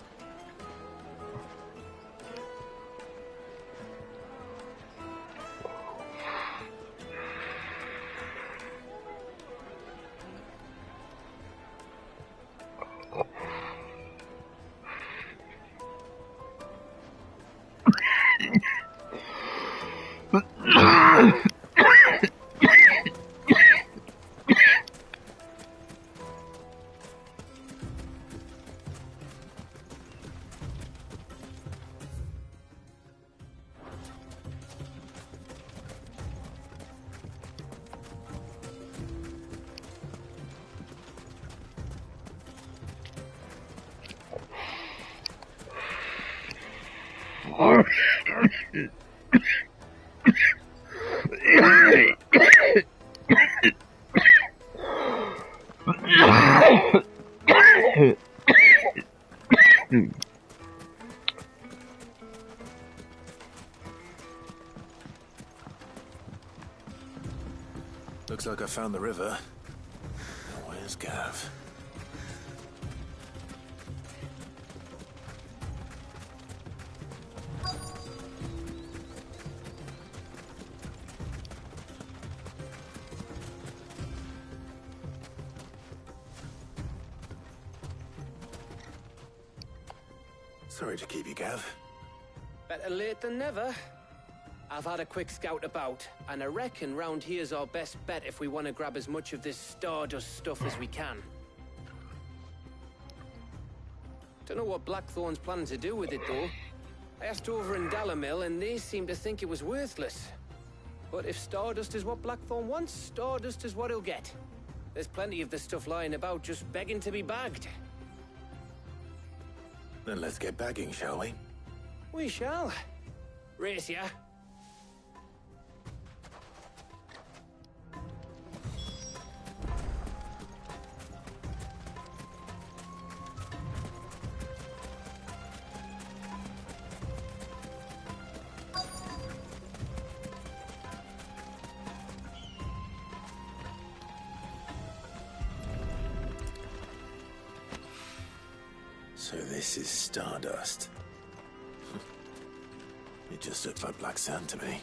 Looks like I found the river. was Gav. Sorry to keep you, Gav. Better late than never. I've had a quick scout about, and I reckon round here's our best bet if we want to grab as much of this Stardust stuff as we can. Don't know what Blackthorn's planning to do with it, though. I asked over in Dalamil, and they seem to think it was worthless. But if Stardust is what Blackthorn wants, Stardust is what he'll get. There's plenty of this stuff lying about, just begging to be bagged. Then let's get bagging, shall we? We shall. Race ya. So this is Stardust. It just looked like black sand to me.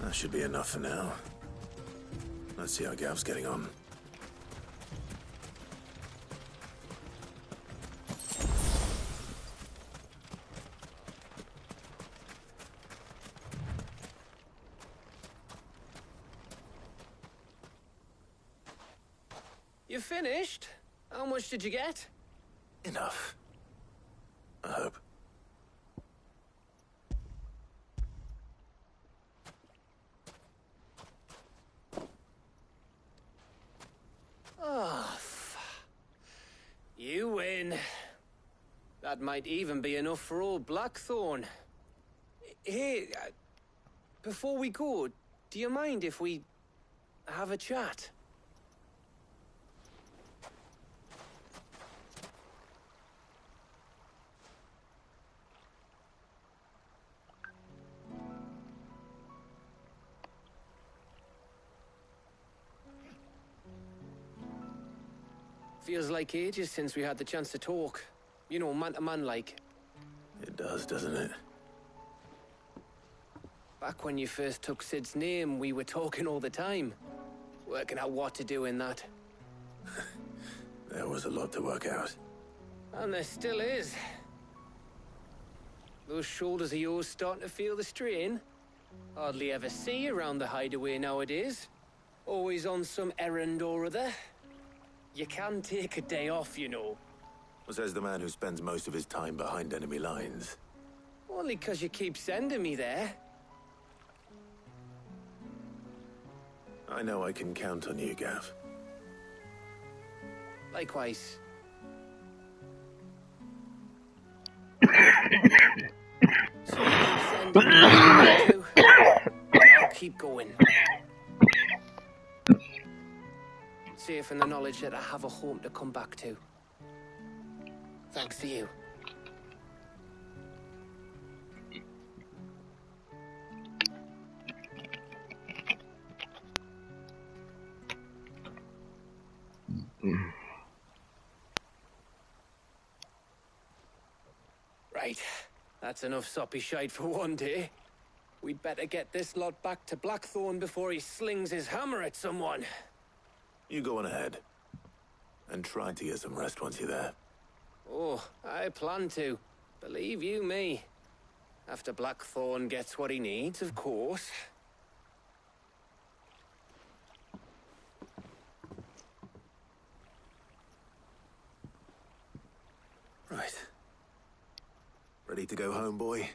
That should be enough for now. Let's see how Gav's getting on. You finished? How much did you get? Enough. I hope. Oh, you win. That might even be enough for old Blackthorn. Hey, before we go, do you mind if we have a chat? Feels like ages since we had the chance to talk. You know, man to man like. It does, doesn't it? Back when you first took Sid's name, we were talking all the time. Working out what to do in that. There was a lot to work out. And there still is. Those shoulders of yours starting to feel the strain. Hardly ever see you around the hideaway nowadays. Always on some errand or other. You can take a day off, you know. Says the man who spends most of his time behind enemy lines. Only 'cause you keep sending me there. I know I can count on you, Gav. Likewise. So you keep sending me there too, and I'll keep going. Safe in the knowledge that I have a home to come back to. Thanks to you. Right. That's enough soppy shite for one day. We'd better get this lot back to Blackthorn before he slings his hammer at someone. You go on ahead. And try to get some rest once you're there. Oh, I plan to. Believe you me. After Blackthorn gets what he needs, of course. Right. Ready to go home, boy?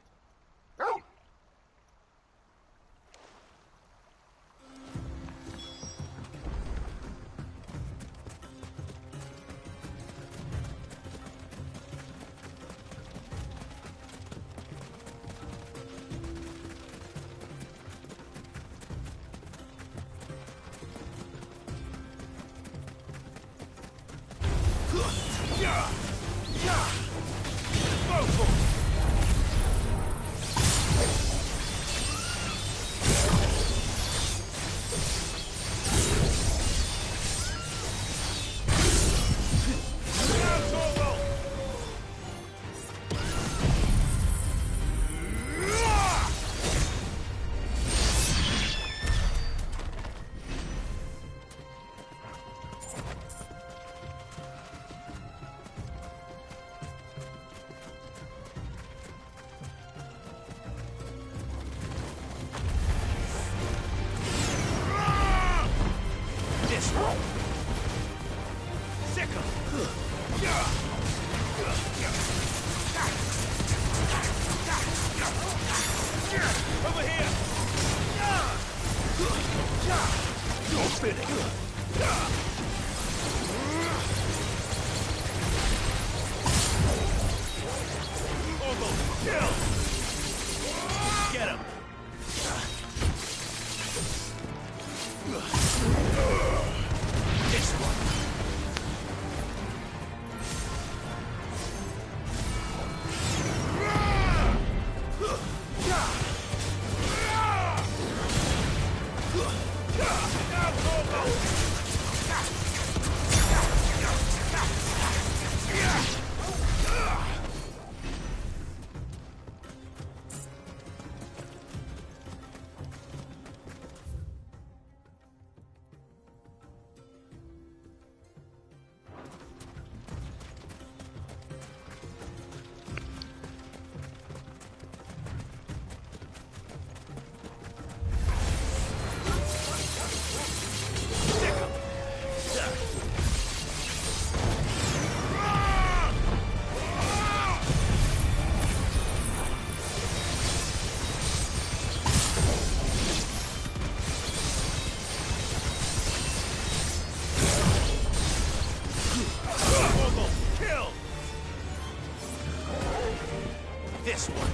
This one.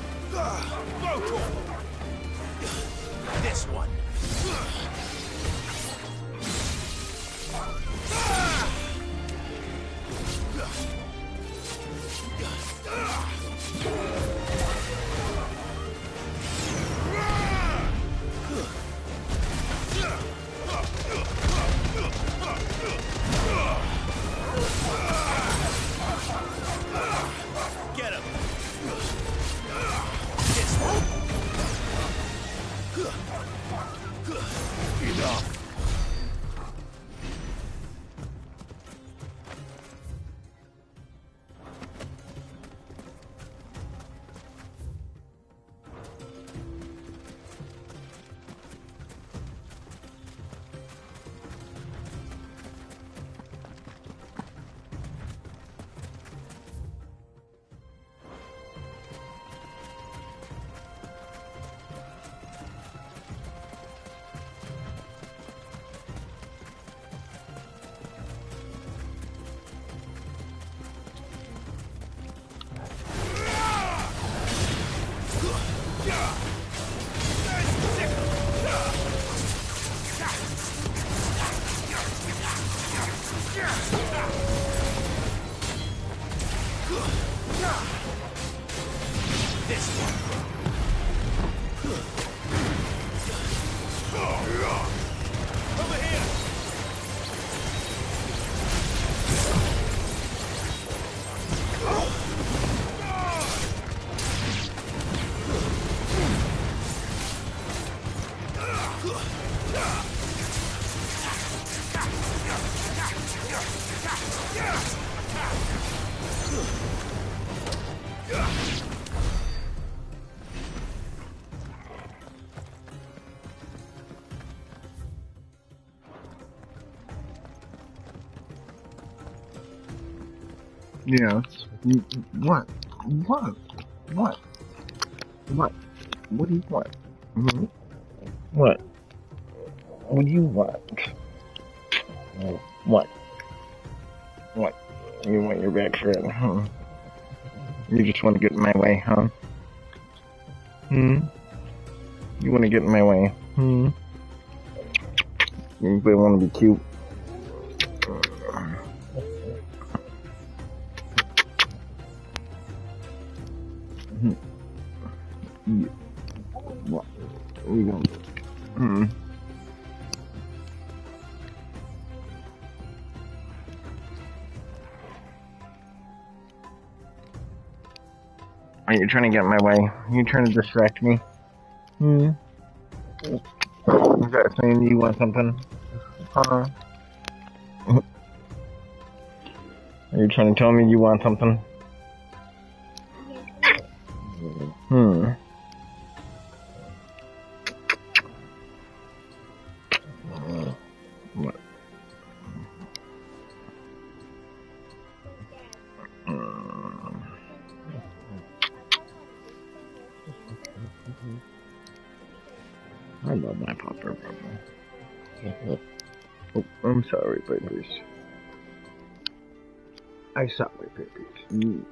This one. Get him. This one. Enough. This one. Over here. Yes. What? What? What? What? What do you want? Hmm? What? What do you want? What? What? You want your back for it, huh? You just want to get in my way, huh? Hmm? You want to get in my way? Hmm? You want to be cute? Yeah. What? We gonna do? Hmm? Are you trying to get in my way? Are you trying to distract me? Hmm? Is that saying you want something? Huh? Are you trying to tell me you want something? Hmm. What? I love my popper brother. Oh, I'm sorry, babies. I sorry, babies.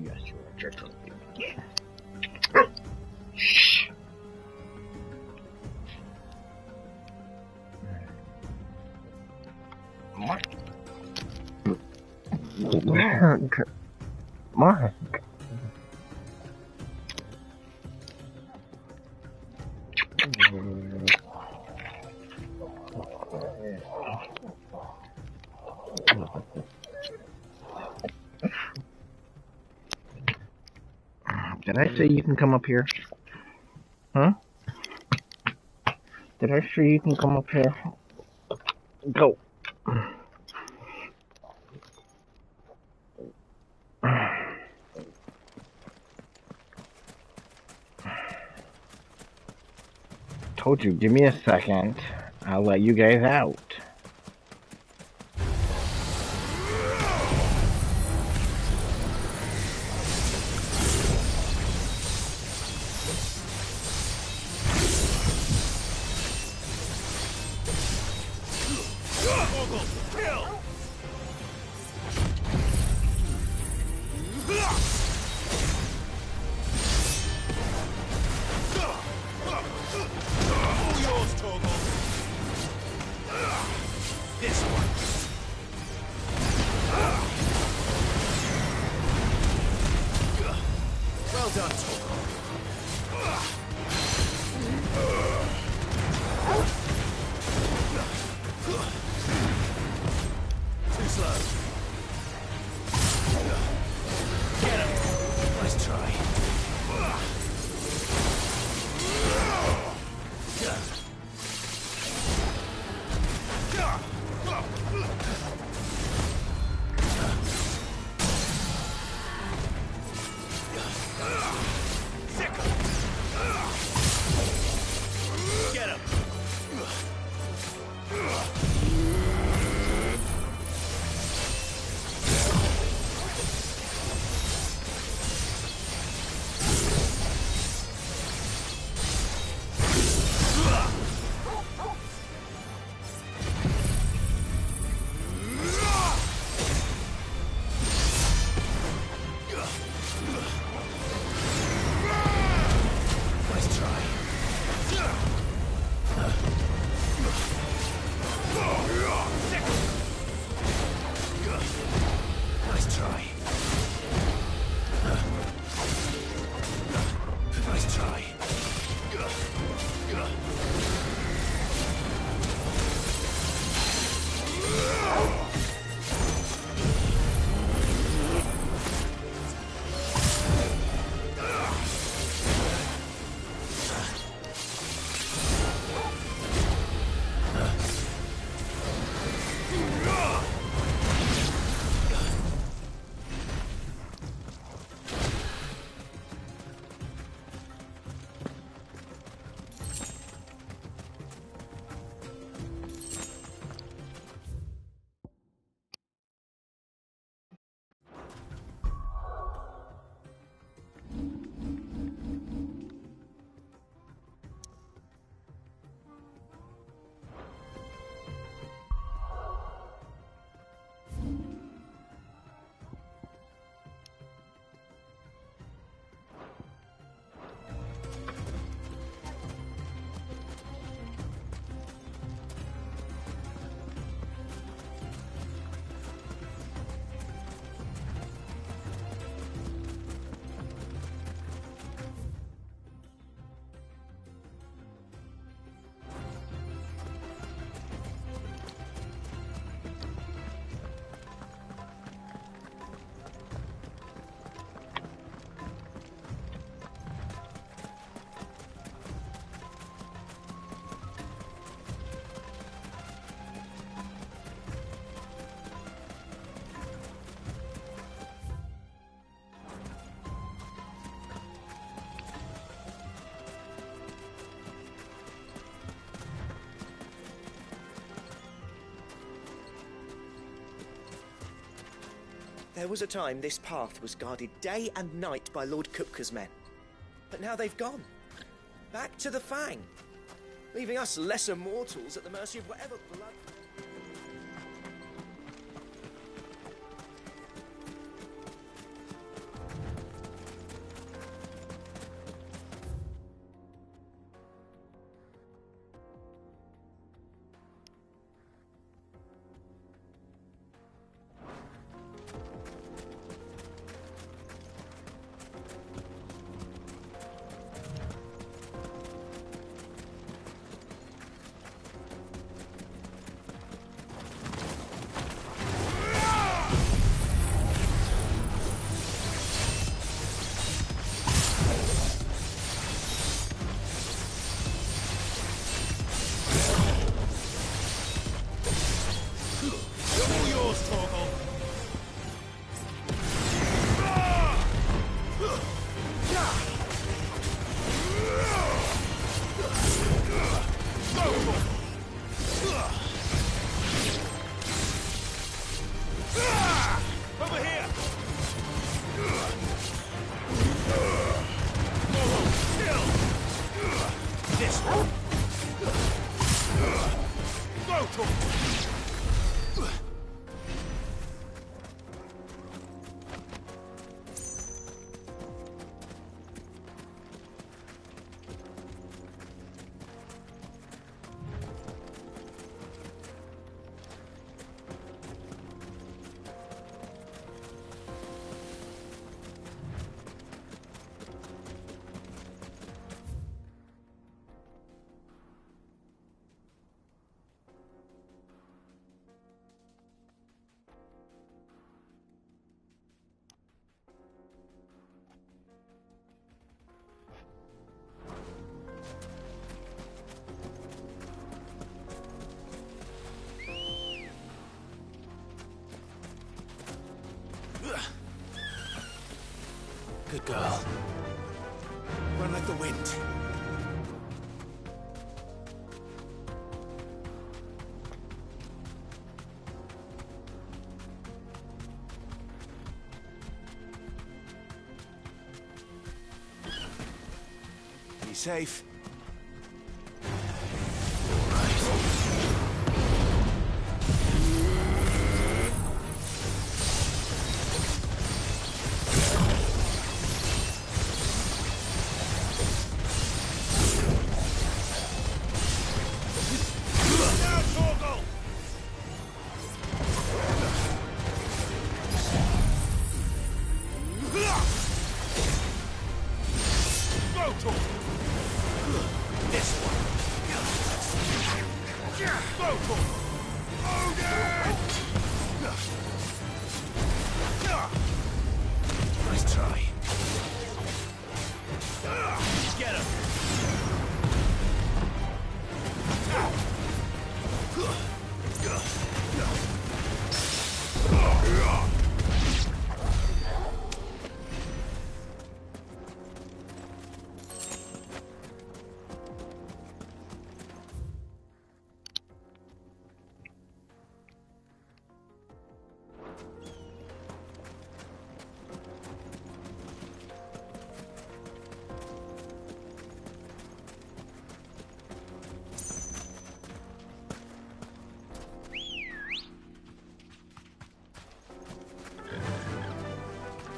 Yes, you are just a baby. Shh. Mark. Mark. Mark. Did I say you can come up here? Huh? Did I say you can come up here? Go. Told you, give me a second. I'll let you guys out. Well done, Torgal. There was a time this path was guarded day and night by Lord Kupka's men. But now they've gone. Back to the Fang. Leaving us lesser mortals at the mercy of whatever blood... Good girl. Run like the wind. Be safe. Nice try. Get him.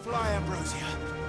Fly, Ambrosia.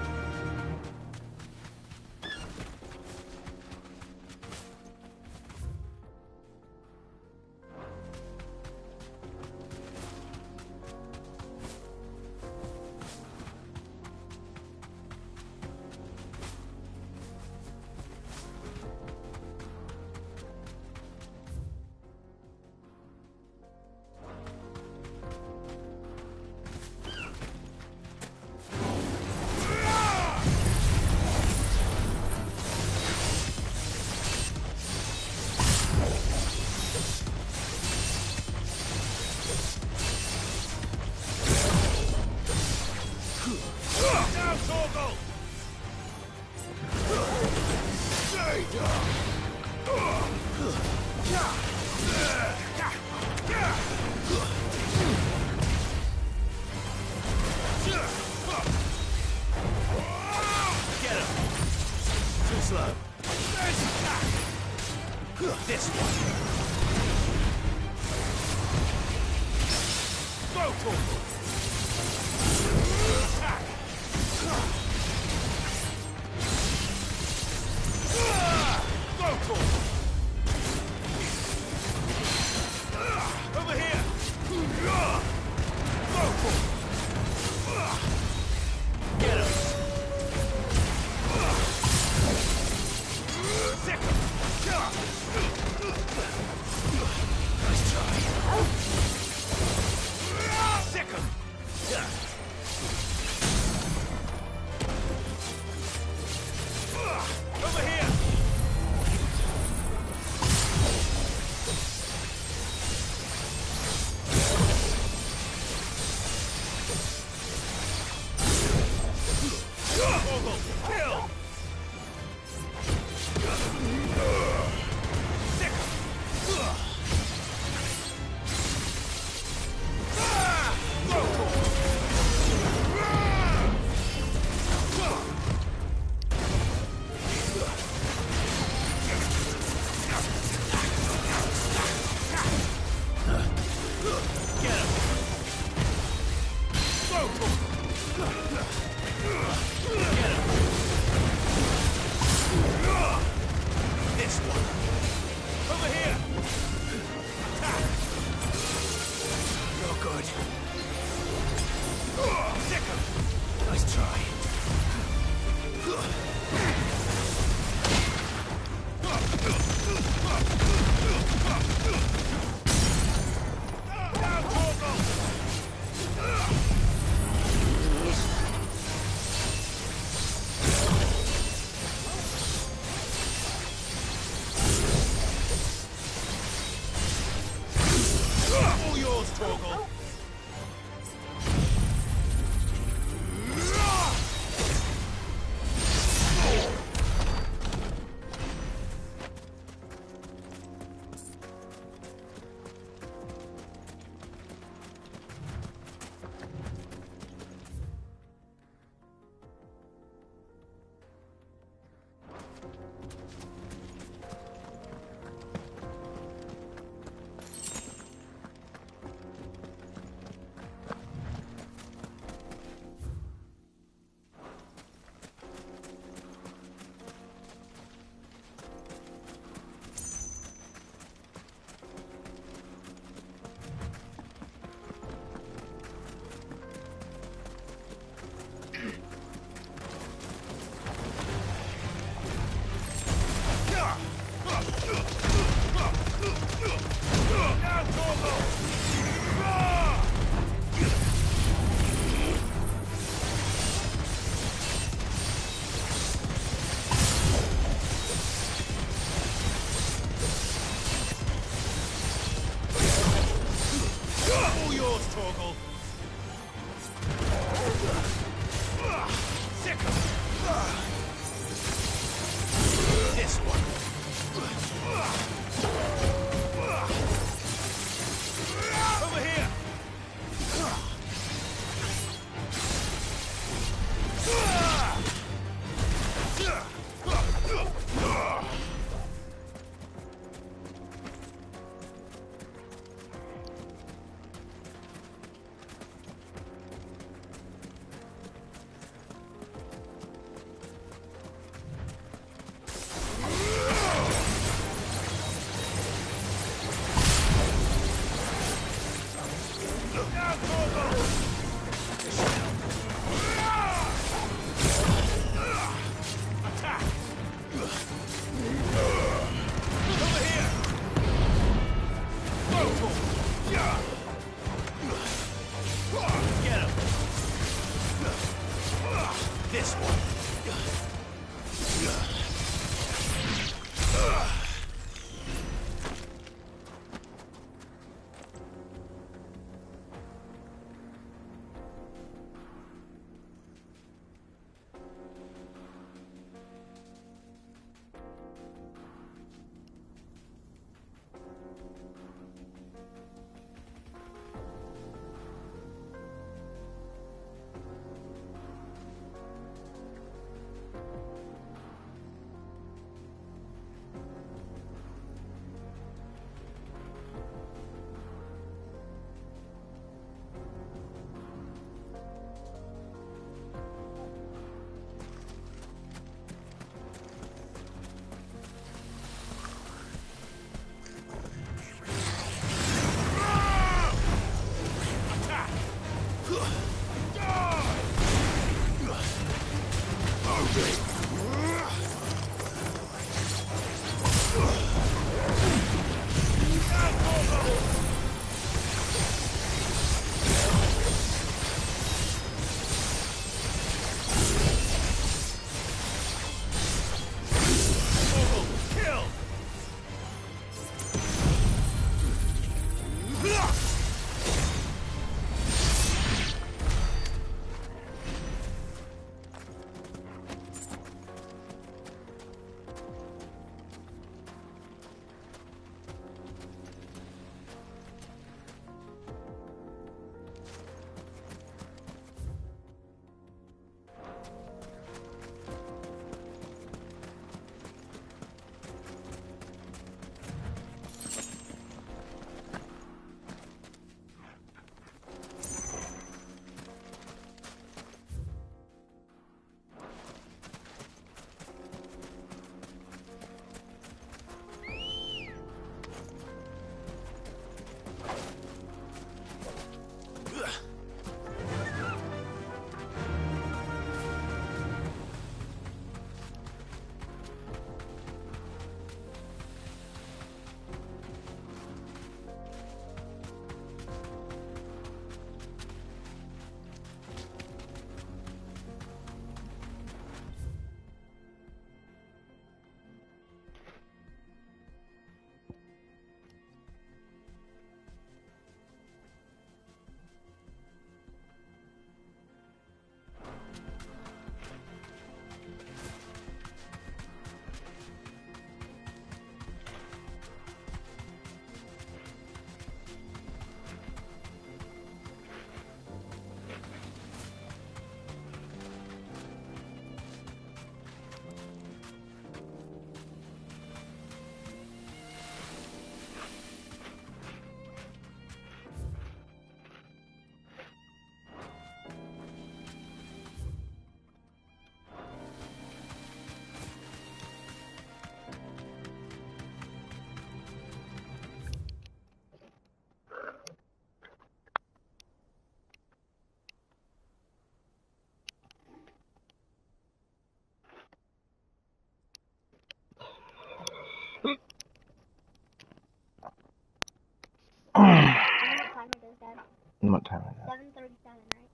What time is it? 7:37, right?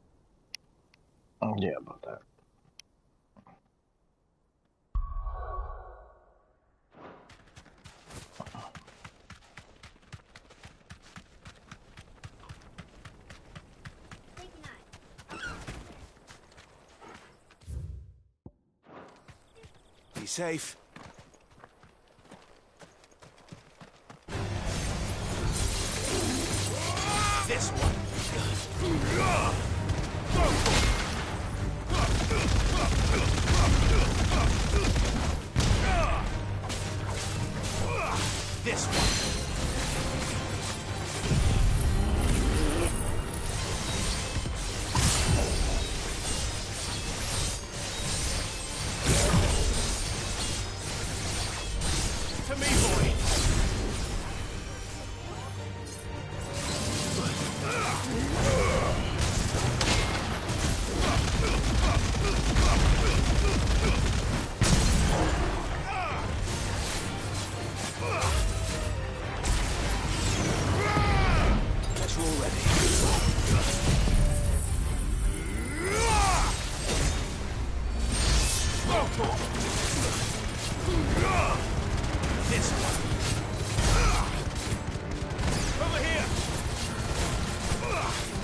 Oh, yeah, about that. Be safe. This one. This one. To me, boy. Guess we're all ready. This one. Over here.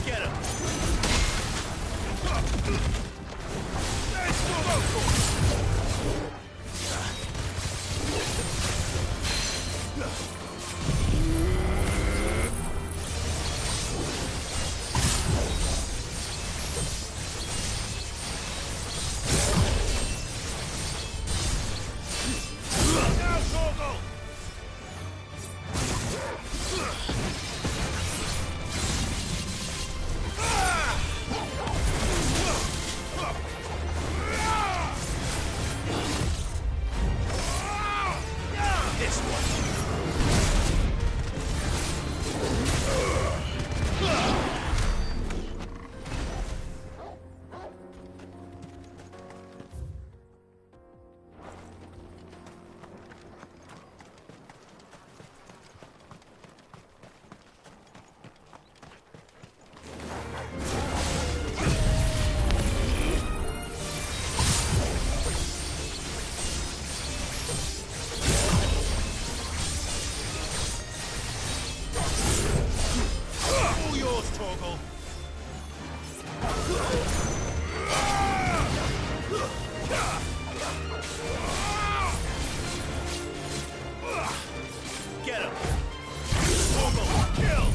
Get him. Let's Now, Torgal! This one. All yours, Torgal. Get him. Torgal, kill.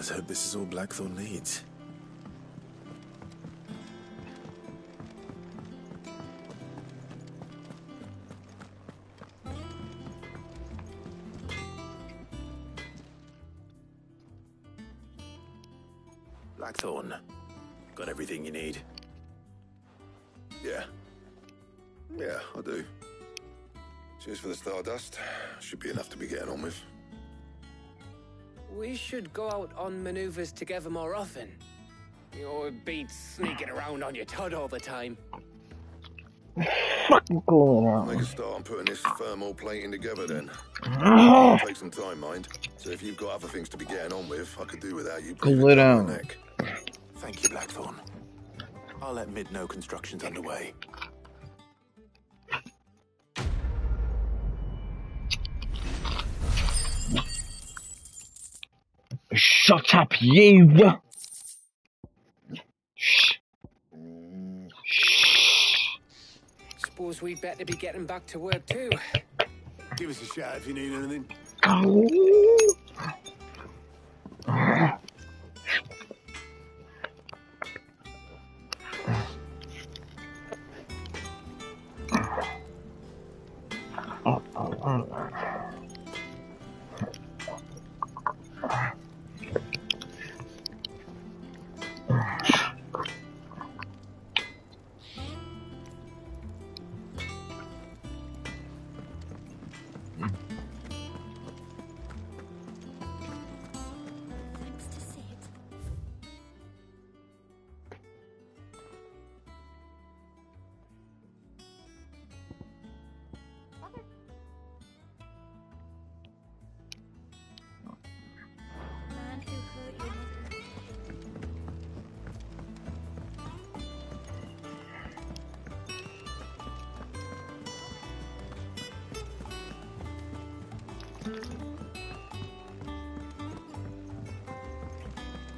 Let's hope this is all Blackthorn needs. Blackthorn, got everything you need? Yeah. Yeah, I do. Cheers for the stardust. Should be enough to be getting on with. We should go out on maneuvers together more often. Or beat sneaking around on your Todd all the time. Fucking going I'll on. make a start on putting this thermal plating together then. It'll take some time, mind. So if you've got other things to be getting on with, I could do without you breathing Glue down my down. neck. Thank you, Blackthorn. I'll let Mid know construction's underway. Shut up, you! Suppose we'd better be getting back to work too. Give us a shout if you need anything.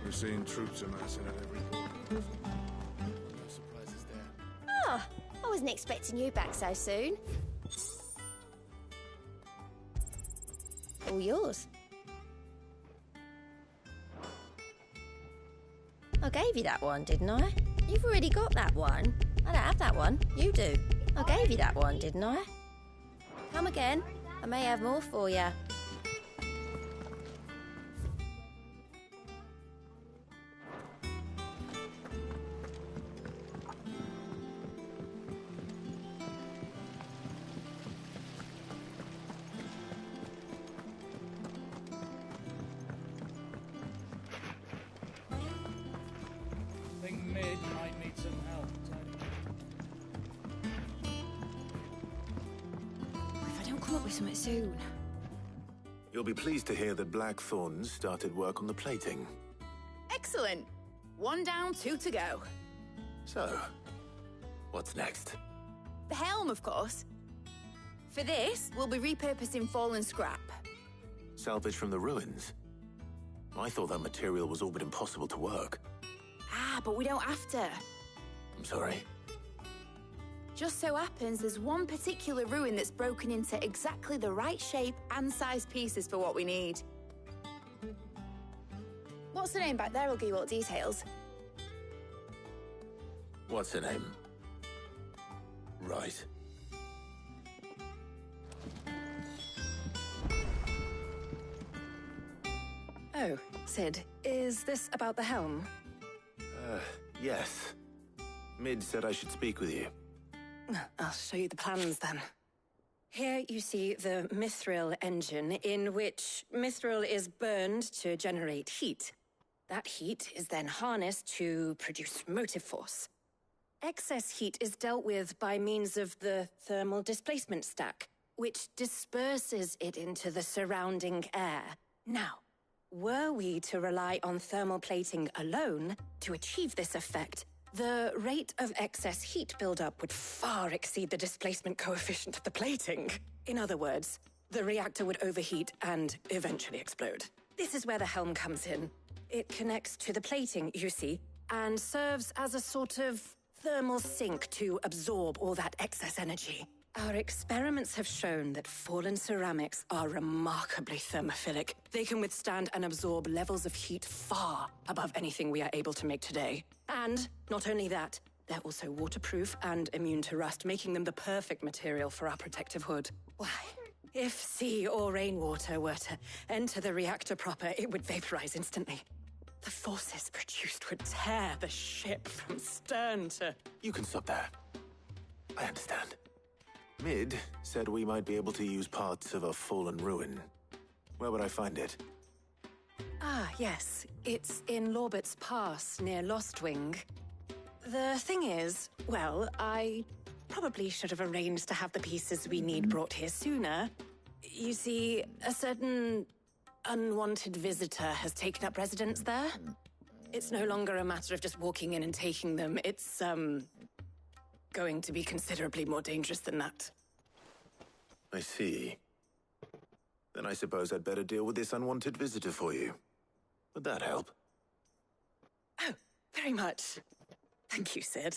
We're seeing troops amassing at every port. No surprises there. Oh, I wasn't expecting you back so soon. All yours. I gave you that one, didn't I? You've already got that one. I don't have that one. You do. I gave you that one, didn't I? Come again. I may have more for you. I think Mid might need some help. If I don't come up with something soon. You'll be pleased to hear that Blackthorn started work on the plating. Excellent. 1 down, 2 to go. So, what's next? The helm, of course. For this, we'll be repurposing fallen scrap. Salvage from the ruins? I thought that material was all but impossible to work. Ah, but we don't have to. I'm sorry. Just so happens there's one particular ruin that's broken into exactly the right shape and size pieces for what we need. What's the name back there? I'll give you all the details. What's her name? Right. Oh, Sid, is this about the helm? Yes. Mid said I should speak with you. I'll show you the plans then. Here you see the mithril engine, in which mithril is burned to generate heat. That heat is then harnessed to produce motive force. Excess heat is dealt with by means of the thermal displacement stack, which disperses it into the surrounding air. Now, were we to rely on thermal plating alone to achieve this effect, the rate of excess heat buildup would far exceed the displacement coefficient of the plating. In other words, the reactor would overheat and eventually explode. This is where the helm comes in. It connects to the plating, you see, and serves as a sort of thermal sink to absorb all that excess energy. Our experiments have shown that fallen ceramics are remarkably thermophilic. They can withstand and absorb levels of heat far above anything we are able to make today. And not only that, they're also waterproof and immune to rust, making them the perfect material for our protective hood. Why, if sea or rainwater were to enter the reactor proper, it would vaporize instantly. The forces produced would tear the ship from stern to... You can stop there. I understand. Mid said we might be able to use parts of a fallen ruin. Where would I find it? Ah, yes. It's in Lorbert's Pass, near Lostwing. The thing is, well, I probably should have arranged to have the pieces we need brought here sooner. You see, a certain unwanted visitor has taken up residence there. It's no longer a matter of just walking in and taking them. It's, going to be considerably more dangerous than that. I see. Then I suppose I'd better deal with this unwanted visitor for you. Would that help? Oh, very much. Thank you, Sid.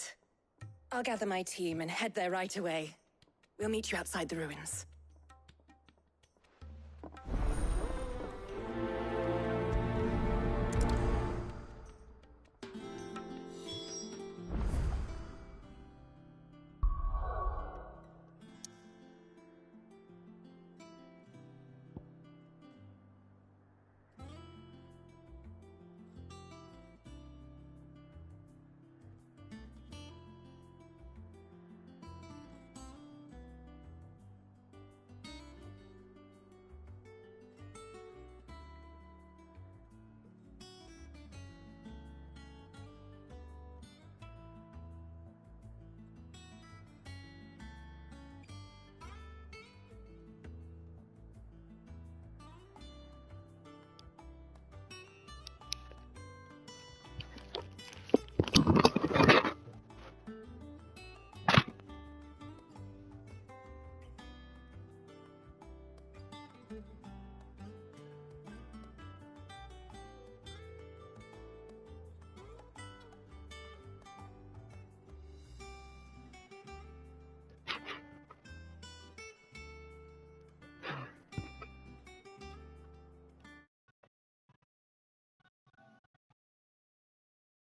I'll gather my team and head there right away. We'll meet you outside the ruins.